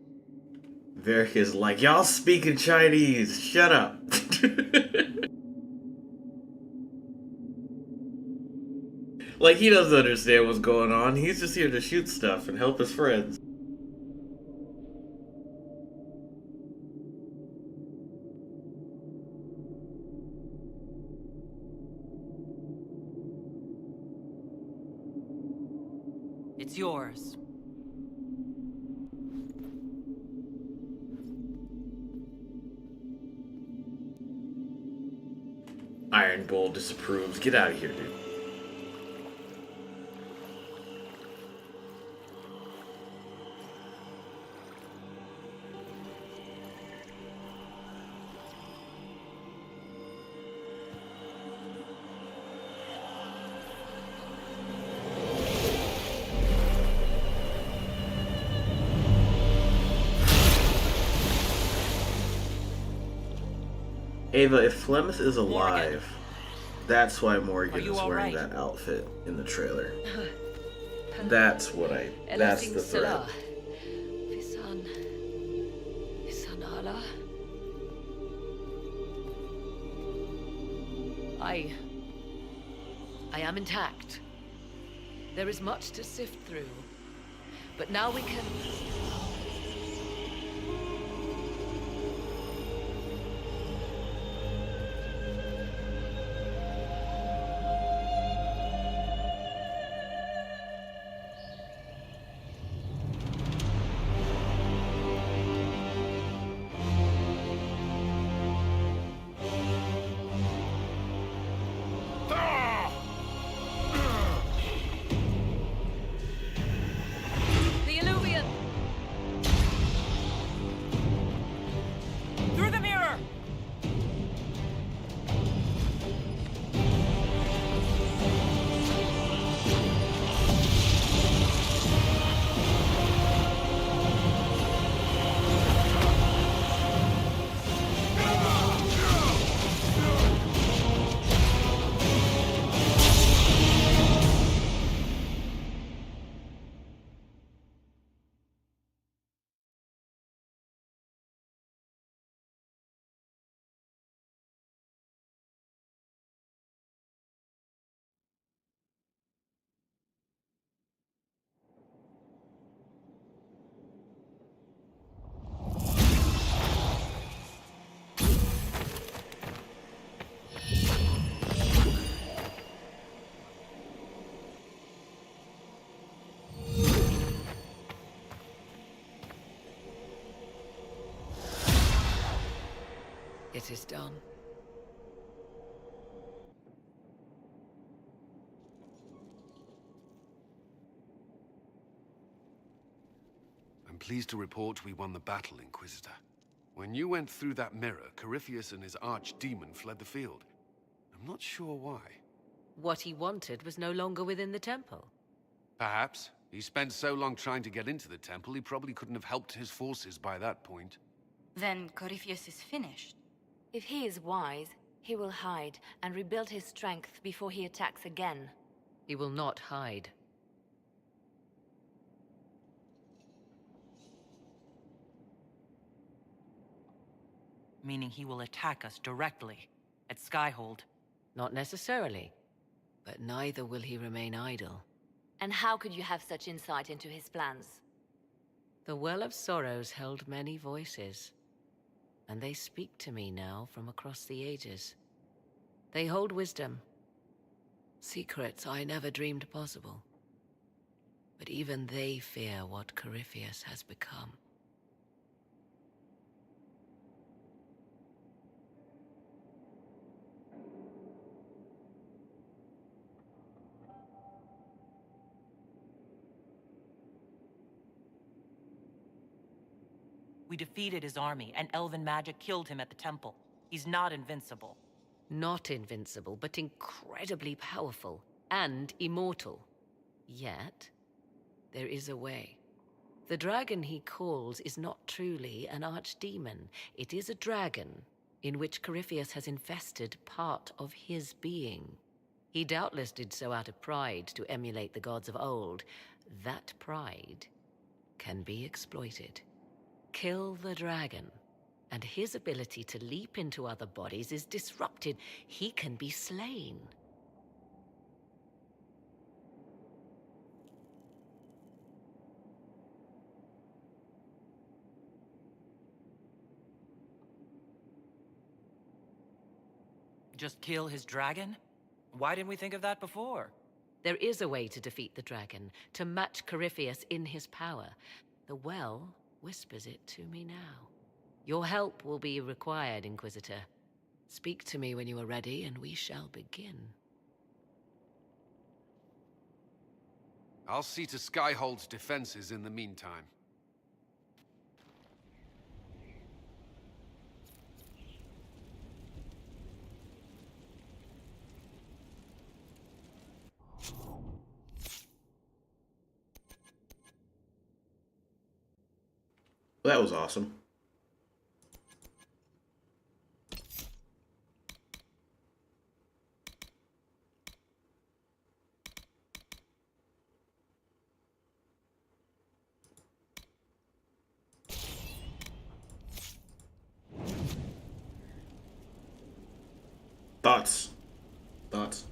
Varric is like, y'all speaking Chinese, shut up. Like, he doesn't understand what's going on. He's just here to shoot stuff and help his friends. It's yours. Iron Bull disapproves. Get out of here, dude. Ava, if Flemeth is alive, that's why Morgan is wearing that outfit in the trailer. That's what that's the thread. I am intact. There is much to sift through, but now we can... It is done. I'm pleased to report we won the battle, Inquisitor. When you went through that mirror, Corypheus and his archdemon fled the field. I'm not sure why. What he wanted was no longer within the temple. Perhaps, He spent so long trying to get into the temple, he probably couldn't have helped his forces by that point. Then Corypheus is finished. If he is wise, he will hide and rebuild his strength before he attacks again. He will not hide. Meaning he will attack us directly, at Skyhold. Not necessarily. But neither will he remain idle. And how could you have such insight into his plans? The Well of Sorrows held many voices, and they speak to me now from across the ages. They hold wisdom. Secrets I never dreamed possible. But even they fear what Corypheus has become. We defeated his army, and elven magic killed him at the temple. He's not invincible. Not invincible, but incredibly powerful and immortal. Yet, there is a way. The dragon he calls is not truly an archdemon. It is a dragon in which Corypheus has infested part of his being. He doubtless did so out of pride to emulate the gods of old. That pride can be exploited. Kill the dragon, and his ability to leap into other bodies is disrupted. He can be slain. Just kill his dragon? Why didn't we think of that before? There is a way to defeat the dragon, to match Corypheus in his power. The well whispers it to me now. Your help will be required, Inquisitor. Speak to me when you are ready, and we shall begin. I'll see to Skyhold's defenses in the meantime. That was awesome. Thoughts? Thoughts?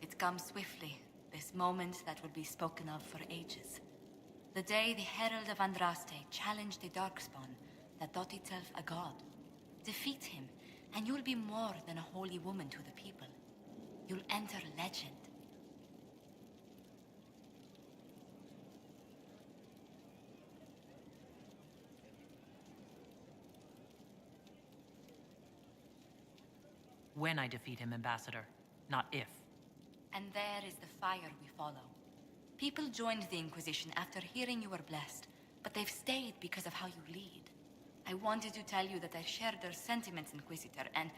It comes swiftly, this moment that will be spoken of for ages. The day the Herald of Andraste challenged the Darkspawn that thought itself a god. Defeat him, and you'll be more than a holy woman to the people. You'll enter legend. When I defeat him, Ambassador, not if. And there is the fire we follow. People joined the Inquisition after hearing you were blessed, but they've stayed because of how you lead. I wanted to tell you that I shared their sentiments, Inquisitor, and...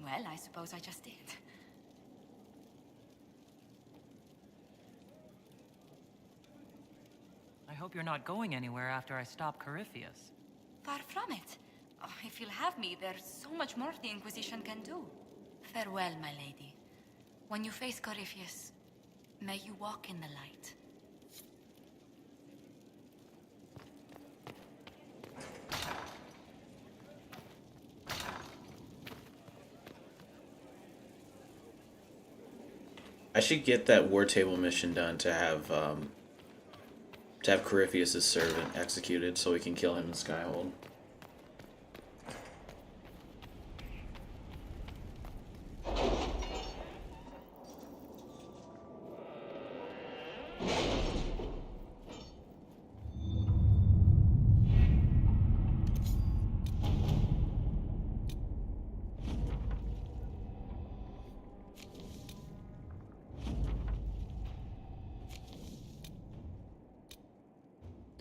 well, I suppose I just did. I hope you're not going anywhere after I stop Corypheus. Far from it. Oh, if you'll have me, there's so much more the Inquisition can do. Farewell, my lady. When you face Corypheus, may you walk in the light. I should get that war table mission done to have Corypheus' servant executed so we can kill him in Skyhold.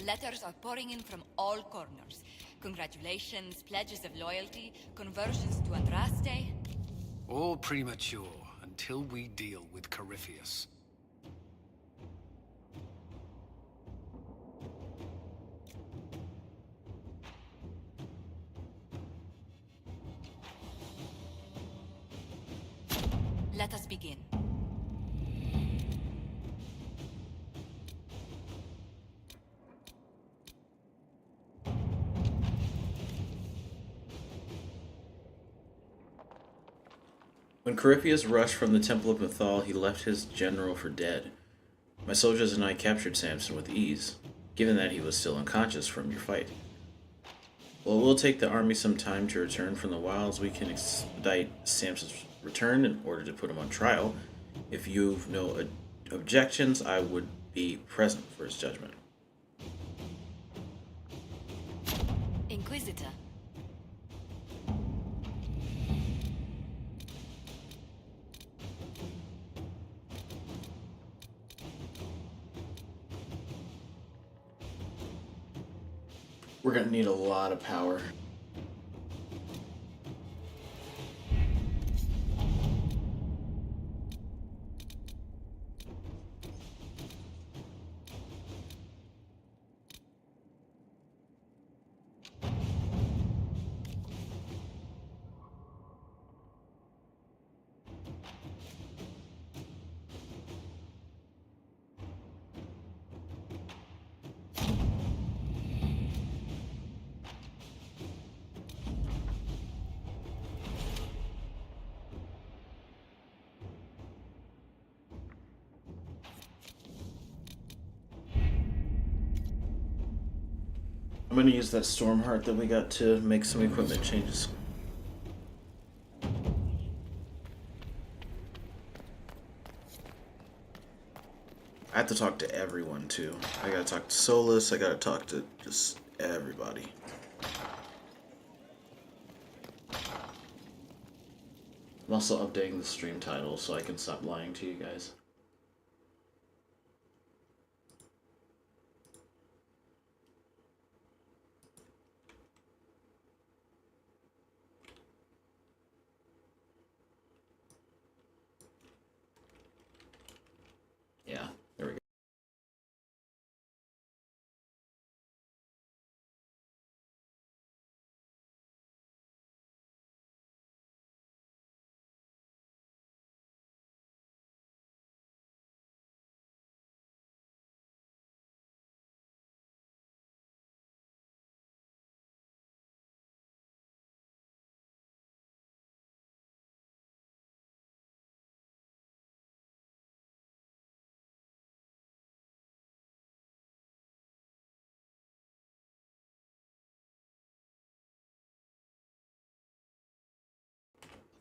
Letters are pouring in from all corners. Congratulations, pledges of loyalty, conversions to Andraste. All premature until we deal with Corypheus. Let us begin. When Corypheus rushed from the Temple of Mythal, he left his general for dead. My soldiers and I captured Samson with ease, given that he was still unconscious from your fight. While it will take the army some time to return from the wilds, we can expedite Samson's return in order to put him on trial. If you've no objections, I would be present for his judgment. Inquisitor. We're gonna need a lot of power. I'm gonna use that storm heart that we got to make some equipment changes. I have to talk to everyone too. I gotta talk to Solas, I gotta talk to just everybody. I'm also updating the stream title so I can stop lying to you guys. Yeah, there we go.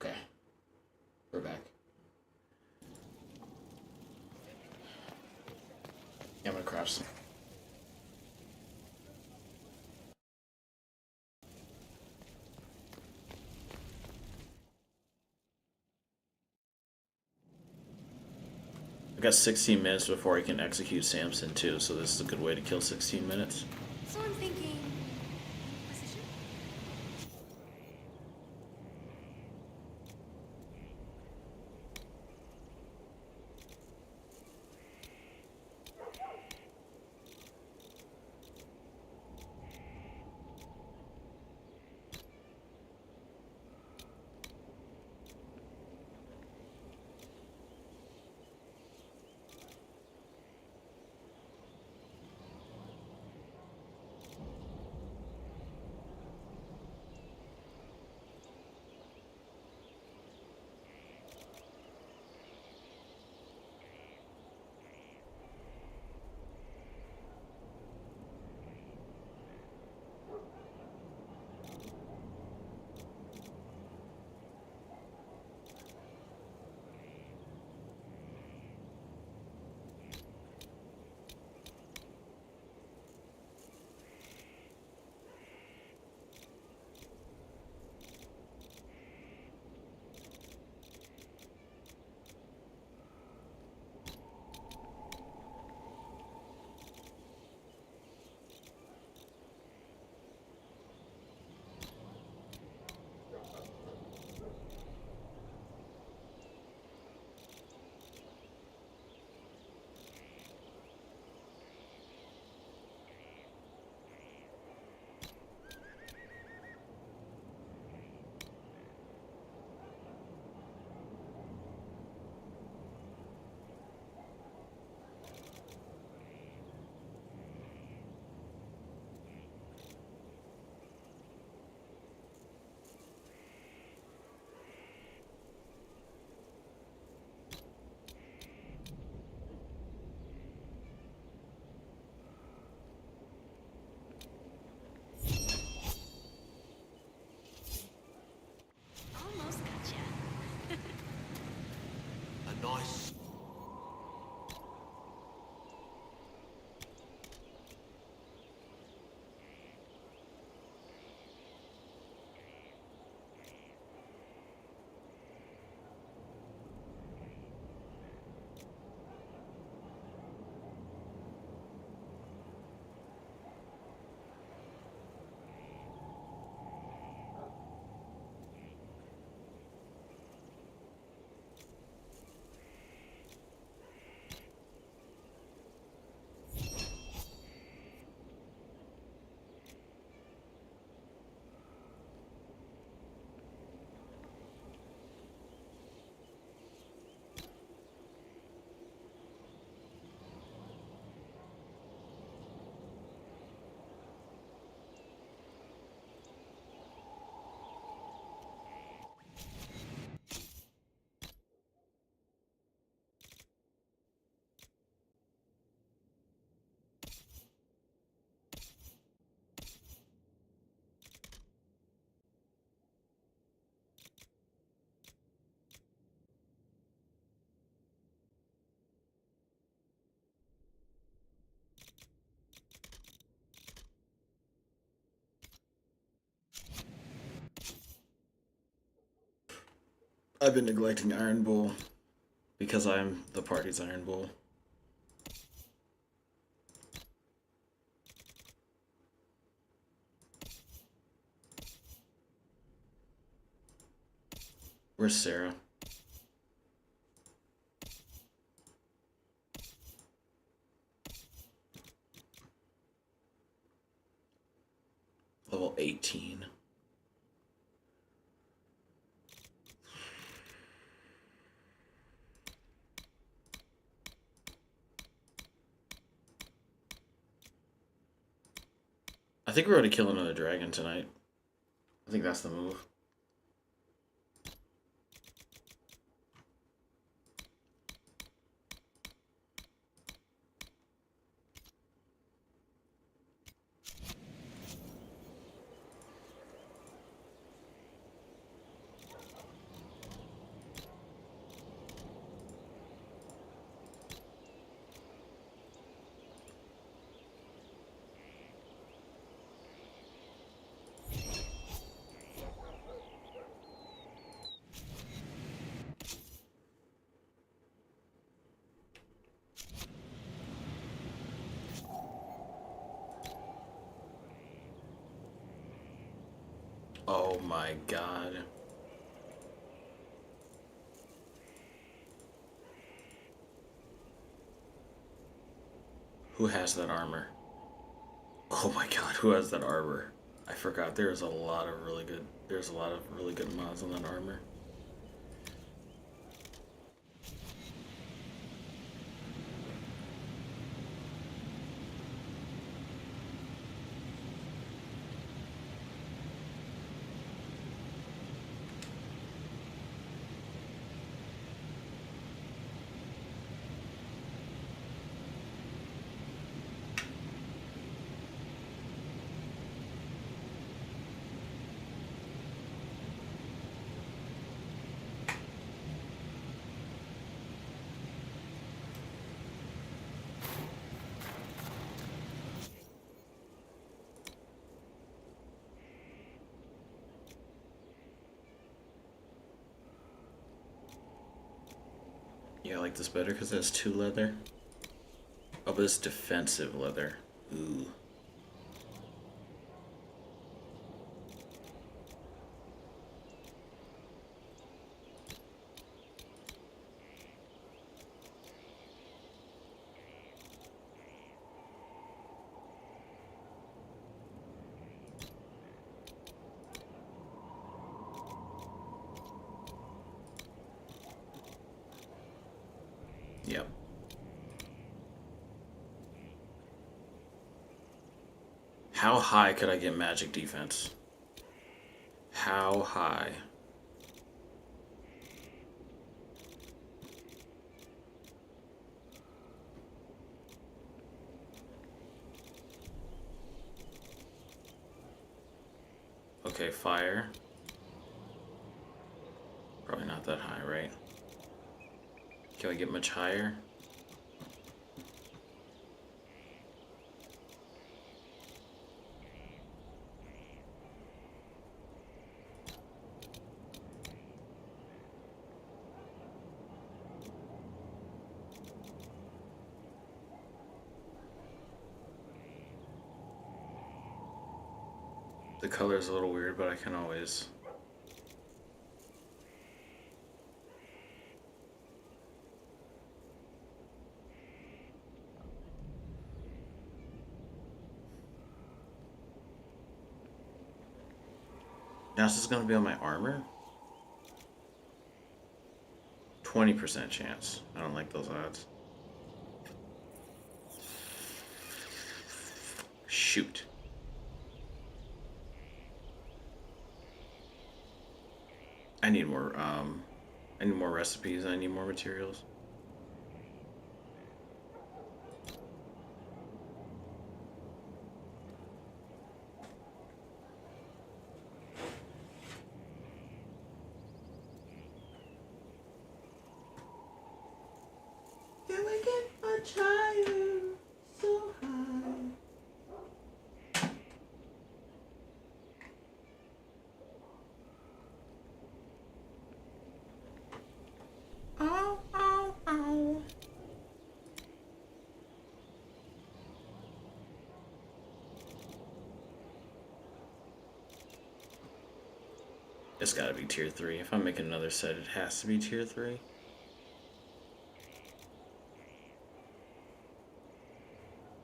Okay, we're back. Yeah, I'm gonna craft some. I got 16 minutes before I can execute Samson too, so this is a good way to kill 16 minutes. So I'm thinking... Inquisition? I've been neglecting Iron Bull because I'm the party's Iron Bull. Where's Sarah? Level 18. I think we're going to kill another dragon tonight. I think that's the move. Oh my god. Who has that armor? Oh my god, who has that armor? I forgot there's a lot of really good mods on that armor. Yeah, I like this better because it has 2 leather. Oh, but it's defensive leather. Ooh. Yep. How high could I get magic defense? How high? Okay, fire. Probably not that high, right? Can I get much higher? The color is a little weird, but I can always... Now this is going to be on my armor? 20% chance. I don't like those odds. Shoot. I need more recipes. I need more materials. Can we get much higher? So high. It's gotta be tier 3. If I'm making another set, it has to be tier 3.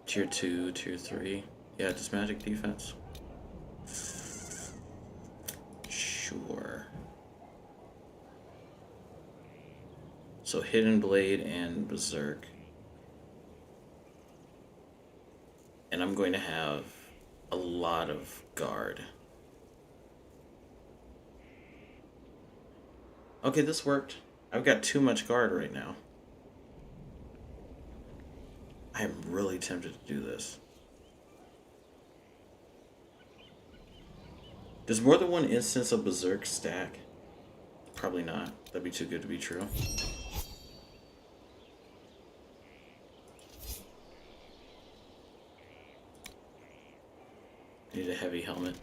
Tier 2, tier 3. Yeah, just magic defense. Sure. So Hidden Blade and Berserk. And I'm going to have a lot of guard. Okay, this worked. I've got too much guard right now. I am really tempted to do this. Does more than one instance of Berserk stack? Probably not. That'd be too good to be true. Need a heavy helmet.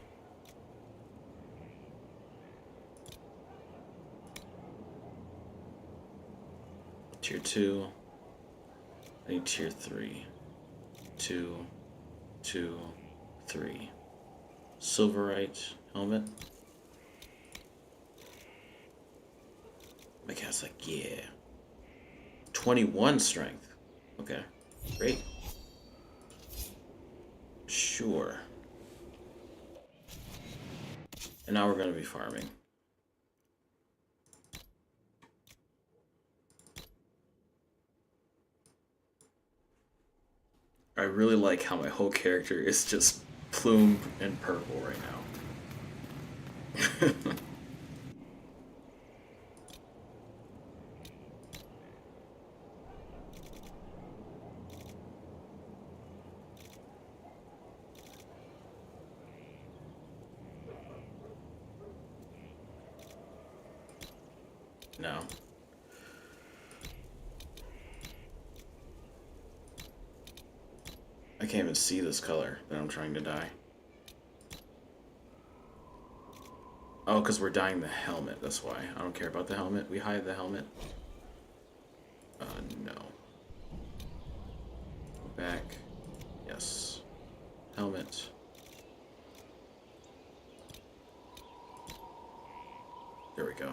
Tier 2. I need tier 3. 2, 2, 3. Silverite helmet. My cat's like, yeah. 21 strength. Okay, great. Sure. And now we're going to be farming. I really like how my whole character is just plumed and purple right now. No. I can't even see this color that I'm trying to dye. Oh, because we're dyeing the helmet, that's why. I don't care about the helmet. We hide the helmet. No. Back. Yes. Helmet. There we go.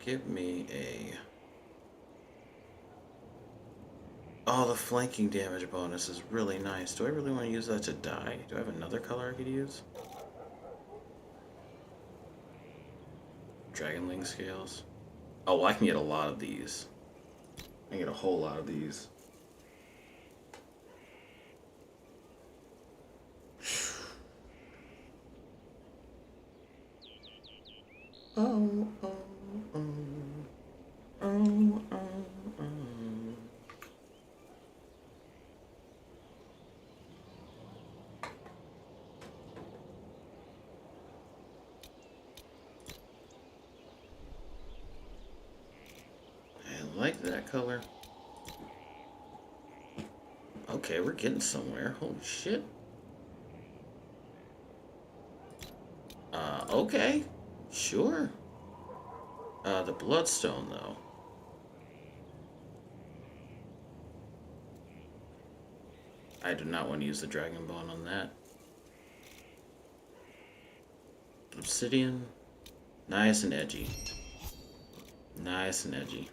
Give me a... Oh, the flanking damage bonus is really nice. Do I really want to use that to dye? Do I have another color I could use? Dragonling scales. Oh, well, I can get a lot of these. I can get a whole lot of these. Oh, oh, oh. Oh, oh, oh. I like that color. Okay, we're getting somewhere. Holy shit. Okay. Sure. The Bloodstone, though. I do not want to use the Dragon Bone on that. Obsidian. Nice and edgy. Nice and edgy.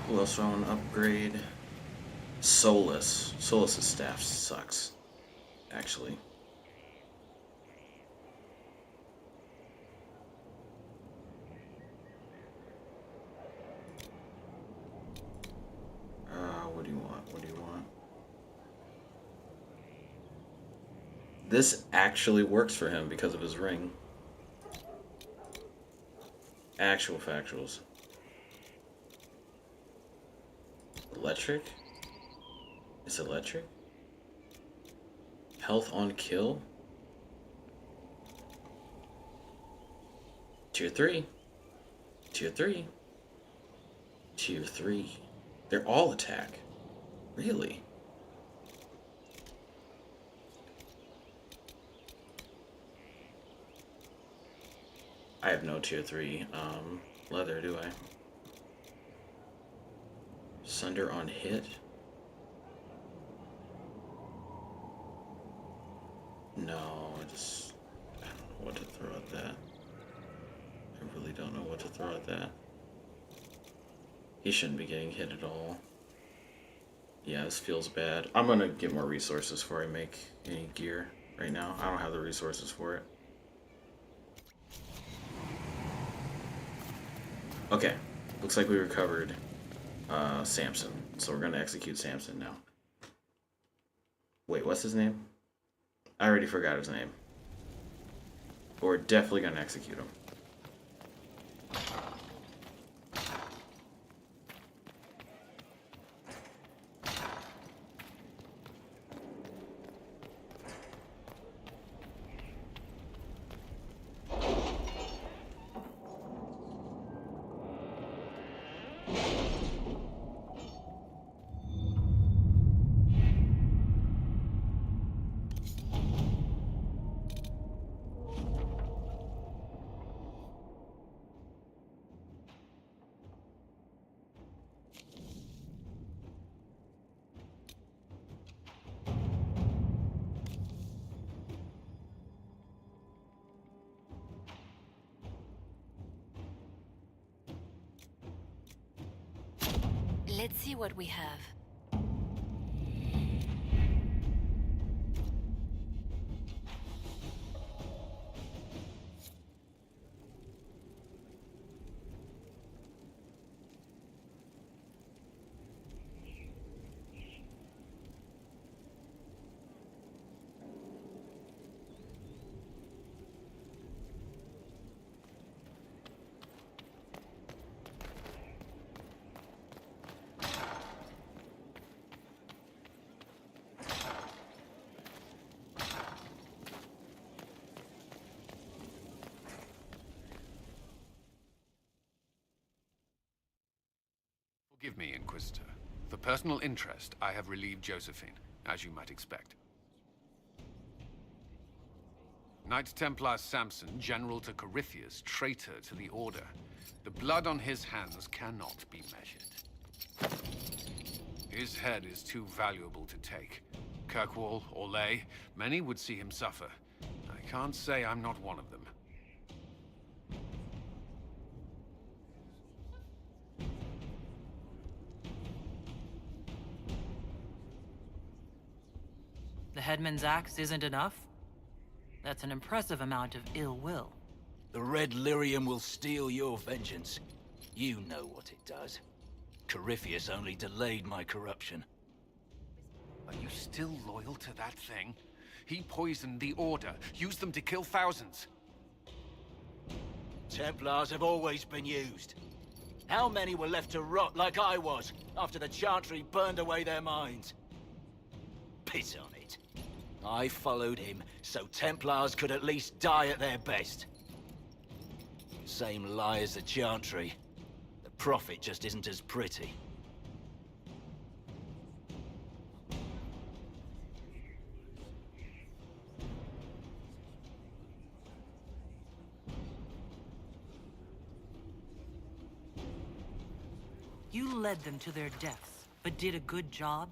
Who else do I want to upgrade? Solas. Solas' staff sucks, actually. What do you want? What do you want? This actually works for him because of his ring. Actual factuals. Electric? It's electric? Health on kill? Tier 3. Tier 3. Tier 3. They're all attack. Really? I have no tier 3 leather, do I? Sunder on hit? No, I don't know what to throw at that. I really don't know what to throw at that. He shouldn't be getting hit at all. Yeah, this feels bad. I'm gonna get more resources before I make any gear right now. I don't have the resources for it. Okay, looks like we recovered Samson. So we're gonna execute Samson now. Wait, what's his name? I already forgot his name. But we're definitely gonna execute him. Let's see what we have. Forgive me, Inquisitor. For personal interest, I have relieved Josephine, as you might expect. Knight Templar Samson, General to Corypheus, traitor to the Order. The blood on his hands cannot be measured. His head is too valuable to take. Kirkwall, Orlais, many would see him suffer. I can't say I'm not one of them. The headman's axe isn't enough? That's an impressive amount of ill will. The Red Lyrium will steal your vengeance. You know what it does. Corypheus only delayed my corruption. Are you still loyal to that thing? He poisoned the Order, used them to kill thousands. Templars have always been used. How many were left to rot like I was, after the Chantry burned away their minds? Piss on it. I followed him, so Templars could at least die at their best. Same lie as the Chantry. The Prophet just isn't as pretty. You led them to their deaths, but did a good job?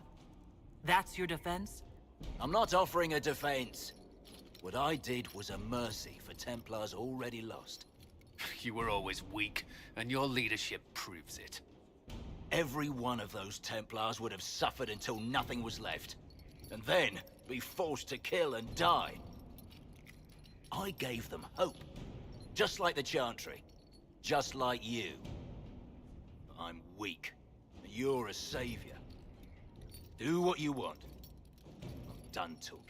That's your defense? I'm not offering a defense. What I did was a mercy for Templars already lost. You were always weak, and your leadership proves it. Every one of those Templars would have suffered until nothing was left. And then be forced to kill and die. I gave them hope. Just like the Chantry. Just like you. I'm weak. And you're a savior. Do what you want. I'm done talking.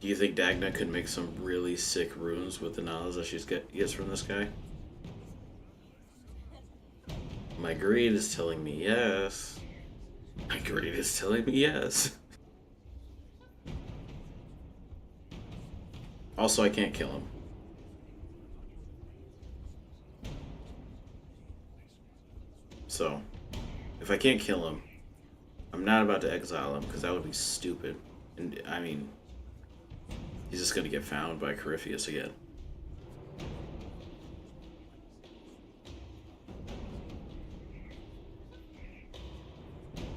Do you think Dagna could make some really sick runes with the knowledge that she gets from this guy? My greed is telling me yes. My greed is telling me yes. Also, I can't kill him. So, if I can't kill him, I'm not about to exile him, because that would be stupid. And, I mean, he's just gonna get found by Corypheus again.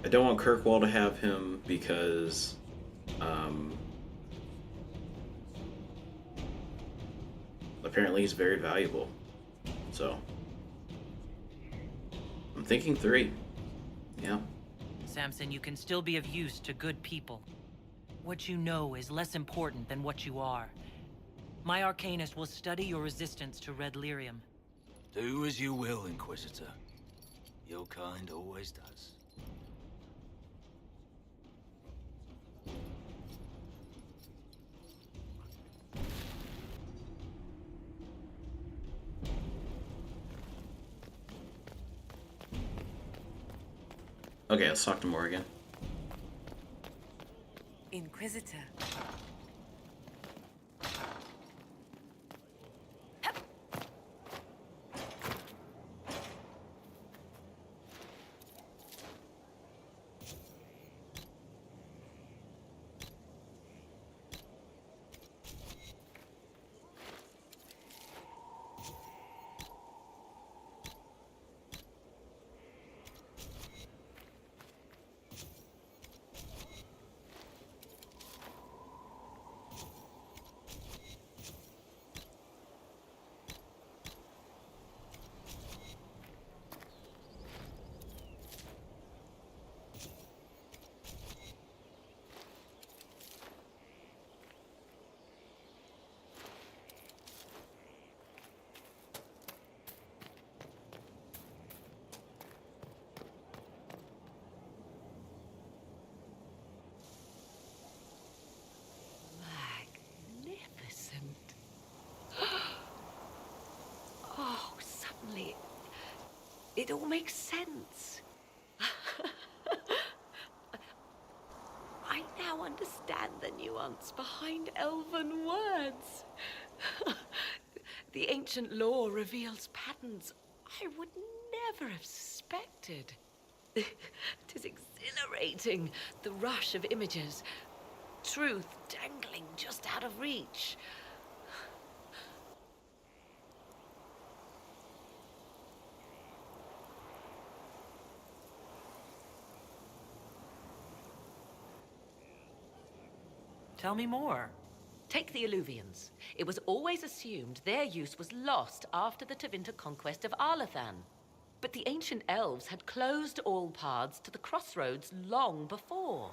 I don't want Kirkwall to have him because, apparently he's very valuable. So, I'm thinking 3. Yeah. Samson, you can still be of use to good people. What you know is less important than what you are. My Arcanist will study your resistance to Red Lyrium. Do as you will, Inquisitor. Your kind always does. Okay, let's talk to Morgan. Inquisitor. Oh, suddenly, it all makes sense. I now understand the nuance behind elven words. The ancient lore reveals patterns I would never have suspected. It is exhilarating, the rush of images, truth dangling just out of reach. Tell me more. Take the Alluvians. It was always assumed their use was lost after the Tevinter conquest of Arlathan. But the ancient elves had closed all paths to the crossroads long before.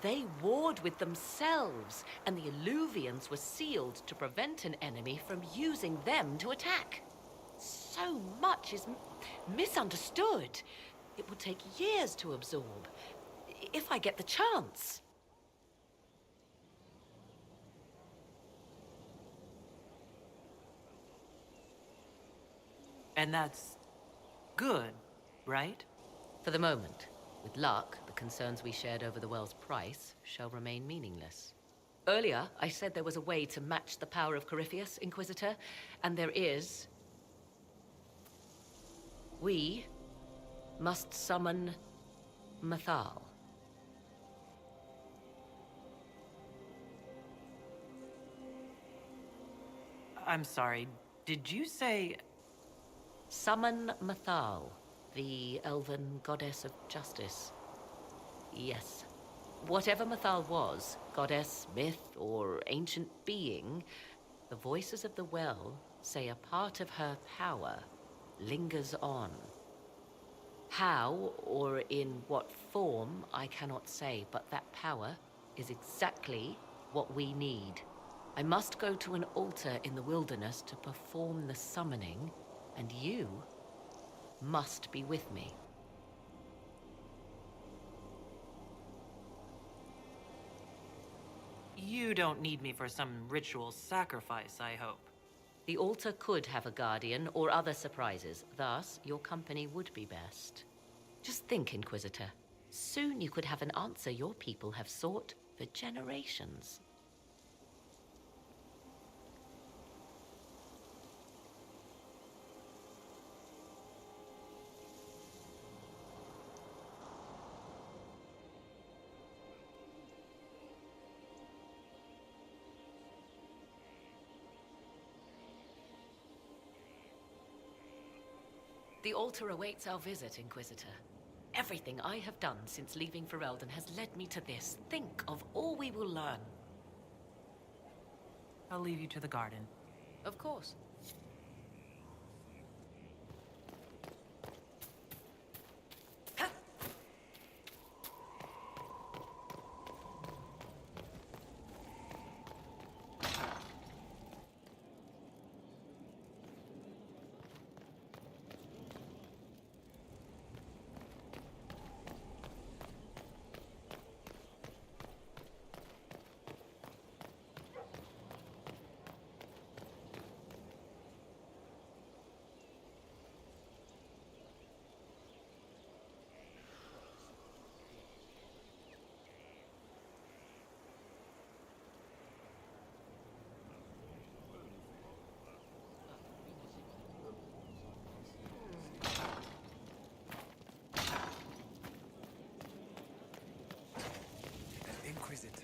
They warred with themselves, and the Alluvians were sealed to prevent an enemy from using them to attack. So much is misunderstood. It would take years to absorb, if I get the chance. And that's good, right? For the moment. With luck, the concerns we shared over the well's price shall remain meaningless. Earlier, I said there was a way to match the power of Corypheus, Inquisitor, and there is. We must summon Mathal. I'm sorry, did you say... Summon Mathal, the elven goddess of justice. Yes. Whatever Mathal was, goddess, myth, or ancient being, the voices of the well say a part of her power lingers on. How, or in what form, I cannot say, but that power is exactly what we need. I must go to an altar in the wilderness to perform the summoning, and you must be with me. You don't need me for some ritual sacrifice, I hope. The altar could have a guardian or other surprises. Thus, your company would be best. Just think, Inquisitor. Soon you could have an answer your people have sought for generations. The altar awaits our visit, Inquisitor. Everything I have done since leaving Ferelden has led me to this. Think of all we will learn. I'll leave you to the garden. Of course. Inquisitor.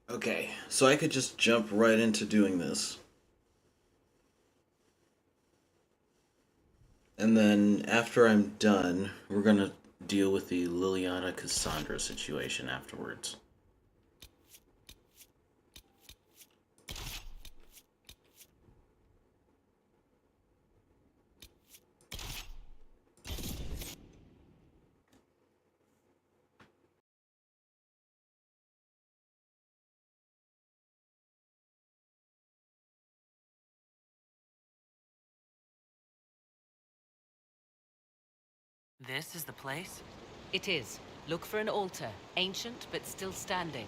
Okay, so I could just jump right into doing this. And then after I'm done, we're gonna deal with the Liliana Cassandra situation afterwards. This is the place? It is. Look for an altar. Ancient, but still standing.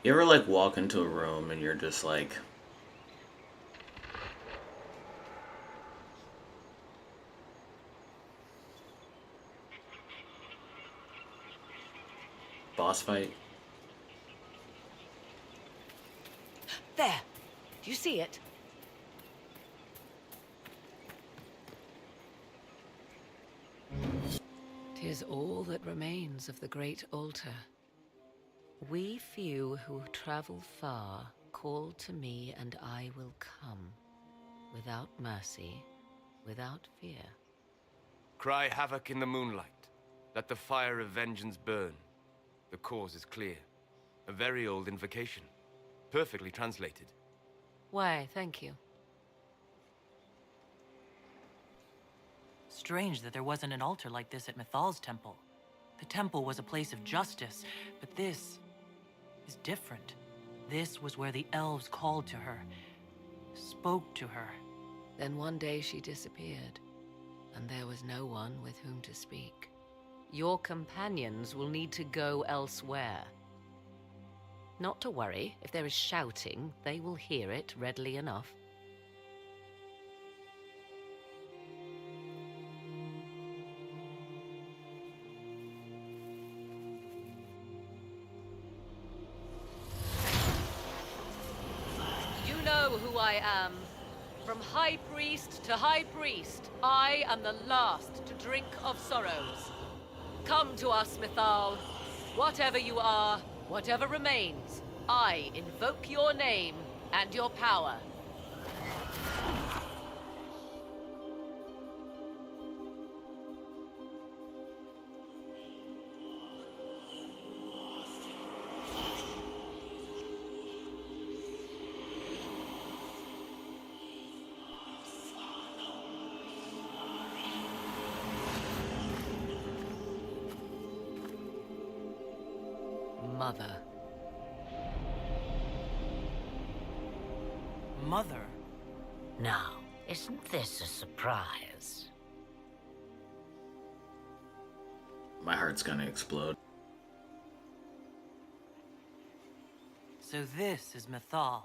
You ever, like, walk into a room and you're just like... boss fight? There! Do you see it? Tis all that remains of the great altar. We few who travel far call to me and I will come. Without mercy, without fear. Cry havoc in the moonlight. Let the fire of vengeance burn. The cause is clear. A very old invocation. Perfectly translated. Why, thank you. Strange that there wasn't an altar like this at Mythal's temple. The temple was a place of justice, but this is different. This was where the elves called to her, spoke to her. Then one day she disappeared, and there was no one with whom to speak. Your companions will need to go elsewhere. Not to worry, if there is shouting, they will hear it readily enough. You know who I am. From High Priest to High Priest, I am the last to drink of sorrows. Come to us, Mythal. Whatever you are, whatever remains, I invoke your name and your power. Mother. Mother? Now, isn't this a surprise? My heart's gonna explode. So this is Mythal.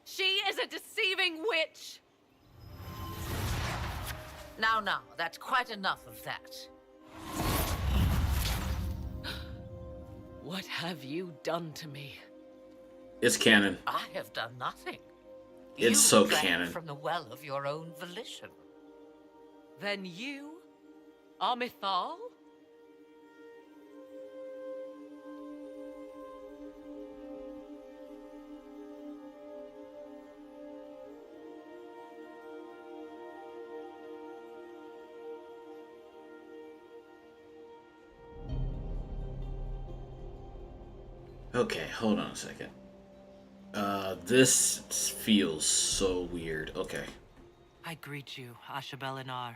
She is a deceiving witch! Now, that's quite enough of that. What have you done to me? It's canon. I have done nothing. It's You so drank canon. from the well of your own volition. Then you are Mythal? Okay, hold on a second. This feels so weird. Okay. I greet you, Ashabelinar.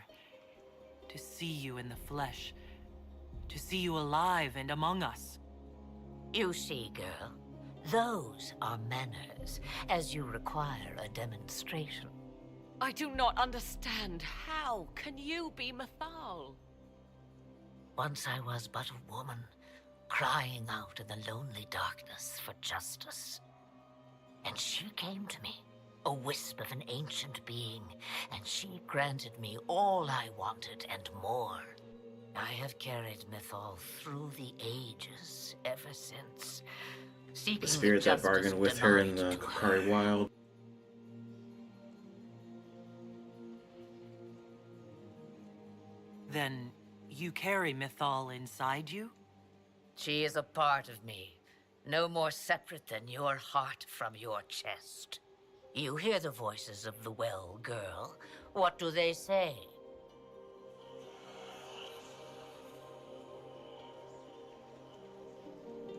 To see you in the flesh. To see you alive and among us. You see, girl, those are manners, as you require a demonstration. I do not understand. How can you be Mythal? Once I was but a woman, crying out in the lonely darkness for justice. And she came to me, a wisp of an ancient being, and she granted me all I wanted and more. I have carried Mythal through the ages ever since, seeking The spirit that bargained with her in the Kakari Wild. Then you carry Mythal inside you? She is a part of me, no more separate than your heart from your chest. You hear the voices of the well, girl. What do they say?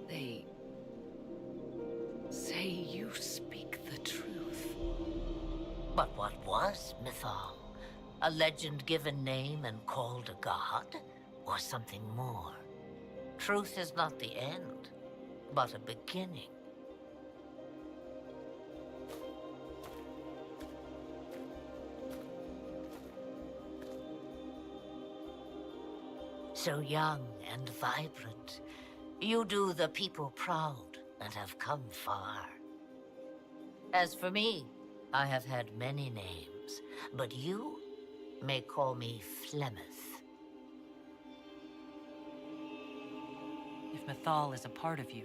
They say you speak the truth. But what was Mythal? A legend given name and called a god? Or something more? Truth is not the end, but a beginning. So young and vibrant, you do the people proud and have come far. As for me, I have had many names, but you may call me Flemeth. If Mythal is a part of you,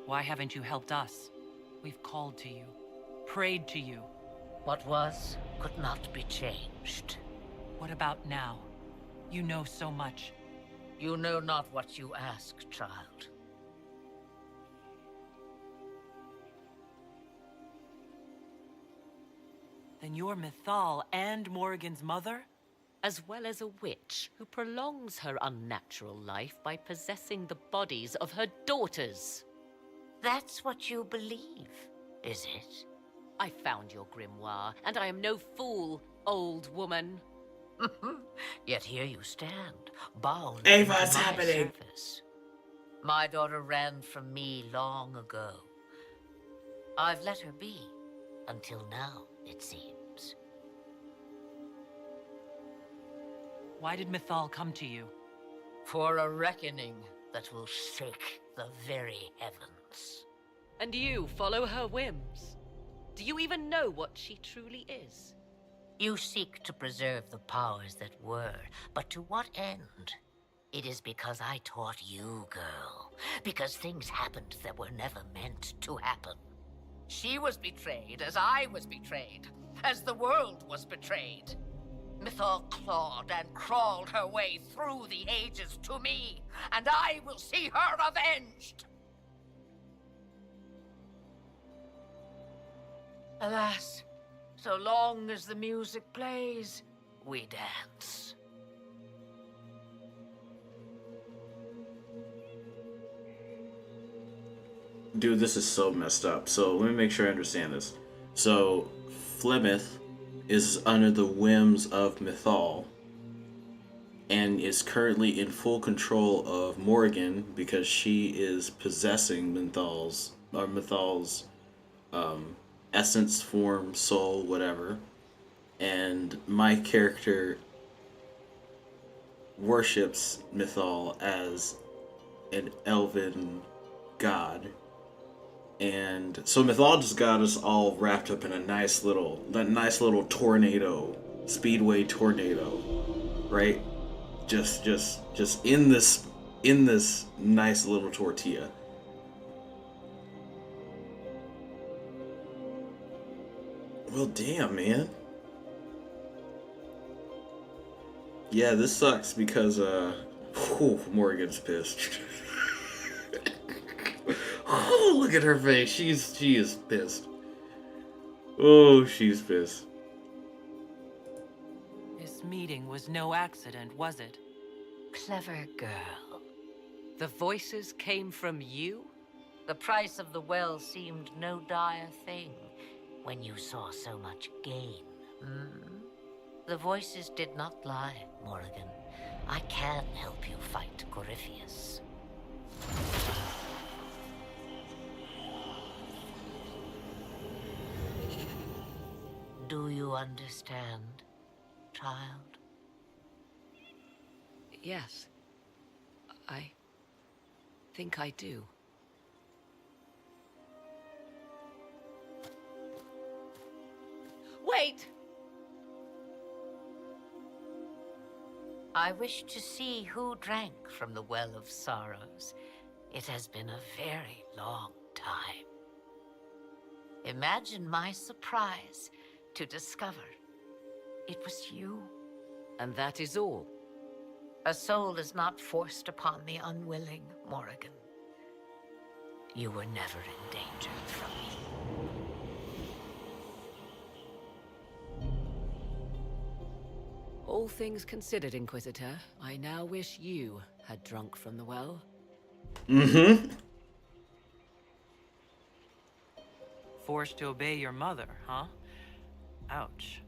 why haven't you helped us? We've called to you, prayed to you. What was could not be changed. What about now? You know so much. You know not what you ask, child. Then you're Mythal and Morrigan's mother? As well as a witch who prolongs her unnatural life by possessing the bodies of her daughters. That's what you believe, is it? I found your grimoire, and I am no fool, old woman. Yet here you stand, bound Ava, to what's my happening? service. My daughter ran from me long ago. I've let her be, until now, it seems. Why did Mythal come to you? For a reckoning that will shake the very heavens. And you follow her whims. Do you even know what she truly is? You seek to preserve the powers that were, but to what end? It is because I taught you, girl. Because things happened that were never meant to happen. She was betrayed as I was betrayed, as the world was betrayed. Mythal clawed and crawled her way through the ages to me, and I will see her avenged! Alas, so long as the music plays, we dance. Dude, this is so messed up. So let me make sure I understand this. So Flemeth is under the whims of Mythal and is currently in full control of Morrigan because she is possessing Mythal's essence, form, soul, whatever. And my character worships Mythal as an elven god. And so Mythal just got us all wrapped up in a nice little tornado, speedway tornado, right? Just in this nice little tortilla. Well, damn, man. Yeah, this sucks because Morgan's pissed. Oh, look at her face. She is pissed. Oh, she's pissed. This meeting was no accident, was it? Clever girl. The voices came from you? The price of the well seemed no dire thing when you saw so much gain. The voices did not lie, Morrigan. I can help you fight Corypheus. Do you understand, child? Yes. I think I do. Wait! I wish to see who drank from the Well of Sorrows. It has been a very long time. Imagine my surprise to discover it was you. And that is all? A soul is not forced upon the unwilling, Morrigan. You were never in danger from me. All things considered, Inquisitor, I now wish you had drunk from the well. Mm-hmm. Forced to obey your mother, huh? Ouch.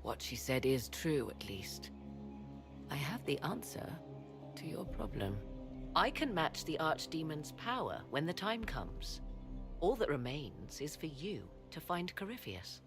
What she said is true, at least. I have the answer to your problem. I can match the Archdemon's power when the time comes. All that remains is for you to find Corypheus.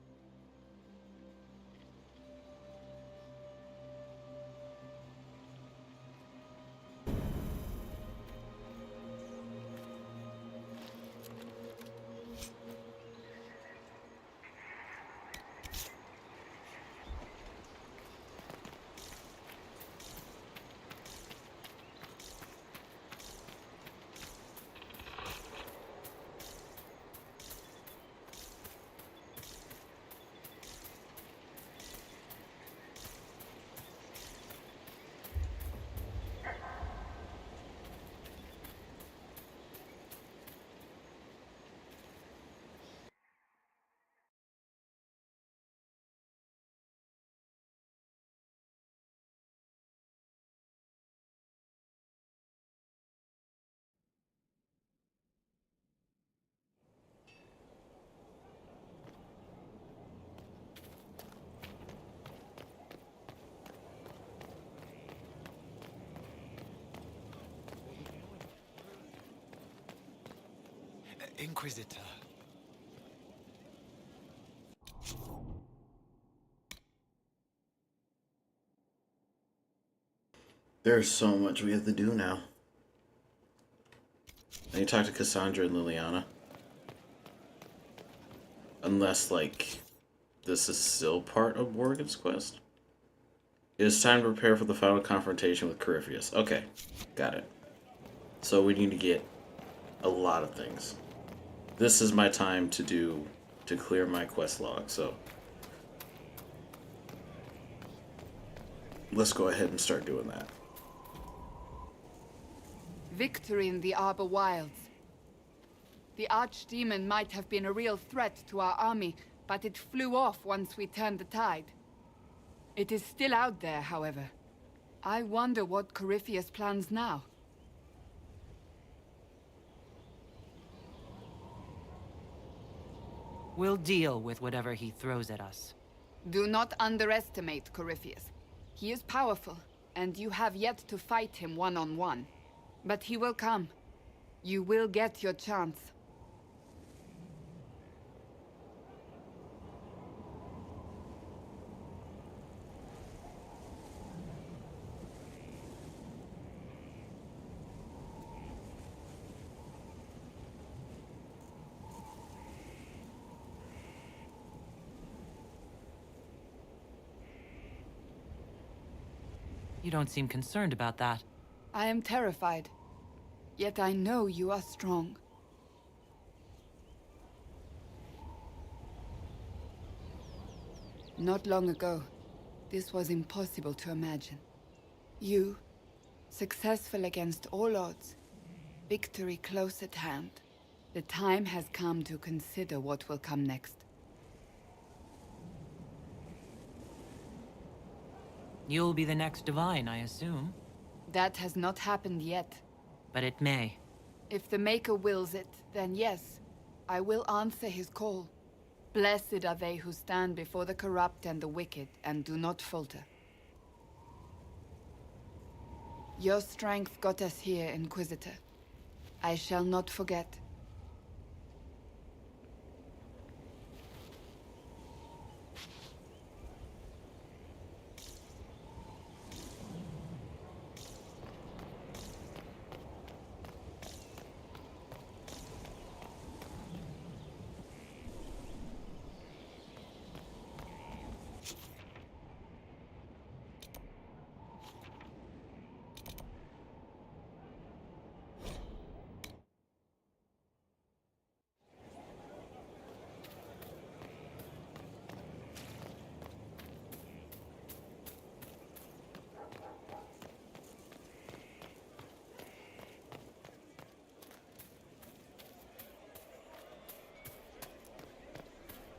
Inquisitor. There's so much we have to do now. I need to talk to Cassandra and Liliana. Unless, like, this is still part of Morgan's quest. It is time to prepare for the final confrontation with Corypheus. Okay, got it. So we need to get a lot of things. This is my time to clear my quest log, so let's go ahead and start doing that. Victory in the Arbor Wilds. The Archdemon might have been a real threat to our army, but it flew off once we turned the tide. It is still out there, however. I wonder what Corypheus plans now. We'll deal with whatever he throws at us. Do not underestimate Corypheus. He is powerful, and you have yet to fight him one-on-one. But he will come. You will get your chance. You don't seem concerned about that. I am terrified. Yet I know you are strong. Not long ago, this was impossible to imagine. You, successful against all odds, victory close at hand. The time has come to consider what will come next. You'll be the next Divine, I assume. That has not happened yet. But it may. If the Maker wills it, then yes, I will answer his call. Blessed are they who stand before the corrupt and the wicked, and do not falter. Your strength got us here, Inquisitor. I shall not forget.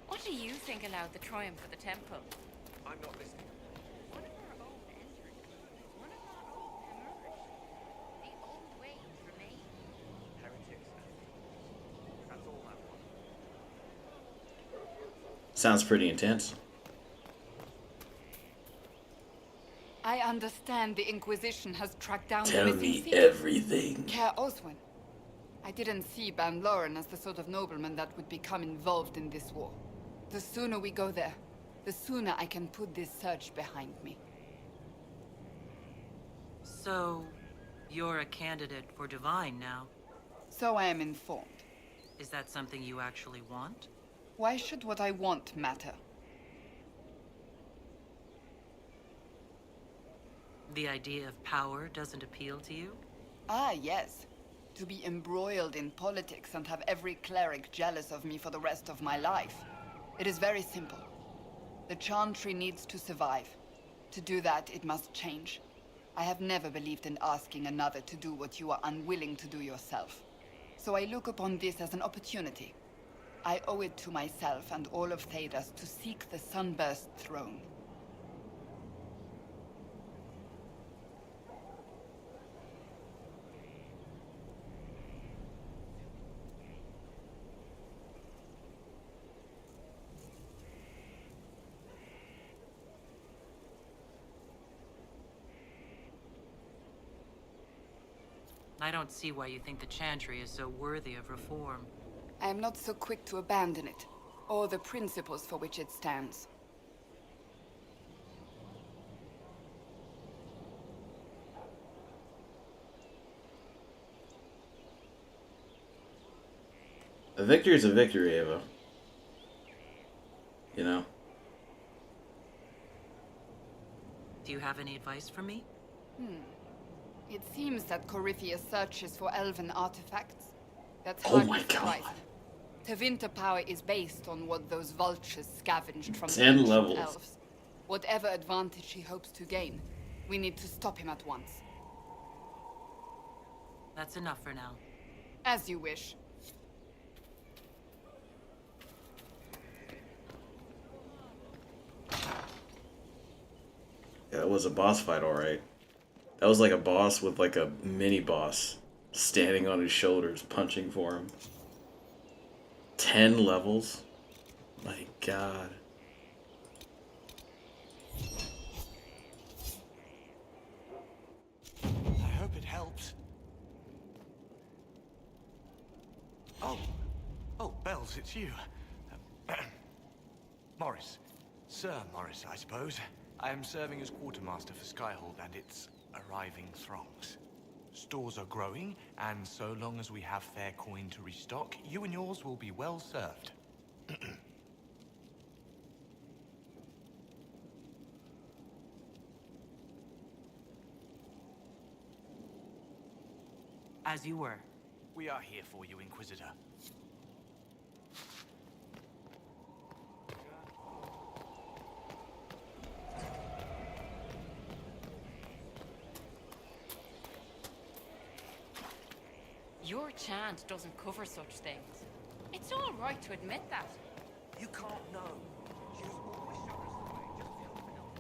What do you think allowed the triumph of the temple? I'm not listening. One of our own entered. One of our own emerged. The old ways remain. Heretics. That's all that was. Sounds pretty intense. I understand the Inquisition has tracked down Tell the missing me thief. everything. Care Oswin. I didn't see Ban Loren as the sort of nobleman that would become involved in this war. The sooner we go there, the sooner I can put this search behind me. So, you're a candidate for Divine now. So I am informed. Is that something you actually want? Why should what I want matter? The idea of power doesn't appeal to you? Ah, yes. To be embroiled in politics and have every cleric jealous of me for the rest of my life. It is very simple. The Chantry needs to survive. To do that, it must change. I have never believed in asking another to do what you are unwilling to do yourself. So I look upon this as an opportunity. I owe it to myself and all of Thedas to seek the Sunburst throne. I don't see why you think the Chantry is so worthy of reform. I am not so quick to abandon it, or the principles for which it stands. A victory is a victory, Ava. You know? Do you have any advice for me? It seems that Corypheus searches for elven artifacts. That's Oh hardly my God. surprising. Tevinter power is based on what those vultures scavenged from the 10 ancient levels. elves. Whatever advantage he hopes to gain, we need to stop him at once. That's enough for now. As you wish. Yeah, it was a boss fight, alright. That was like a boss with like a mini boss standing on his shoulders, punching for him. 10 levels? My God. I hope it helps. Oh, Bells, it's you. Morris. Sir Morris, I suppose. I am serving as quartermaster for Skyhold and its arriving throngs. Stores are growing, and so long as we have fair coin to restock, you and yours will be well served. As you were. We are here for you, Inquisitor. Your chant doesn't cover such things. It's all right to admit that. You can't know. She was always showing us the way. Just help and help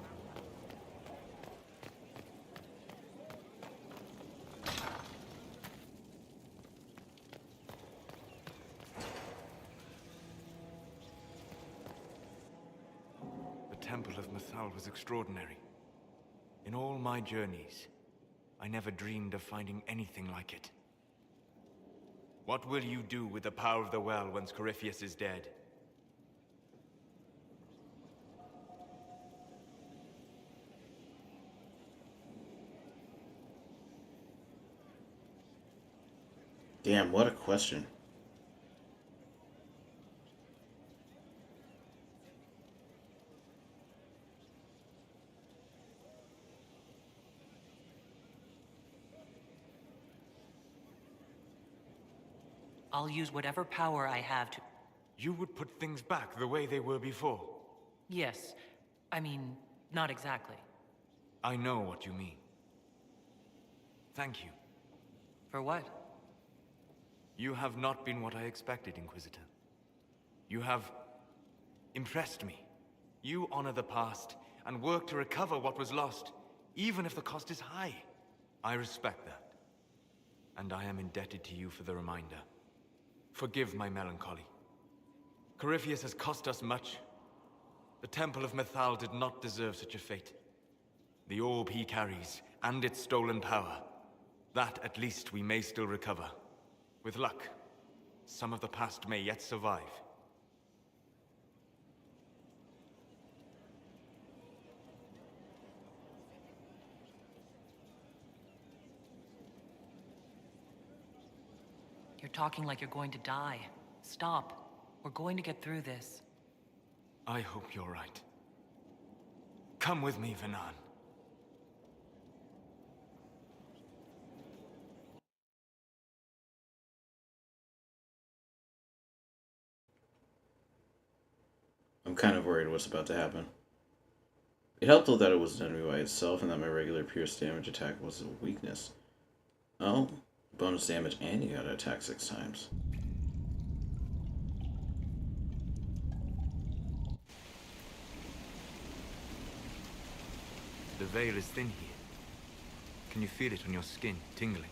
The Temple of Mythal was extraordinary. In all my journeys, I never dreamed of finding anything like it. What will you do with the power of the well once Corypheus is dead? Damn, what a question. I'll use whatever power I have to... You would put things back the way they were before? Yes. I mean, not exactly. I know what you mean. Thank you. For what? You have not been what I expected, Inquisitor. You have impressed me. You honor the past and work to recover what was lost, even if the cost is high. I respect that. And I am indebted to you for the reminder. Forgive my melancholy. Corypheus has cost us much. The Temple of Mythal did not deserve such a fate. The orb he carries, and its stolen power, that at least we may still recover. With luck, some of the past may yet survive. You're talking like you're going to die. Stop. We're going to get through this. I hope you're right. Come with me, Vanan. I'm kind of worried what's about to happen. It helped though that it was an enemy by itself and that my regular pierce damage attack was a weakness. Oh, bonus damage and you gotta attack 6 times. The veil is thin here. Can you feel it on your skin, tingling?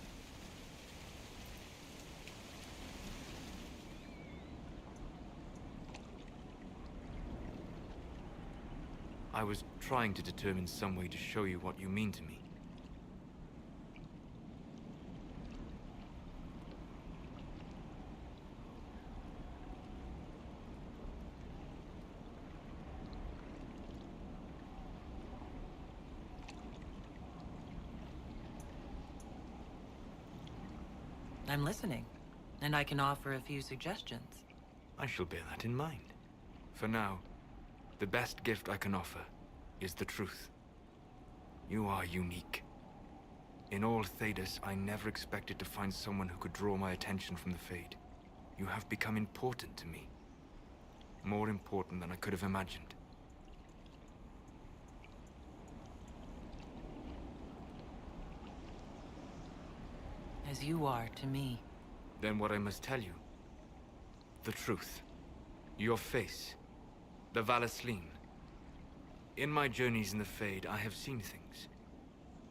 I was trying to determine some way to show you what you mean to me. I'm listening, and I can offer a few suggestions. I shall bear that in mind. For now, the best gift I can offer is the truth. You are unique. In all Thedas, I never expected to find someone who could draw my attention from the Fade. You have become important to me. More important than I could have imagined. As you are to me. Then what I must tell you. The truth. Your face. The Valasleen. In my journeys in the Fade, I have seen things.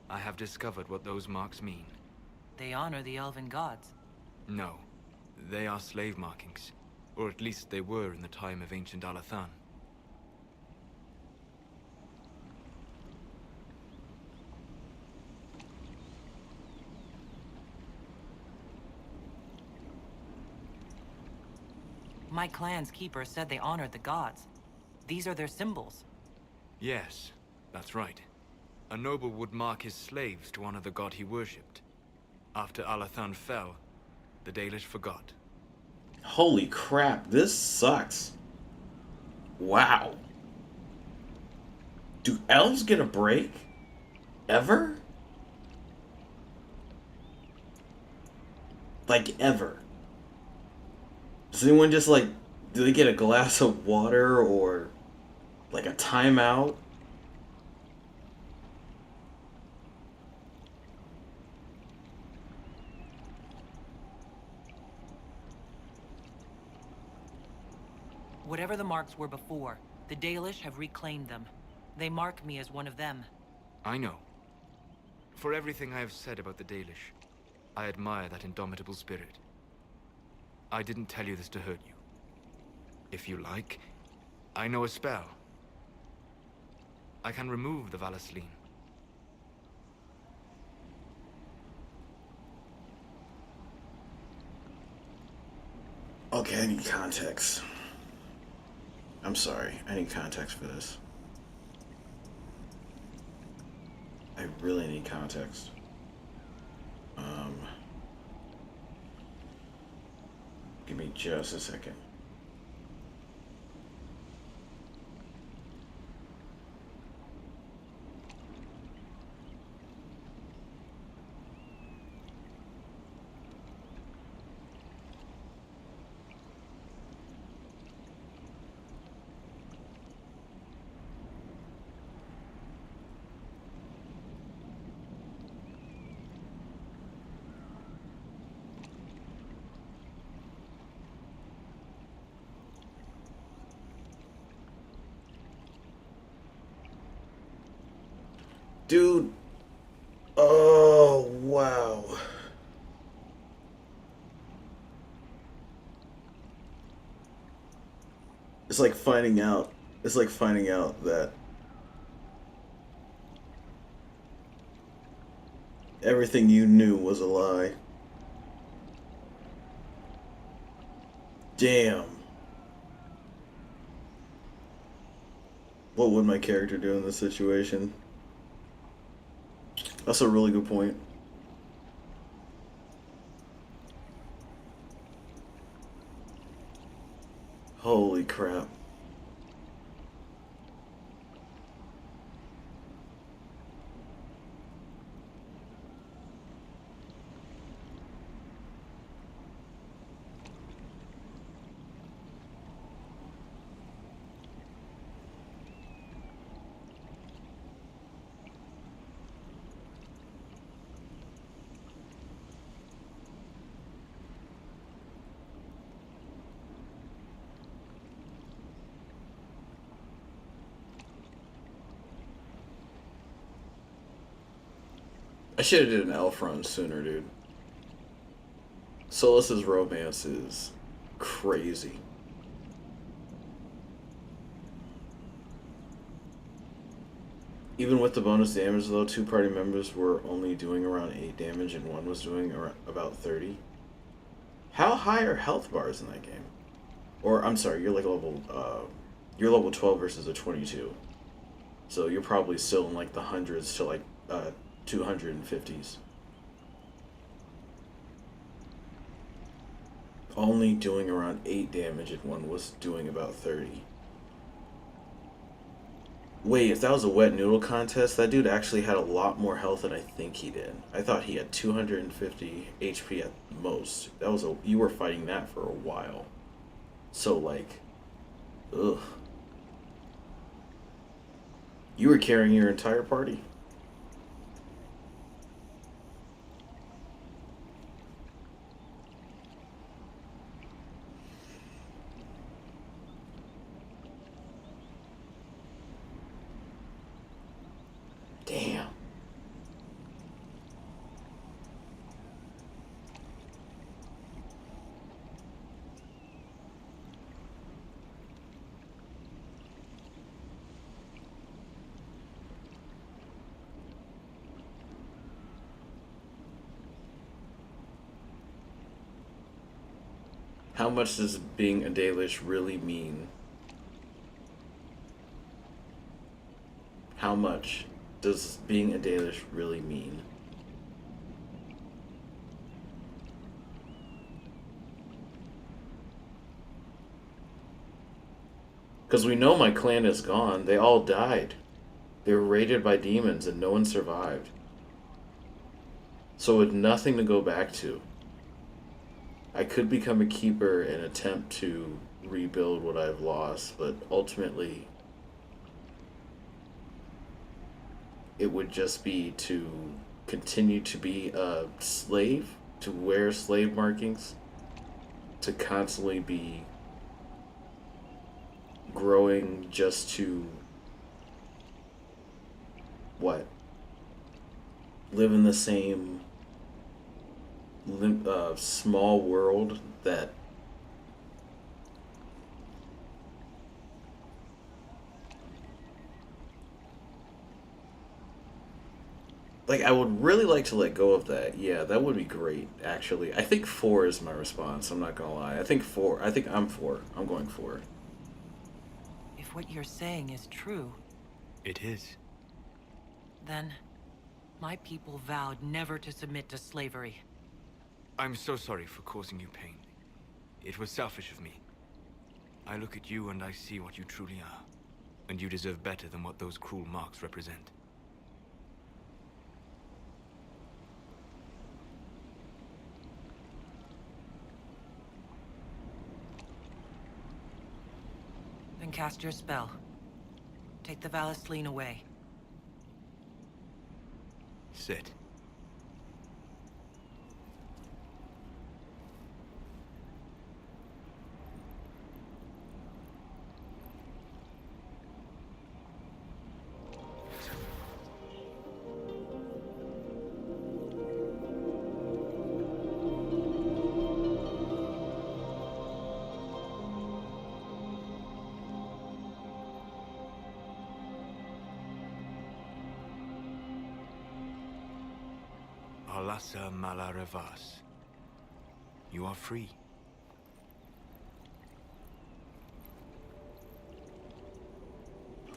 I have discovered what those marks mean. They honor the elven gods. No. They are slave markings. Or at least they were in the time of ancient Alathan. My clan's keeper said they honored the gods. These are their symbols. Yes, that's right. A noble would mark his slaves to honor the god he worshipped. After Alathan fell, the Dalish forgot. Holy crap, this sucks. Wow. Do elves get a break? Ever? Like, ever. Does anyone just, like, do they get a glass of water or, like, a timeout? Whatever the marks were before, the Dalish have reclaimed them. They mark me as one of them. I know. For everything I have said about the Dalish, I admire that indomitable spirit. I didn't tell you this to hurt you. If you like, I know a spell. I can remove the Valasleen. Okay, I need context. I'm sorry, I need context for this. I really need context. Give me just a second. Dude. Oh, wow. It's like finding out. It's like finding out that everything you knew was a lie. Damn. What would my character do in this situation? That's a really good point. Holy crap. I should have did an elf run sooner, dude. Solas's romance is crazy. Even with the bonus damage, though, 2 party members were only doing around 8 damage and one was doing about 30. How high are health bars in that game? Or, I'm sorry, you're like you're level 12 versus a 22. So you're probably still in like the hundreds to like 250s. Only doing around 8 damage and one was doing about 30. Wait, if that was a wet noodle contest, that dude actually had a lot more health than I think he did. I thought he had 250 HP at most. That was you were fighting that for a while. So like, ugh. You were carrying your entire party. Damn. How much does being a Dalish really mean? How much does being a Dalish really mean? Because we know my clan is gone. They all died. They were raided by demons and no one survived. So with nothing to go back to, I could become a keeper and attempt to rebuild what I've lost, but ultimately it would just be to continue to be a slave, to wear slave markings, to constantly be growing just to what? Live in the same small world that like I would really like to let go of that. Yeah, that would be great actually. I think 4 is my response. I'm not going to lie. I think 4. I think I'm 4. I'm going 4. If what you're saying is true, It is. then my people vowed never to submit to slavery. I'm so sorry for causing you pain. It was selfish of me. I look at you and I see what you truly are. And you deserve better than what those cruel marks represent. Then cast your spell. Take the Valisleen away. Sit. Alasa Malarevas. You are free.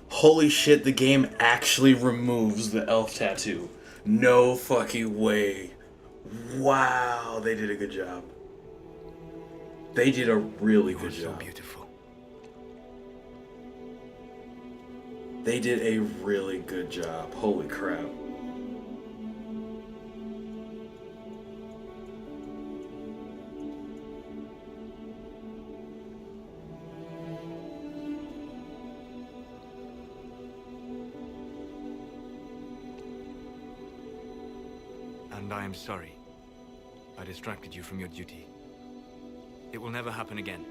Holy shit, the game actually removes the elf tattoo. No fucking way. Wow, they did a good job. They did a really good job. So beautiful. They did a really good job. Holy crap. And I am sorry. I distracted you from your duty. It will never happen again.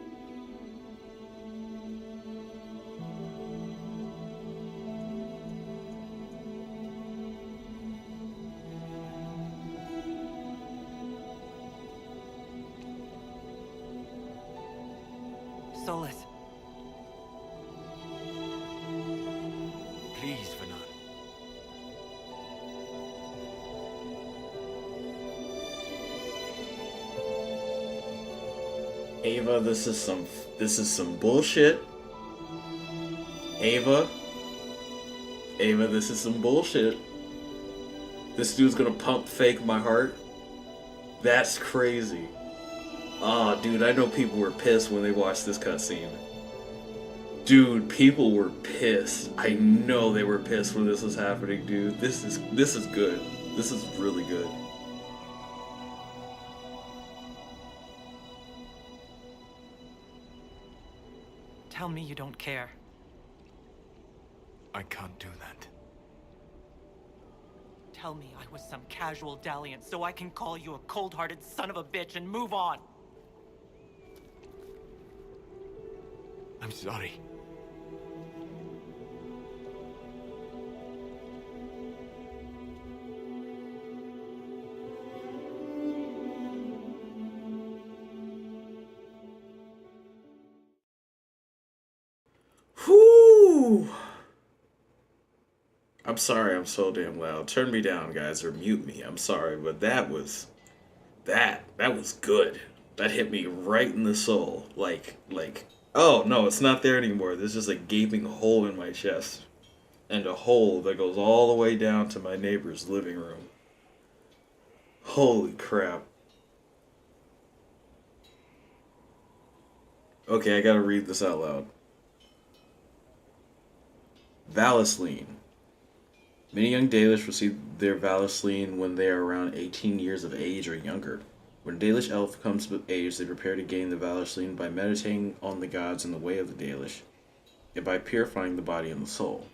Solas. Please, Fernand. Ava, this is some bullshit. Ava, this is some bullshit. This dude's gonna pump fake my heart. That's crazy. Ah, dude, I know people were pissed when they watched this cutscene. Dude, people were pissed. I know they were pissed when this was happening, dude. This is good. This is really good. Tell me you don't care. I can't do that. Tell me I was some casual dalliance so I can call you a cold-hearted son of a bitch and move on. I'm sorry. Whew. I'm sorry I'm so damn loud. Turn me down, guys, or mute me. I'm sorry, but that was good. That hit me right in the soul. Like, oh no, it's not there anymore. There's just a gaping hole in my chest. And a hole that goes all the way down to my neighbor's living room. Holy crap. Okay, I gotta read this out loud. Valisleen. Many young Dalish receive their Valisleen when they are around 18 years of age or younger. When a Dalish elf comes of age, they prepare to gain the Valarslin by meditating on the gods in the way of the Dalish, and by purifying the body and the soul.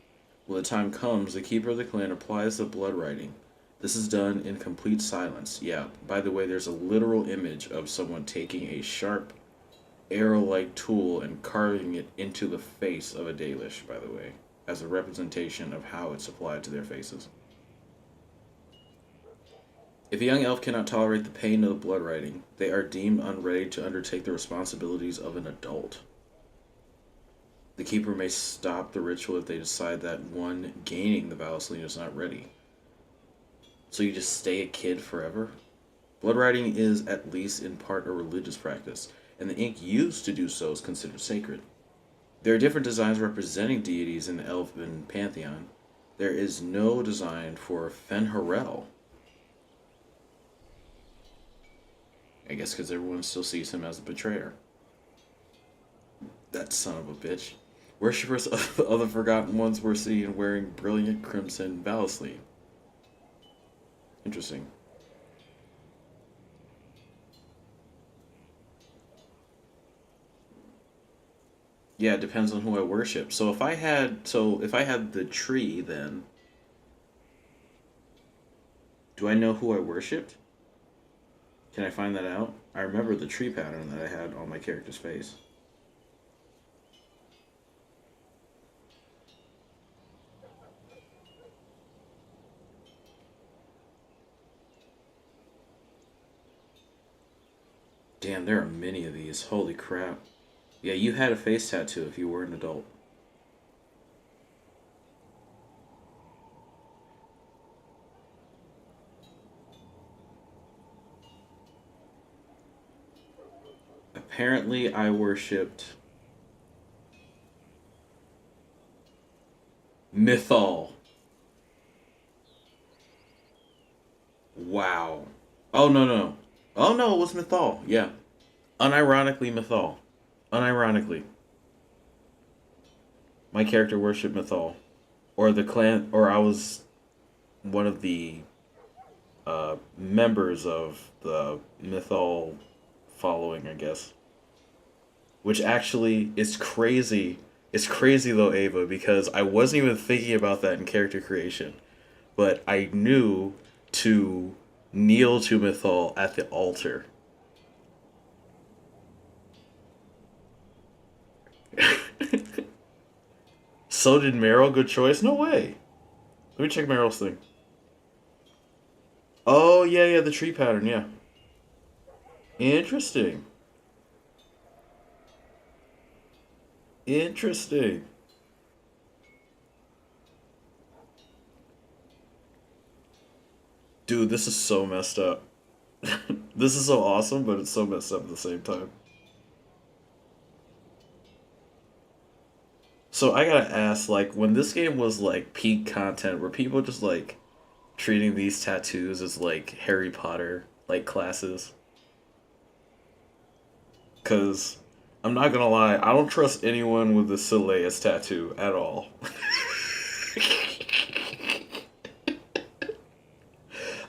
When the time comes, the keeper of the clan applies the blood writing. This is done in complete silence. Yeah, by the way, there's a literal image of someone taking a sharp, arrow-like tool and carving it into the face of a Dalish, by the way, as a representation of how it's applied to their faces. If a young elf cannot tolerate the pain of the blood writing, they are deemed unready to undertake the responsibilities of an adult. The keeper may stop the ritual if they decide that one gaining the Valarslin is not ready. So you just stay a kid forever? Blood writing is, at least in part, a religious practice, and the ink used to do so is considered sacred. There are different designs representing deities in the elven pantheon. There is no design for Fen'Harel. I guess because everyone still sees him as a betrayer. That son of a bitch. Worshippers of the Forgotten Ones were seen wearing brilliant crimson Valarslin. Interesting. Yeah, it depends on who I worship. So if I had the tree, then do I know who I worshipped? Can I find that out? I remember the tree pattern that I had on my character's face. Damn, there are many of these. Holy crap. Yeah, you had a face tattoo if you were an adult. Apparently, I worshipped Mythal. Wow. Oh, no. Oh, no, it was Mythal. Yeah. Unironically, Mythal. Unironically. My character worshipped Mythal. Or the clan, or I was one of the members of the Mythal following, I guess. Which actually is crazy. It's crazy though, Ava, because I wasn't even thinking about that in character creation. But I knew to kneel to Mythal at the altar. So did Meryl. Good choice. No way. Let me check Meryl's thing. Oh, yeah, the tree pattern, yeah. Interesting. Interesting. Dude, this is so messed up. This is so awesome, but it's so messed up at the same time. So I gotta ask, like, when this game was, like, peak content, were people just, like, treating these tattoos as, like, Harry Potter, like, classes? Because, I'm not gonna lie, I don't trust anyone with the Solas tattoo at all.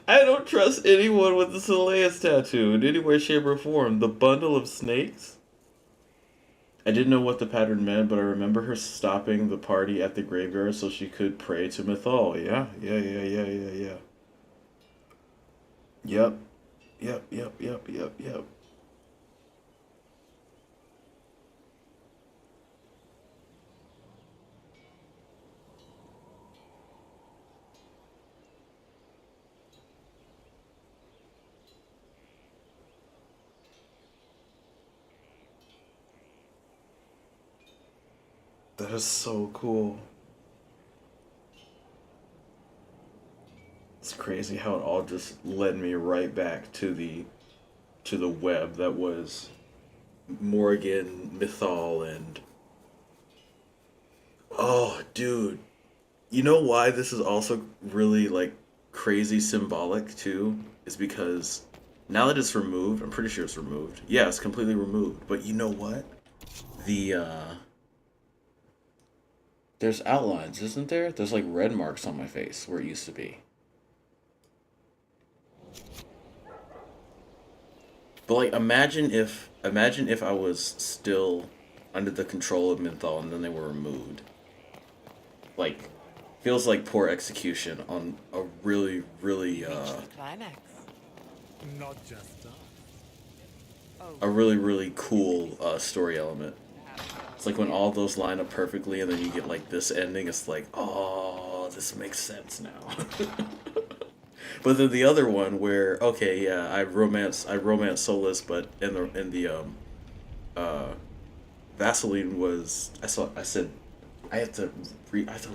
I don't trust anyone with the Solas tattoo in any way, shape, or form. The bundle of snakes? I didn't know what the pattern meant, but I remember her stopping the party at the graveyard so she could pray to Mythal. Yeah. Yep. That is so cool. It's crazy how it all just led me right back to the web that was Morgan, Mythal, and oh, dude. You know why this is also really like crazy symbolic too? Is because now that it's removed, I'm pretty sure it's removed. Yeah, it's completely removed. But you know what? There's outlines, isn't there? There's like red marks on my face where it used to be. But like, imagine if I was still under the control of Menthol and then they were removed. Like, feels like poor execution on a really, really Climax. Not just us. a really, really cool story element. It's like when all those line up perfectly and then you get like this ending, it's like, oh, this makes sense now. But then the other one where, okay, yeah, I romance Solas, but in the Vaseline was, I have to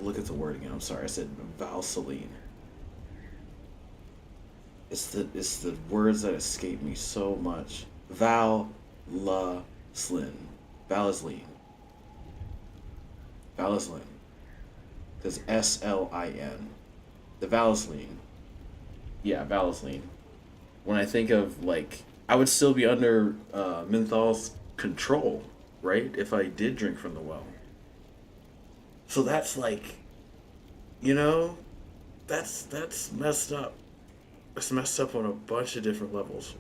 look at the word again. I'm sorry. I said Valseline. It's the words that escape me so much. Valasline. Valasline. Valasline. Because Slin. The Valasline. Yeah, Valasline. When I think of, like, I would still be under Menthol's control, right? If I did drink from the well. So that's like, you know, that's messed up. It's messed up on a bunch of different levels.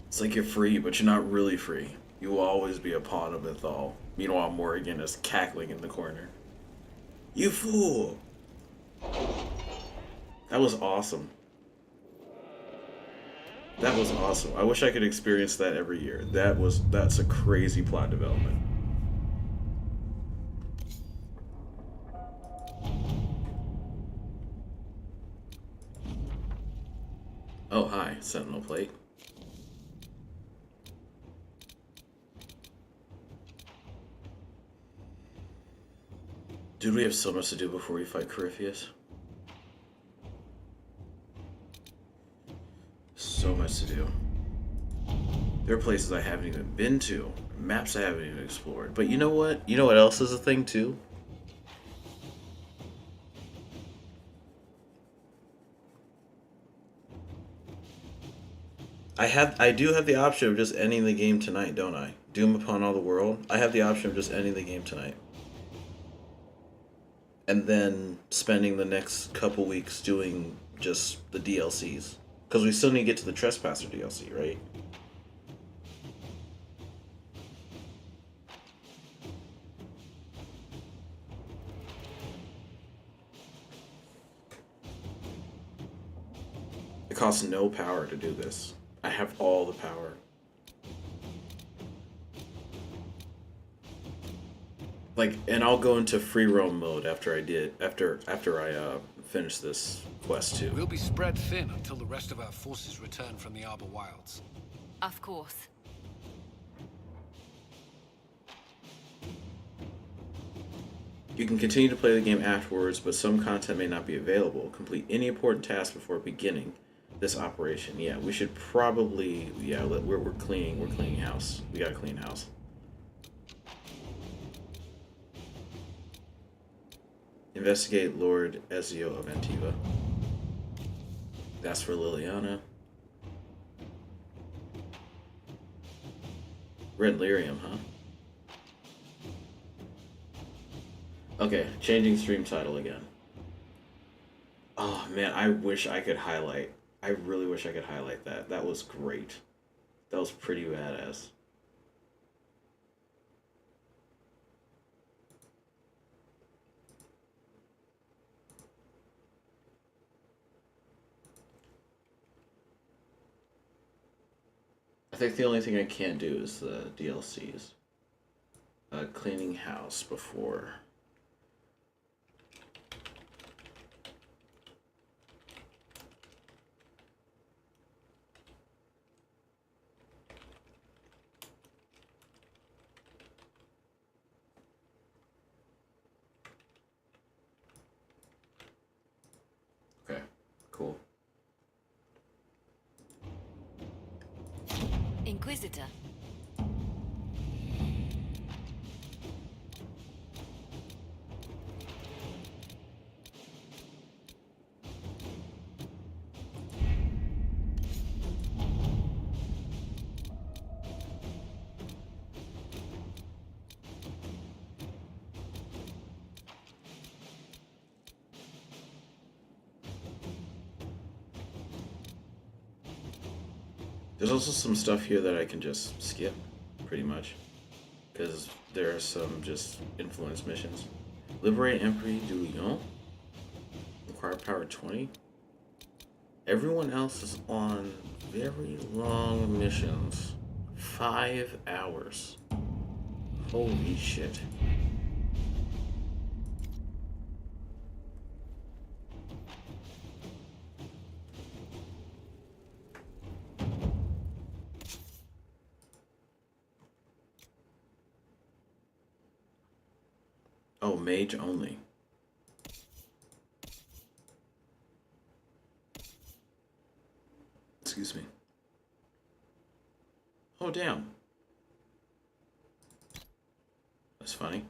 It's like you're free, but you're not really free. You will always be a pawn of Menthol. Meanwhile, Morrigan is cackling in the corner. You fool! That was awesome. That was awesome. I wish I could experience that every year. That's a crazy plot development. Oh, hi, Sentinel Plate. Dude, we have so much to do before we fight Corypheus. So much to do. There are places I haven't even been to, maps I haven't even explored. But you know what? You know what else is a thing too? I do have the option of just ending the game tonight, don't I? Doom upon all the world. I have the option of just ending the game tonight. And then spending the next couple weeks doing just the DLCs. Because we still need to get to the Trespasser DLC, right? It costs no power to do this. I have all the power. Like, and I'll go into free roam mode after I finish this quest too. We'll be spread thin until the rest of our forces return from the Arbor Wilds. Of course. You can continue to play the game afterwards, but some content may not be available. Complete any important task before beginning this operation. Yeah, we should probably, yeah, we're cleaning house. We gotta clean house. Investigate Lord Ezio of Antiva. That's for Liliana. Red Lyrium, huh? Okay, changing stream title again. Oh man, I wish I could highlight. I really wish I could highlight that. That was great. That was pretty badass. I think the only thing I can't do is the DLCs. Cleaning house before. Okay, cool. Inquisitor. There's also some stuff here that I can just skip, pretty much. Because there are some just influence missions. Liberate Emperor du Lion. Require power 20. Everyone else is on very long missions. 5 hours. Holy shit. Oh, mage only. Excuse me. Oh, damn. That's funny.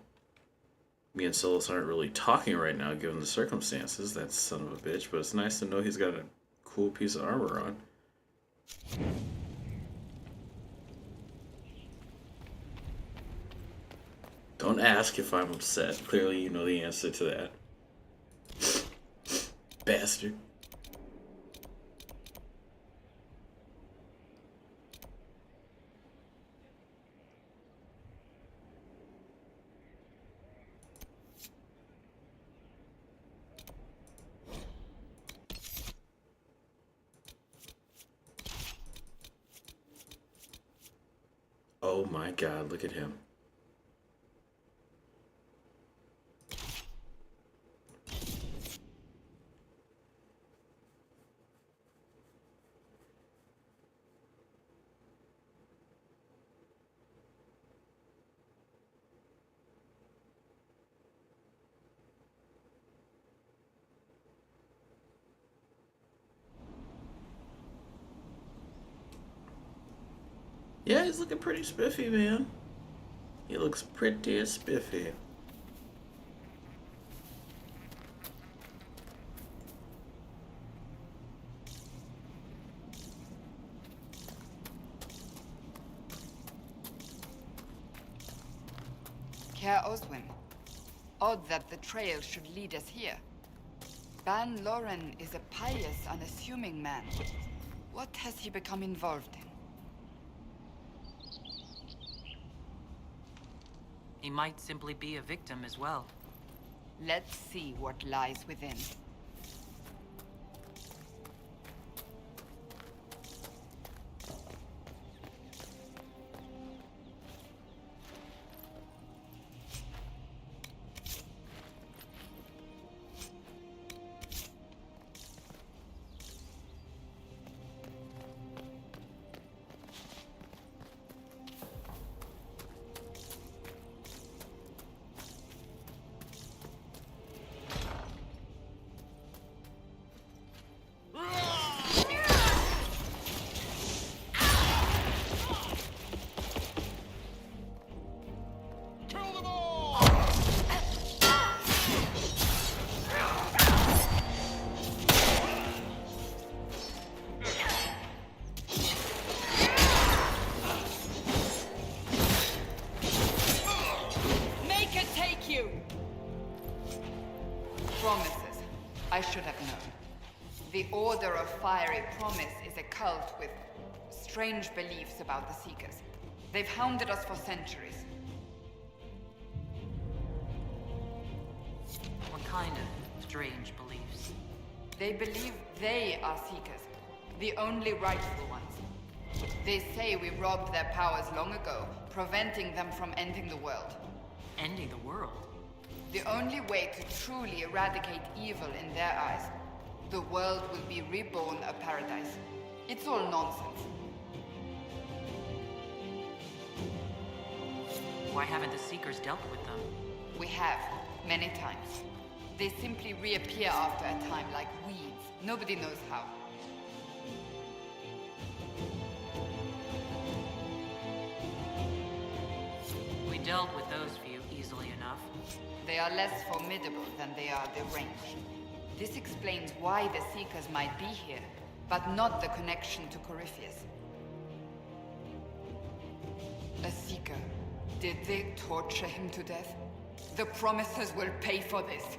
Me and Solas aren't really talking right now, given the circumstances. That son of a bitch, but it's nice to know he's got a cool piece of armor on. Don't ask if I'm upset. Clearly you know the answer to that. Bastard. Oh my god, look at him. Yeah, he's looking pretty spiffy, man. He looks pretty spiffy. Care Oswin. Odd that the trail should lead us here. Ban Loren is a pious, unassuming man. What has he become involved in? He might simply be a victim as well. Let's see what lies within. I should have known. The Order of Fiery Promise is a cult with strange beliefs about the Seekers. They've hounded us for centuries. What kind of strange beliefs? They believe they are Seekers, the only rightful ones. They say we robbed their powers long ago, preventing them from ending the world. Ending the world? The only way to truly eradicate evil in their eyes, the world will be reborn a paradise. It's all nonsense. Why haven't the Seekers dealt with them? We have, many times. They simply reappear after a time like weeds. Nobody knows how. We dealt with those few easily enough. They are less formidable than they are deranged. This explains why the Seekers might be here, but not the connection to Corypheus. A Seeker. Did they torture him to death? The Promisers will pay for this.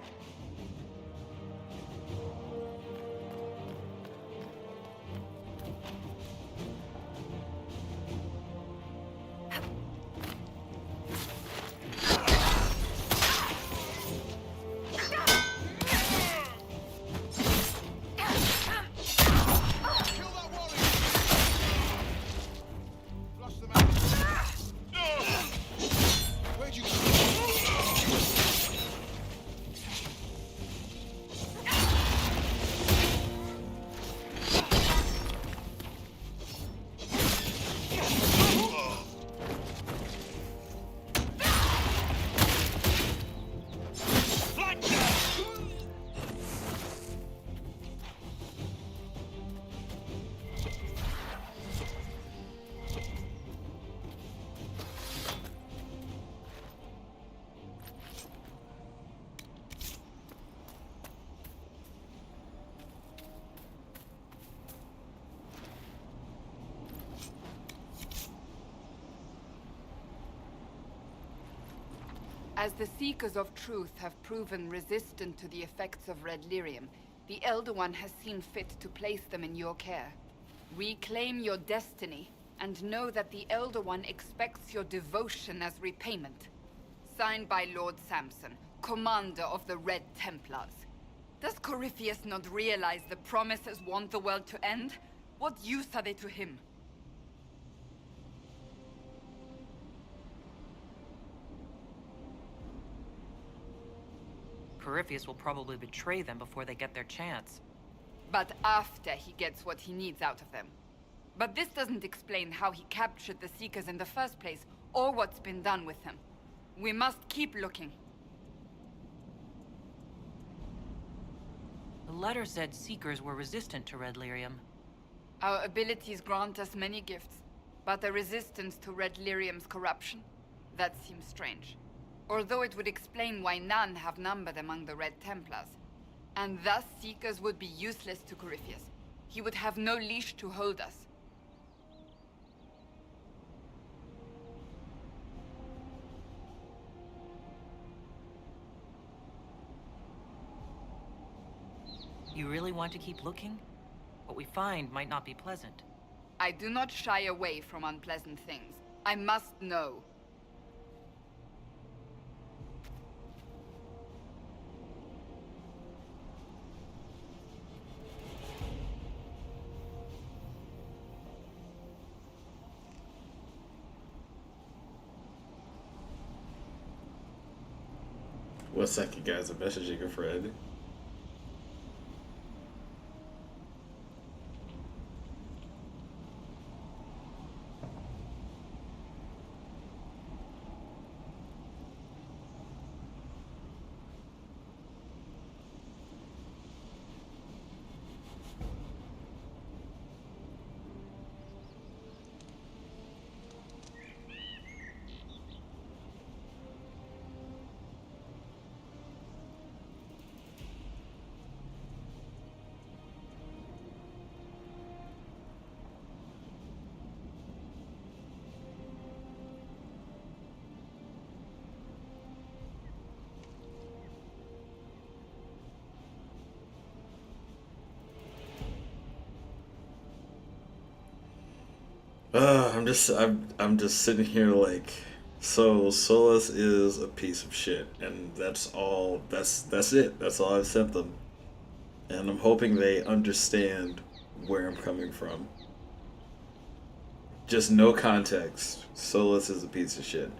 As the Seekers of Truth have proven resistant to the effects of red lyrium, the Elder One has seen fit to place them in your care. Reclaim your destiny, and know that the Elder One expects your devotion as repayment. Signed by Lord Samson, Commander of the Red Templars. Does Corypheus not realize the promises want the world to end? What use are they to him? Corypheus will probably betray them before they get their chance. But after he gets what he needs out of them. But this doesn't explain how he captured the Seekers in the first place, or what's been done with them. We must keep looking. The letter said Seekers were resistant to red lyrium. Our abilities grant us many gifts, but a resistance to red lyrium's corruption? That seems strange. Although it would explain why none have numbered among the Red Templars. And thus Seekers would be useless to Corypheus. He would have no leash to hold us. You really want to keep looking? What we find might not be pleasant. I do not shy away from unpleasant things. I must know. One second, guys. I'm messaging a friend. I'm just sitting here like, so Solas is a piece of shit, and that's all. That's it. That's all I've sent them, and I'm hoping they understand where I'm coming from. Just no context. Solas is a piece of shit.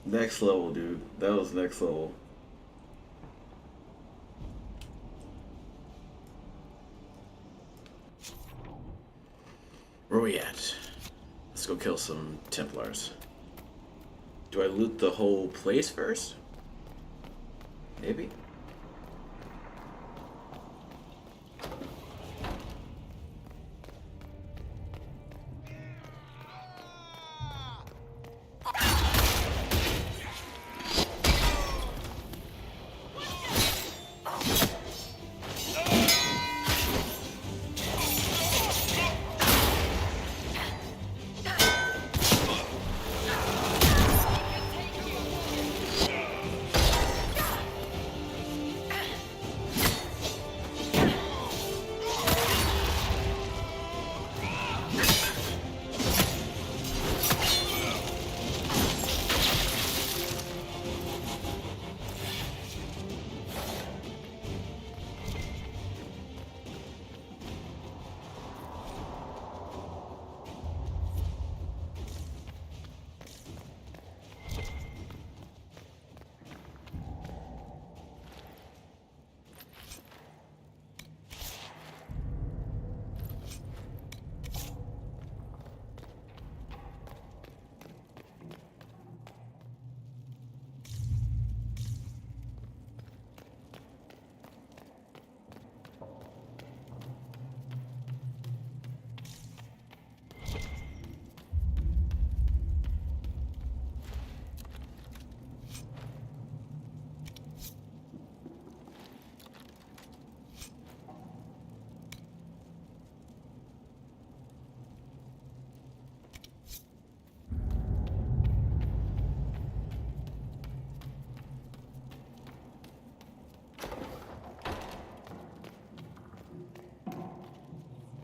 Next level, dude. That was next level. Where we at? Let's go kill some Templars. Do I loot the whole place first? Maybe?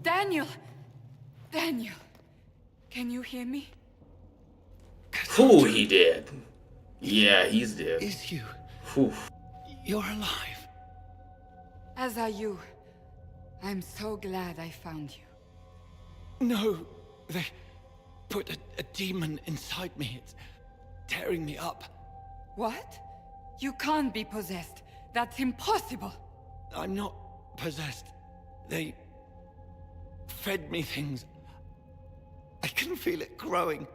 Daniel! Daniel! Can you hear me? Whew, he did. Yeah, he's dead. It's you. Whew. You're alive. As are you. I'm so glad I found you. No, they put a demon inside me. It's tearing me up. What? You can't be possessed. That's impossible. I'm not possessed. They fed me things. I can feel it growing.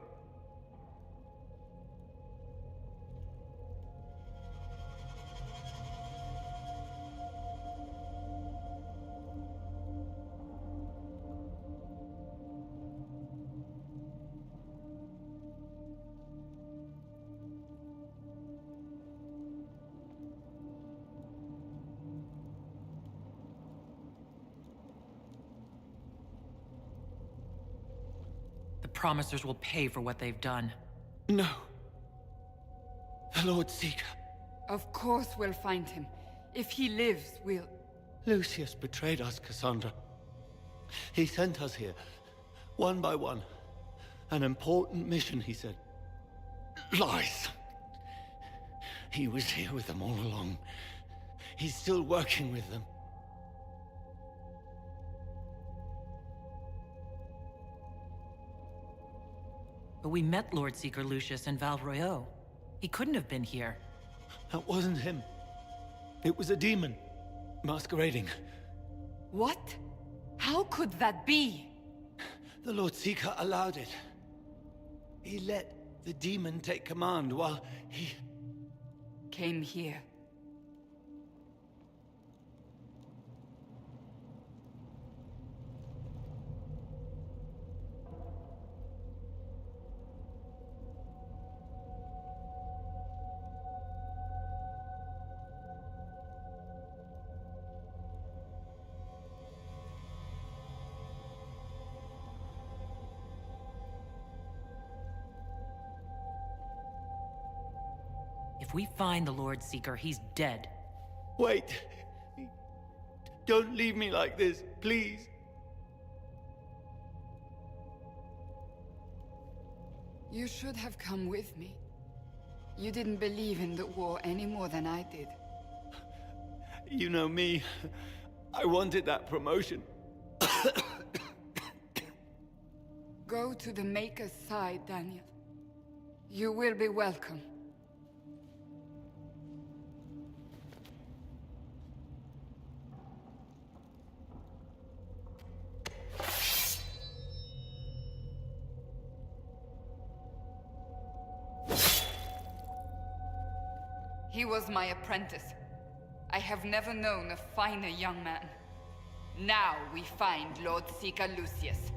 The Promisers will pay for what they've done. No. The Lord Seeker. Of course we'll find him. If he lives, we'll... Lucius betrayed us, Cassandra. He sent us here, one by one. An important mission, he said. Lies. He was here with them all along. He's still working with them. But we met Lord Seeker Lucius in Val Royeaux. He couldn't have been here. That wasn't him. It was a demon, masquerading. What? How could that be? The Lord Seeker allowed it. He let the demon take command while he... came here. If we find the Lord Seeker, he's dead. Wait. Don't leave me like this, please. You should have come with me. You didn't believe in the war any more than I did. You know me. I wanted that promotion. Go to the Maker's side, Daniel. You will be welcome. He was my apprentice. I have never known a finer young man. Now we find Lord Seeker Lucius.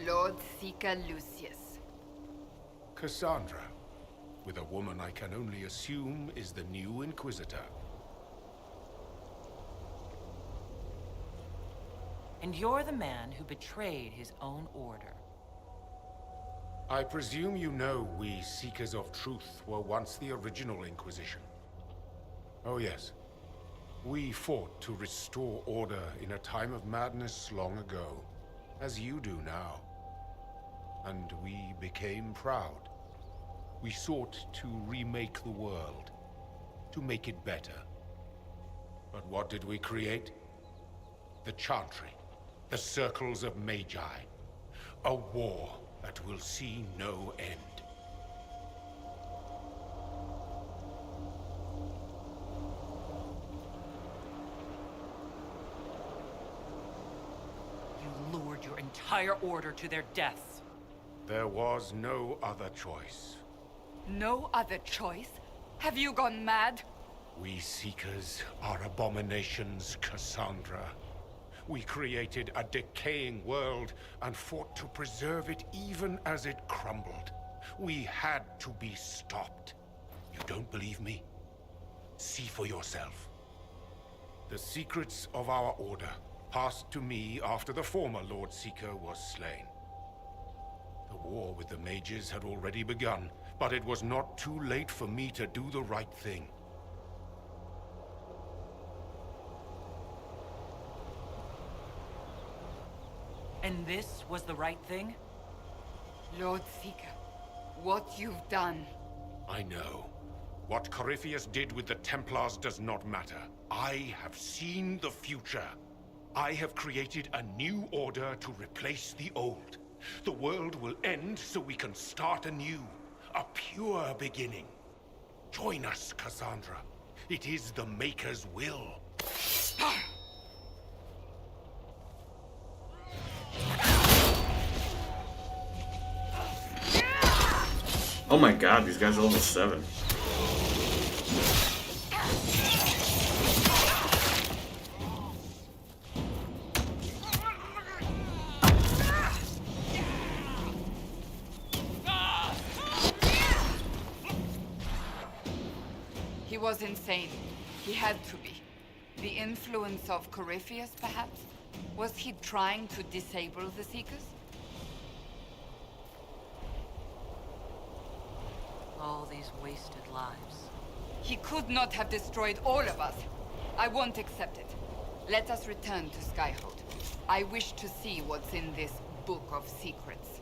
Lord Seeker Lucius. Cassandra, with a woman I can only assume is the new Inquisitor. And you're the man who betrayed his own order. I presume you know we Seekers of Truth were once the original Inquisition. Oh yes. We fought to restore order in a time of madness long ago, as you do now. And we became proud. We sought to remake the world, to make it better. But what did we create? The Chantry, the Circles of Magi. A war that will see no end. You lured your entire order to their deaths. There was no other choice. No other choice? Have you gone mad? We Seekers are abominations, Cassandra. We created a decaying world and fought to preserve it even as it crumbled. We had to be stopped. You don't believe me? See for yourself. The secrets of our order passed to me after the former Lord Seeker was slain. The war with the mages had already begun, but it was not too late for me to do the right thing. And this was the right thing? Lord Seeker, what you've done... I know. What Corypheus did with the Templars does not matter. I have seen the future. I have created a new order to replace the old. The world will end so we can start anew. A pure beginning. Join us, Cassandra. It is the Maker's will. Oh my god, these guys are level 7. He was insane. He had to be. The influence of Corypheus, perhaps? Was he trying to disable the Seekers? All these wasted lives. He could not have destroyed all of us. I won't accept it. Let us return to Skyhold. I wish to see what's in this Book of Secrets.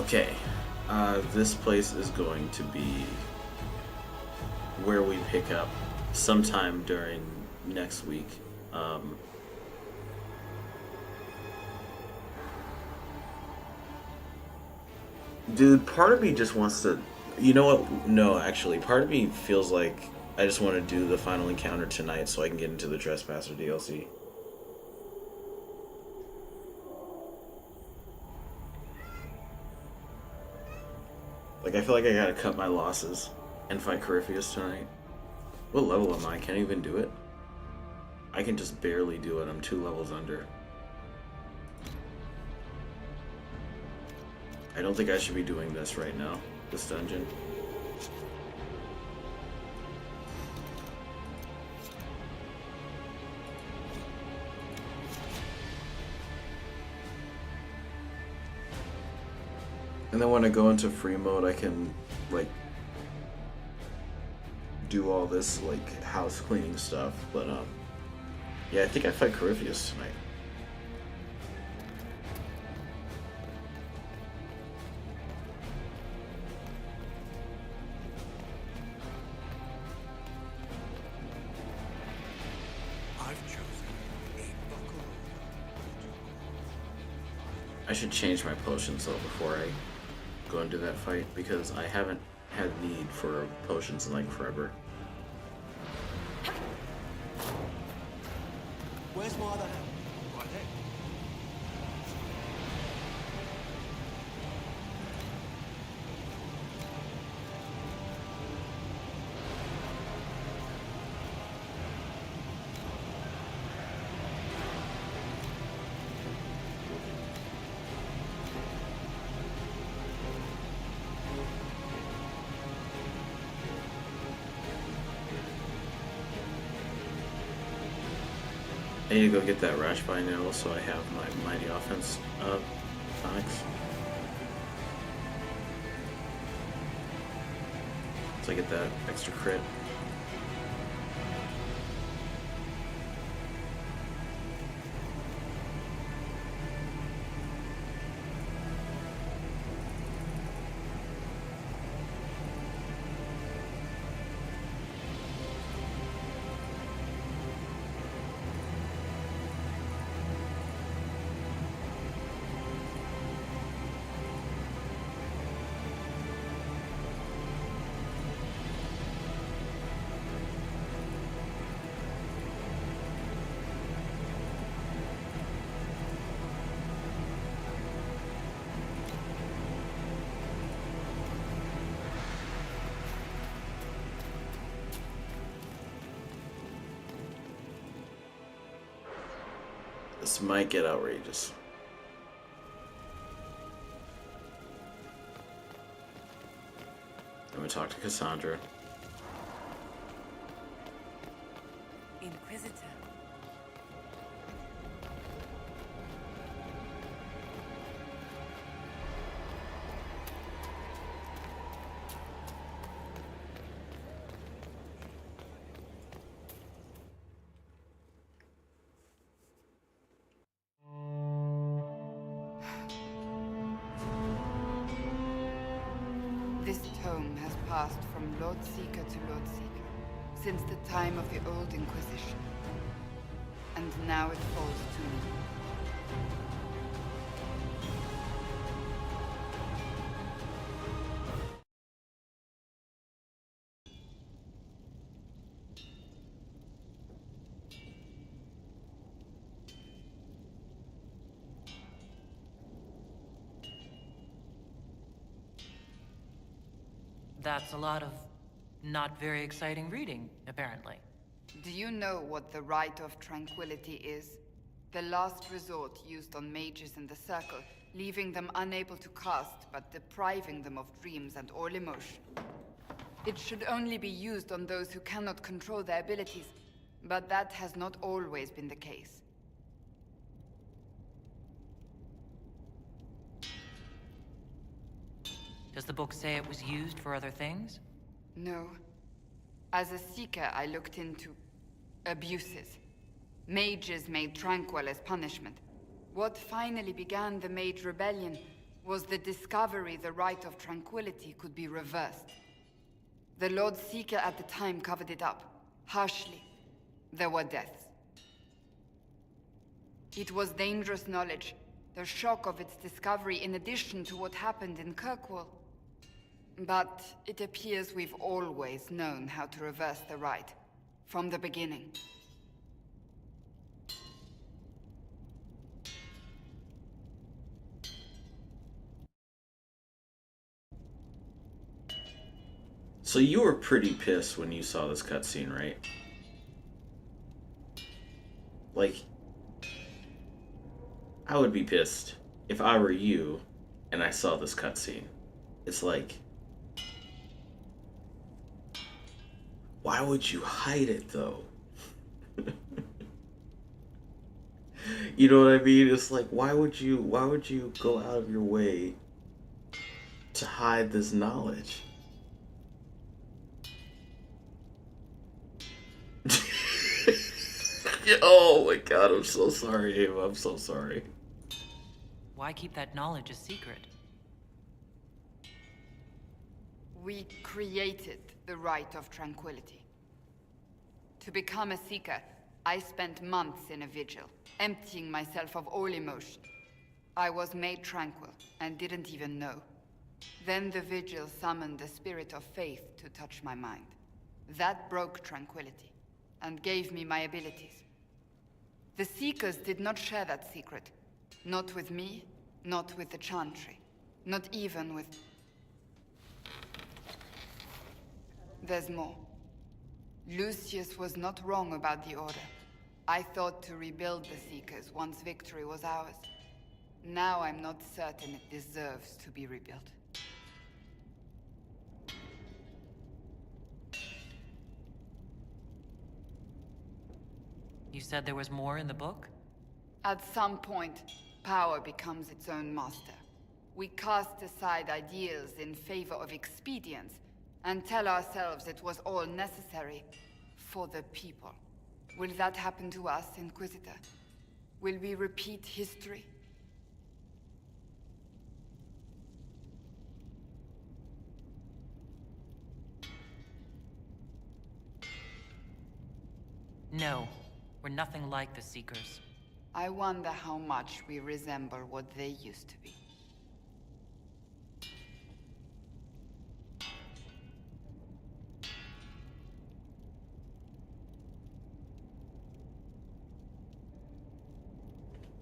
Okay, this place is going to be where we pick up sometime during next week. Dude, part of me just wants to... You know what? No, actually, part of me feels like I just want to do the final encounter tonight so I can get into the Trespasser DLC. Like, I feel like I gotta cut my losses and fight Corypheus tonight. What level am I? Can't even do it? I can just barely do it. I'm 2 levels under. I don't think I should be doing this right now, this dungeon. And then when I go into free mode, I can, like, do all this, like, house cleaning stuff. But, yeah, I think I fight Corypheus tonight. I should change my potions though before I go into that fight because I haven't had need for potions in like forever. Where's my other hand? Right there. I need to go get that Rash by now so I have my mighty offense tonics. So I get that extra crit. This might get outrageous. I'm gonna talk to Cassandra. Inquisitor. This tome has passed from Lord Seeker to Lord Seeker since the time of the old Inquisition. And now it falls to me. That's a lot of not very exciting reading, apparently. Do you know what the Rite of Tranquility is? The last resort used on mages in the Circle, leaving them unable to cast, but depriving them of dreams and all emotion. It should only be used on those who cannot control their abilities, but that has not always been the case. Does the book say it was used for other things? No. As a Seeker, I looked into abuses. Mages made Tranquil as punishment. What finally began the Mage Rebellion was the discovery the Rite of Tranquility could be reversed. The Lord Seeker at the time covered it up, harshly. There were deaths. It was dangerous knowledge, the shock of its discovery in addition to what happened in Kirkwall. But it appears we've always known how to reverse the Rite, from the beginning. So you were pretty pissed when you saw this cutscene, right? Like, I would be pissed if I were you and I saw this cutscene. It's like, why would you hide it though? You know what I mean? It's like, why would you go out of your way to hide this knowledge? Oh my god, I'm so sorry, Ava. I'm so sorry. Why keep that knowledge a secret? We created the Rite of Tranquility. To become a Seeker, I spent months in a vigil, emptying myself of all emotion. I was made tranquil, and didn't even know. Then the vigil summoned a spirit of faith to touch my mind. That broke tranquility, and gave me my abilities. The Seekers did not share that secret. Not with me, not with the Chantry, not even with... There's more. Lucius was not wrong about the Order. I thought to rebuild the Seekers once victory was ours. Now I'm not certain it deserves to be rebuilt. You said there was more in the book? At some point, power becomes its own master. We cast aside ideals in favor of expedience, and tell ourselves it was all necessary for the people. Will that happen to us, Inquisitor? Will we repeat history? No, we're nothing like the Seekers. I wonder how much we resemble what they used to be.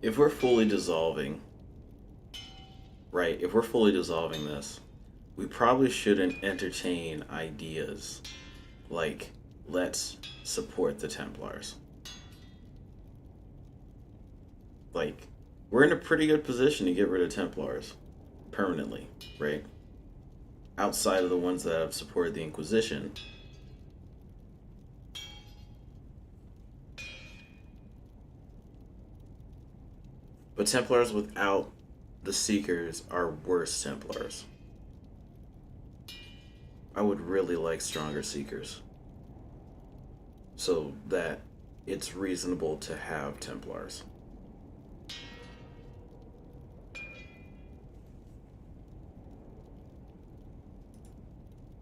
If we're fully dissolving, right, if we're fully dissolving this, we probably shouldn't entertain ideas like, let's support the Templars. Like, we're in a pretty good position to get rid of Templars permanently, right? Outside of the ones that have supported the Inquisition. But Templars without the Seekers are worse Templars. I would really like stronger Seekers, so that it's reasonable to have Templars.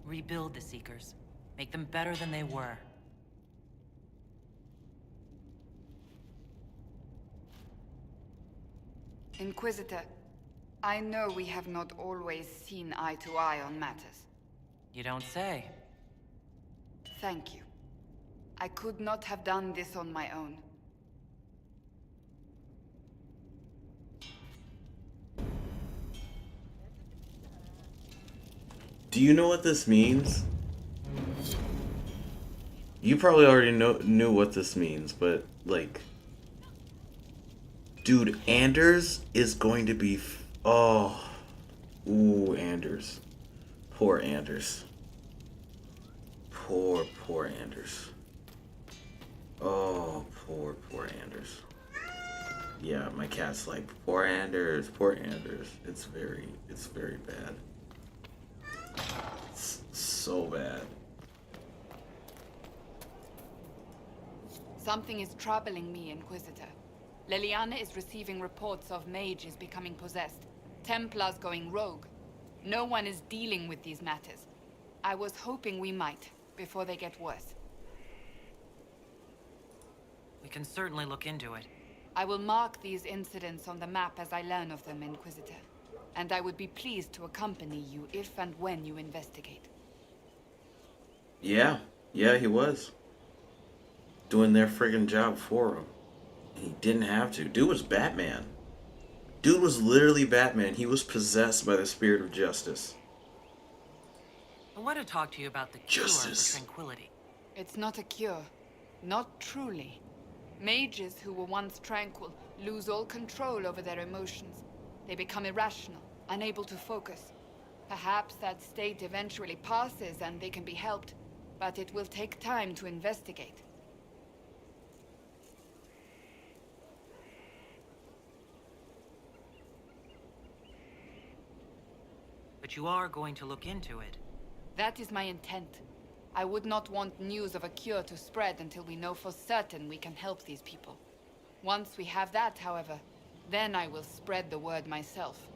Rebuild the Seekers. Make them better than they were. Inquisitor, I know we have not always seen eye to eye on matters. You don't say. Thank you. I could not have done this on my own. Do you know what this means? You probably already knew what this means, but like, dude, Anders is going to be Anders. Poor Anders. Poor Anders. Oh, poor Anders. Yeah, my cat's like, poor Anders. It's very bad. It's so bad. Something is troubling me, Inquisitor. Leliana is receiving reports of mages becoming possessed. Templars going rogue. No one is dealing with these matters. I was hoping we might, before they get worse. We can certainly look into it. I will mark these incidents on the map as I learn of them, Inquisitor. And I would be pleased to accompany you if and when you investigate. Yeah, he was. Doing their friggin' job for him. He didn't have to. Dude was Batman. Dude was literally Batman. He was possessed by the spirit of justice. I want to talk to you about the cure for tranquility. It's not a cure. Not truly. Mages who were once tranquil lose all control over their emotions. They become irrational, unable to focus. Perhaps that state eventually passes and they can be helped, but it will take time to investigate. But you are going to look into it. That is my intent. I would not want news of a cure to spread until we know for certain we can help these people. Once we have that, however, then I will spread the word myself.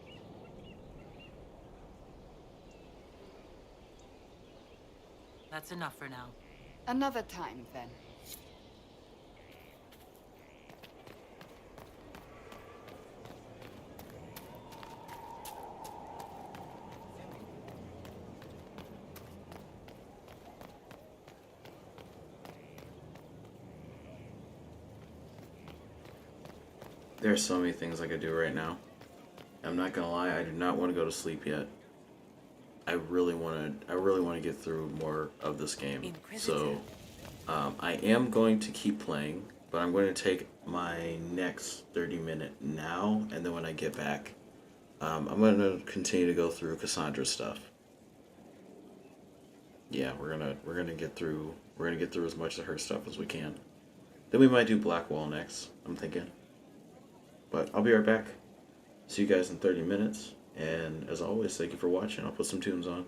That's enough for now. Another time, then. There's so many things I could do right now. I'm not gonna lie, I do not want to go to sleep yet. I really want to get through more of this game. So, I am going to keep playing, but I'm going to take my next 30-minute now, and then when I get back, I'm going to continue to go through Cassandra's stuff. Yeah, we're gonna get through as much of her stuff as we can. Then we might do Blackwall next, I'm thinking. But I'll be right back. See you guys in 30 minutes. And as always, thank you for watching. I'll put some tunes on.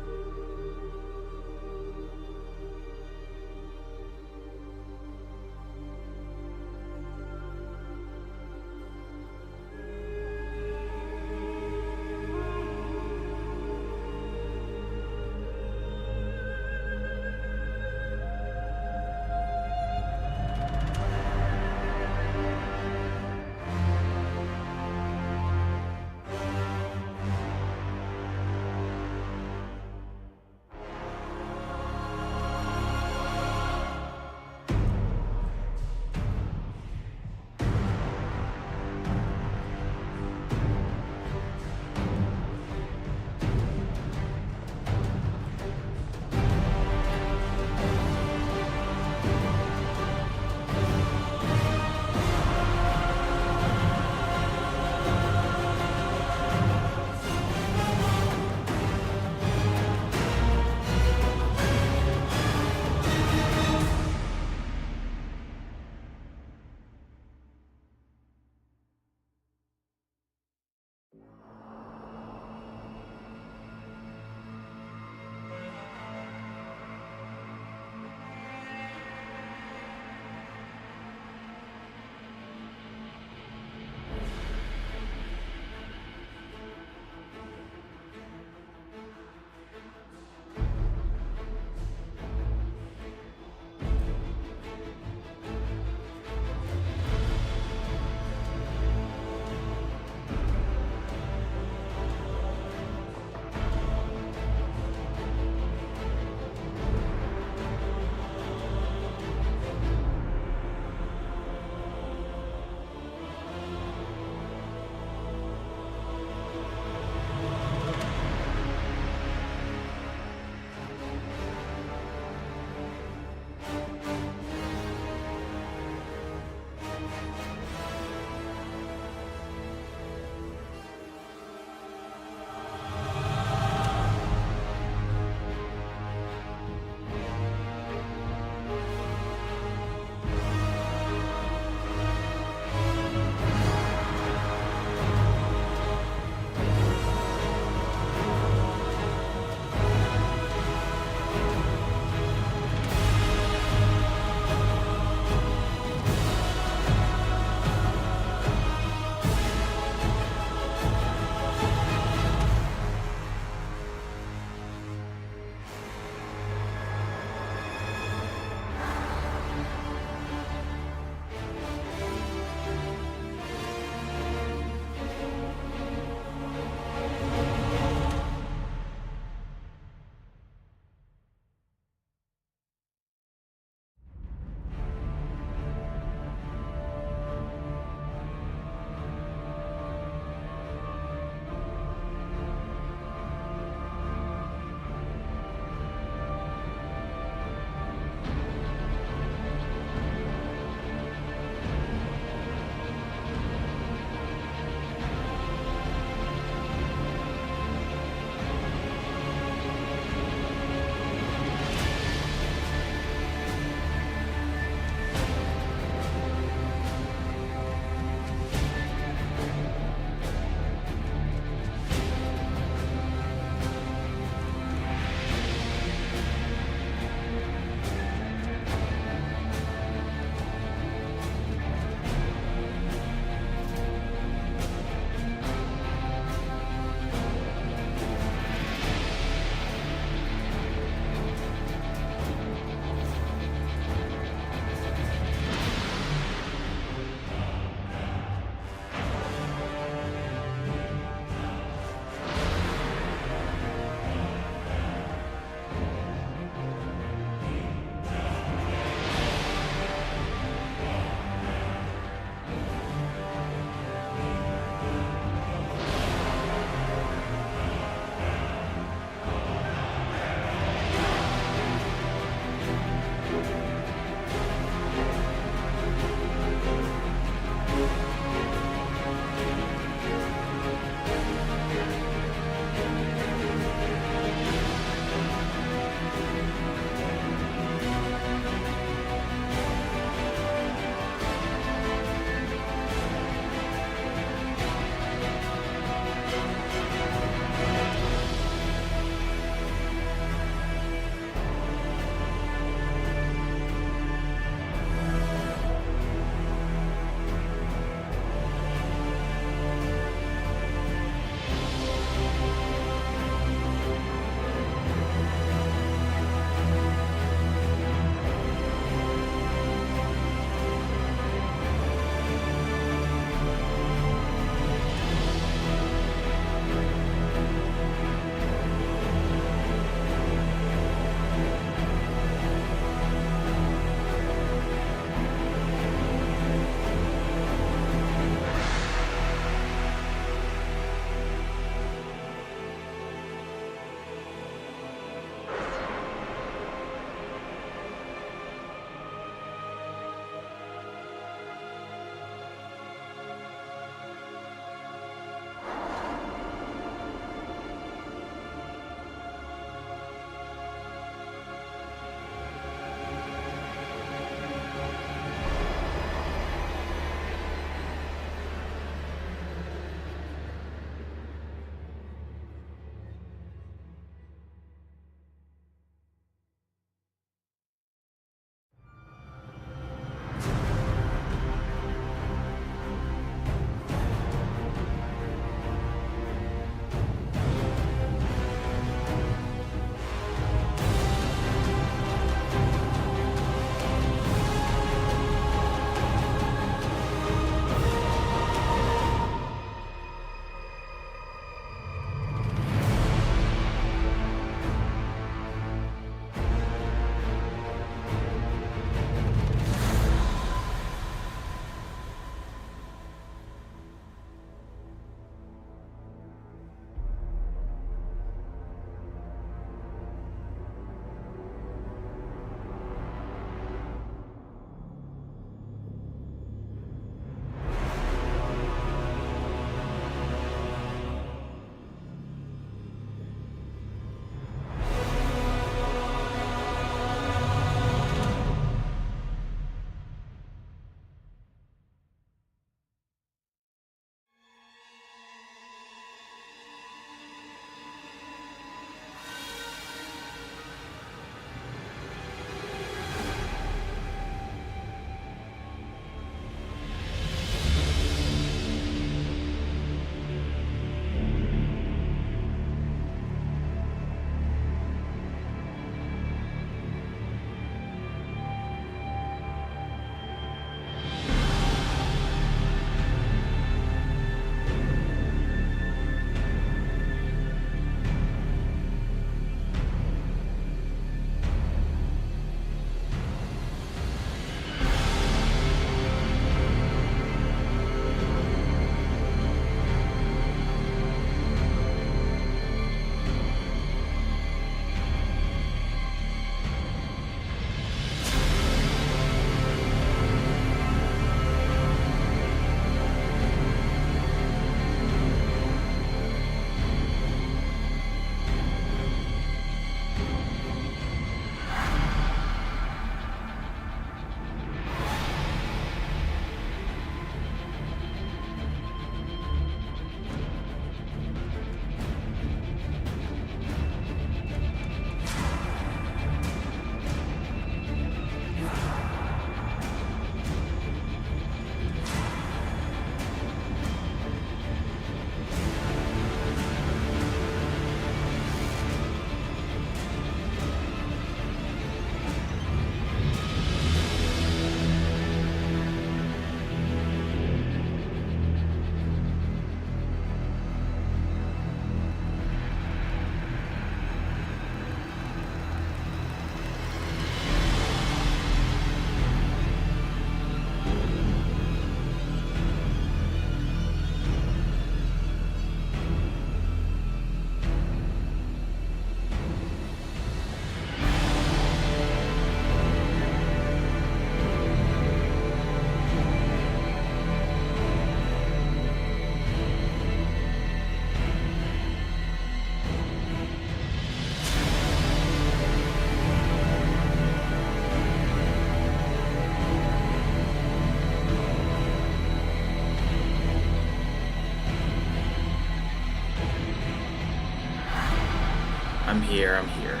I'm here, I'm here.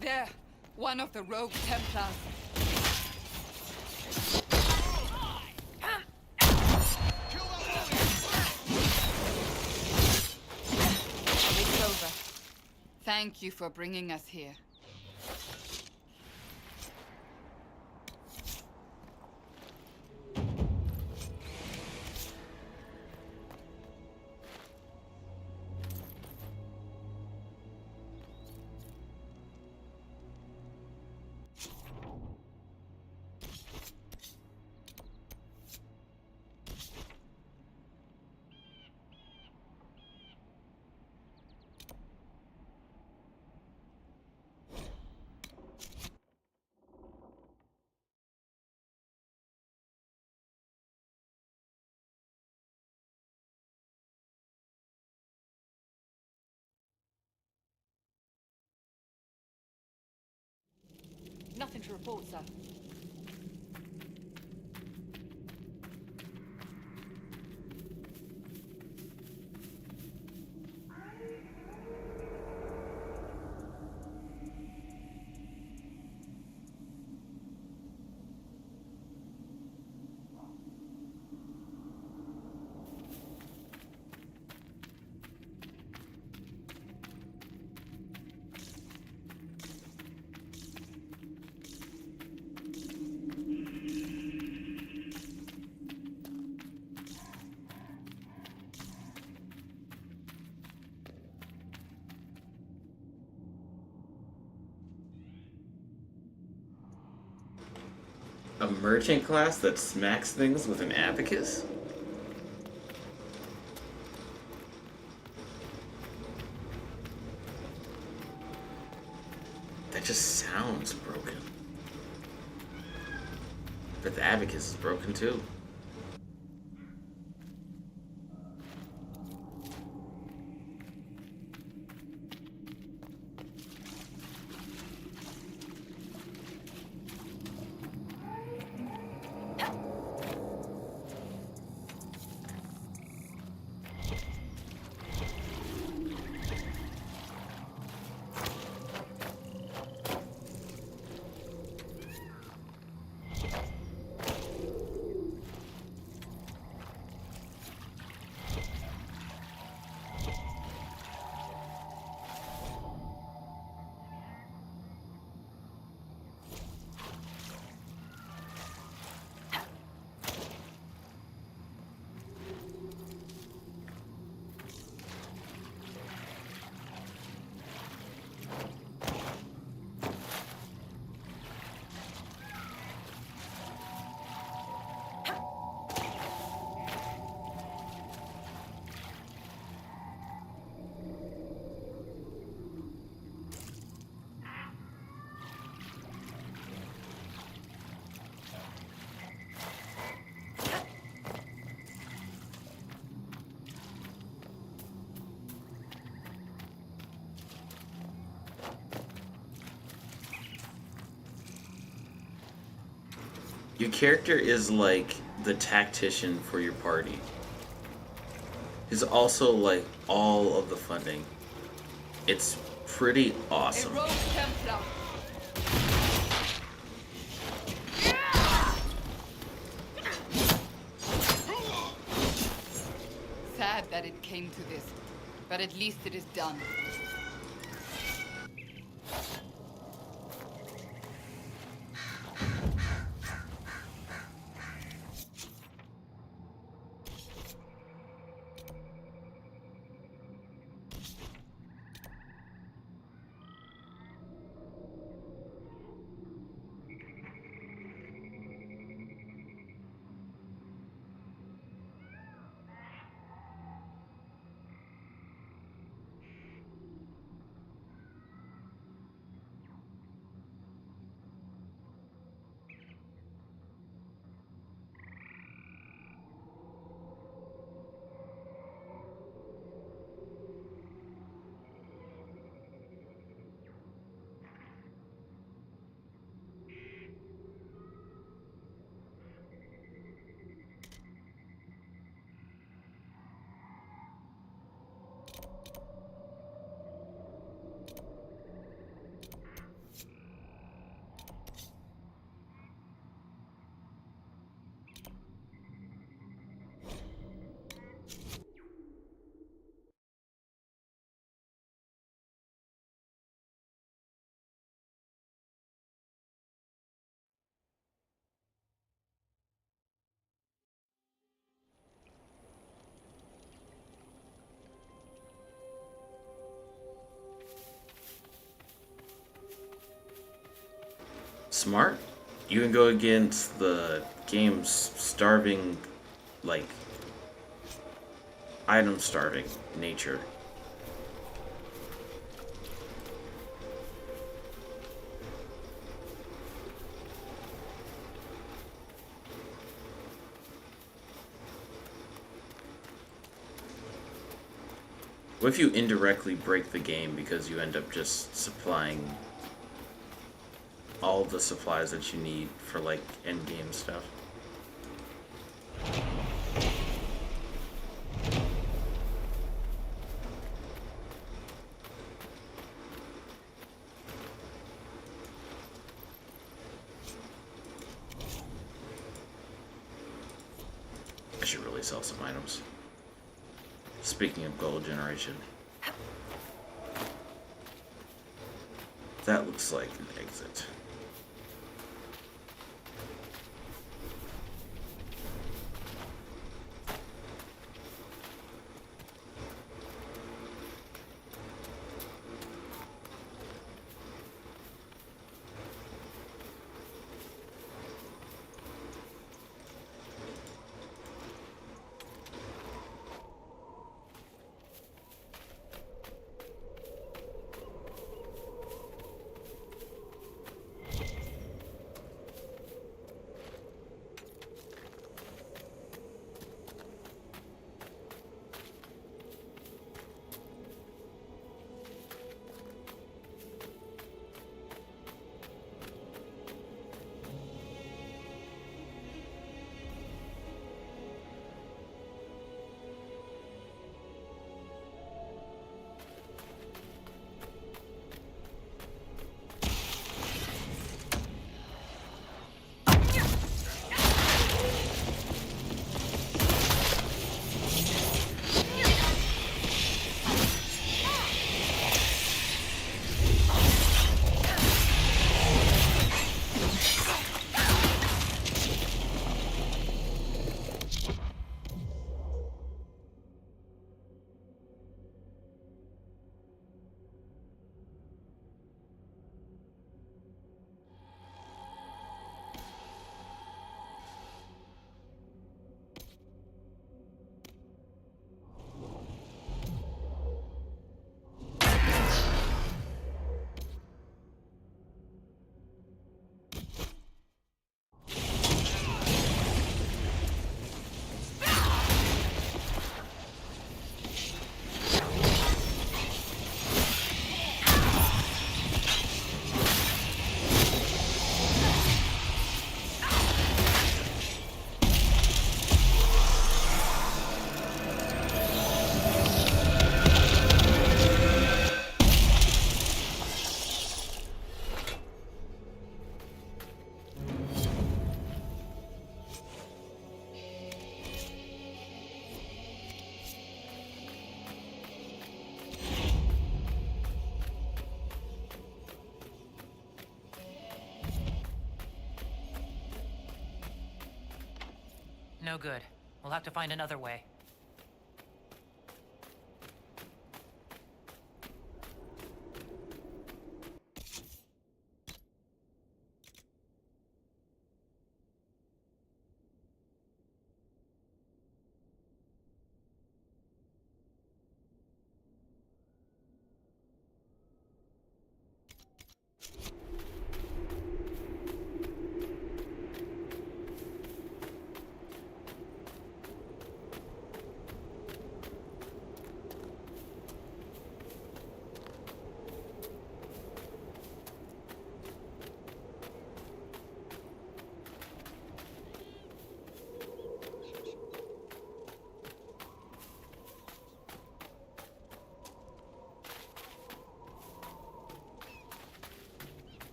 There! One of the rogue Templars. It's over. Thank you for bringing us here. Nothing to report, sir. A merchant class that smacks things with an abacus? That just sounds broken. But the abacus is broken too. Your character is like the tactician for your party. He's also like all of the funding. It's pretty awesome. A rogue Templar. Sad that it came to this, but at least it is done. Smart. You can go against the game's starving, like, item starving nature. What if you indirectly break the game because you end up just supplying all the supplies that you need for like end game stuff? I should really sell some items. Speaking of gold generation. That looks like an exit. No good. We'll have to find another way.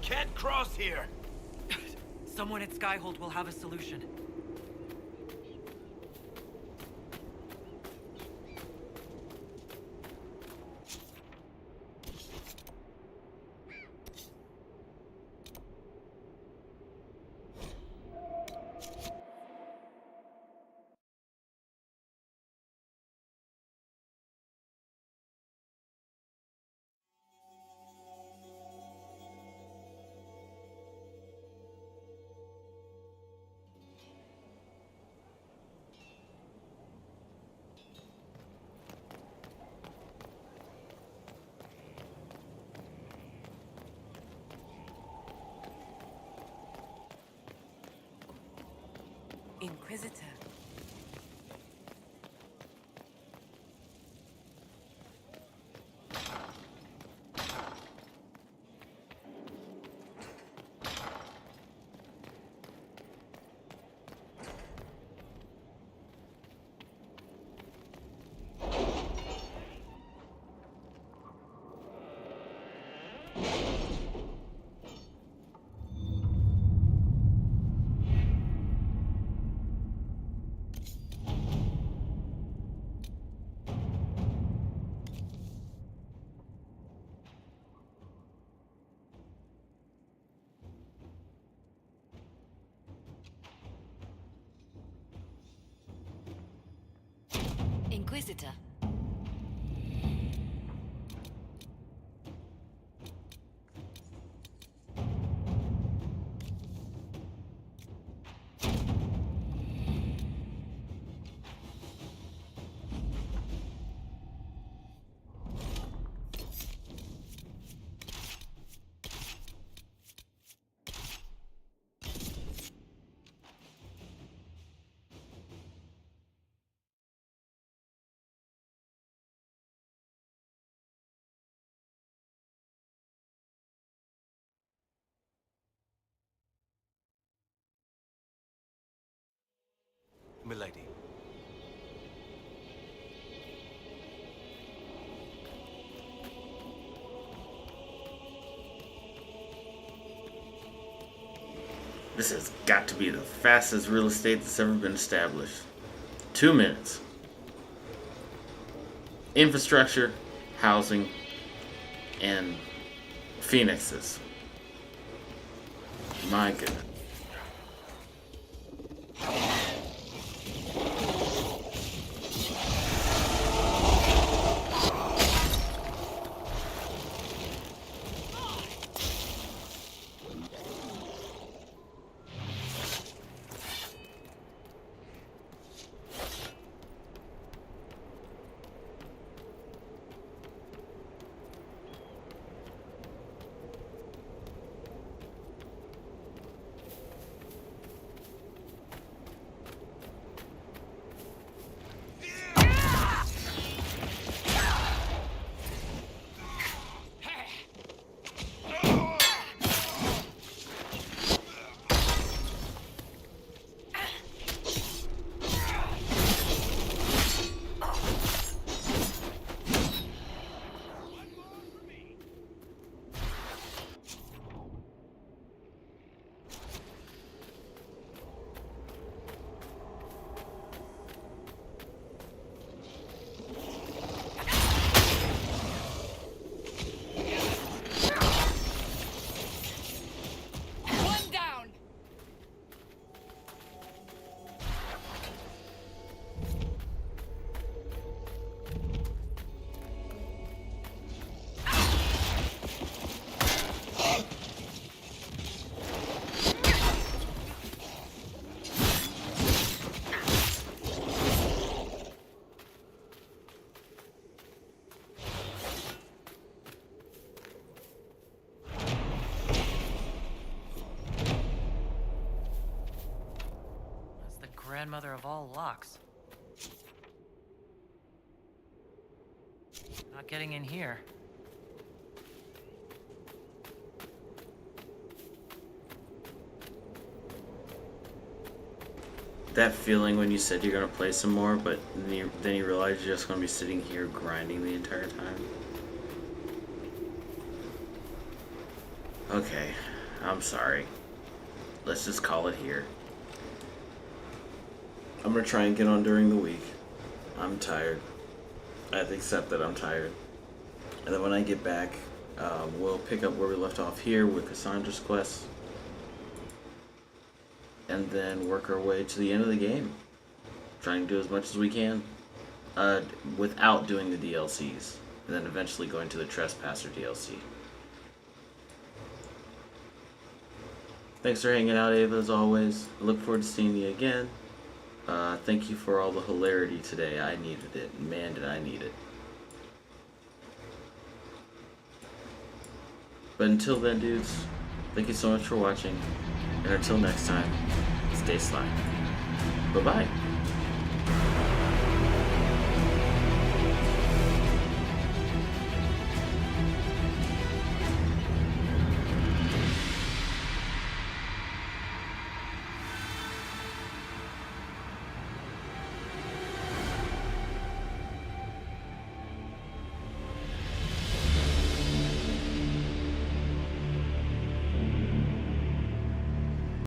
Can't cross here! Someone at Skyhold will have a solution. Inquisitor. Inquisitor. milady. This has got to be the fastest real estate that's ever been established. 2 minutes. Infrastructure, housing, and phoenixes. My goodness. Grandmother of all locks. Not getting in here. That feeling when you said you're gonna play some more, but then you realize you're just gonna be sitting here grinding the entire time. Okay, I'm sorry. Let's just call it here. I'm gonna try and get on during the week. I'm tired. I have to accept that I'm tired. And then when I get back, we'll pick up where we left off here with Cassandra's quest. And then work our way to the end of the game. Trying to do as much as we can. Without doing the DLCs. And then eventually going to the Trespasser DLC. Thanks for hanging out, Ava, as always. I look forward to seeing you again. Thank you for all the hilarity today. I needed it. Man, did I need it. But until then, dudes, thank you so much for watching. And until next time, stay sly. Bye-bye.